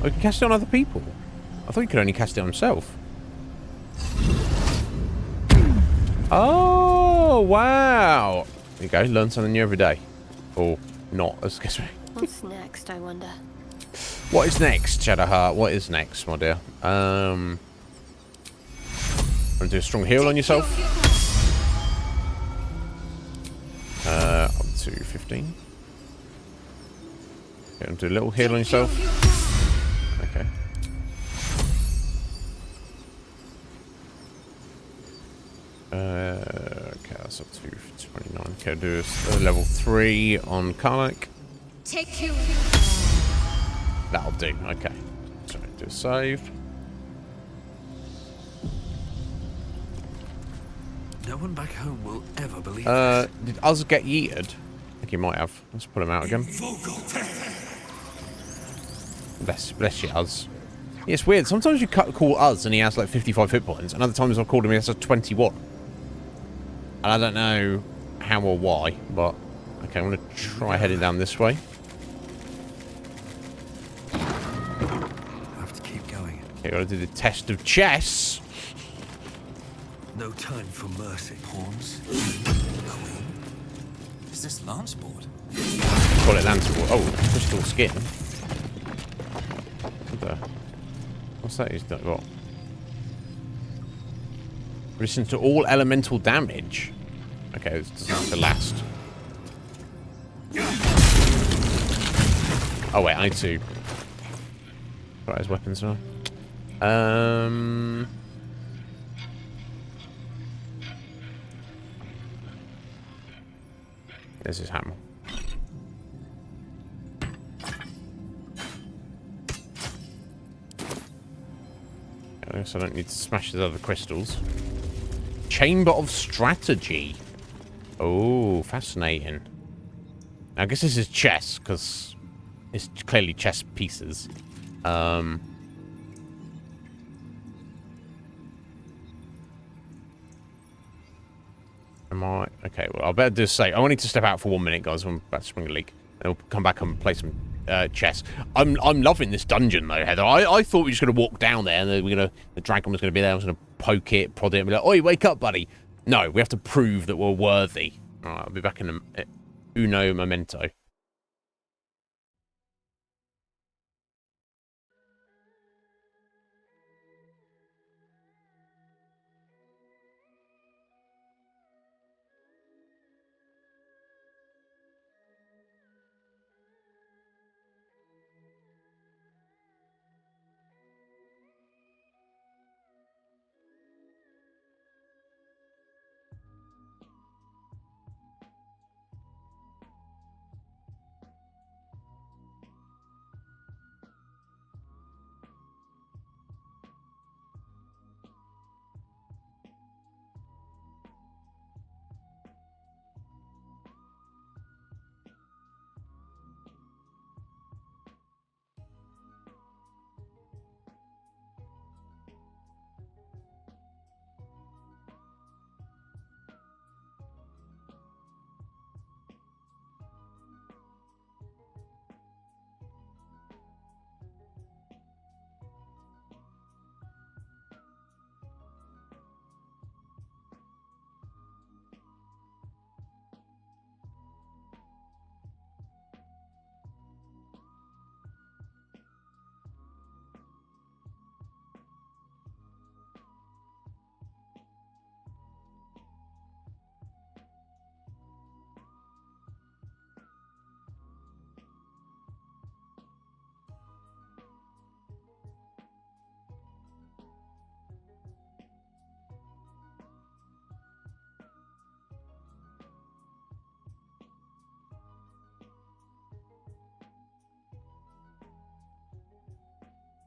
Oh, he can cast it on other people. I thought he could only cast it on himself. Oh, wow. There you go. Learn something new every day. Or not, excuse me. What's next, I wonder? What is next, Shadowheart? What is next, my dear? Want to do a strong heal on yourself? Up to 15. Okay, do a little heal on yourself. Okay. Okay, that's up to 29. Okay, do a level 3 on Karnak. Take you. That'll do. Okay. So do a save. No one back home will ever believe this. Did Uz get yeeted? I think he might have. Let's put him out again. Bless you, Uz. Yeah, it's weird. Sometimes you call Uz and he has like 55 hit points, and other times I've called him he has a 21. And I don't know how or why, but okay, I'm gonna try heading down this way. I have to keep going. Okay, gotta do the test of chess. No time for mercy. Pawns. Queen? Is this lance board? Call it lance board. Oh, crystal skin. What's that he's got? Resistance to all elemental damage. Okay, this doesn't have to last. Oh wait, I need to try his weapons now. There's his hammer. Okay, so I don't need to smash his other crystals. Chamber of Strategy. Oh, fascinating. Now, I guess this is chess, because it's clearly chess pieces. Am I? Okay, well, I better just say, I need to step out for 1 minute, guys. I'm about to spring a leak. Then we'll come back and play some chess. I'm loving this dungeon, though, Heather. I thought we were just going to walk down there, and the dragon was going to be there. I was going to poke it, prod it, and be like, oi, wake up, buddy. No, we have to prove that we're worthy. All right, I'll be back in a uno momento.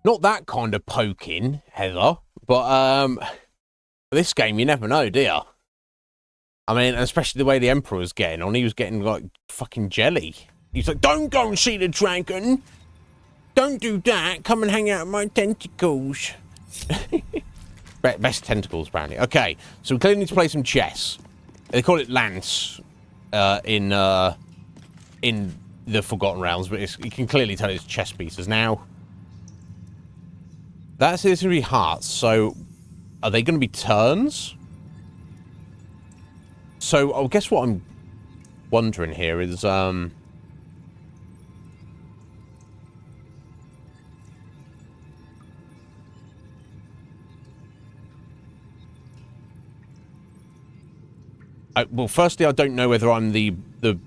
Not that kind of poking, Heather, but this game you never know, do you? I mean, especially the way the Emperor was getting on, he was getting like fucking jelly. He's like, don't go and see the dragon. Don't do that. Come and hang out with my tentacles. Best tentacles, apparently. Okay, so we clearly need to play some chess. They call it lance in the Forgotten Realms, but you can clearly tell it's chess pieces. Now, That's going to be hearts. So, are they going to be turns? So, I guess what I'm wondering here is, well, firstly, I don't know whether I'm the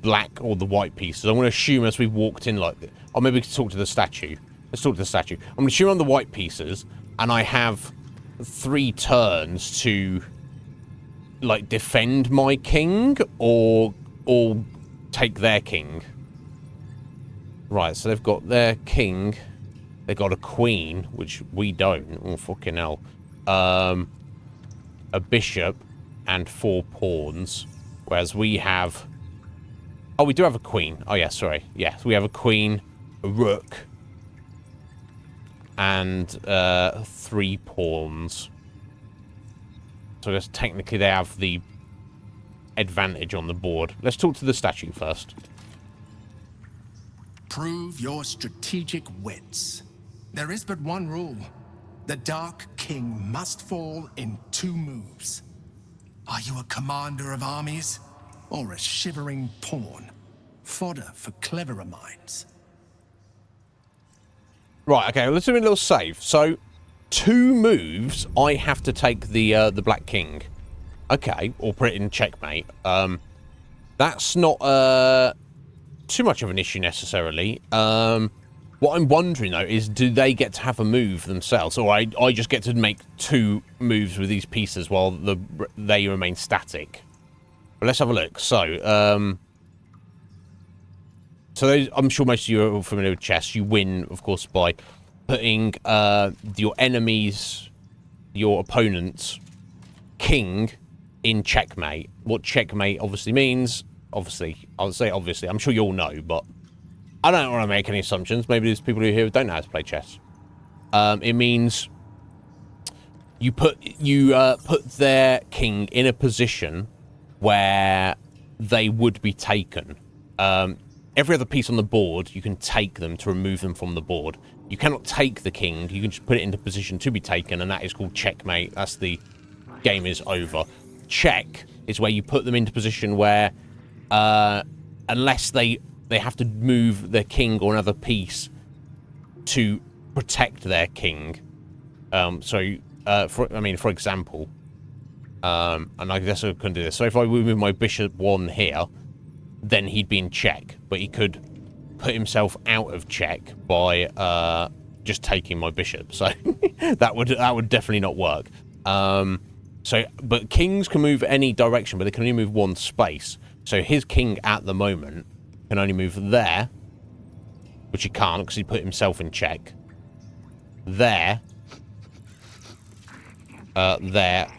black or the white pieces. I'm going to assume as we walked in, like, or maybe we can talk to the statue. Let's talk to the statue. I'm going to assume I'm the white pieces, and I have 3 turns to, like, defend my king or take their king. Right, so they've got their king. They've got a queen, which we don't. Oh, fucking hell. A bishop and 4 pawns. Whereas we have... Oh, we do have a queen. Oh, yeah, sorry. Yes, we have a queen, a rook, and 3 pawns. So I guess technically they have the advantage on the board. Let's talk to the statue first. Prove your strategic wits. There is but one rule. The Dark King must fall in 2 moves. Are you a commander of armies? Or a shivering pawn? Fodder for cleverer minds. Right, okay, let's do a little save. So, 2 moves, I have to take the Black King. Okay, or put it in checkmate. That's not too much of an issue necessarily. What I'm wondering though is, do they get to have a move themselves, or I just get to make 2 moves with these pieces while they remain static? But let's have a look. So, I'm sure most of you are familiar with chess. You win, of course, by putting your enemy's, your opponent's king in checkmate. What checkmate obviously means, obviously, I'll say obviously, I'm sure you all know, but I don't want to make any assumptions. Maybe there's people who don't know how to play chess. It means you put their king in a position where they would be taken. Every other piece on the board, you can take them to remove them from the board. You cannot take the king. You can just put it into position to be taken, and that is called checkmate. That's the game is over. Check is where you put them into position where, unless they have to move their king or another piece to protect their king. For example, and I guess I couldn't do this. So if I move my bishop 1 here, then he'd be in check, but he could put himself out of check by just taking my bishop. So that would definitely not work. But kings can move any direction, but they can only move 1 space. So his king at the moment can only move there, which he can't because he put himself in check. There,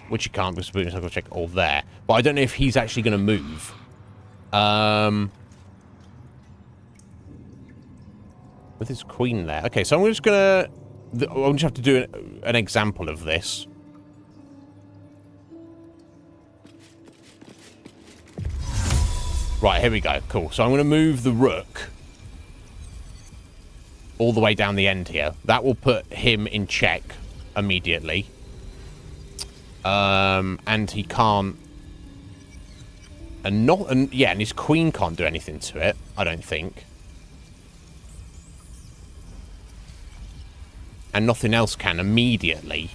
which he can't because he put himself in check, or there. But I don't know if he's actually going to move. With his queen there. Okay, so I'm just gonna... I'll just have to do an example of this. Right, here we go. Cool. So I'm going to move the rook all the way down the end here. That will put him in check immediately. And he can't... And his queen can't do anything to it, I don't think. And nothing else can immediately.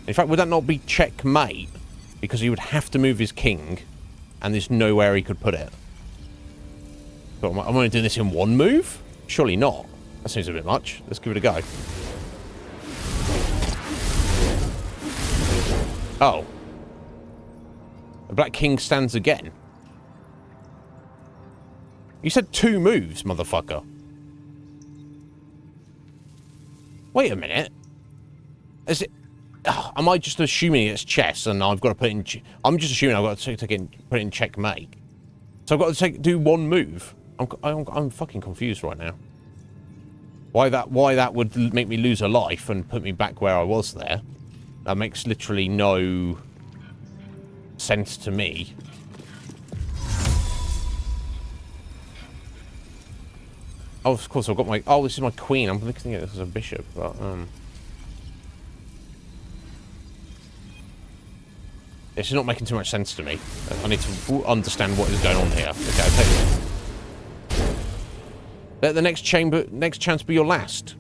In fact, would that not be checkmate? Because he would have to move his king, and there's nowhere he could put it. But I'm only doing this in 1 move? Surely not. That seems a bit much. Let's give it a go. Oh. The Black King stands again. You said 2 moves, motherfucker. Wait a minute. Is it... am I just assuming it's chess and I've got to put it in... I'm just assuming I've got to put it in checkmate. So I've got to do 1 move. I'm fucking confused right now. Why that would make me lose a life and put me back where I was there. That makes literally no sense to me. Oh, of course, I've got my... Oh, this is my queen. I'm looking at this as a bishop, but... This is not making too much sense to me. I need to understand what is going on here. Okay, I'll take it. Let the next chance be your last.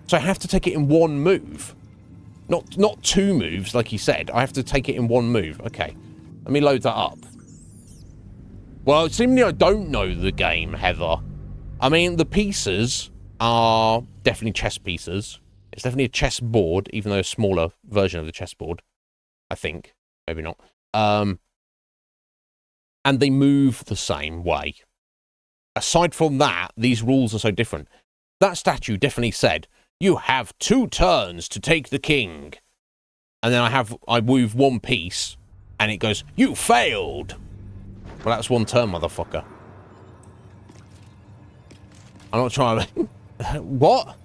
So I have to take it in one move. Not two moves, like he said. I have to take it in one move. Okay. Let me load that up. Well, seemingly I don't know the game, Heather. I mean, the pieces are definitely chess pieces. It's definitely a chess board, even though a smaller version of the chessboard. I think. Maybe not. And they move the same way. Aside from that, these rules are so different. That statue definitely said, you have 2 turns to take the king. And then I move one piece, and it goes, you failed. Well, that's 1 turn, motherfucker. I'm not trying to... What?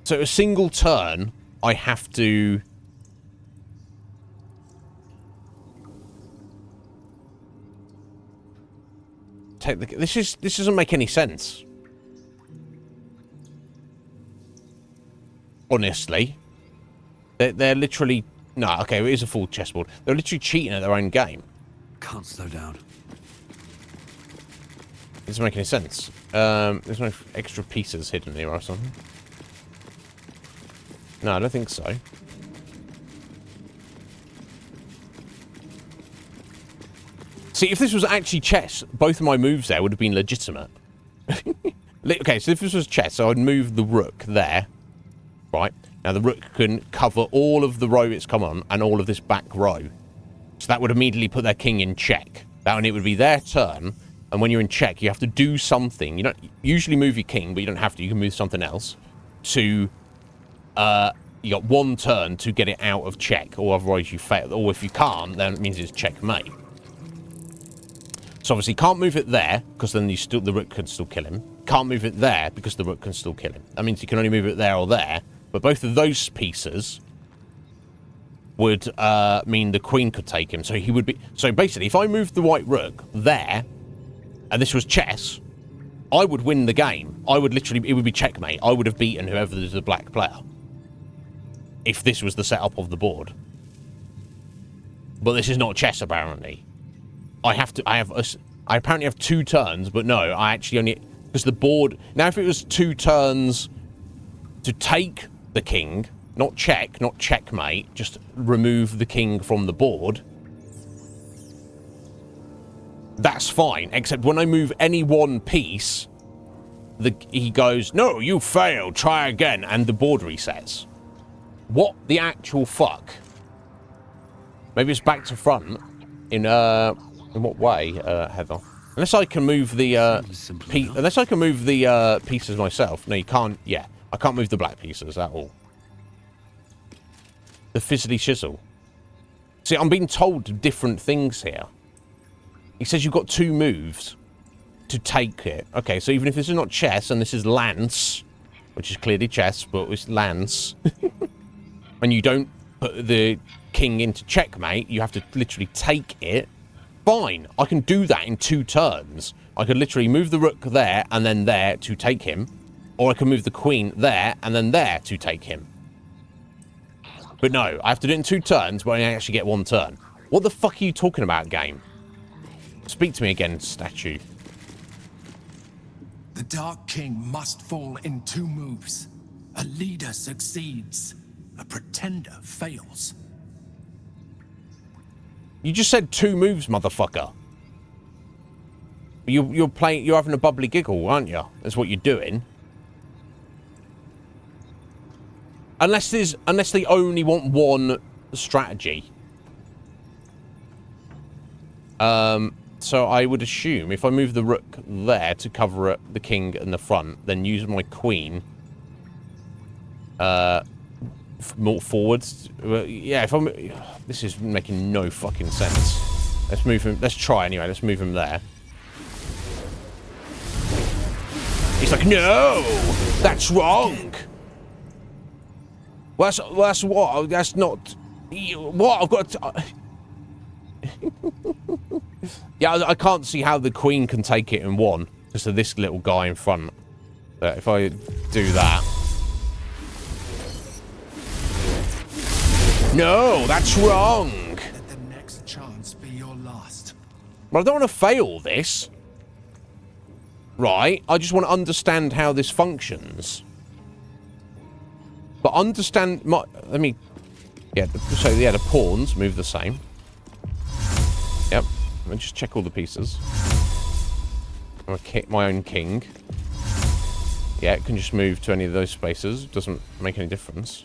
So a single turn, I have to... take the... This doesn't make any sense. Honestly. They're literally... No, okay, it is a full chessboard. They're literally cheating at their own game. Can't slow down. It doesn't make any sense. There's no extra pieces hidden here or something. No, I don't think so. See, if this was actually chess, both of my moves there would have been legitimate. Okay, so if this was chess, I would move the rook there. Right? Now, the rook can cover all of the row it's come on and all of this back row. So that would immediately put their king in check. That one, it would be their turn. And when you're in check, you have to do something. You don't usually move your king, but you don't have to. You can move something else to... you got 1 turn to get it out of check, or otherwise you fail. Or if you can't, then it means it's checkmate. So obviously you can't move it there, because then the rook can still kill him. Can't move it there, because the rook can still kill him. That means you can only move it there or there. But both of those pieces would mean the queen could take him. So he would be... So basically, if I moved the white rook there, and this was chess, I would win the game. I would literally... It would be checkmate. I would have beaten whoever is the black player. If this was the setup of the board. But this is not chess, apparently. I apparently have 2 turns, but no, I actually only... Because the board... Now, if it was 2 turns to take the king, not check, not checkmate, just remove the king from the board, that's fine. Except when I move any one piece, he goes, no, you failed, try again, and the board resets. What the actual fuck? Maybe it's back to front. In what way, Heather? Unless I can move the pieces myself. No, you can't. Yeah, I can't move the black pieces at all. The fizzly chisel. See, I'm being told different things here. He says you've got 2 moves to take it. Okay, so even if this is not chess and this is lance, which is clearly chess, but it's lance, and you don't put the king into checkmate, you have to literally take it. Fine, I can do that in 2 turns. I could literally move the rook there and then there to take him. Or I can move the queen there and then there to take him. But no, I have to do it in 2 turns, but I actually get 1 turn. What the fuck are you talking about, game? Speak to me again, statue. The Dark King must fall in 2 moves. A leader succeeds. A pretender fails. You just said 2 moves, motherfucker. You're having a bubbly giggle, aren't you? That's what you're doing. Unless they only want 1 strategy. So I would assume if I move the rook there to cover the king in the front, then use my queen more forwards. Yeah, if I'm... This is making no fucking sense. Let's move him... Let's try anyway. Let's move him there. He's like, no! That's wrong! Well, that's what? That's not... What? I've got to... Yeah, I can't see how the queen can take it in 1. Just so this little guy in front. If I do that. No, that's wrong. Let the next chance be your last. But I don't want to fail this. Right? I just want to understand how this functions. But understand my... Let me... Yeah, so yeah, the pawns move the same. Yep. Let me just check all the pieces. I'm my own king. Yeah, it can just move to any of those spaces. Doesn't make any difference.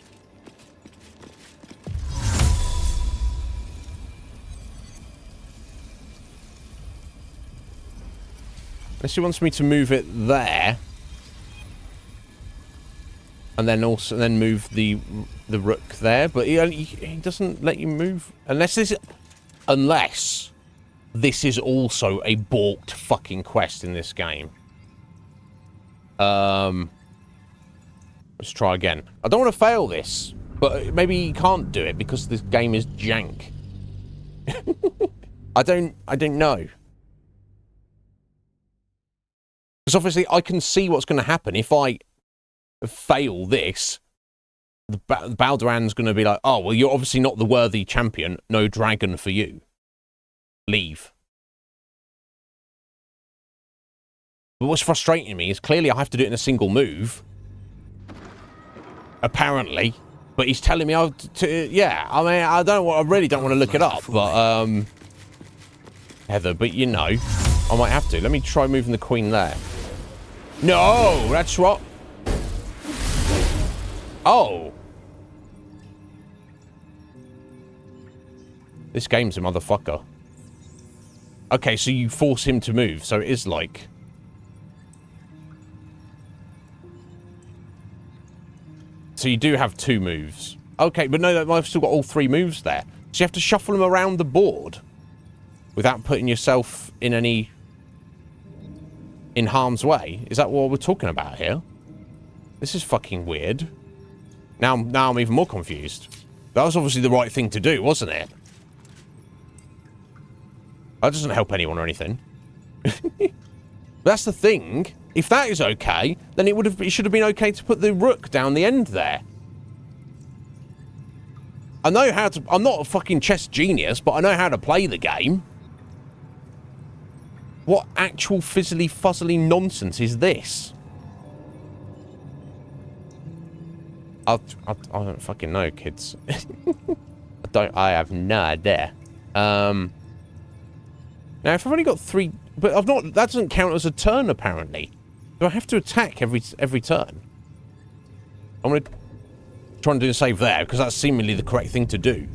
Unless he wants me to move it there. And then also move the rook there. But he doesn't let you move. Unless this is also a balked fucking quest in this game. Let's try again. I don't want to fail this. But maybe you can't do it because this game is jank. I don't know. Because obviously I can see what's going to happen. If I fail this, the Balduran's going to be like, oh, well, you're obviously not the worthy champion. No dragon for you. Leave. But what's frustrating me is clearly I have to do it in a single move. Apparently. But he's telling me yeah, I mean, I really don't want to look it up, but, Heather, but you know, I might have to. Let me try moving the queen there. No, that's what. Oh. This game's a motherfucker. Okay, so you force him to move, so it is like... So you do have 2 moves. Okay, but no, I've still got all 3 moves there. So you have to shuffle them around the board without putting yourself in any... in harm's way. Is that what we're talking about here? This is fucking weird. Now I'm even more confused. That was obviously the right thing to do, wasn't it? That doesn't help anyone or anything. That's the thing. If that is okay, then it should have been okay to put the rook down the end there. I know how to... I'm not a fucking chess genius, but I know how to play the game. What actual fizzly-fuzzly nonsense is this? I don't fucking know, kids. I have no idea. Now, if I've only got 3... But I've not... That doesn't count as a turn, apparently. Do I have to attack every turn? I'm going to try and do a save there, because that's seemingly the correct thing to do.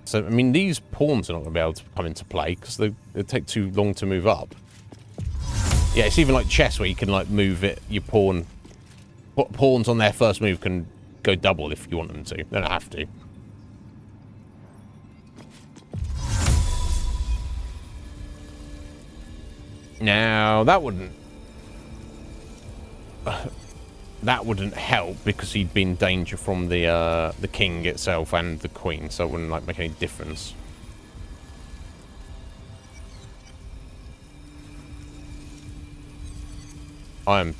So, I mean, these pawns are not going to be able to come into play, because they take too long to move up. Yeah, it's even like chess, where you can, like, move it, your pawn... Pawns on their first move can go double if you want them to. They don't have to. Now, that wouldn't help because he'd be in danger from the king itself and the queen, so it wouldn't like make any difference. I am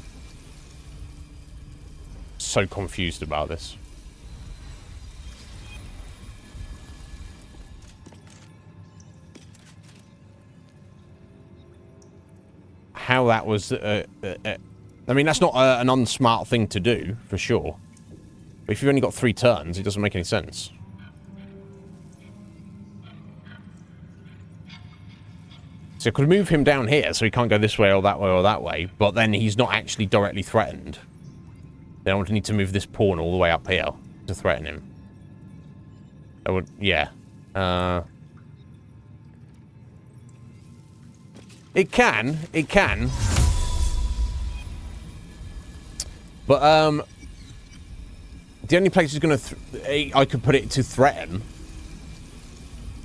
so confused about this. How that was... I mean, that's not an unsmart thing to do, for sure. But if you've only got 3 turns, it doesn't make any sense. So I could move him down here, so he can't go this way or that way or that way, but then he's not actually directly threatened. Then I would need to move this pawn all the way up here to threaten him. I would... yeah. It can. But, the only place it's going to... I could put it to threaten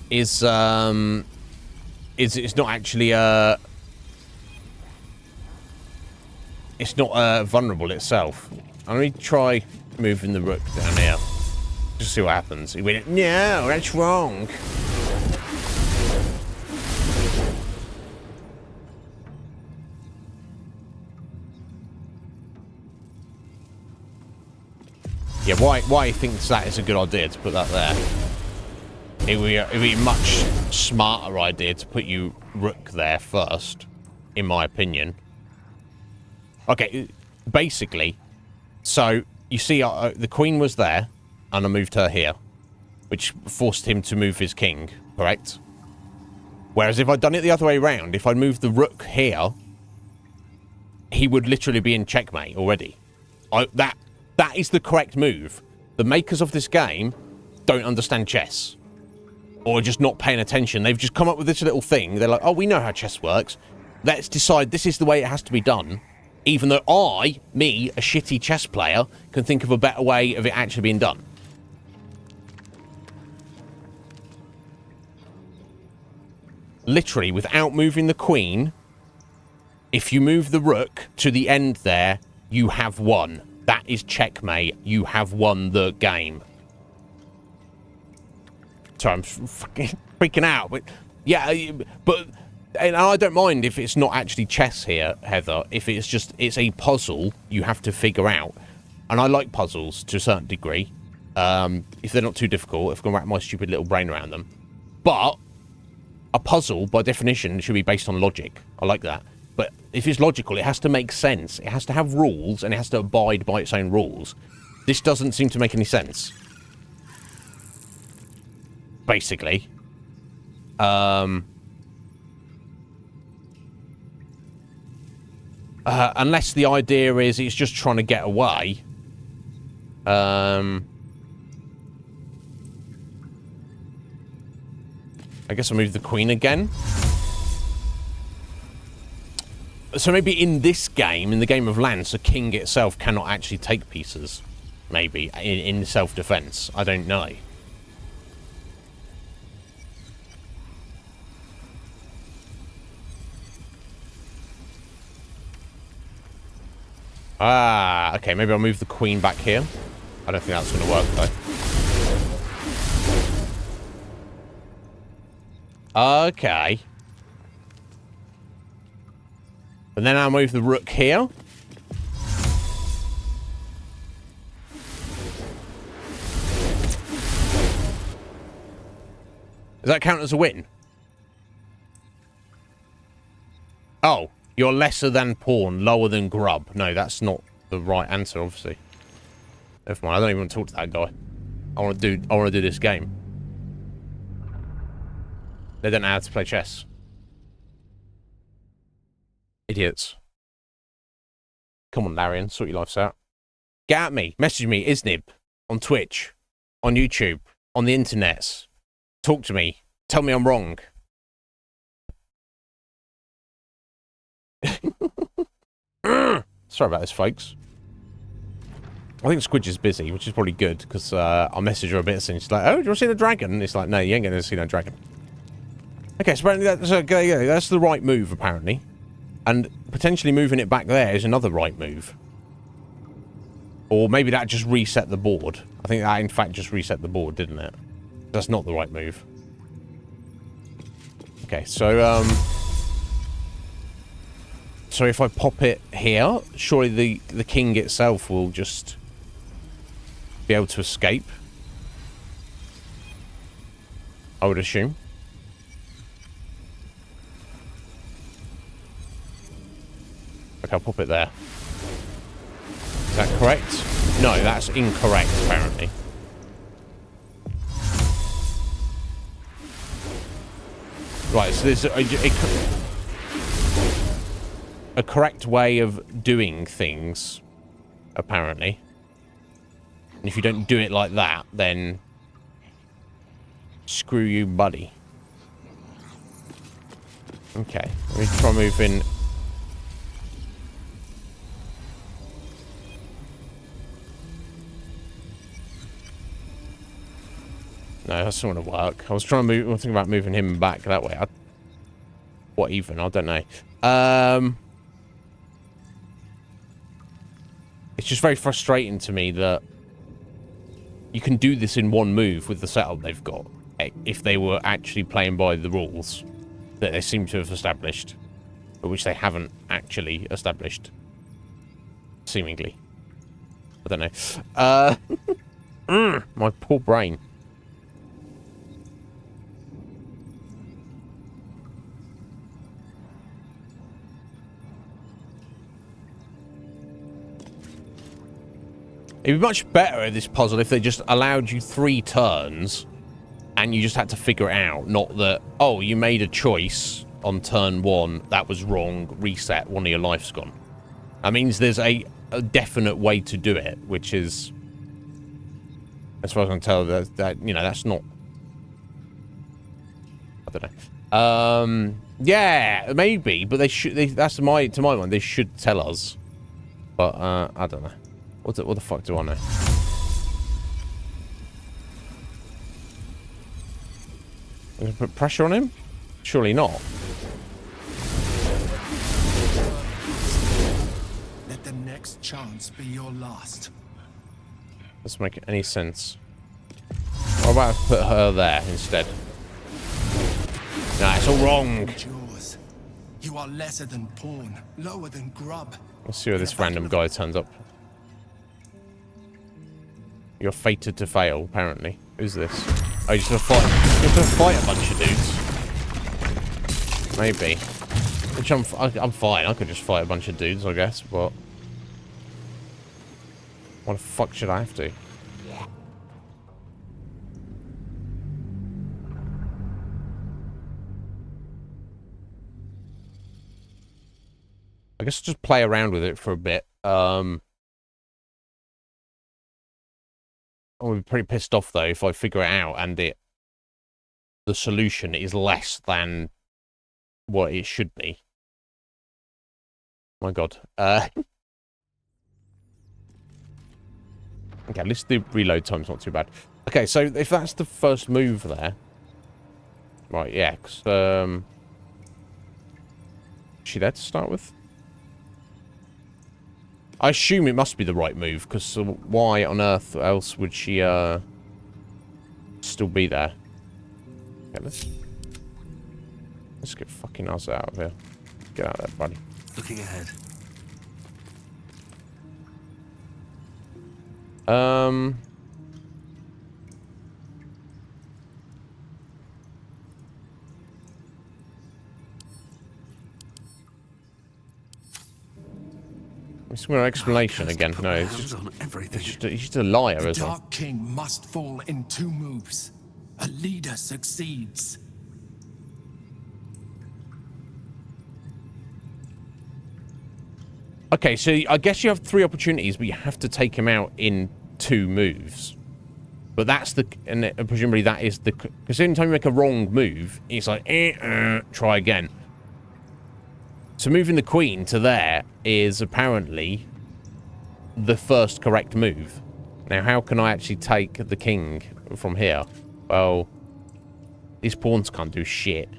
is it's not actually, it's not, vulnerable itself. I'm going to try moving the rook down here. Just see what happens. He went, no, that's wrong. Yeah, why he thinks that is a good idea to put that there. It'd be a much smarter idea to put you rook there first, in my opinion. Okay, basically, so you see the queen was there, and I moved her here, which forced him to move his king, correct? Whereas if I'd done it the other way around, if I'd moved the rook here, he would literally be in checkmate already. That is the correct move. The makers of this game don't understand chess. Or just not paying attention. They've just come up with this little thing. They're like, oh, we know how chess works. Let's decide this is the way it has to be done. Even though me, a shitty chess player, can think of a better way of it actually being done. Literally, without moving the queen, if you move the rook to the end there, you have won. That is checkmate. You have won the game. Sorry, I'm fucking freaking out. But yeah, and I don't mind if it's not actually chess here, Heather. If it's a puzzle you have to figure out. And I like puzzles to a certain degree. If they're not too difficult, if I can wrap my stupid little brain around them. But a puzzle, by definition, should be based on logic. I like that. But if it's logical, it has to make sense. It has to have rules, and it has to abide by its own rules. This doesn't seem to make any sense. Basically. Unless the idea is it's just trying to get away. I guess I'll move the queen again. So maybe in this game, in the game of lands, the king itself cannot actually take pieces. Maybe, in self-defense. I don't know. Ah, okay, maybe I'll move the queen back here. I don't think that's going to work, though. Okay. And then I'll move the rook here. Does that count as a win? Oh, you're lesser than pawn, lower than grub. No, that's not the right answer, obviously. Never mind, I don't even want to talk to that guy. I want to do this game. They don't know how to play chess. Idiots. Come on, Larian, sort your lives out. Get at me. Message me, Iznib, on Twitch, on YouTube, on the internets. Talk to me. Tell me I'm wrong. Sorry about this, folks. I think Squidge is busy, which is probably good, because I'll message her a bit and she's like, oh, do you want to see the dragon? And it's like, no, you ain't going to see no dragon. Okay, so apparently that's the right move, apparently. And potentially moving it back there is another right move. Or maybe that just reset the board. I think that, in fact, just reset the board, didn't it? That's not the right move. Okay, so, so if I pop it here, surely the king itself will just be able to escape. I would assume. Okay, I'll pop it there. Is that correct? No, that's incorrect, apparently. Right, so there's a correct way of doing things, apparently. And if you don't do it like that, then screw you, buddy. Okay, let me try moving. No, that's not going to work. I was trying to move. I was thinking about moving him back that way. What even? I don't know. It's just very frustrating to me that you can do this in one move with the setup they've got. If they were actually playing by the rules that they seem to have established, but which they haven't actually established. Seemingly. I don't know. My poor brain. It'd be much better at this puzzle if they just allowed you 3 turns and you just had to figure it out. Not that, oh, you made a choice on turn 1, that was wrong, reset, one of your life's gone. That means there's a definite way to do it, which is, as far as I can tell, that you know, that's not, I don't know. Yeah, maybe, but they should, that's to my mind, they should tell us. But, I don't know. What the fuck do I know? I'm gonna put pressure on him? Surely not. Let the next chance be your last. Doesn't make any sense. What about if I put her there instead? Nah, it's all wrong. Yours. You are lesser than pawn, lower than grub. Let's see where this random guy turns up. You're fated to fail, apparently. Who's this? Oh, you're just gonna fight. You're gonna fight a bunch of dudes. Maybe. Which I'm fine. I could just fight a bunch of dudes, I guess, but why the fuck should I have to? I guess I'll just play around with it for a bit. I'll be pretty pissed off though if I figure it out and the solution is less than what it should be. My God. Okay, at least the reload time's not too bad. Okay, so if that's the first move there, right? Yeah, 'cause, is she there to start with? I assume it must be the right move, because why on earth else would she still be there? Okay, let's get fucking us out of here. Get out of there, buddy. Looking ahead. It's an explanation again. No, it's just he's just a liar, the isn't he? Dark King must fall in 2 moves. A leader succeeds. Okay, so I guess you have 3 opportunities, but you have to take him out in 2 moves. But that's the, and presumably that is the, because anytime you make a wrong move, it's like, try again. So moving the queen to there is apparently the first correct move. Now, how can I actually take the king from here? Well, these pawns can't do shit.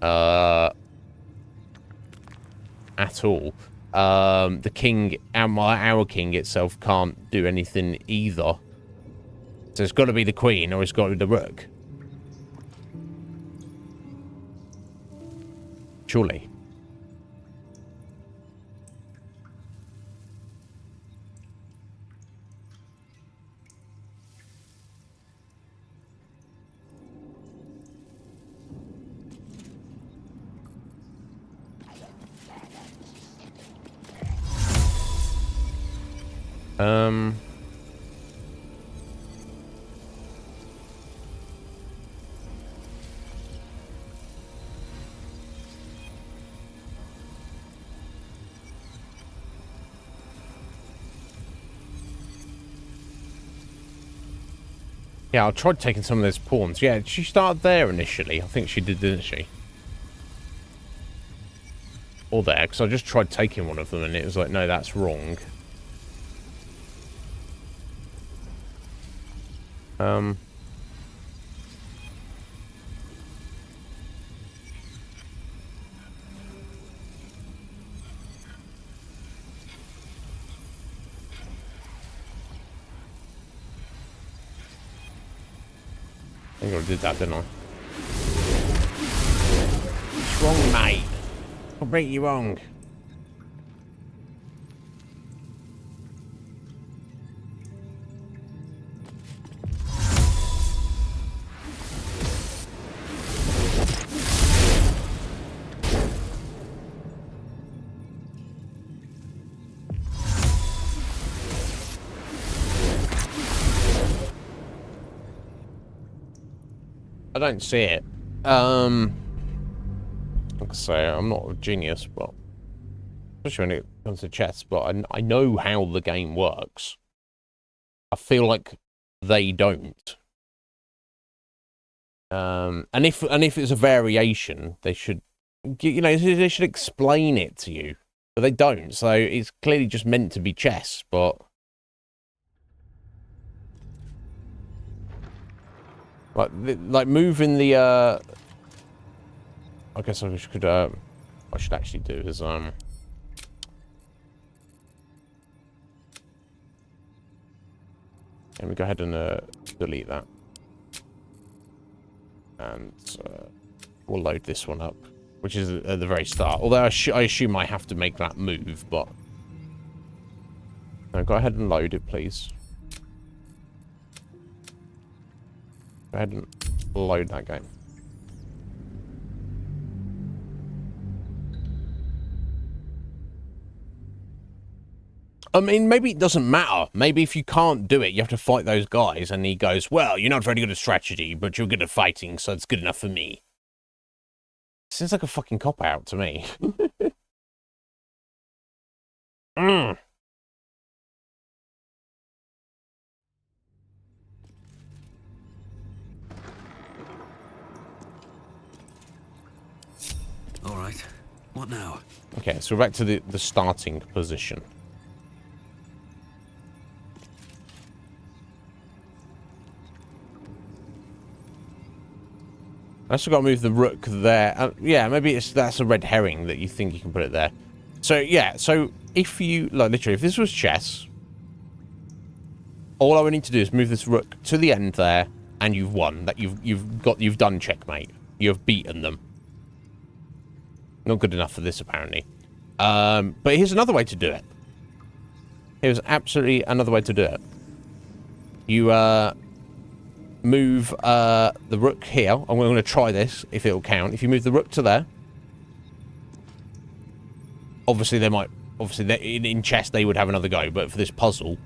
At all. The king, our king itself can't do anything either. So it's got to be the queen or it's got to be the rook. Surely. Yeah, I tried taking some of those pawns. Yeah, she started there initially. I think she did, didn't she? Or there, because I just tried taking one of them and it was like, no, that's wrong. I think I did that, didn't I? What's wrong, mate? Completely wrong. don't see it. Like I say, I'm not a genius, but especially when it comes to chess, but I know how the game works. I feel like they don't. And if it's a variation, they should, you know, they should explain it to you, but they don't. So it's clearly just meant to be chess, but like moving the I guess I should what I should actually do is let me go ahead and delete that, and we'll load this one up, which is at the very start. Although I assume I have to make that move, but no, go ahead and load it, please. Go ahead and load that game. I mean, maybe it doesn't matter. Maybe if you can't do it, you have to fight those guys, and he goes, well, you're not very good at strategy, but you're good at fighting, so it's good enough for me. Seems like a fucking cop-out to me. Mm. All right. What now? Okay, so we're back to the starting position. I also got to move the rook there. Yeah, maybe that's a red herring that you think you can put it there. So yeah, so if you like literally, if this was chess, all I would need to do is move this rook to the end there, and you've won. That you've done checkmate. You've beaten them. Not good enough for this apparently. But here's another way to do it. Here's absolutely another way to do it. You move the rook here. I'm going to try this, if it'll count. If you move the rook to there, obviously they might, in chess they would have another go, but for this puzzle,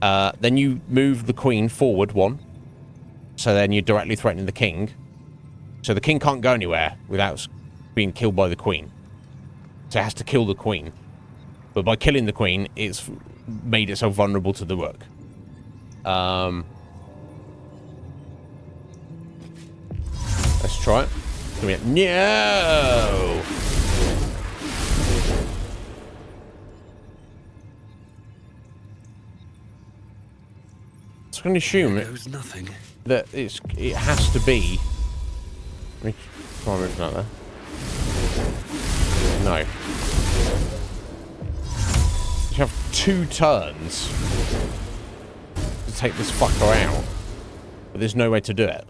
then you move the queen forward one, so then you're directly threatening the king, so the king can't go anywhere without being killed by the queen, so it has to kill the queen, but by killing the queen, it's made itself vulnerable to the rook. Let's try it. No! So I'm going to assume that it has to be. Let me try and move that there. No. You have 2 turns to take this fucker out, but there's no way to do it.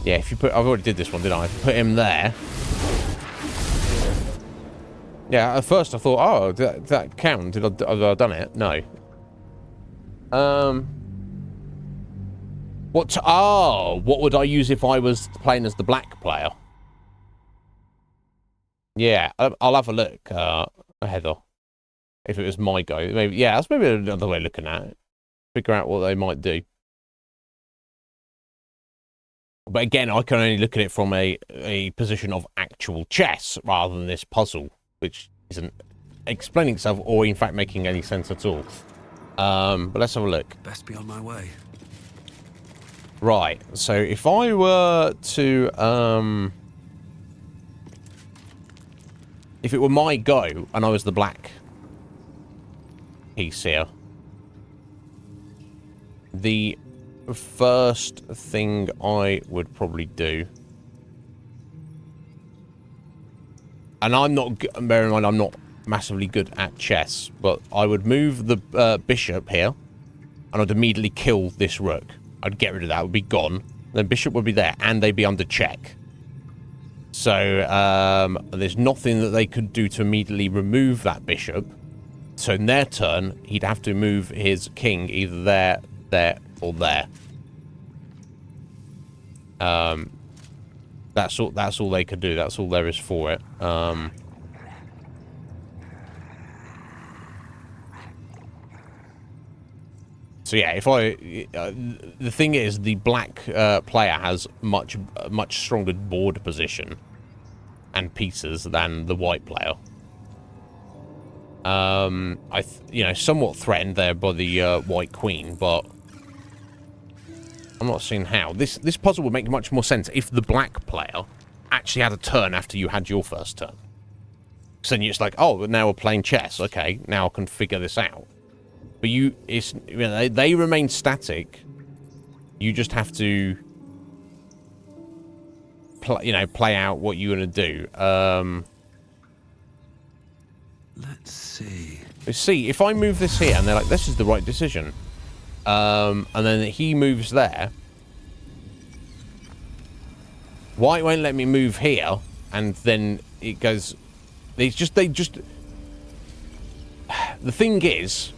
Yeah, if you put... I've already did this one, didn't I? Put him there. Yeah, at first I thought, oh, did that count? Have I done it? No. What would I use if I was playing as the black player? Yeah, I'll have a look, Heather. If it was my go. Maybe, yeah, that's maybe another way of looking at it. Figure out what they might do. But again, I can only look at it from a position of actual chess rather than this puzzle, which isn't explaining itself or in fact making any sense at all. But let's have a look. Best be on my way. Right, so if I were to if it were my go and I was the black piece here, the first thing I would probably do, and I'm not, bear in mind I'm not massively good at chess, but I would move the bishop here and I'd immediately kill this rook. I'd get rid of that, it would be gone. Then bishop would be there and they'd be under check. So there's nothing that they could do to immediately remove that bishop. So in their turn, he'd have to move his king either there, there, or there. That's all they could do. That's all there is for it. So yeah, if I the thing is, the black player has much stronger board position and pieces than the white player. Somewhat threatened there by the white queen, but I'm not seeing how. This puzzle would make much more sense if the black player actually had a turn after you had your first turn. So then it's like, oh, now we're playing chess. Okay, now I can figure this out. But they remain static. You just have to play out what you're gonna do. Let's see. See, if I move this here and they're like, this is the right decision. And then he moves there. Why won't let me move here? And then it goes. They just. The thing is,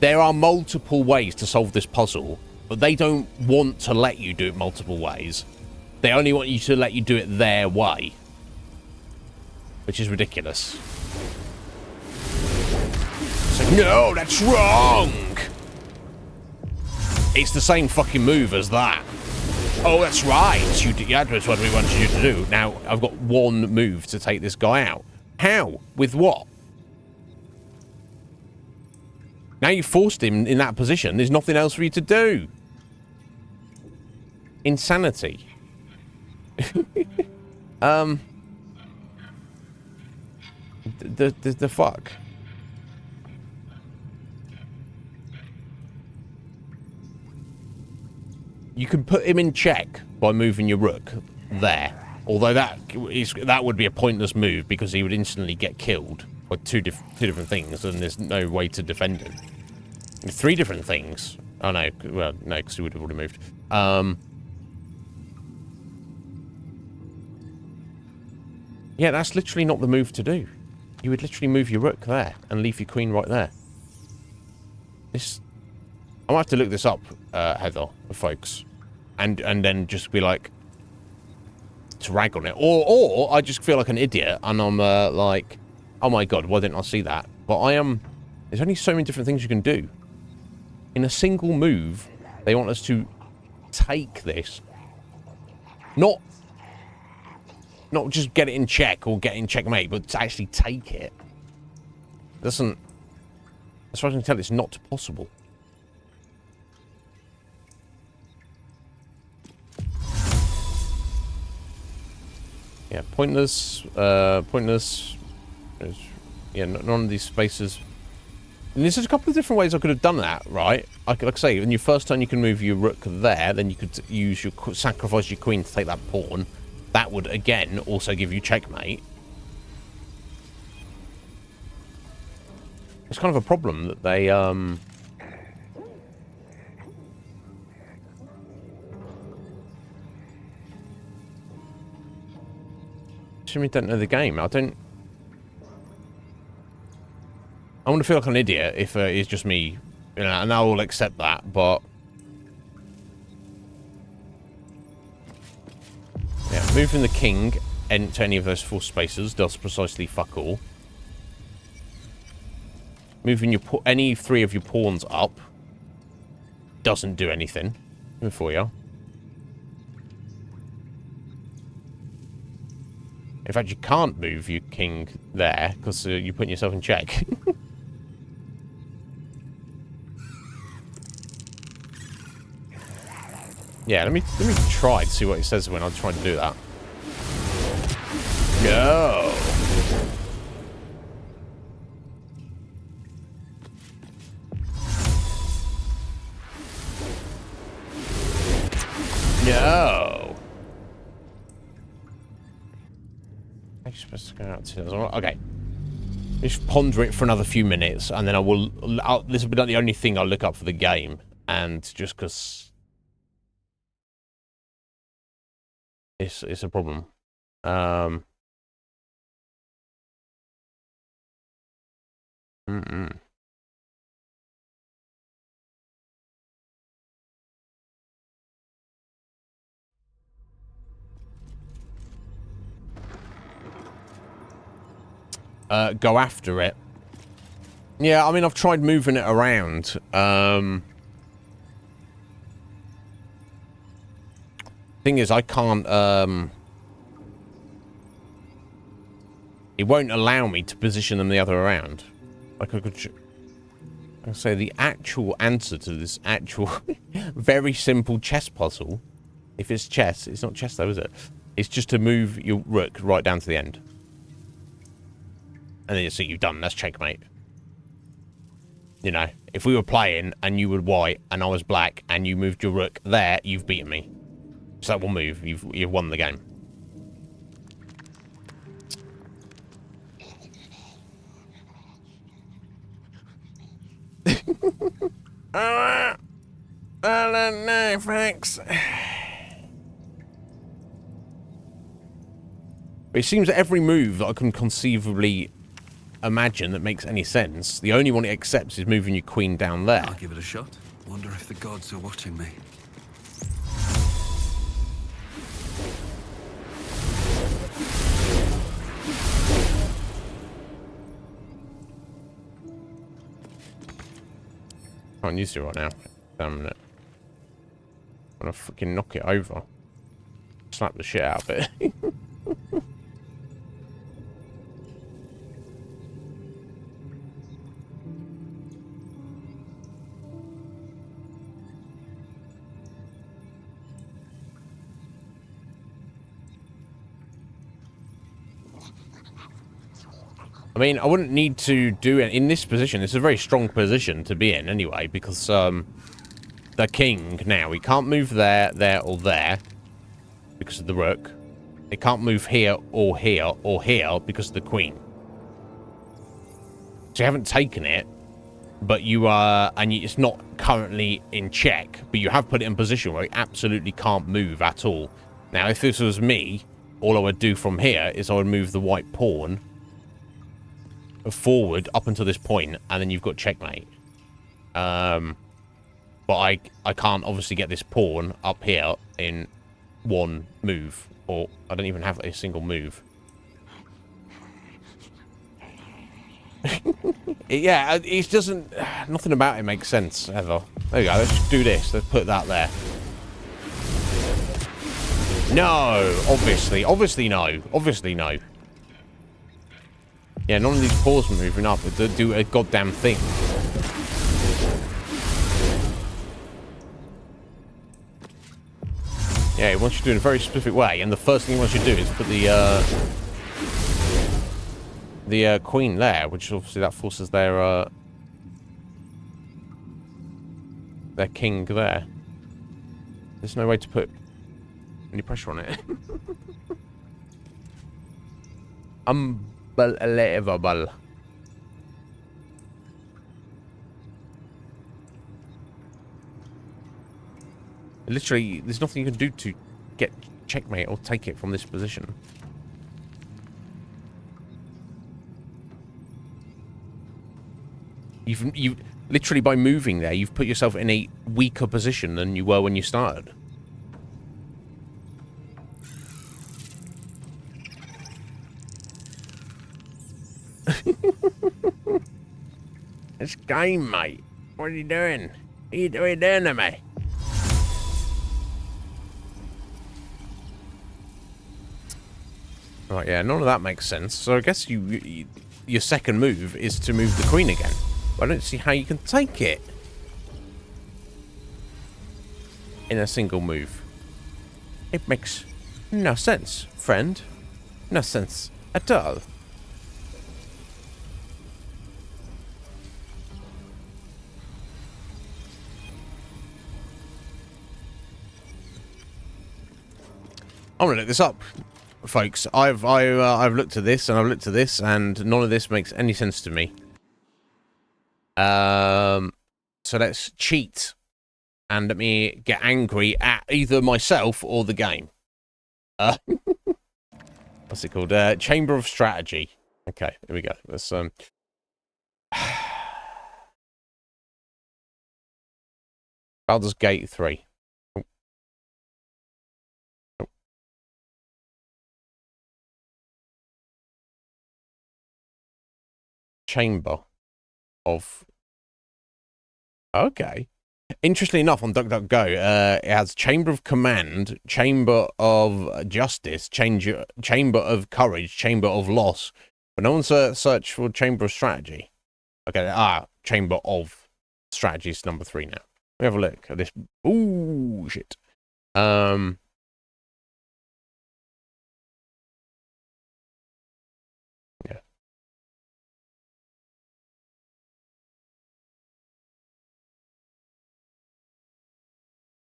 there are multiple ways to solve this puzzle, but they don't want to let you do it multiple ways. They only want you to let you do it their way, which is ridiculous. It's like, no, that's wrong. It's the same fucking move as that. Oh, that's right. That's what we wanted you to do. Now, I've got one move to take this guy out. How? With what? Now you forced him in that position. There's nothing else for you to do. Insanity. The fuck? You can put him in check by moving your rook there. Although that would be a pointless move because he would instantly get killed by two different things, and there's no way to defend him. 3 different things. Oh no, well no, because he would have already moved. Yeah, that's literally not the move to do. You would literally move your rook there and leave your queen right there. I might have to look this up, Heather, folks, and then just be like to rag on it, or I just feel like an idiot and I'm like, oh my god, why didn't I see that? But there's only so many different things you can do. In a single move, they want us to take this, not just get it in check or get in checkmate, but to actually take it. Doesn't, as far as I can tell, it's not possible. Yeah, pointless. Yeah, none of these spaces. And there's a couple of different ways I could have done that, right? Like I say, in your first turn you can move your rook there, then you could use your sacrifice your queen to take that pawn. That would again also give you checkmate. It's kind of a problem that they Jimmy don't know the game. I want to feel like an idiot if it's just me, and I will accept that, but yeah, moving the king into any of those 4 spaces does precisely fuck all. Moving any 3 of your pawns up doesn't do anything for you. In fact, you can't move your king there because you're putting yourself in check. Yeah, let me try to see what it says when I try to do that. No. No. I'm supposed to go out to this. Okay. Just ponder it for another few minutes, and then this will be the only thing I'll look up for the game, and just because it's a problem. go after it. Yeah, I mean, I've tried moving it around. Thing is, I can't, it won't allow me to position them the other way around. Like, I'll say the actual answer to this actual very simple chess puzzle, if it's chess, it's not chess though, is it? It's just to move your rook right down to the end. And then it's you've done. That's checkmate. You know, if we were playing and you were white and I was black and you moved your rook there, you've beaten me. So that one move, you've won the game. I don't know, thanks. It seems that every move that I can conceivably imagine that makes any sense, the only one it accepts is moving your queen down there. I'll give it a shot. Wonder if the gods are watching me. Can't use it right now. Damn it. I'm gonna fucking knock it over. Slap the shit out of it. I mean, I wouldn't need to do it in this position. It's a very strong position to be in anyway, because the king now, he can't move there, there, or there because of the rook. He can't move here, or here, or here because of the queen. So you haven't taken it, but you are, and it's not currently in check, but you have put it in position where it absolutely can't move at all. Now, if this was me, all I would do from here is I would move the white pawn forward up until this point, and then you've got checkmate. But I can't obviously get this pawn up here in one move, or I don't even have a single move. Yeah, it doesn't, nothing about it makes sense ever. There you go, let's just do this, let's put that there. No, obviously no. Yeah, none of these pawns are moving up. They do a goddamn thing. Yeah, he wants you to do it in a very specific way, and the first thing he wants you to do is put the queen there, which obviously that forces their king there. There's no way to put any pressure on it. Unbelievable. Literally, there's nothing you can do to get checkmate or take it from this position. You literally, by moving there, you've put yourself in a weaker position than you were when you started. It's game, mate. What are you doing? What are you doing to me? Right, yeah, none of that makes sense. So I guess your second move is to move the queen again. I don't see how you can take it in a single move. It makes no sense, friend. No sense at all. I'm gonna look this up, folks. I've looked at this and I've looked at this, and none of this makes any sense to me. So let's cheat and let me get angry at either myself or the game. What's it called? Chamber of Strategy. Okay, here we go. Let's Baldur's Gate 3. chamber of... Okay. Interestingly enough, on DuckDuckGo, it has Chamber of Command, Chamber of Justice, Chamber of Courage, Chamber of Loss. But no one's searched for Chamber of Strategy. Okay, Chamber of Strategy is number 3 now. Let me have a look at this. Ooh, shit. Yeah.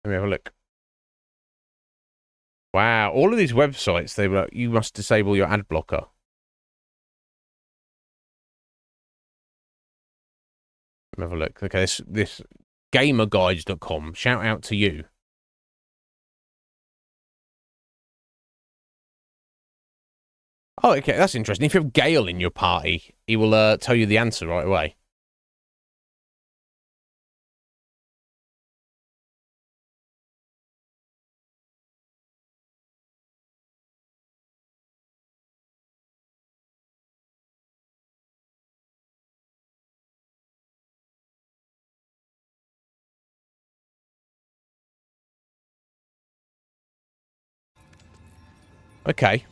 Let me have a look. Wow, all of these websites, they were like, you must disable your ad blocker. Let me have a look. Okay, this gamerguides.com. Shout out to you. Oh, okay, that's interesting. If you have Gale in your party, he will tell you the answer right away. Okay.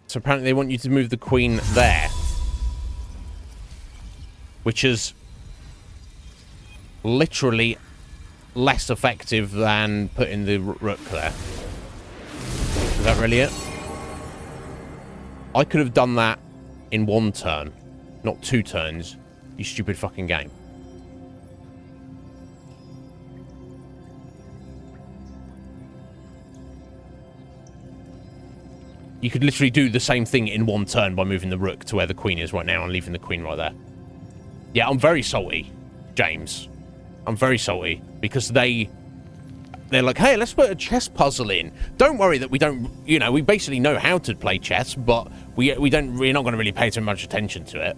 So apparently they want you to move the queen there. Which is literally less effective than putting the rook there. Is that really it? I could have done that in 1 turn, not 2 turns, you stupid fucking game. You could literally do the same thing in 1 turn by moving the rook to where the queen is right now and leaving the queen right there. Yeah, I'm very salty, James. I'm very salty because they're like, hey, let's put a chess puzzle in. Don't worry that we don't, you know, we basically know how to play chess, but we're not going to really pay too much attention to it.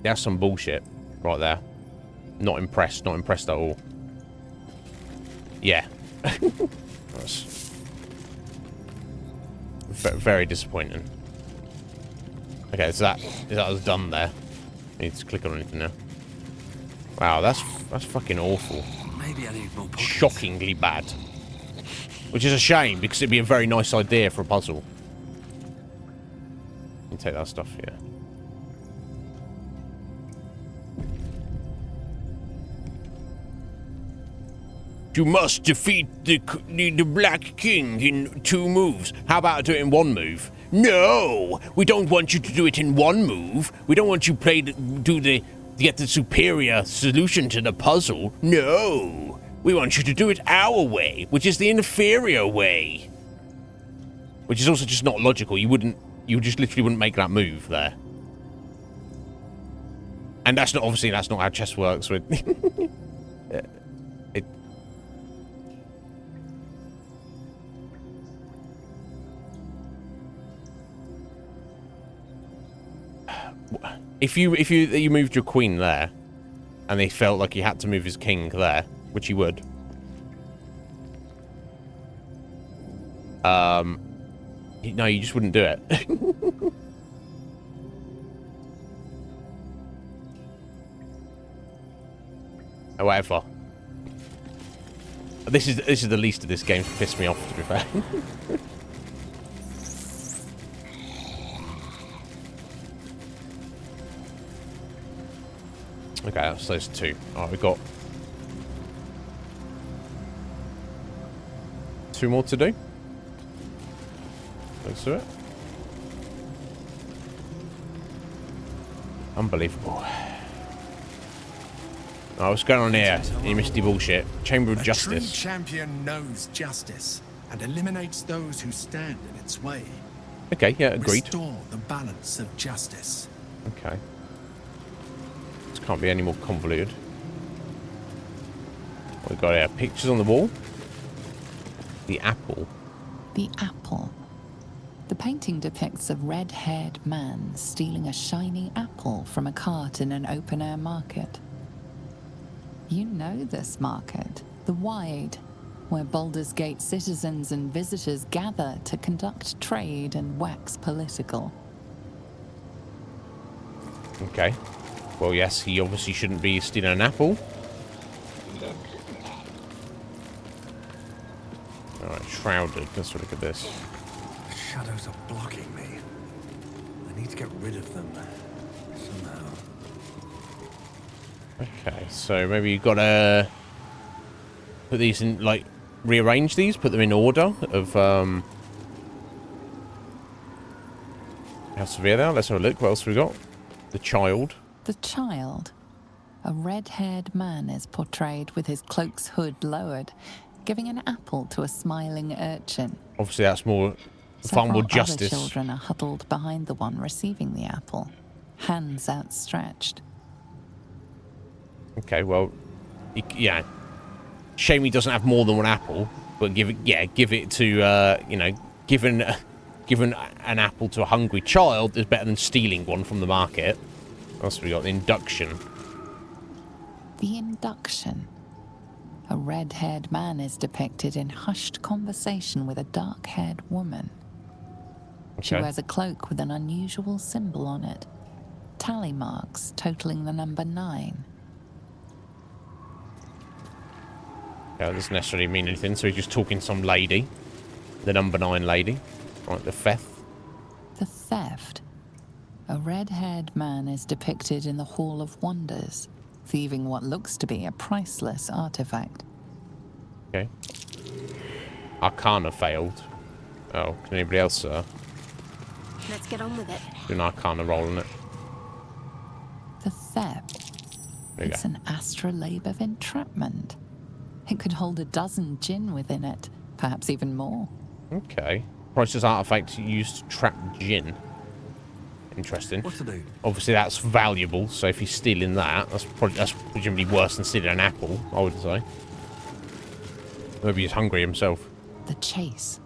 That's some bullshit right there. Not impressed at all. Yeah. That's very disappointing. Okay, so that was done there. I need to click on anything now. Wow, that's fucking awful. Maybe I need more pockets. Shockingly bad. Which is a shame, because it'd be a very nice idea for a puzzle. You can take that stuff, yeah. You must defeat the Black King in 2 moves. How about I do it in 1 move? No! We don't want you to do it in 1 move. We don't want you to get the superior solution to the puzzle. No! We want you to do it our way, which is the inferior way. Which is also just not logical. You just literally wouldn't make that move there. And that's not how chess works with... If you moved your queen there, and they felt like he had to move his king there, which he would. No, you just wouldn't do it. Whatever. This is the least of this game to piss me off, to be fair. Okay, that's those 2. Alright, we've got 2 more to do. Let's do it. Unbelievable. Oh, what's going on here? You misty bullshit. Chamber of Justice. A true champion knows justice and eliminates those who stand in its way. Okay, yeah, agreed. Restore the balance of justice. Okay. Can't be any more convoluted. What we've got here? Pictures on the wall. The apple. The apple. The painting depicts a red-haired man stealing a shiny apple from a cart in an open-air market. You know this market, the wide, where Baldur's Gate citizens and visitors gather to conduct trade and wax political. Okay. Well, yes, he obviously shouldn't be stealing an apple. Alright, shrouded. Let's look at this. The shadows are blocking me. I need to get rid of them somehow. Okay, so maybe you've got to put these in, like, rearrange these, put them in order of, how severe they are. Let's have a look. What else have we got? The child. The child. A red-haired man is portrayed with his cloak's hood lowered, giving an apple to a smiling urchin. Obviously, that's more, far more justice. Other children are huddled behind the one receiving the apple, hands outstretched. Okay, well, yeah. Shame he doesn't have more than one apple, but give it to, you know, given an apple to a hungry child is better than stealing one from the market. What else have we got? The induction. The induction. A red-haired man is depicted in hushed conversation with a dark-haired woman. She Okay. wears a cloak with an unusual symbol on it. Tally marks totaling the number 9. Yeah, that doesn't necessarily mean anything, so he's just talking to some lady. The number 9 lady. Right, the theft. The theft. A red-haired man is depicted in the Hall of Wonders, thieving what looks to be a priceless artifact. Okay. Arcana failed. Oh, can anybody else, Let's get on with it. do an Arcana roll on it? The theft. There you It's go. an astrolabe of entrapment. It could hold a dozen djinn within it, perhaps even more. Okay. Priceless artifact used to trap djinn. Interesting. What to do? Obviously, that's valuable, so if he's stealing that, that's presumably worse than stealing an apple, I would say. Maybe he's hungry himself. The chase.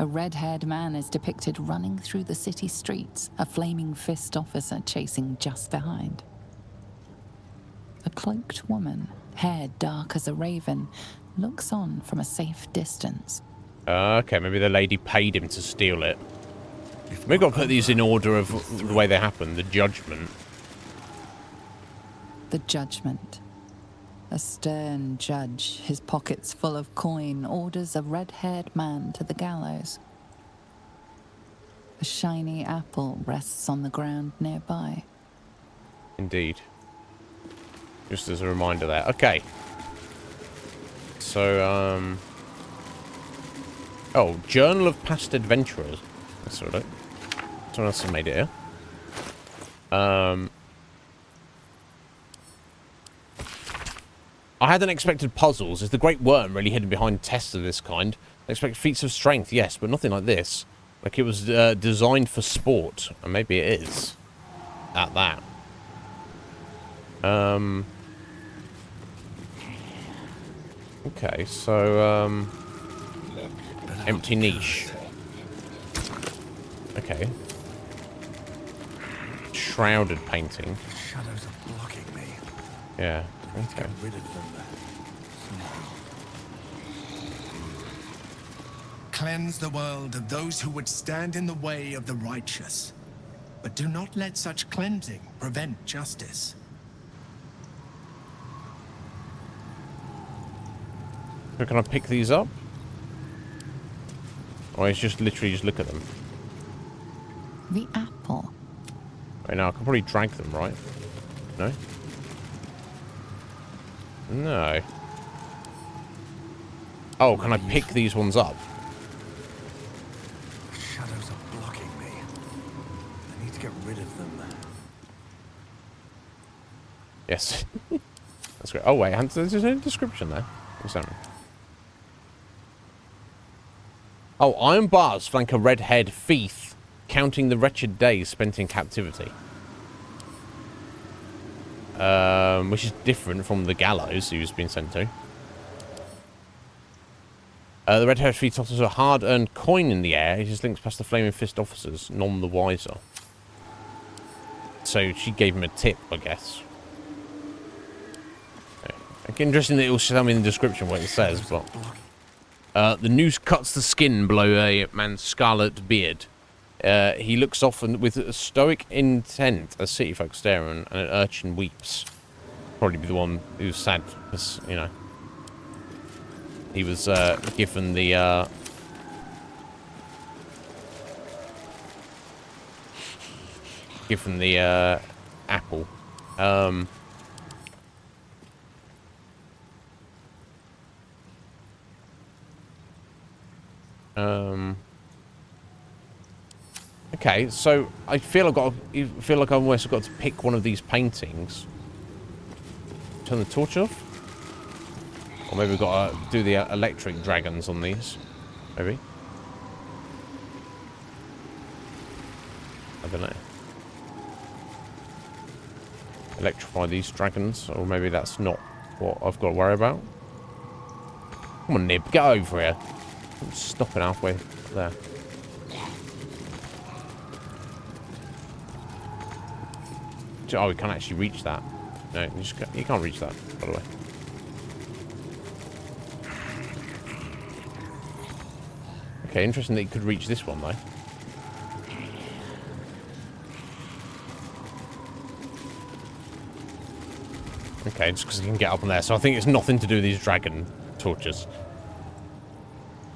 A red-haired man is depicted running through the city streets, a flaming fist officer chasing just behind. A cloaked woman, hair dark as a raven, looks on from a safe distance. Okay, maybe the lady paid him to steal it. We've got to put these in order of the way they happen. The judgment. The judgment. A stern judge, his pockets full of coin, orders a red-haired man to the gallows. A shiny apple rests on the ground nearby. Indeed. Just as a reminder there. Okay. So, oh, Journal of Past Adventurers. That's sort of it. Someone else has made it here. I had unexpected puzzles. Is the Great Worm really hidden behind tests of this kind? I expect feats of strength, yes, but nothing like this. Like it was designed for sport, and maybe it is. At that. Okay, so empty niche. Okay. Shrouded painting. Shadows are blocking me. Yeah. I need to Okay. get rid of them somehow. Cleanse the world of those who would stand in the way of the righteous. But do not let such cleansing prevent justice. So can I pick these up? Or it's just literally just look at them? The apple. Right now, I can probably drag them, right? No? No. Oh, can I pick these ones up? Shadows are blocking me. I need to get rid of them. Yes. That's great. Oh, wait, and there's a description there. What's that mean? Oh, iron bars flank a red-haired thief, counting the wretched days spent in captivity. Which is different from the gallows he was being sent to. The red-haired thief tosses a hard-earned coin in the air. He just links past the flaming fist officers, none the wiser. So she gave him a tip, I guess. Okay. Interesting that it will tell me in the description what it says, but The noose cuts the skin below a man's scarlet beard. He looks off and with a stoic intent as city folk stare and an urchin weeps. Probably be the one who's sad because, you know, he was given the apple. Okay, so I feel like I've almost got to pick one of these paintings. Turn the torch off, or maybe we've got to do the electric dragons on these. Maybe. I don't know. Electrify these dragons, or maybe that's not what I've got to worry about. Come on, Nib, get over here. I'm stopping halfway there. Oh, we can't actually reach that. No, you can't reach that, by the way. Okay, interesting that you could reach this one, though. Okay, just because you can get up on there. So I think it's nothing to do with these dragon torches.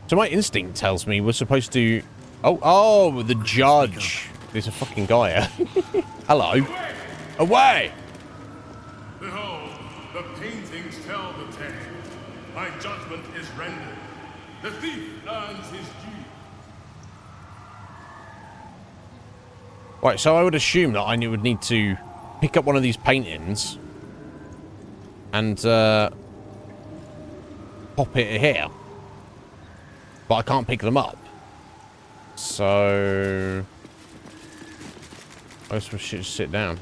So my instinct tells me we're supposed to... Oh, the judge. There's a fucking guy here. Hello. Away! Behold, the paintings tell the tale. My judgment is rendered. The thief earns his due. Right, so I would assume that I would need to pick up one of these paintings and pop it here. But I can't pick them up. So I guess we should just sit down.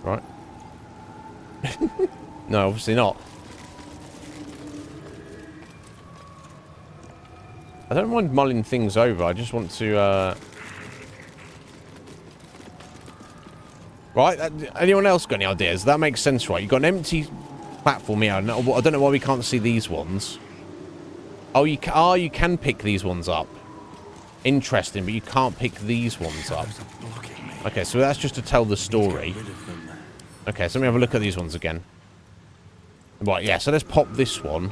Right. No, obviously not. I don't mind mulling things over. I just want to... Right, anyone else got any ideas? That makes sense, right? You've got an empty platform here. I don't know why we can't see these ones. Oh, you can pick these ones up. Interesting, but you can't pick these ones up. Okay, so that's just to tell the story. Okay, so let me have a look at these ones again. Right, yeah, so let's pop this one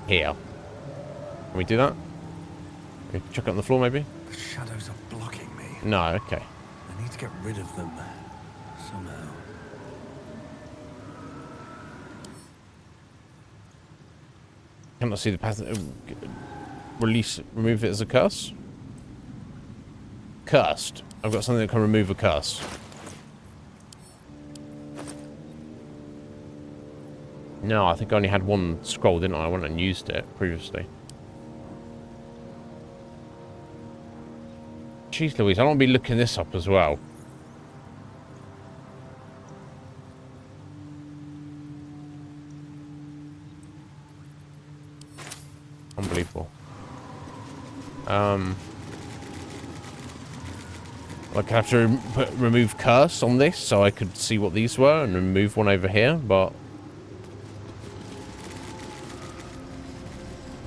here. Can we do that? Can we chuck it on the floor, maybe? The shadows are blocking me. No, okay. I need to get rid of them somehow. Cannot see the path. Remove it as a curse? Cursed. I've got something that can remove a curse. No, I think I only had one scroll, didn't I? I went and used it previously. Jeez Louise, I don't want to be looking this up as well. Unbelievable. Like I have to remove curse on this so I could see what these were and remove one over here, but...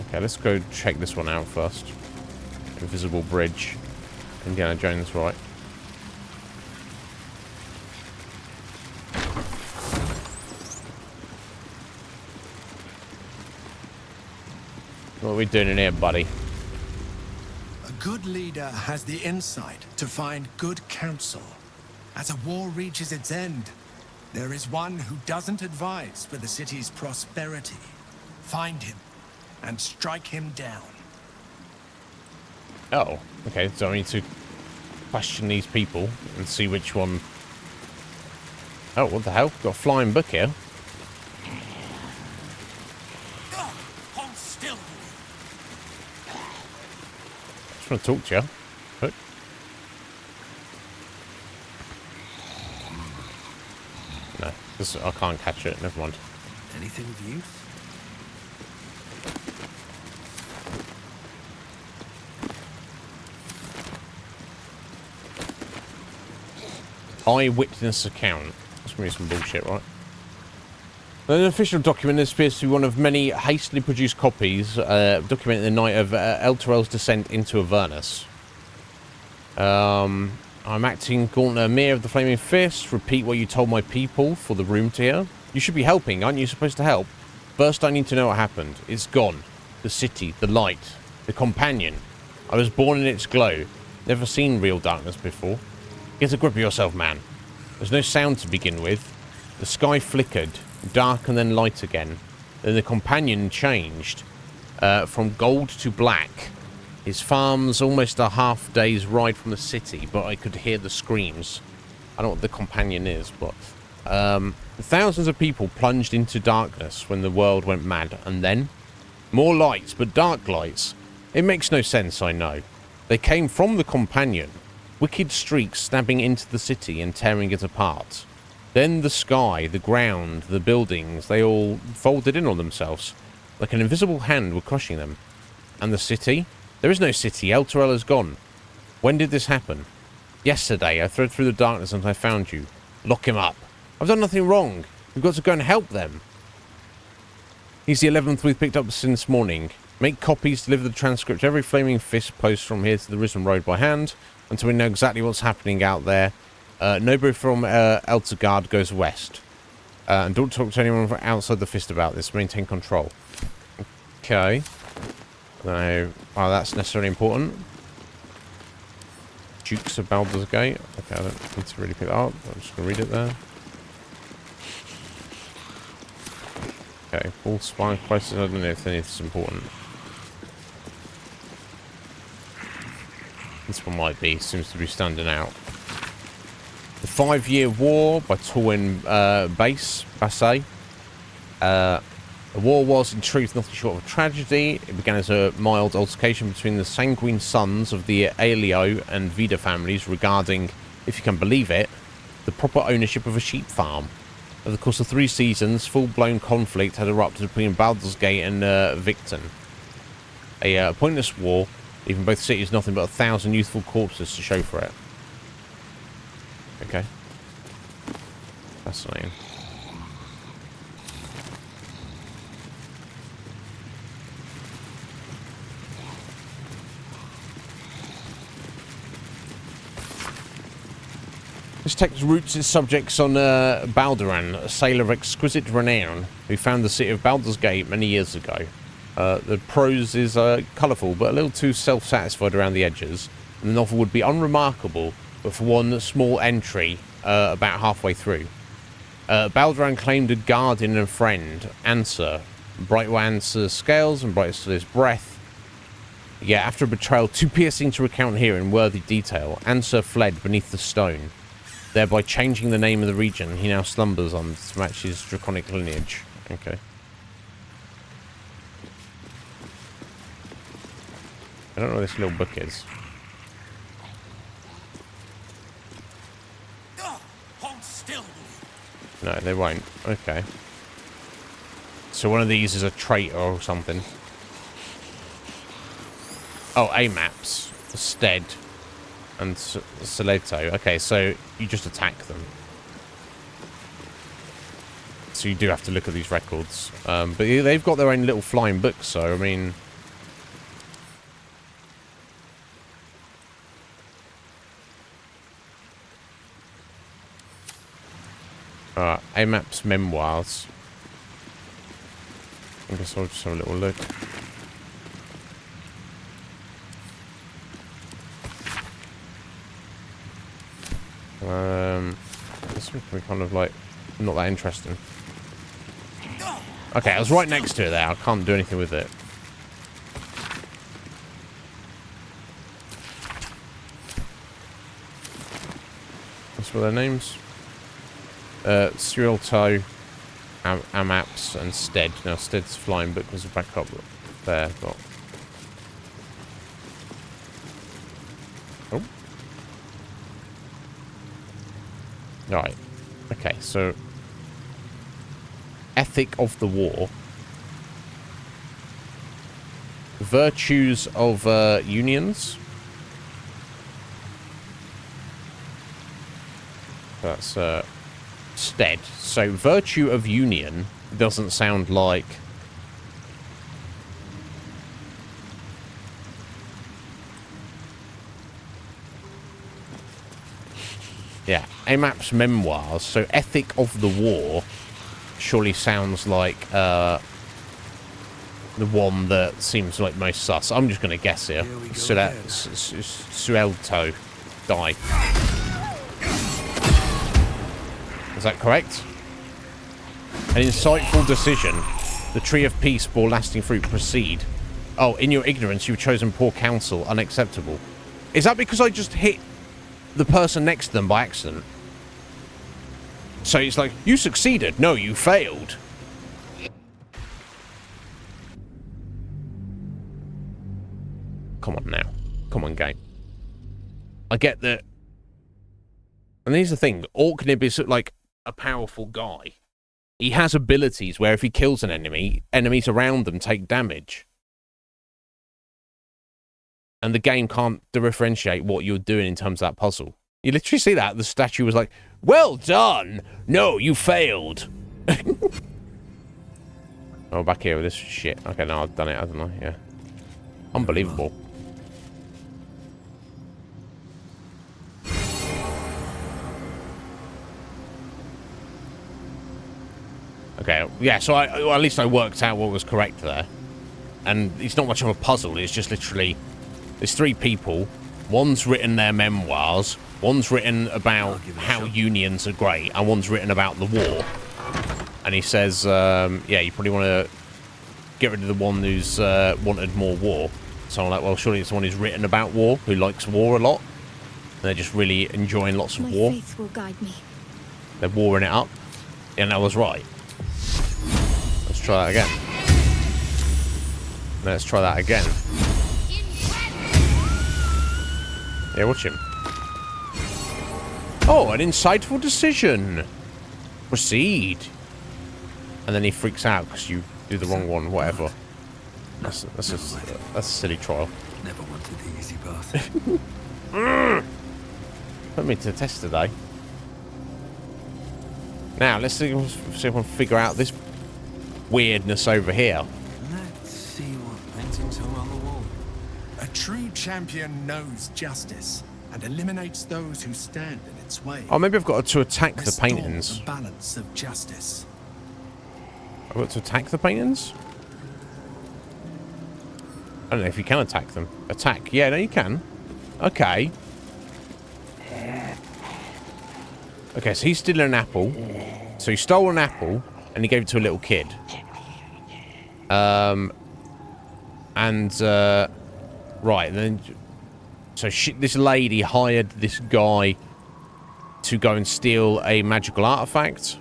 Okay, let's go check this one out first. Invisible bridge. Indiana Jones, right. What are we doing in here, buddy? A good leader has the insight to find good counsel. As a war reaches its end, there is one who doesn't advise for the city's prosperity. Find him and strike him down. Oh, okay, so I need to question these people and see which one... Oh, what the hell? Got a flying book here. Hold still. Just want to talk to you. But... No, I can't catch it. Never mind. Anything of use? Eyewitness account. That's gonna be some bullshit, right? An official document. This appears to be one of many hastily produced copies documenting the night of Elturel's descent into Avernus. I'm acting Gauntlet Amir of the Flaming Fist. Repeat what you told my people for the room to hear. You should be helping, aren't you supposed to help? First, I need to know what happened. It's gone. The city, the light, the companion. I was born in its glow. Never seen real darkness before. Get a grip of yourself, man. There's no sound to begin with. The sky flickered, dark and then light again. Then the companion changed from gold to black. His farm's almost a half day's ride from the city, but I could hear the screams. I don't know what the companion is, but... thousands of people plunged into darkness when the world went mad, and then... more lights, but dark lights. It makes no sense, I know. They came from the companion. Wicked streaks stabbing into the city and tearing it apart. Then the sky, the ground, the buildings, they all folded in on themselves. Like an invisible hand were crushing them. And the city? There is no city. Elturel is gone. When did this happen? Yesterday. I thread through the darkness and I found you. Lock him up. I've done nothing wrong. We've got to go and help them. He's the 11th we've picked up since morning. Make copies, deliver the transcript, every Flaming Fist post from here to the Risen Road by hand, until we know exactly what's happening out there. Nobody from Elturgard goes west. And don't talk to anyone from outside the Fist about this. Maintain control. Okay. Now, oh, that's necessarily important. Dukes of Baldur's Gate. Okay, I don't need to really pick that up. I'm just going to read it there. Okay, full spine crisis. I don't know if any of this is important. This one might be. Seems to be standing out. The 5-Year War by Torwin Basset. The war was, in truth, nothing short of a tragedy. It began as a mild altercation between the sanguine sons of the Aelio and Vida families regarding, if you can believe it, the proper ownership of a sheep farm. Over the course of 3 seasons, full-blown conflict had erupted between Baldur's Gate and Victon. A pointless war, leaving both cities nothing but 1,000 youthful corpses to show for it. Okay. Fascinating. This text roots its subjects on Balduran, a sailor of exquisite renown, who found the city of Baldur's Gate many years ago. The prose is colourful, but a little too self-satisfied around the edges, and the novel would be unremarkable, but for one small entry about halfway through. Balduran claimed a guardian and friend, Answer. Bright were Answer's scales, and bright still his breath. Yet, after a betrayal too piercing to recount here in worthy detail, Answer fled beneath the stone. Thereby changing the name of the region he now slumbers on to match his draconic lineage. Okay. I don't know what this little book is. Hold still. No, they won't. Okay. So one of these is a traitor or something. Oh, A-maps. Stead. And Seleto. Okay, so you just attack them. So you do have to look at these records. But they've got their own little flying books, so I mean... A-Map's Memoirs. I guess I'll just have a little look. This would be kind of like not that interesting. Okay, I was right next to it there. I can't do anything with it. What's their names? Cyrilto, Amaps, and Stead. Now Stead's flying book was back up there, but oh. Right. Okay, so Ethic of the War. Virtues of Unions. That's Stead. So Virtue of Union It doesn't sound like... Yeah, AMAP's memoirs. So Ethic of the War surely sounds like the one that seems like most sus. I'm just going to guess here. Suelto die. Is that correct? An insightful decision. The tree of peace bore lasting fruit. Proceed. Oh, in your ignorance, you've chosen poor counsel. Unacceptable. Is that because I just hit the person next to them by accident? So it's like, you succeeded. No, you failed. Come on now. Come on, game. I get that. And here's the thing. Orknib is like a powerful guy. He has abilities where if he kills an enemy, enemies around them take damage. And the game can't differentiate what you're doing in terms of that puzzle. You literally see that. The statue was like, well done. No, you failed. Oh, back here with this shit. Okay, no, I've done it, haven't I? Yeah. Unbelievable. Okay, yeah, so well, at least I worked out what was correct there. And it's not much of a puzzle. It's just literally... There's three people. One's written their memoirs. One's written about how unions are great. And one's written about the war. And he says, yeah, you probably want to get rid of the one who's wanted more war. So I'm like, well, surely it's the one who's written about war, who likes war a lot. And they're just really enjoying lots of war. My faith will guide me. They're warring it up. And I was right. Let's try that again. Let's try that again. Yeah, watch him. Oh, an insightful decision. Proceed. And then he freaks out because you do the wrong one, whatever. That's a silly trial. Never wanted the easy path. Put me to the test today. Now, let's see if I can figure out this weirdness over here. Let's see what paintings are on the wall. A true champion knows justice and eliminates those who stand in its way. Oh, maybe I've got to attack the Restore paintings. the balance of justice. I've got to attack the paintings? I don't know if you can attack them. Attack. Yeah, no, you can. Okay. Okay, so he's stealing an apple. So he stole an apple and he gave it to a little kid. Right, then... So this lady hired this guy to go and steal a magical artifact.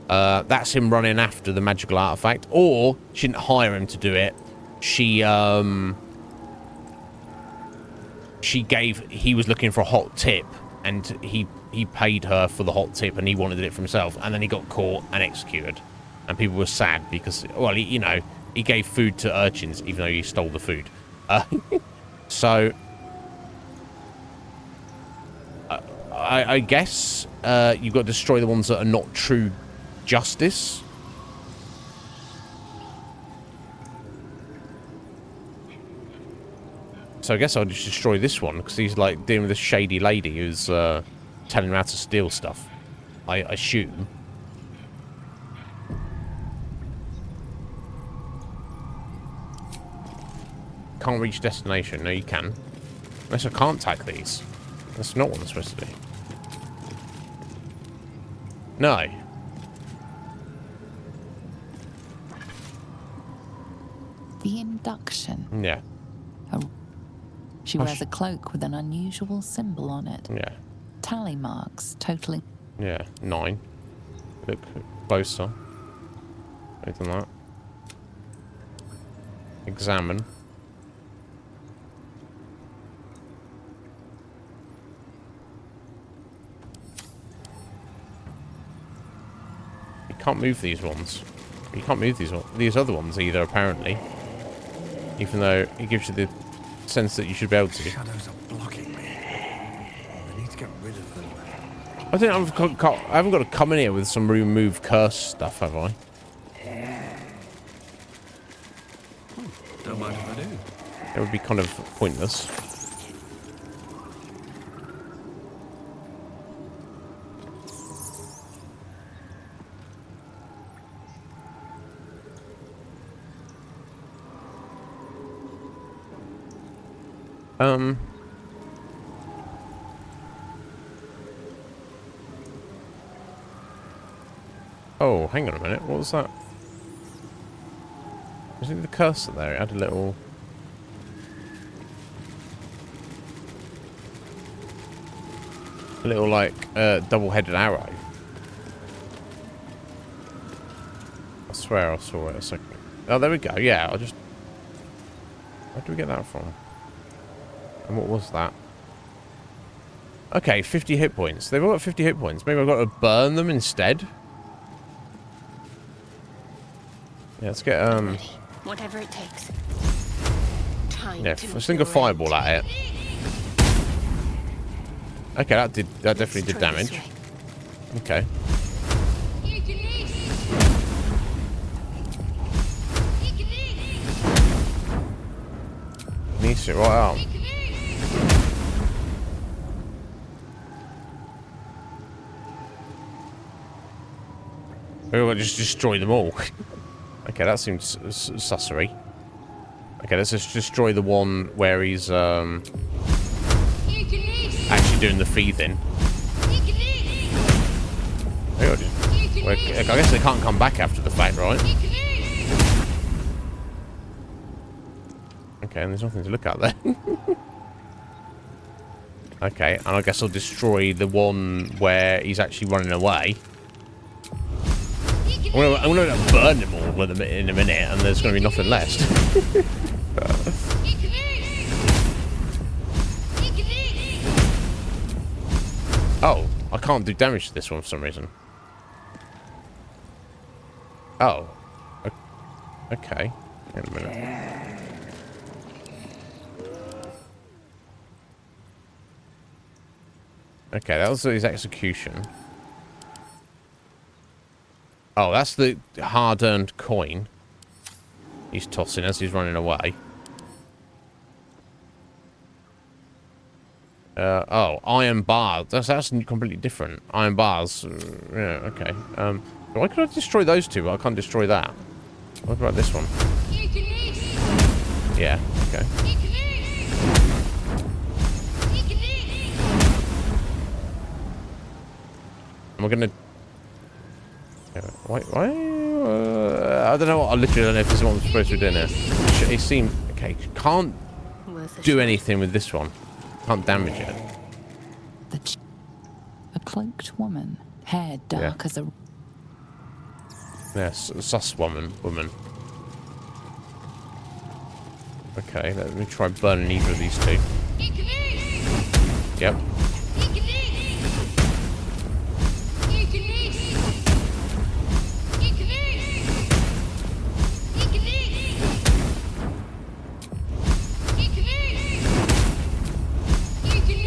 That's him running after the magical artifact. Or, she didn't hire him to do it. He was looking for a hot tip, and he paid her for the hot tip, and he wanted it for himself, and then he got caught and executed. And people were sad because, well, he gave food to urchins, even though he stole the food. So, I guess you've got to destroy the ones that are not true justice. So I guess I'll just destroy this one, because he's like dealing with this shady lady who's telling him how to steal stuff. I assume. Can't reach destination. No, you can. Unless I can't attack these. That's not what I'm supposed to do. No. The induction. Yeah. She wears a cloak with an unusual symbol on it. Yeah. Tally marks totaling. Yeah, 9. Look closer. Open that. Examine. You can't move these ones. You can't move these other ones either, apparently. Even though it gives you the sense that you should be able to. Shadows are blocking me. I need to get rid of them. I haven't got to come in here with some remove curse stuff, have I? Don't mind if I do. It would be kind of pointless. Oh, hang on a minute. What was that? Was it the cursor there? It had a little... like, double-headed arrow. I swear I saw it a second. Oh, there we go. Yeah, I'll just... Where did we get that from? And what was that? Okay, 50 hit points. They've all got 50 hit points. Maybe I've got to burn them instead? Yeah, let's get, Whatever it takes. yeah, a single fireball at it. Okay, that definitely did damage. Okay. Needs it right out. We're going to just destroy them all. Okay, that seems sussery. Okay, let's just destroy the one where he's actually doing the thieving. I guess they can't come back after the fact, right? Okay, and there's nothing to look at there. Okay, and I guess I'll destroy the one where he's actually running away. I'm going to burn them all in a minute, and there's going to be nothing left. Oh, I can't do damage to this one for some reason. Oh. Okay. Wait a minute. Okay, that was his execution. Oh, that's the hard-earned coin he's tossing as he's running away. Oh, iron bars. That's completely different. Iron bars. Yeah, okay. Why could I destroy those two, but I can't destroy that? What about this one? Yeah, okay. Am I gonna... Why? I don't know. I literally don't know if this is what I'm supposed to be doing here. It seems... Okay, can't do anything with this one. Can't damage it. A cloaked woman, hair dark as a... Yes, sus woman. Okay, let me try burning either of these two. Yep.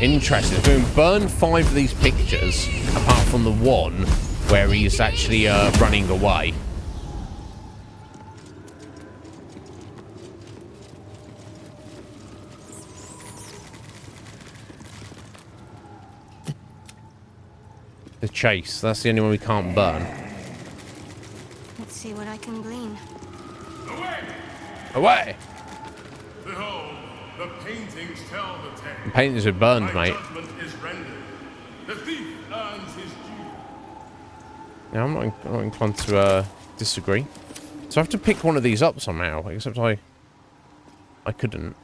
Interesting. So we can burn 5 of these pictures, apart from the one where he's actually running away. The chase. That's the only one we can't burn. Let's see what I can glean. Away! Behold, the paintings tell the tale. The paintings are burned, My mate. judgment is rendered. The thief earns his due. Yeah, I'm not inclined to disagree. So I have to pick one of these up somehow, except I couldn't.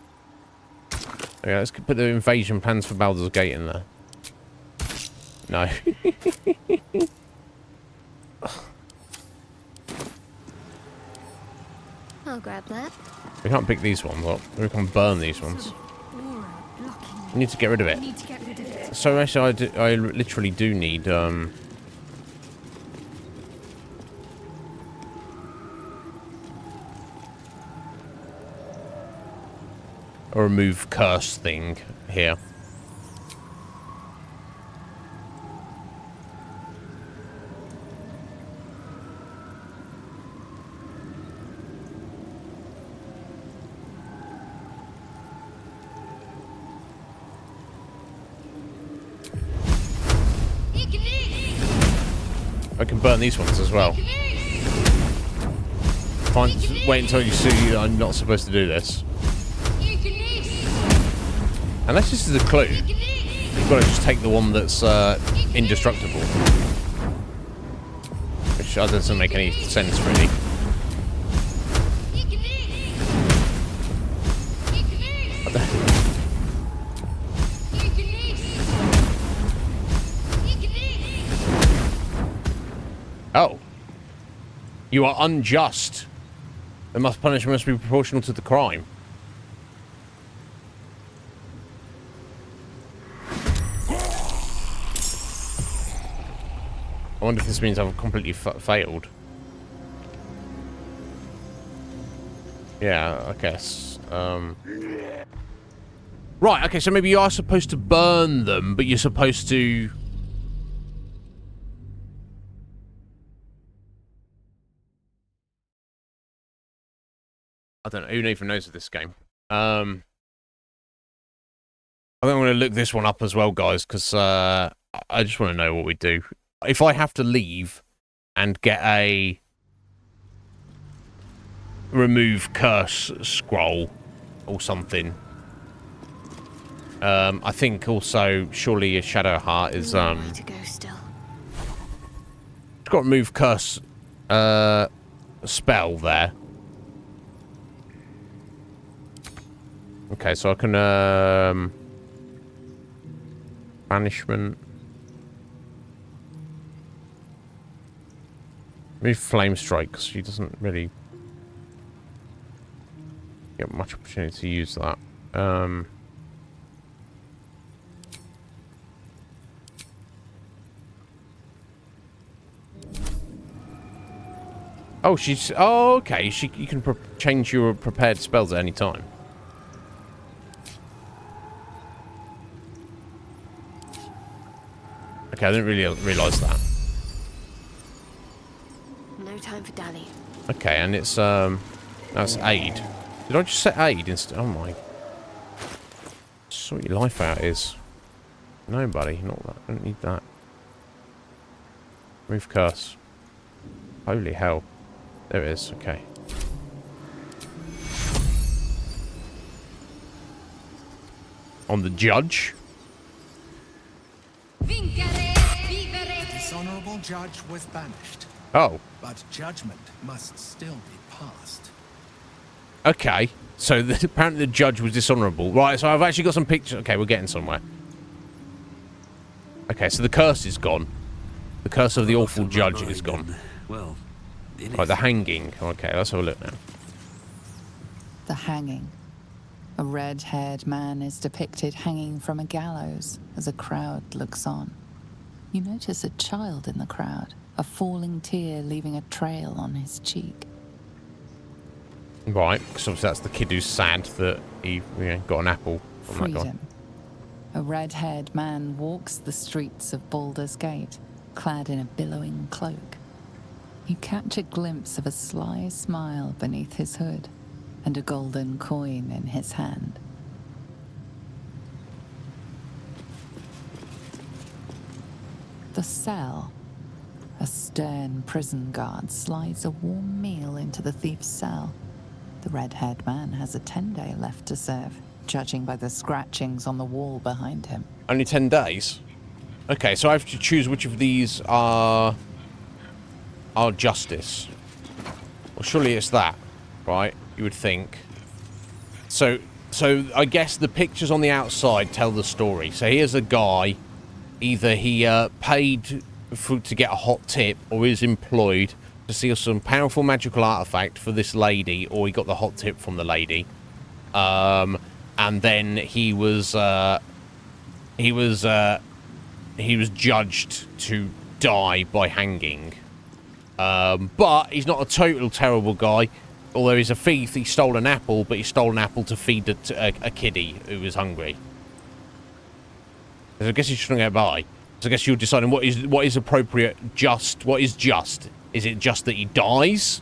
Okay, let's put the invasion plans for Baldur's Gate in there. No. I'll grab that. We can't pick these ones up. We can burn these ones. We need to get rid of it. So actually, I literally do need a remove curse thing here. I can burn these ones as well. Fine, wait until you see I'm not supposed to do this. Unless this is a clue. You've got to just take the one that's indestructible. Which doesn't make any sense, really. Oh. You are unjust. The punishment must be proportional to the crime. I wonder if this means I've completely failed. Yeah, I guess. Right, okay, so maybe you are supposed to burn them, but you're supposed to... I don't know, who even knows of this game? I think I'm going to look this one up as well, guys, because I just want to know what we do. If I have to leave and get a remove curse scroll or something, I think also surely a shadow heart is to go still. It's got remove curse spell there. Okay, so I can banishment. Maybe flame strike, because she doesn't really get much opportunity to use that. Oh, she's... Oh, okay. You can change your prepared spells at any time. Okay, I didn't really realise that. No time for dally. Okay, and it's that's aid. Did I just set aid instead? Oh my! Sort your life out is. No, buddy, not that. I don't need that. Remove curse. Holy hell! There it is. Okay. On the judge. The dishonorable judge was banished. Oh. But judgment must still be passed. Okay. So apparently the judge was dishonorable. Right, so I've actually got some pictures. Okay, we're getting somewhere. Okay, so the curse is gone. The curse of the awful judge is gone. Well, right, the hanging. Okay, let's have a look now. The hanging. A red-haired man is depicted hanging from a gallows as a crowd looks on. You notice a child in the crowd, a falling tear leaving a trail on his cheek. Right, because obviously that's the kid who's sad that he got an apple from that guy. Freedom. A red-haired man walks the streets of Baldur's Gate, clad in a billowing cloak. You catch a glimpse of a sly smile beneath his hood and a golden coin in his hand. The cell. A stern prison guard slides a warm meal into the thief's cell. The red-haired man has a 10-day left to serve, judging by the scratchings on the wall behind him. Only 10 days? Okay, so I have to choose which of these are justice. Well, surely it's that, right? You would think. So I guess the pictures on the outside tell the story. So here's a guy. Either he paid to get a hot tip, or is employed to steal some powerful magical artifact for this lady, or he got the hot tip from the lady. And then he was judged to die by hanging. But he's not a total terrible guy. Although he's a thief, he stole an apple, but he stole an apple to feed a kiddie who was hungry. So I guess he's trying to get by. So I guess you're deciding what is appropriate, just. What is just? Is it just that he dies?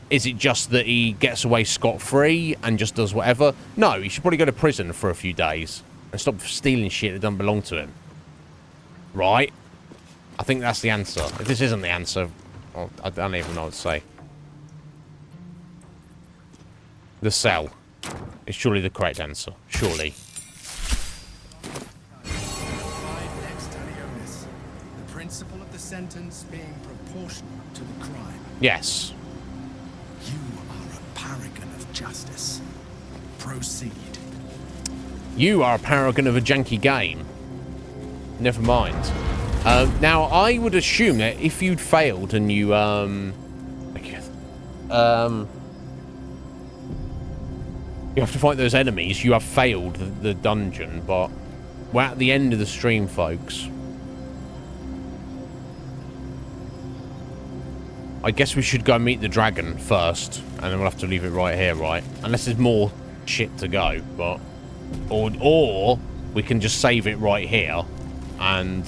Is it just that he gets away scot-free and just does whatever? No, he should probably go to prison for a few days and stop stealing shit that doesn't belong to him. Right? I think that's the answer. If this isn't the answer, well, I don't even know what to say. The cell is surely the correct answer. Surely. The principle of the sentence being proportional to the crime. Yes. You are a paragon of justice. Proceed. You are a paragon of a janky game. Never mind. Now, I would assume that if you'd failed and you, you have to fight those enemies, you have failed the dungeon, but we're at the end of the stream, folks. I guess we should go and meet the dragon first, and then we'll have to leave it right here, right? Unless there's more shit to go, but... Or we can just save it right here, and,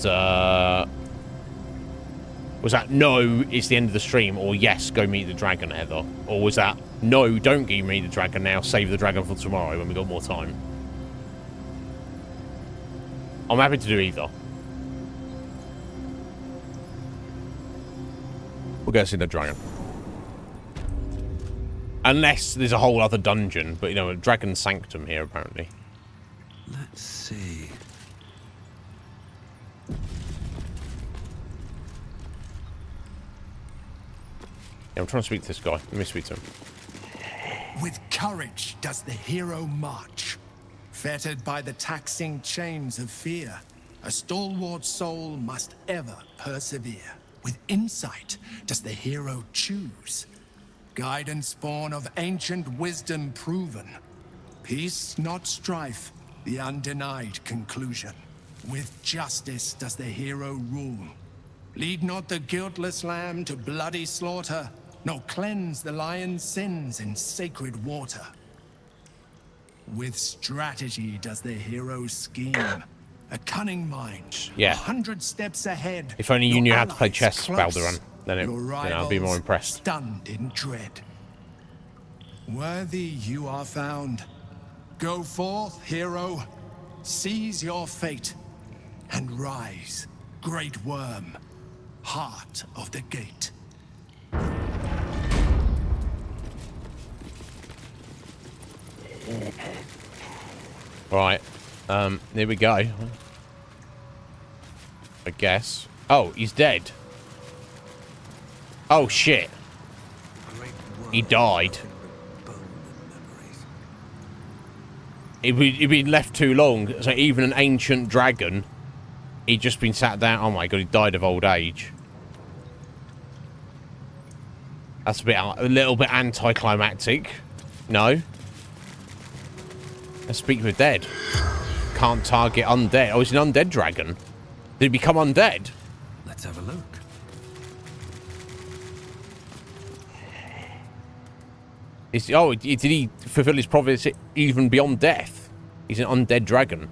was that, no, it's the end of the stream, or yes, go meet the dragon, Heather? Or was that, no, don't go meet the dragon now, save the dragon for tomorrow when we got more time? I'm happy to do either. We'll go see the dragon. Unless there's a whole other dungeon, but, you know, a dragon sanctum here, apparently. Let's see. Yeah, I'm trying to speak to this guy. Let me speak to him. With courage does the hero march. Fettered by the taxing chains of fear, a stalwart soul must ever persevere. With insight does the hero choose. Guidance born of ancient wisdom proven. Peace, not strife, the undenied conclusion. With justice does the hero rule. Lead not the guiltless lamb to bloody slaughter, nor cleanse the lion's sins in sacred water. With strategy does the hero scheme. A cunning mind, Yeah. 100 steps ahead. If only you knew how to play allies chess, close, Baldur, then I'd be more rivals impressed. Stunned in dread. Worthy you are found. Go forth, hero. Seize your fate and rise, great worm, heart of the gate. Right. There we go. I guess. Oh, he's dead. Oh, shit. He died. He'd been left too long, so even an ancient dragon, he'd just been sat down. Oh my god, he died of old age. That's a little bit anticlimactic. No. Let's speak with dead. Can't target undead. Oh, he's an undead dragon. Did he become undead? Let's have a look. Did he fulfill his prophecy even beyond death? He's an undead dragon.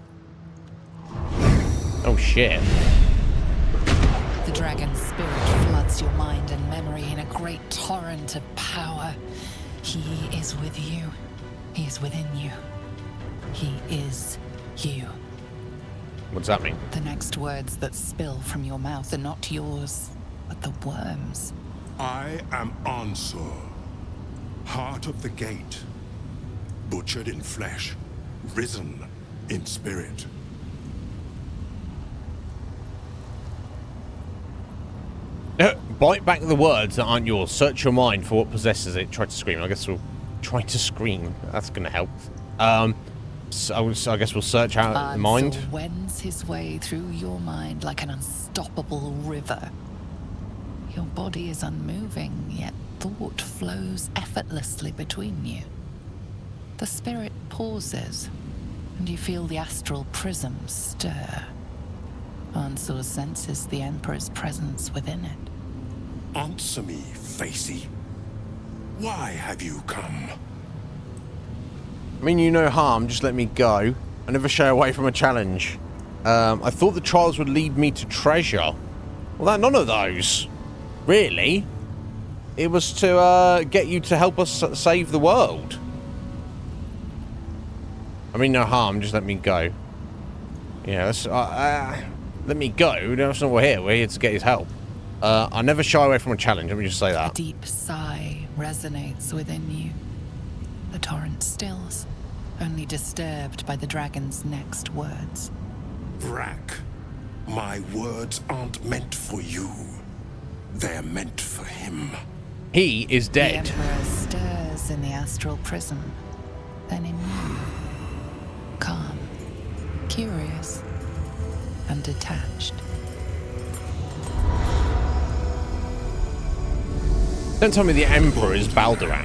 Oh, shit. The dragon's spirit floods your mind and memory in a great torrent of power. He is with you. He is within you. He is you. What does that mean? The next words that spill from your mouth are not yours, but the worm's. I am Ansur, heart of the gate, butchered in flesh, risen in spirit. Bite back the words that aren't yours. Search your mind for what possesses it. Try to scream. I guess we'll try to scream. That's going to help. So I guess we'll search out the mind. Ansur wends his way through your mind like an unstoppable river. Your body is unmoving, yet thought flows effortlessly between you. The spirit pauses, and you feel the astral prism stir. Ansur senses the Emperor's presence within it. Answer me, Facey. Why have you come? I mean you no harm, just let me go. I never shy away from a challenge. I thought the trials would lead me to treasure. Well, none of those. Really? It was to get you to help us save the world. I mean no harm, just let me go. Yeah, that's... let me go. That's not what we're here. We're here to get his help. I never shy away from a challenge. Let me just say that. A deep sigh resonates within you. The torrent stills, only disturbed by the dragon's next words. Brack, my words aren't meant for you. They're meant for him. He is dead. The Emperor stirs in the astral prison, then in you. Calm, curious, and detached. Don't tell me the Emperor is Baldur.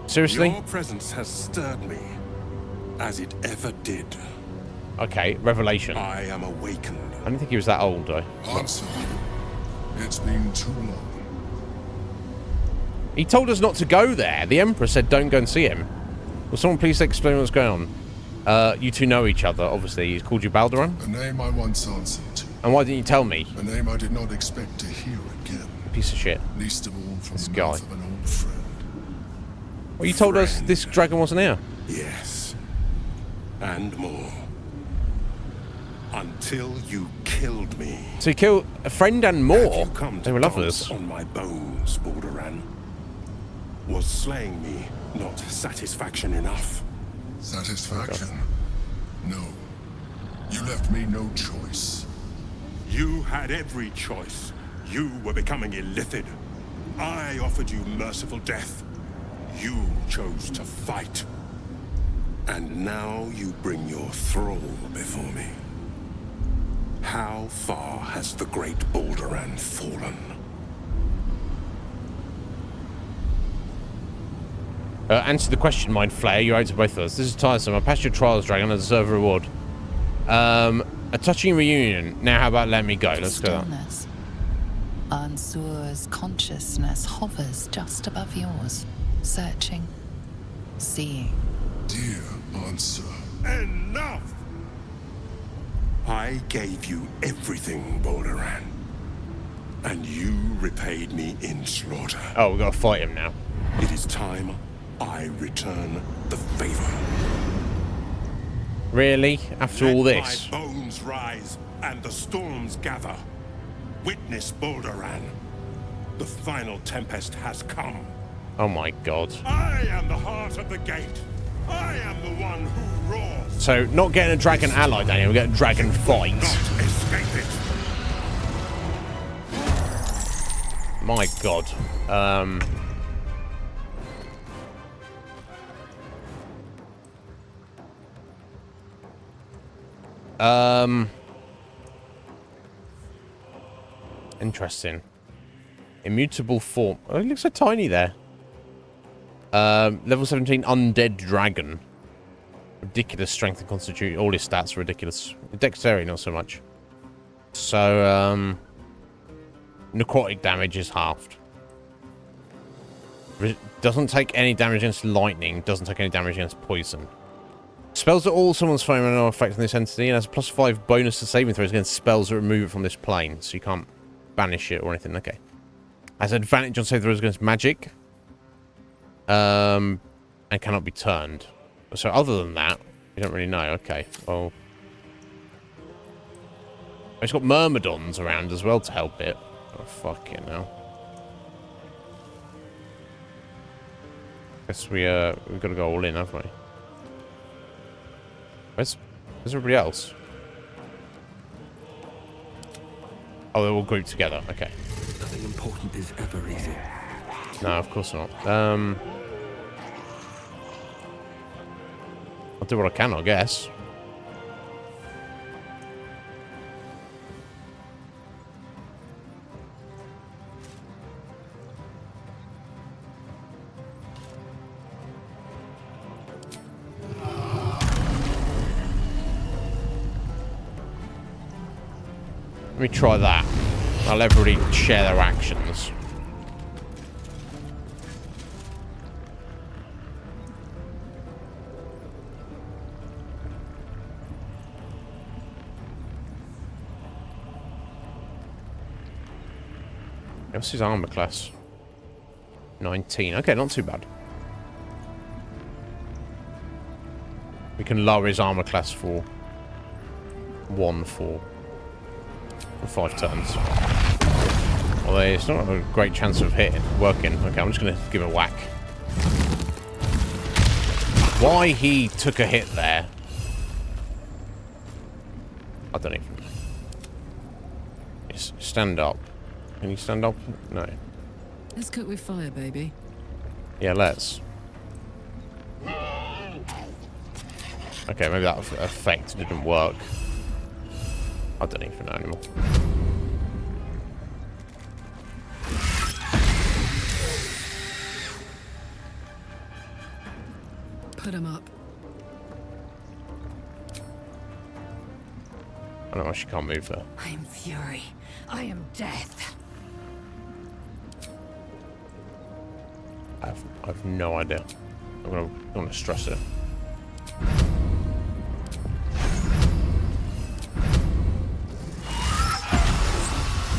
Seriously? Your presence has stirred me, as it ever did. Okay, revelation. I am awakened. I didn't think he was that old, though. Answer. It's been too long. He told us not to go there. The Emperor said don't go and see him. Will someone please explain what's going on? You two know each other, obviously. He's called you Baldur? A name I once answered to. And why didn't you tell me? A name I did not expect to hear again. Piece of shit. Least of all from this the guy. mouth of an old friend. Well, you told us this dragon wasn't here. Yes. And more. Until you killed me. So you killed a friend and more? Have you come to they were lovers. dance on my bones, Balduran? Was slaying me not satisfaction enough? Satisfaction? No. You left me no choice. You had every choice. You were becoming illithid. I offered you merciful death. You chose to fight. And now you bring your thrall before me. How far has the great Balduran fallen? Answer the question, Mind Flayer. You're out to both of us. This is tiresome. I passed your trials, Dragon. I deserve a reward. A touching reunion. Now, how about let me go? Let's go. Ansur's consciousness hovers just above yours, searching, seeing. Dear Ansur. Enough! I gave you everything, Balduran. And you repaid me in slaughter. Oh, we gotta fight him now. It is time I return the favor. Really? After all this? My bones rise and the storms gather. Witness Balduran. The final tempest has come. Oh my god. I am the heart of the gate. I am the one who roars. So, not getting a dragon ally, Daniel. We're getting a dragon fight. Not escape it. My god. Interesting. Immutable form. Oh, it looks so tiny there. Level 17 undead dragon. Ridiculous strength and constitution. All his stats are ridiculous. Dexterity, not so much. So, necrotic damage is halved. Doesn't take any damage against lightning. Doesn't take any damage against poison. Spells that all someone's throwing are no effect on this entity and has a +5 bonus to saving throws against spells that remove it from this plane. So you can't banish it or anything. Okay. Has advantage on saving throws against magic. And cannot be turned. So other than that, we don't really know. Okay. Well, it's got myrmidons around as well to help it. Oh, fucking hell. Guess we've got to go all in, haven't we? Where's everybody else? Oh, they're all grouped together. Okay. Nothing important is ever easy. No, of course not. I'll do what I can, I guess. Let me try that. I'll let everybody share their actions. What's his armor class? 19. Okay, not too bad. We can lower his armor class for 1 for 5 turns. Although it's not a great chance of working. Okay, I'm just going to give it a whack. Why he took a hit there, I don't even know. Just stand up. Can you stand up? No. Let's cook with fire, baby. Yeah, let's. Okay, maybe that effect didn't work. I don't even know anymore. Put him up. I don't know why she can't move there. I am fury. I am death. I have no idea. I'm gonna stress it.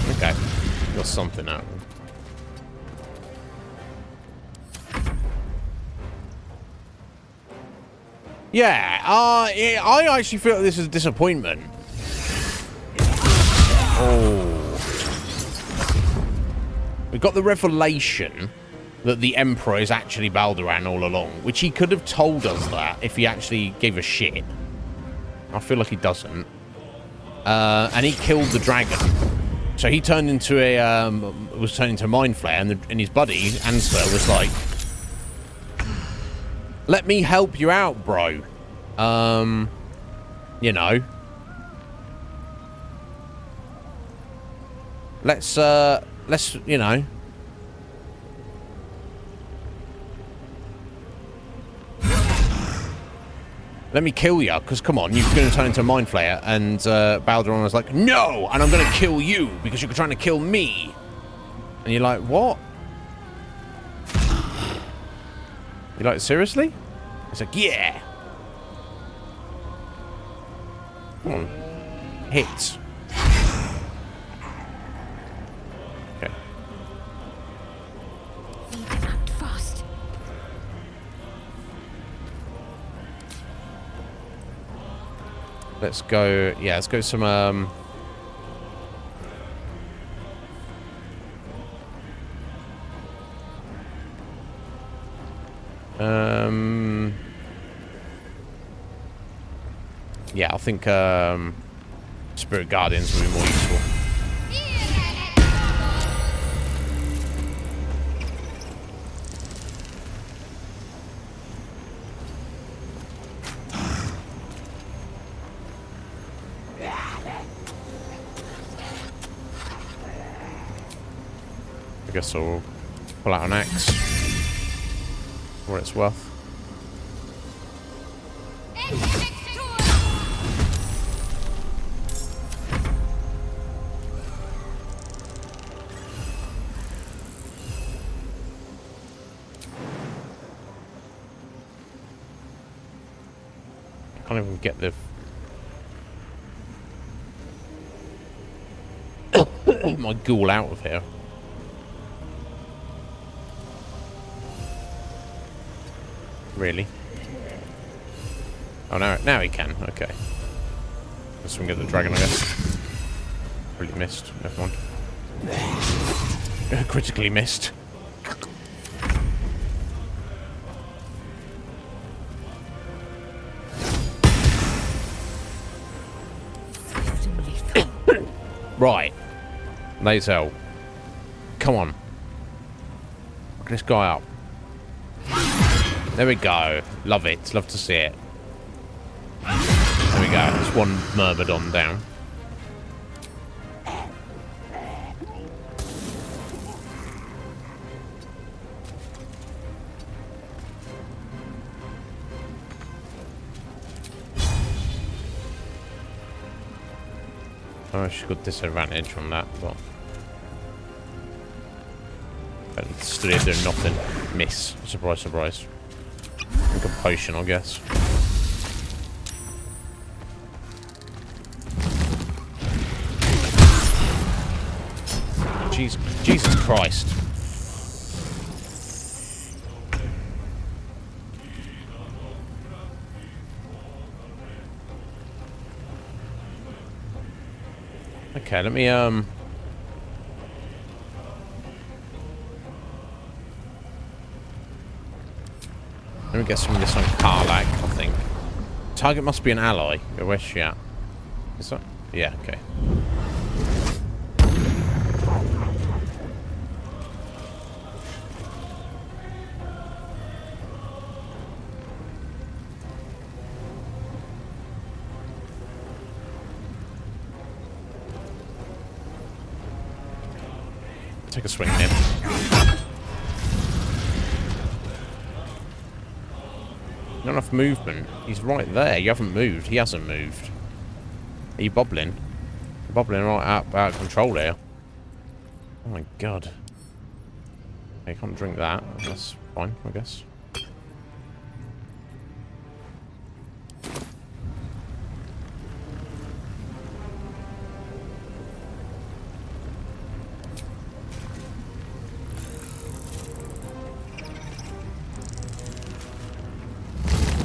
Okay, got something out of him. Yeah, I actually feel this is a disappointment. Oh. We got the revelation that the Emperor is actually Baldur all along, which he could have told us that if he actually gave a shit. I feel like he doesn't. And he killed the dragon. So he turned into a, was turned into a mind flayer, and his buddy, Answer, was like, let me help you out, bro. You know. Let's, you know. Let me kill you, because come on, you're going to turn into a mind flayer. And Baldur was like, no, and I'm going to kill you because you're trying to kill me. And you're like, what? You're like, seriously? It's like, yeah. Come on. Hit. Okay. Fast. Let's go, yeah, let's go some, yeah, I think, Spirit Guardians will be more useful. I guess I'll pull out an axe for what it's worth. I can't even get the my ghoul out of here. Really? Oh, now he can. Okay. Let's swing at the dragon, I guess. Really missed. Never mind. Critically missed. Right. Lazel. Come on. Look this guy up. There we go. Love it. Love to see it. There we go. There's one Myrmidon down. Oh, she's got disadvantage on that, but and stood here doing nothing. Miss. Surprise, surprise. Like a potion, I guess. Jesus Christ. Okay, let me get some of this on Karlak, I think. Target must be an ally. Where's she at? Is that? Yeah, okay. Take a swing at him. Not enough movement. He's right there. You haven't moved. He hasn't moved. Are you bobbling? You're bobbling right out of control here. Oh my god. I can't drink that. That's fine, I guess.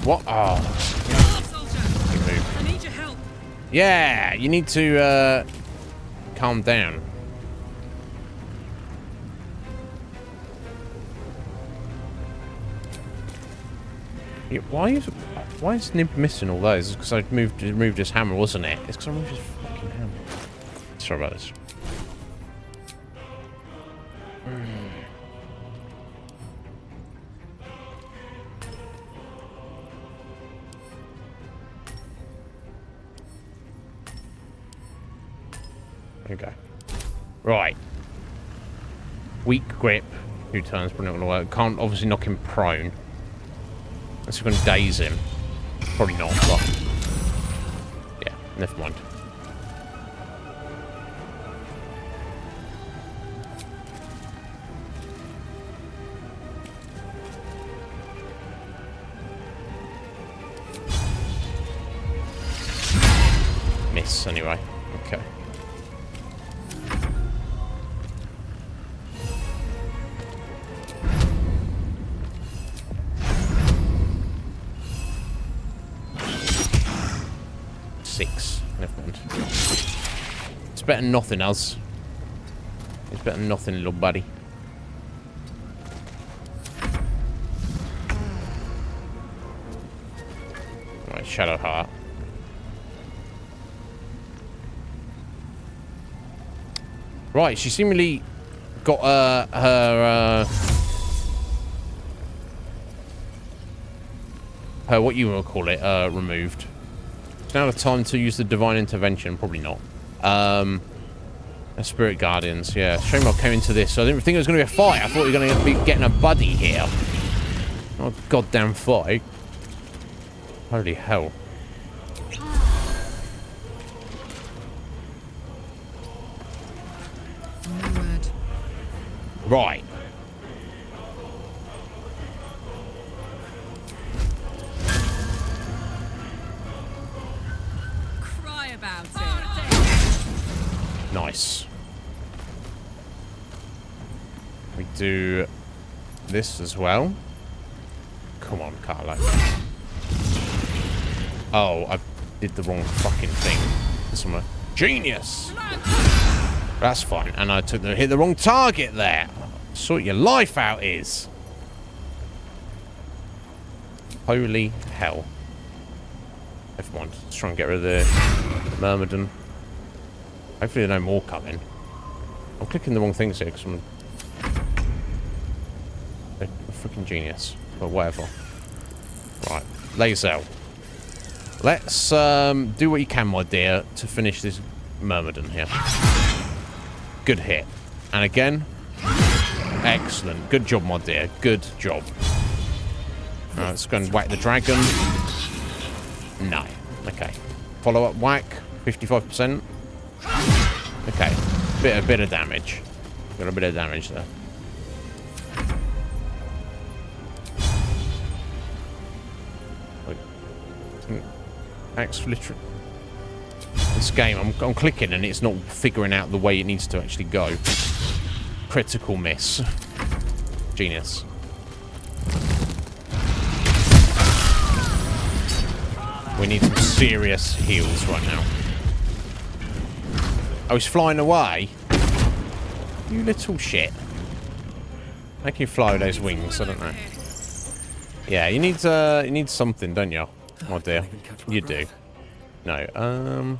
What? Oh. You move. I need your help. Yeah, you need to calm down. Yeah, why is Nib missing all those? It's because I removed his hammer, wasn't it? It's because I removed his fucking hammer. Sorry about this. Okay. Right. Weak grip. 2 turns, probably not going to work. Can't obviously knock him prone. Unless we're going to daze him. Probably not, but... yeah, never mind. Miss, anyway. Okay. Better than nothing else. It's better than nothing, little buddy. Right, Shadow Heart. Right, she seemingly got her what you want to call it removed. It's now the time to use the divine intervention. Probably not. Spirit Guardians, yeah. Shame I came into this. So I didn't think it was going to be a fight. I thought you were going to be getting a buddy here. Not a goddamn fight. Holy hell. Right. Cry about it. Nice. We do this as well. Come on, Carlo. Oh, I did the wrong fucking thing. This one, genius. That's fine. And I hit the wrong target there. Sort your life out is. Holy hell. Never mind. Let's try and get rid of the Myrmidon. Hopefully there are no more coming. I'm clicking the wrong things here because I'm a freaking genius. But whatever. Right. Lazel. Let's do what you can, my dear, to finish this Myrmidon here. Good hit. And again. Excellent. Good job, my dear. Good job. Alright, let's go and whack the dragon. No. Okay. Follow up whack. 55%. Okay. A bit of damage. Got a bit of damage there. Axe literally. This game, I'm clicking and it's not figuring out the way it needs to actually go. Critical miss. Genius. We need some serious heals right now. Oh, he's flying away. You little shit. How can you fly with those wings? I don't know. Yeah, you need something, don't you? Oh dear. You do. No, I'm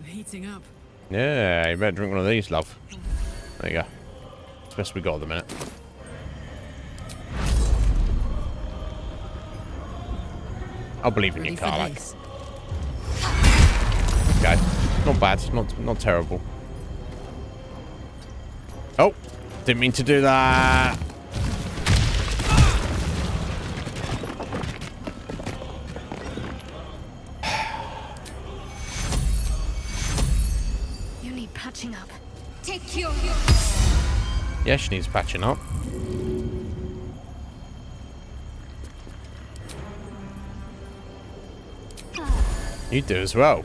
heating up. yeah, you better drink one of these, love. There you go. It's the best we got at the minute. I'll believe in you, Karlach. Okay. Not bad. Not terrible. Oh! Didn't mean to do that! You need patching up. Take your... Yeah, she needs patching up. You do as well.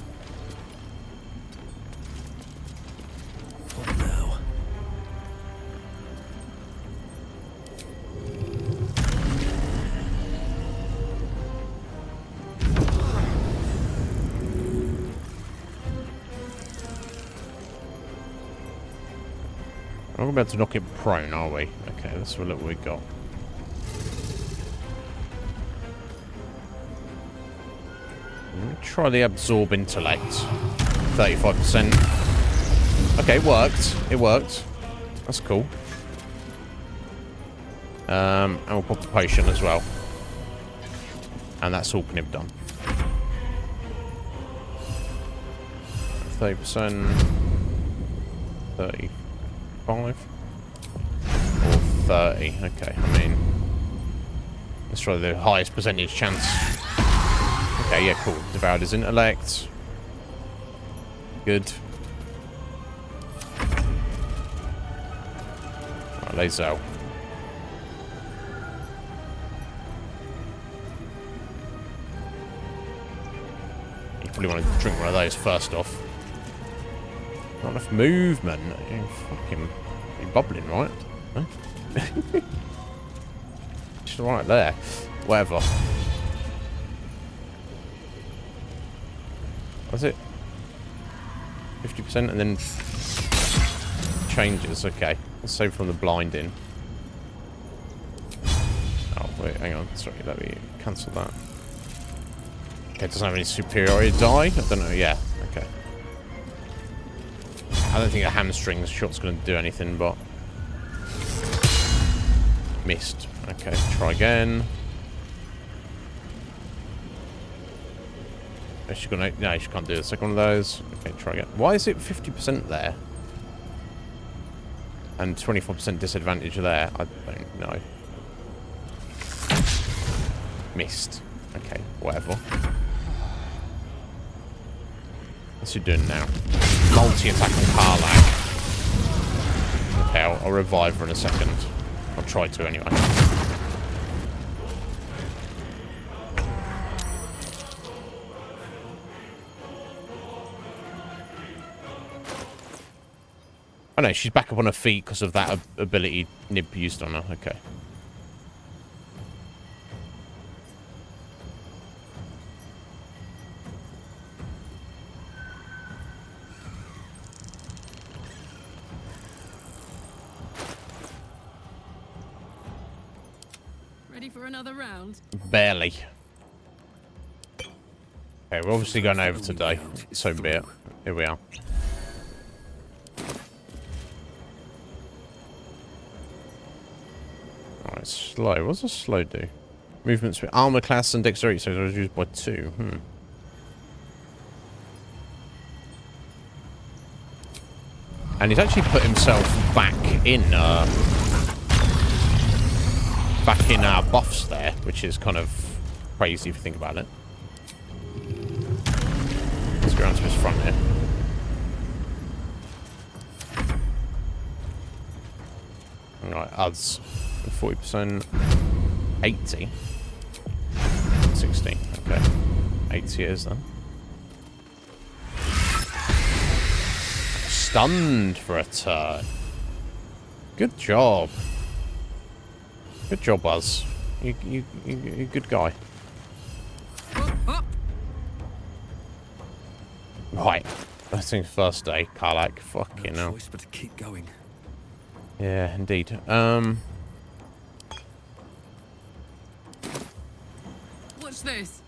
We're not about to knock it prone, are we? Okay, let's have a look what we got. Let me try the absorb intellect. 35%. Okay, it worked. It worked. That's cool. And we'll pop a potion as well. And that's all Knib done. 30%. 35. Or 30. Okay, I mean... let's try the highest percentage chance. Okay, yeah, cool. Devoured his intellect. Good. Right, Lazel. You probably want to drink one of those first off. Not enough movement. You're bubbling, right? Huh? Just right there. Whatever. Was it 50% and then changes? Okay, let's save from the blinding. Oh wait, hang on. Sorry, let me cancel that. Okay, it doesn't have any superiority die. I don't know. Yeah, okay. I don't think a hamstring shot's going to do anything, but missed. Okay, try again. She's gonna, no, she can't do the second one of those. Okay, try again. Why is it 50% there? And 24% disadvantage there? I don't know. Missed. Okay, whatever. What's he doing now? Multi-attack on Karlach. Okay, I'll revive her in a second. I'll try to anyway. Oh no, she's back up on her feet because of that ability Nib used on her. Okay. Ready for another round? Barely. Okay, we're obviously going over today. So be it. Here we are. Alright, slow. What's a slow do? Movements with armor class and dexterity, so it was used by 2. And he's actually put himself back in our buffs there, which is kind of crazy if you think about it. Let's go around to his front here. Alright, odds. 40%. 80. 60. Okay. 80 it is then. Stunned for a turn. Good job. Good job, Buzz. You're a good guy. Right. First things first, day, Karlak. Fucking hell. Choice but to keep going. Yeah, indeed. What's this?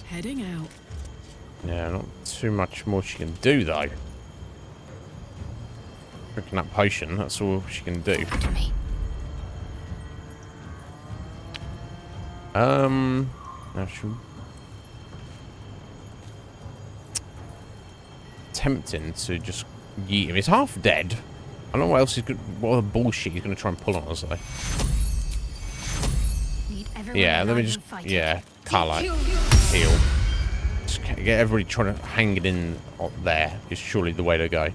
Heading out. Yeah, not too much more she can do, though. Drinking that potion, that's all she can do. Actually, tempting to just yeet him. He's half dead. I don't know what else he's going. What other bullshit he's going to try and pull on us, though. Yeah, let me just. Yeah, Karlak. Heal. Just get everybody trying to hang it in up there. Is surely the way to go.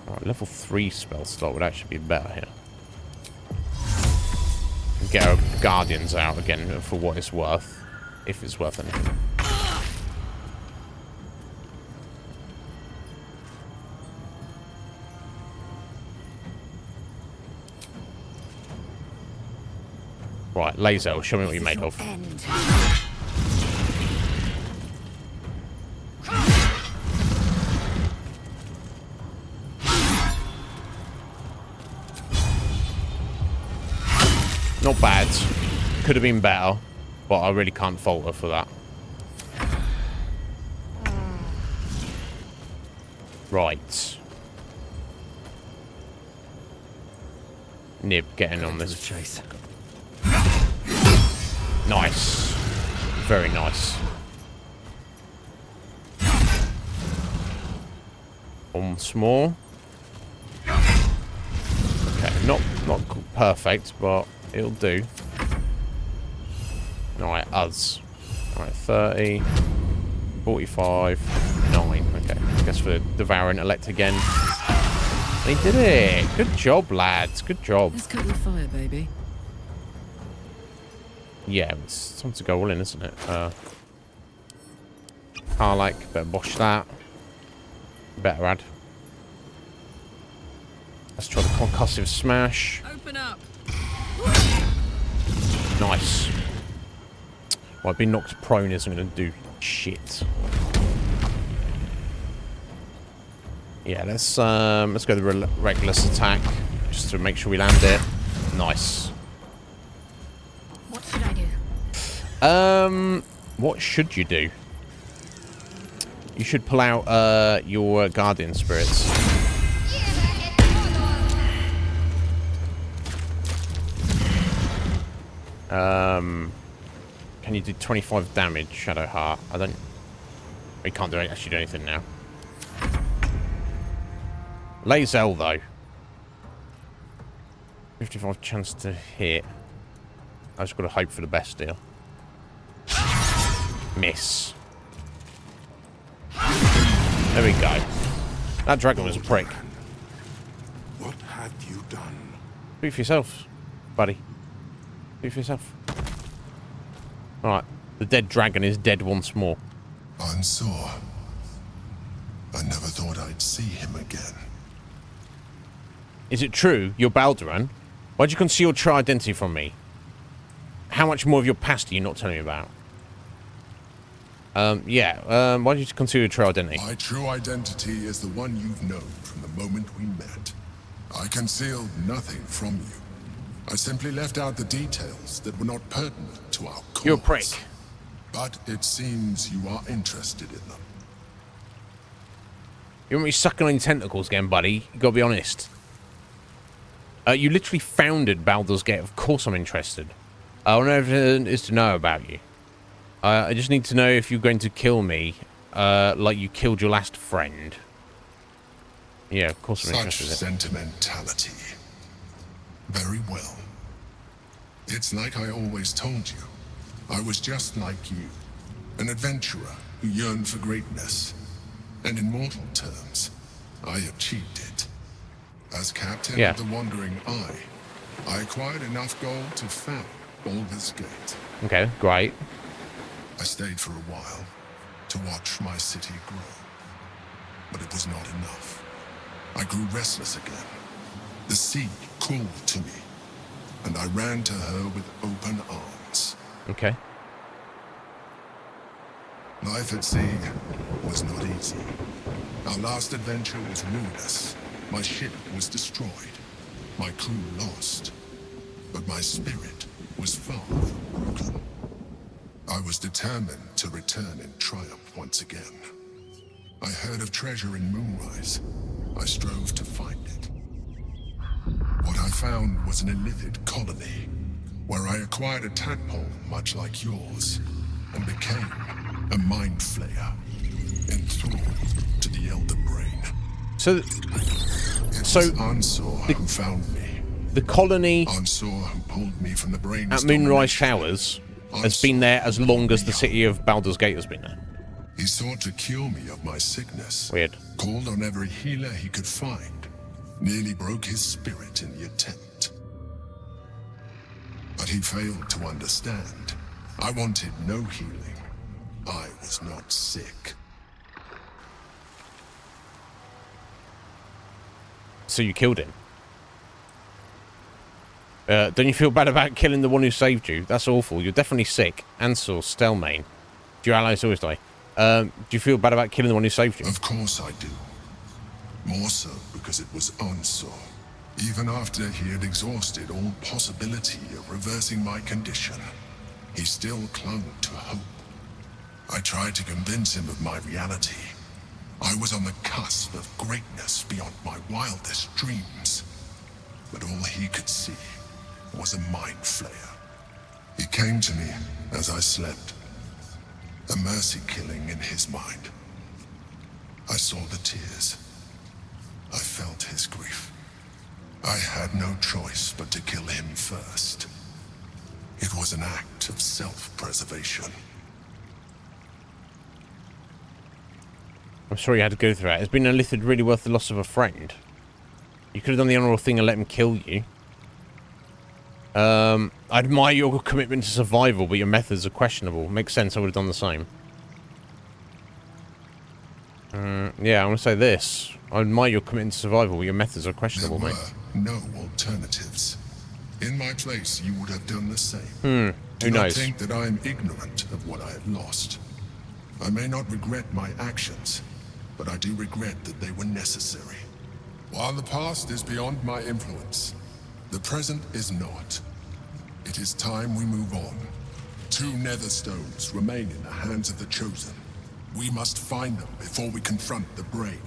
Right, level 3 spell slot would actually be better here. Get our guardians out again for what it's worth, if it's worth anything. Right, Lazel, show me what you're made of. Not bad. Could have been better, but I really can't fault her for that. Right. Nib, getting on this. Chase. Nice. Very nice. Once more. Okay, not perfect, but it'll do. Alright, us. Alright, 30, 45, 9. Okay, I guess for Devour Intellect again. He did it! Good job, lads. Good job. Let's cut with fire, baby. Yeah, it's time to go all in, isn't it? Karlak, better bosh that. Better add. Let's try the concussive smash. Open up. Nice. Well, being knocked prone isn't going to do shit. Yeah, let's go the reckless attack just to make sure we land it. Nice. What should I do? What should you do? You should pull out your guardian spirits. Can you do 25 damage, Shadow Heart? I don't. We can't actually do anything now. Lazel though. 55 chance to hit. I just got to hope for the best deal. Miss. There we go. That dragon was a prick. What have you done? Do it for yourself, buddy. Do it for yourself. Alright. The dead dragon is dead once more. I'm sore. I never thought I'd see him again. Is it true you're Baldur? Why'd you conceal your true identity from me? How much more of your past are you not telling me about? Why did you conceal your true identity? My true identity is the one you've known from the moment we met. I concealed nothing from you. I simply left out the details that were not pertinent to our cause. You're a prick. But it seems you are interested in them. You want me sucking on your tentacles again, buddy? You gotta be honest. You literally founded Baldur's Gate. Of course I'm interested. I want everything is to know about you. I just need to know if you're going to kill me, like you killed your last friend. Yeah, of course I'm interested. Such sentimentality. Very well. It's like I always told you. I was just like you. An adventurer who yearned for greatness. And in mortal terms, I achieved it. As captain of the Wandering Eye, I acquired enough gold to found Baldur's Gate. Okay, great. I stayed for a while to watch my city grow. but it was not enough. I grew restless again. The sea called to me, and I ran to her with open arms. Okay. Life at sea was not easy. Our last adventure was ruinous. My ship was destroyed. My crew lost. But my spirit was far from broken. I was determined to return in triumph once again. I heard of treasure in Moonrise. I strove to find it. What I found was an illithid colony, where I acquired a tadpole much like yours, and became a mind flayer, enthralled to the Elder Brain. So Ansor who found me. The colony Ansor who pulled me from the brain at Moonrise Towers has been there as long as the city of Baldur's Gate has been there. He sought to cure me of my sickness. Weird. Called on every healer he could find. Nearly broke his spirit in the attempt. But he failed to understand. I wanted no healing. I was not sick. So you killed him. Don't you feel bad about killing the one who saved you? That's awful. You're definitely sick. Ansel, Stelmane. Do your allies always die? Do you feel bad about killing the one who saved you? Of course I do. More so because it was Ansel. Even after he had exhausted all possibility of reversing my condition, he still clung to hope. I tried to convince him of my reality. I was on the cusp of greatness beyond my wildest dreams. But all he could see was a mind flayer. He came to me as I slept. A mercy killing in his mind. I saw the tears. I felt his grief. I had no choice but to kill him first. It was an act of self-preservation. I'm sorry you had to go through that. Has been a illithid really worth the loss of a friend? You could have done the honourable thing and let him kill you. I admire your commitment to survival, but your methods are questionable. Makes sense, I would have done the same. Yeah, I want to say this. I admire your commitment to survival, but your methods are questionable, there mate. were no alternatives. In my place, you would have done the same. Who Do knows? not think that I am ignorant of what I have lost. I may not regret my actions, but I do regret that they were necessary. While the past is beyond my influence, the present is not. It is time we move on. 2 nether stones remain in the hands of the Chosen. We must find them before we confront the Brain.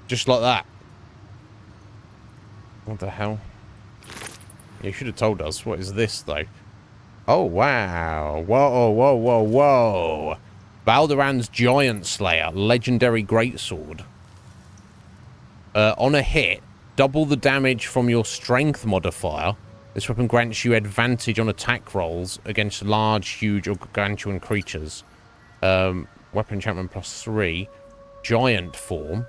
Just like that. What the hell? You should have told us. What is this, though? Oh, wow. Whoa, whoa, whoa, whoa. Balduran's Giant Slayer, legendary greatsword. On a hit, double the damage from your strength modifier. This weapon grants you advantage on attack rolls against large, huge, or gargantuan creatures. Weapon enchantment +3. Giant form.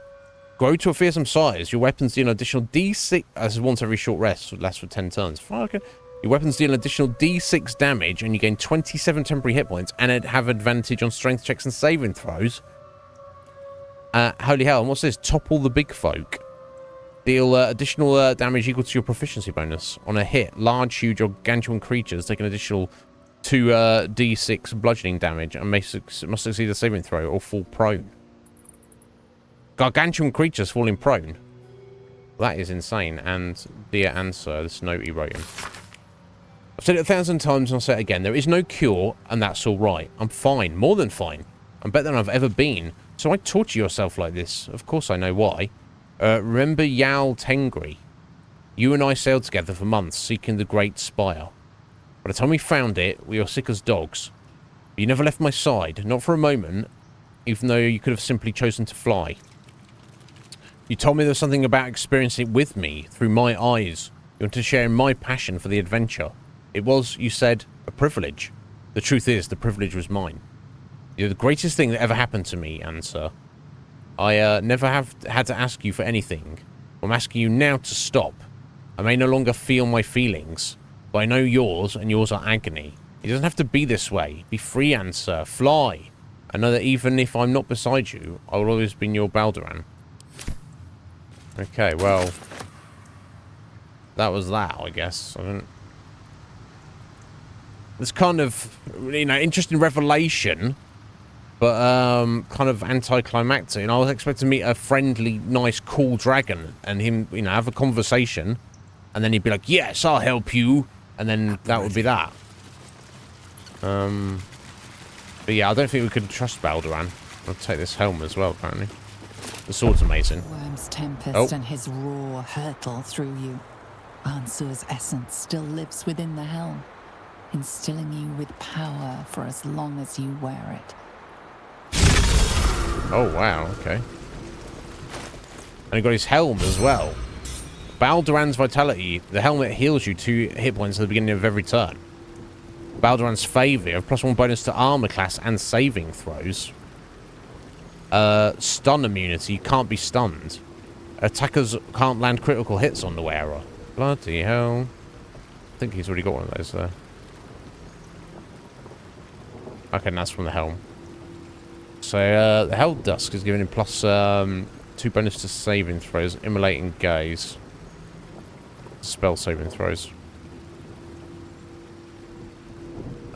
Grow to a fearsome size. Your weapons deal an additional D6... This is once every short rest. Lasts for 10 turns. Okay. Your weapons deal an additional D6 damage, and you gain 27 temporary hit points, and have advantage on strength checks and saving throws. Holy hell, and what's this? Topple the big folk. Deal additional damage equal to your proficiency bonus. On a hit, large, huge, or gargantuan creatures take an additional 2 D6 bludgeoning damage, and must succeed a saving throw or fall prone. Gargantuan creatures falling prone. That is insane. And dear answer, this note he wrote him. I've said it 1,000 times and I'll say it again. There is no cure, and that's all right. I'm fine. More than fine. I'm better than I've ever been. So why torture yourself like this? Of course I know why. Remember Yal Tengri? You and I sailed together for months, seeking the Great Spire. By the time we found it, we were sick as dogs. But you never left my side, not for a moment, even though you could have simply chosen to fly. You told me there was something about experiencing it with me, through my eyes. You wanted to share in my passion for the adventure. It was, you said, a privilege. The truth is, the privilege was mine. You're the greatest thing that ever happened to me, Answer. I never have had to ask you for anything. I'm asking you now to stop. I may no longer feel my feelings, but I know yours, and yours are agony. It doesn't have to be this way. Be free, Answer. Fly. I know that even if I'm not beside you, I will always be in your Balduran. Okay, well, that was that, I guess. I don't... It's kind of, you know, interesting revelation, but kind of anticlimactic. And I was expecting to meet a friendly, nice, cool dragon and him, you know, have a conversation, and then he'd be like, "Yes, I'll help you," and then that would be that. But yeah, I don't think we could trust Balduran. I'll take this helm as well, apparently. The sword's amazing. Worm's tempest and his roar hurtle through you. Ansur's essence still lives within the helm, instilling you with power for as long as you wear it. Oh, wow, okay. And he got his helm as well. Balduran's vitality. The helmet heals you 2 hit points at the beginning of every turn. Balduran's favor. You have +1 bonus to armor class and saving throws. Stun immunity. You can't be stunned. Attackers can't land critical hits on the wearer. Bloody hell. I think he's already got one of those there. Okay, and that's from the helm. So, the Hell Dusk is giving him +2 bonus to saving throws. Immolating Gaze. Spell saving throws.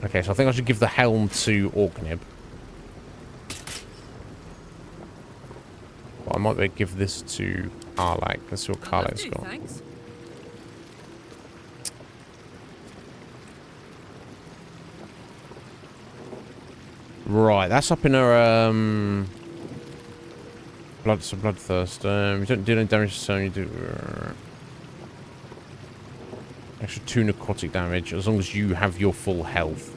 Okay, so I think I should give the helm to Orknib. Well, I might be able to give this to Karlach. Let's see what Karlach's got. Thanks. Right, that's up in her bloodthirst. You don't do any damage, so you do extra 2 necrotic damage as long as you have your full health.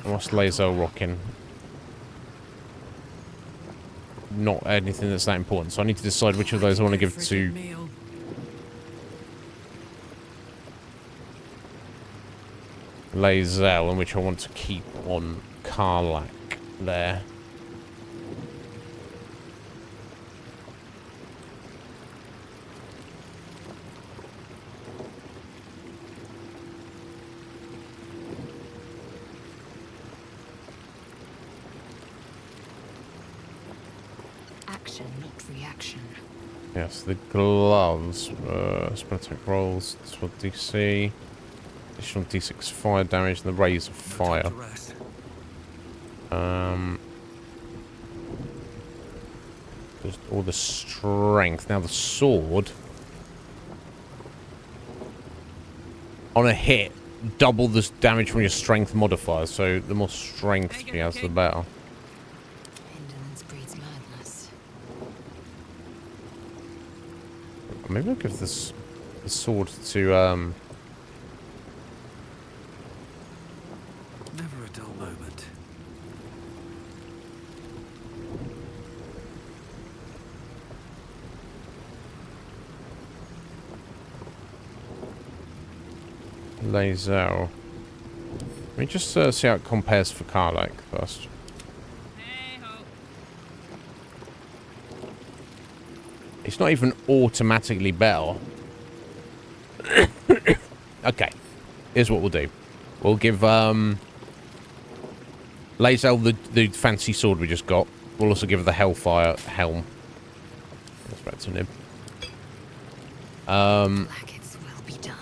What's laser rocking? Not anything that's that important, so I need to decide which of those I want to give to Lae'zel and which I want to keep on Karlach there. Action, not reaction. Yes, the gloves. Spell attack rolls. This one DC. Additional D6 fire damage and the rays of fire. Just all the strength. Now the sword. On a hit, double the damage from your strength modifier. So the more strength she has, the better. Indolence breeds madness. Maybe I'll give this the sword to Never a dull moment. Lae'zel. Let me just see how it compares for Karlach first. It's not even automatically better. Okay. Here's what we'll do. We'll give Lae'zel the fancy sword we just got. We'll also give her the Hellfire helm. That's back to Nib. Blackets will be done.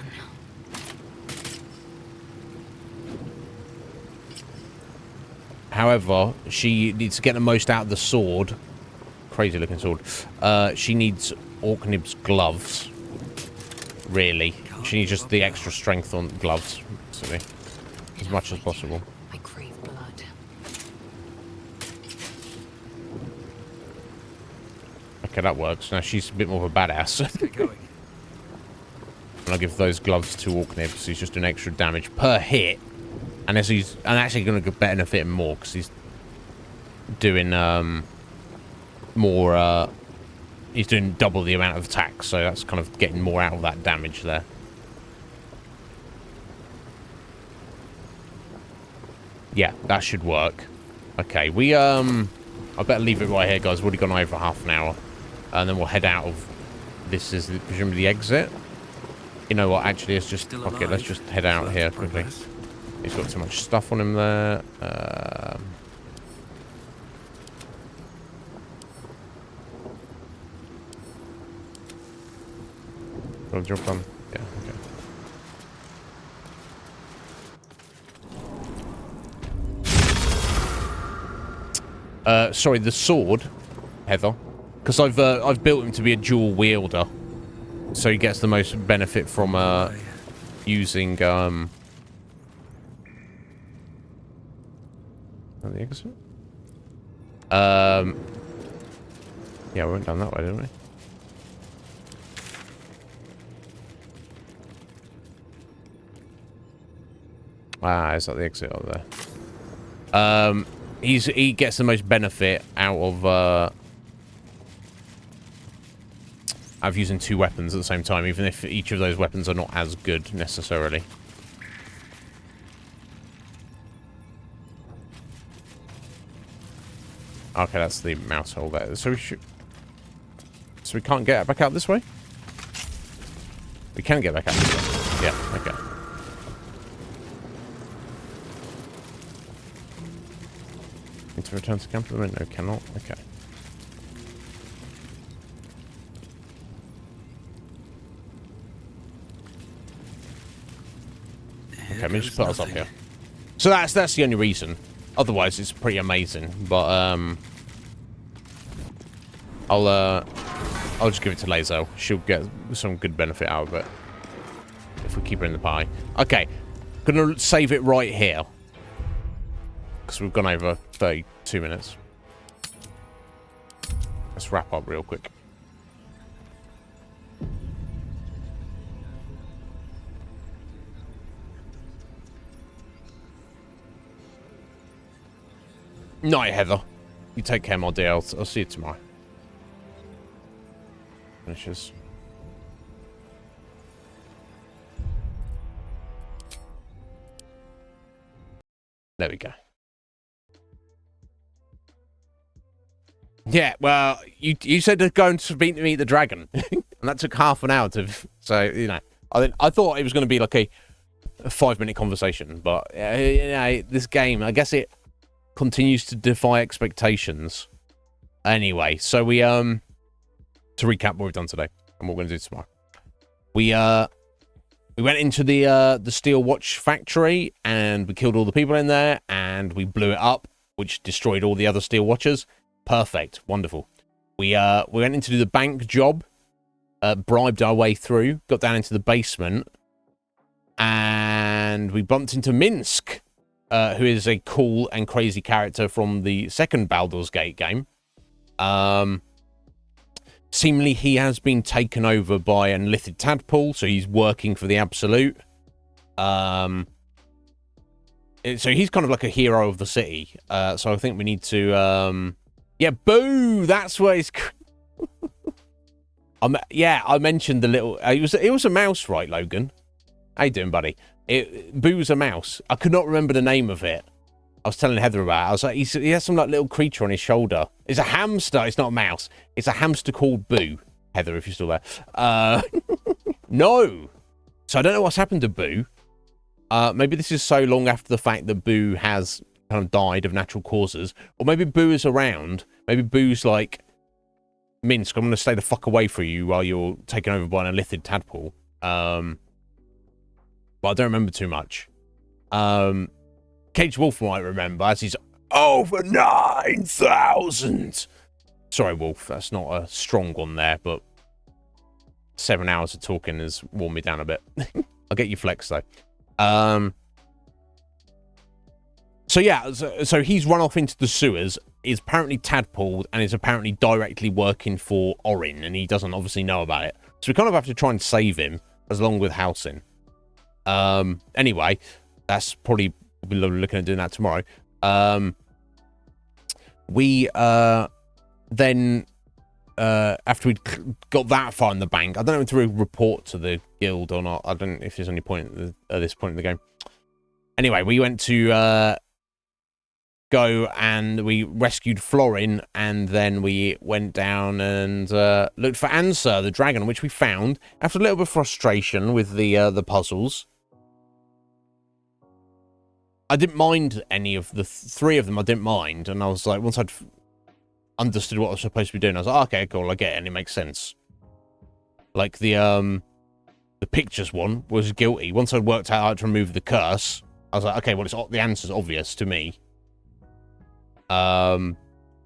However, she needs to get the most out of the sword. Crazy looking sword. She needs Orknib's gloves. Really. She needs just the extra strength on gloves. Basically. As much as possible. I crave blood. Okay, that works. Now she's a bit more of a badass. And I'll give those gloves to Orknib, so he's just doing extra damage per hit. And as he's actually going to benefit him more because he's doing more. He's doing double the amount of attacks, so that's kind of getting more out of that damage there. Yeah, that should work. Okay, I better leave it right here, guys. We've already gone over half an hour. And then we'll head out of... This is presumably the exit. You know what? Actually, it's just... Okay, let's just head out here quickly. He's got too much stuff on him there. Got a job done? Yeah, okay. Sorry, the sword, Heather, because I've built him to be a dual wielder, so he gets the most benefit from using the exit. Yeah, we went down that way, didn't we? Ah, is that the exit over there? He gets the most benefit out of using two weapons at the same time, even if each of those weapons are not as good necessarily. Okay, that's the mouse hole there. So we can't get back out this way? We can get back out this way. Yeah, okay. Need to return to camp at the moment? No, cannot. Okay. Okay, let me just put us up here. So that's the only reason. Otherwise, it's pretty amazing. But I'll just give it to Lazo. She'll get some good benefit out of it if we keep her in the pie. Okay, gonna save it right here because we've gone over 32 minutes. Let's wrap up real quick. Night, Heather. You take care, my dear. I'll see you tomorrow. Finishes. There we go. Yeah, well, you said to go and speak to meet the dragon, and that took half an hour to. So you know, I thought it was going to be like a 5-minute conversation, but you know, this game, I guess it continues to defy expectations. Anyway, so we to recap what we've done today and what we're going to do tomorrow. We went into the steel watch factory and we killed all the people in there and we blew it up, which destroyed all the other steel watchers. Perfect, wonderful. We went in to do the bank job, bribed our way through, got down into the basement, and we bumped into Minsk, who is a cool and crazy character from the second Baldur's Gate game. Seemingly he has been taken over by an Lithid tadpole, so he's working for the Absolute. So he's kind of like a hero of the city. So I think we need to... yeah, boo! That's where he's... yeah, I mentioned the little... it was a mouse, right, Logan? How you doing, buddy? Boo's a mouse. I could not remember the name of it. I was telling Heather about it. I was like, he has some like little creature on his shoulder. It's a hamster. It's not a mouse. It's a hamster called Boo. Heather, if you're still there. No. So I don't know what's happened to Boo. Maybe this is so long after the fact that Boo has kind of died of natural causes. Or maybe Boo is around. Maybe Boo's like, Minsk, I'm going to stay the fuck away from you while you're taken over by an Lithid tadpole. But I don't remember too much. Cage Wolf might remember, as he's over 9,000. Sorry, Wolf, that's not a strong one there, but 7 hours of talking has worn me down a bit. I'll get you flex, though. So, yeah, so he's run off into the sewers, is apparently tadpoled, and is apparently directly working for Orin, and he doesn't obviously know about it. So we kind of have to try and save him, along with Halsin. Anyway, that's probably... we'll be looking at doing that tomorrow. We then after we'd got that far in the bank, I don't know if to report to the guild or not. I don't know if there's any point at this point in the game. Anyway, we went to go and we rescued Florin, and then we went down and looked for Answer, the dragon, which we found after a little bit of frustration with the puzzles. I didn't mind any of the three of them. I didn't mind, and I was like, once I'd understood what I was supposed to be doing, I was like, oh, okay, cool, I get it, and it makes sense. Like the pictures one was guilty. Once I worked out how to remove the curse, I was like, okay, well, the answer's obvious to me.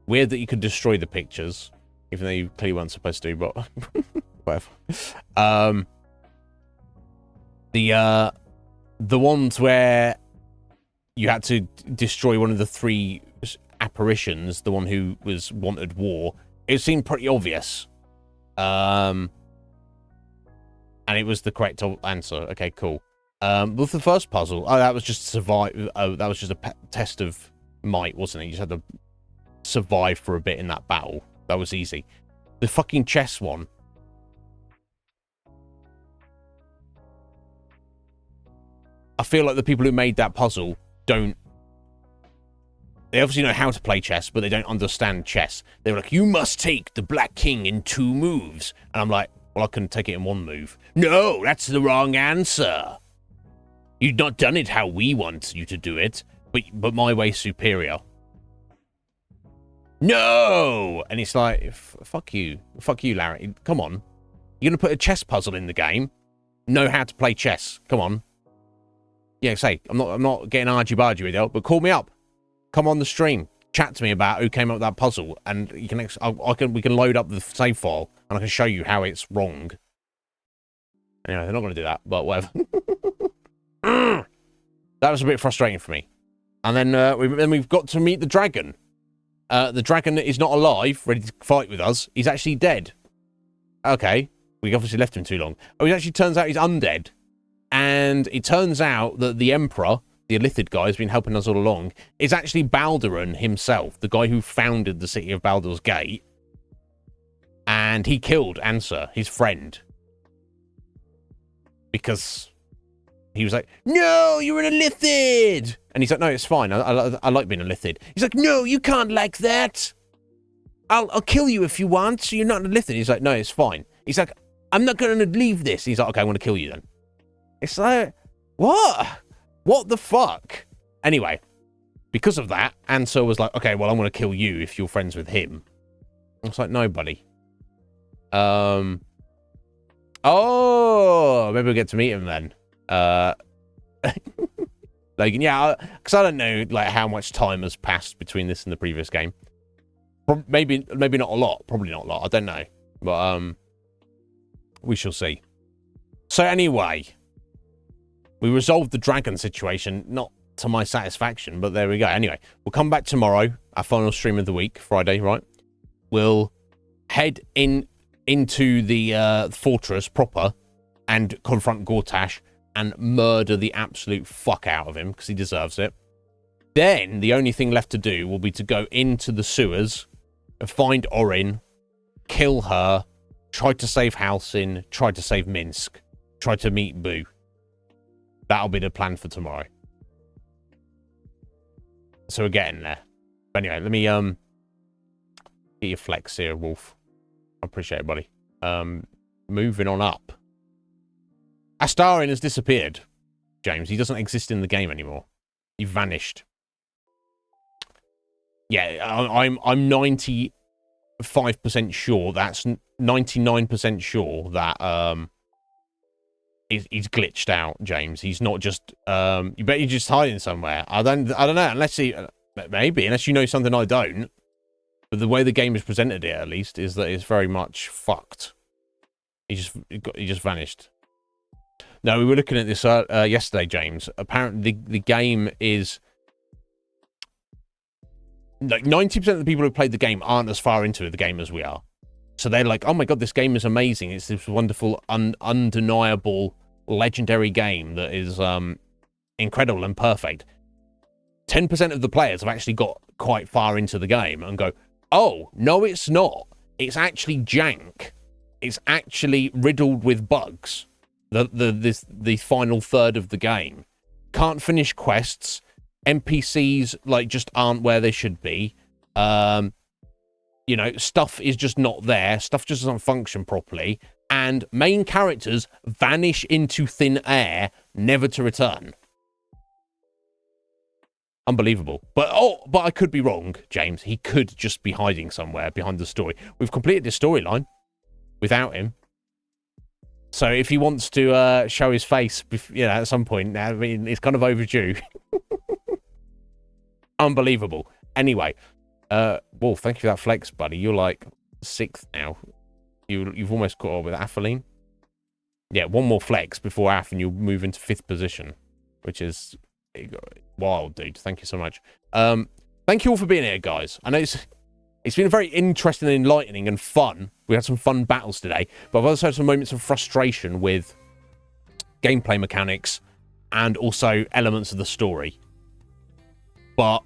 Weird that you could destroy the pictures, even though you clearly weren't supposed to, but whatever. The ones where you had to destroy one of the three apparitions, the one who wanted war, it seemed pretty obvious. And it was the correct answer. Okay, cool. With the first puzzle, that was just survive. Oh, that was just a test of might, wasn't it? You just had to survive for a bit in that battle. That was easy. The fucking chess one. I feel like the people who made that puzzle don't... They obviously know how to play chess, but they don't understand chess. They were like, you must take the Black King in 2 moves. And I'm like, well, I can take it in 1 move. No, that's the wrong answer. You've not done it how we want you to do it, but my way's superior. No! And it's like, fuck you. Fuck you, Larry. Come on. You're going to put a chess puzzle in the game? Know how to play chess. Come on. Yeah, say, I'm not getting argy-bargy with you, but call me up. Come on the stream. Chat to me about who came up with that puzzle, and you can we can load up the save file, and I can show you how it's wrong. Anyway, they're not going to do that, but whatever. That was a bit frustrating for me. And then we've got to meet the dragon. The dragon is not alive, ready to fight with us. He's actually dead. Okay, we obviously left him too long. Oh, it actually turns out he's undead. And it turns out that the Emperor, the Illithid guy, has been helping us all along, is actually Baldur himself, the guy who founded the city of Baldur's Gate. And he killed Answer, his friend. Because he was like, no, you're an Illithid! And he's like, no, it's fine. I like being a Illithid. He's like, no, you can't like that. I'll kill you if you want, so you're not an Illithid. He's like, no, it's fine. He's like, I'm not going to leave this. He's like, okay, I want to kill you then. It's like, what? What the fuck? Anyway, because of that, Answer was like, okay, well, I'm going to kill you if you're friends with him. I was like, no, buddy. Oh, maybe we'll get to meet him then. Like, yeah, because I don't know, like, how much time has passed between this and the previous game. Maybe not a lot. Probably not a lot. I don't know. But, we shall see. So anyway, we resolved the dragon situation, not to my satisfaction, but there we go. Anyway, we'll come back tomorrow, our final stream of the week, Friday, right? We'll head into the fortress proper and confront Gortash and murder the absolute fuck out of him, because he deserves it. Then, the only thing left to do will be to go into the sewers, find Orin, kill her, try to save Halcyon, try to save Minsk, try to meet Boo. That'll be the plan for tomorrow. So we're getting there. But anyway, let me get your flex here, Wolf. I appreciate it, buddy. Moving on up. Astarion has disappeared, James. He doesn't exist in the game anymore. He vanished. Yeah, I'm 95% sure. That's 99% sure that he's glitched out, James. He's not just you bet he's just hiding somewhere. I don't know, unless unless you know something I don't. But the way the game has presented it, at least, is that it's very much fucked. He just vanished. No, we were looking at this yesterday, James. Apparently, the game is... Like, 90% of the people who played the game aren't as far into the game as we are. So they're like, oh my god, this game is amazing. It's this wonderful, undeniable, legendary game that is incredible and perfect. 10% of the players have actually got quite far into the game and go, oh, no, it's not. It's actually jank. It's actually riddled with bugs. The final third of the game. Can't finish quests. NPCs like just aren't where they should be. You know, stuff is just not there. Stuff just doesn't function properly. And main characters vanish into thin air, never to return. Unbelievable. But I could be wrong, James. He could just be hiding somewhere behind the story. We've completed this storyline without him. So if he wants to show his face, you know, at some point, I mean, it's kind of overdue. Unbelievable. Anyway, Wolf, thank you for that flex, buddy. You're like 6th now. You've almost caught up with Atheline. Yeah, one more flex before Ath and you'll move into 5th position, which is wild, dude. Thank you so much. Thank you all for being here, guys. I know it's been very interesting and enlightening and fun. We had some fun battles today, but I've also had some moments of frustration with gameplay mechanics and also elements of the story. But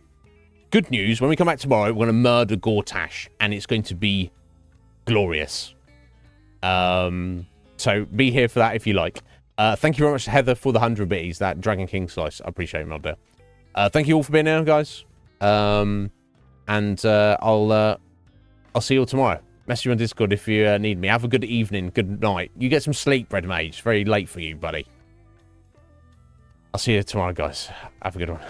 good news, when we come back tomorrow, we're going to murder Gortash, and it's going to be glorious. So be here for that if you like. Thank you very much, Heather, for the 100 biddies, that Dragon King slice. I appreciate it, my dear. Thank you all for being here, guys. And I'll see you all tomorrow. Message you on Discord if you need me. Have a good evening, good night. You get some sleep, Red Mage. It's very late for you, buddy. I'll see you tomorrow, guys. Have a good one.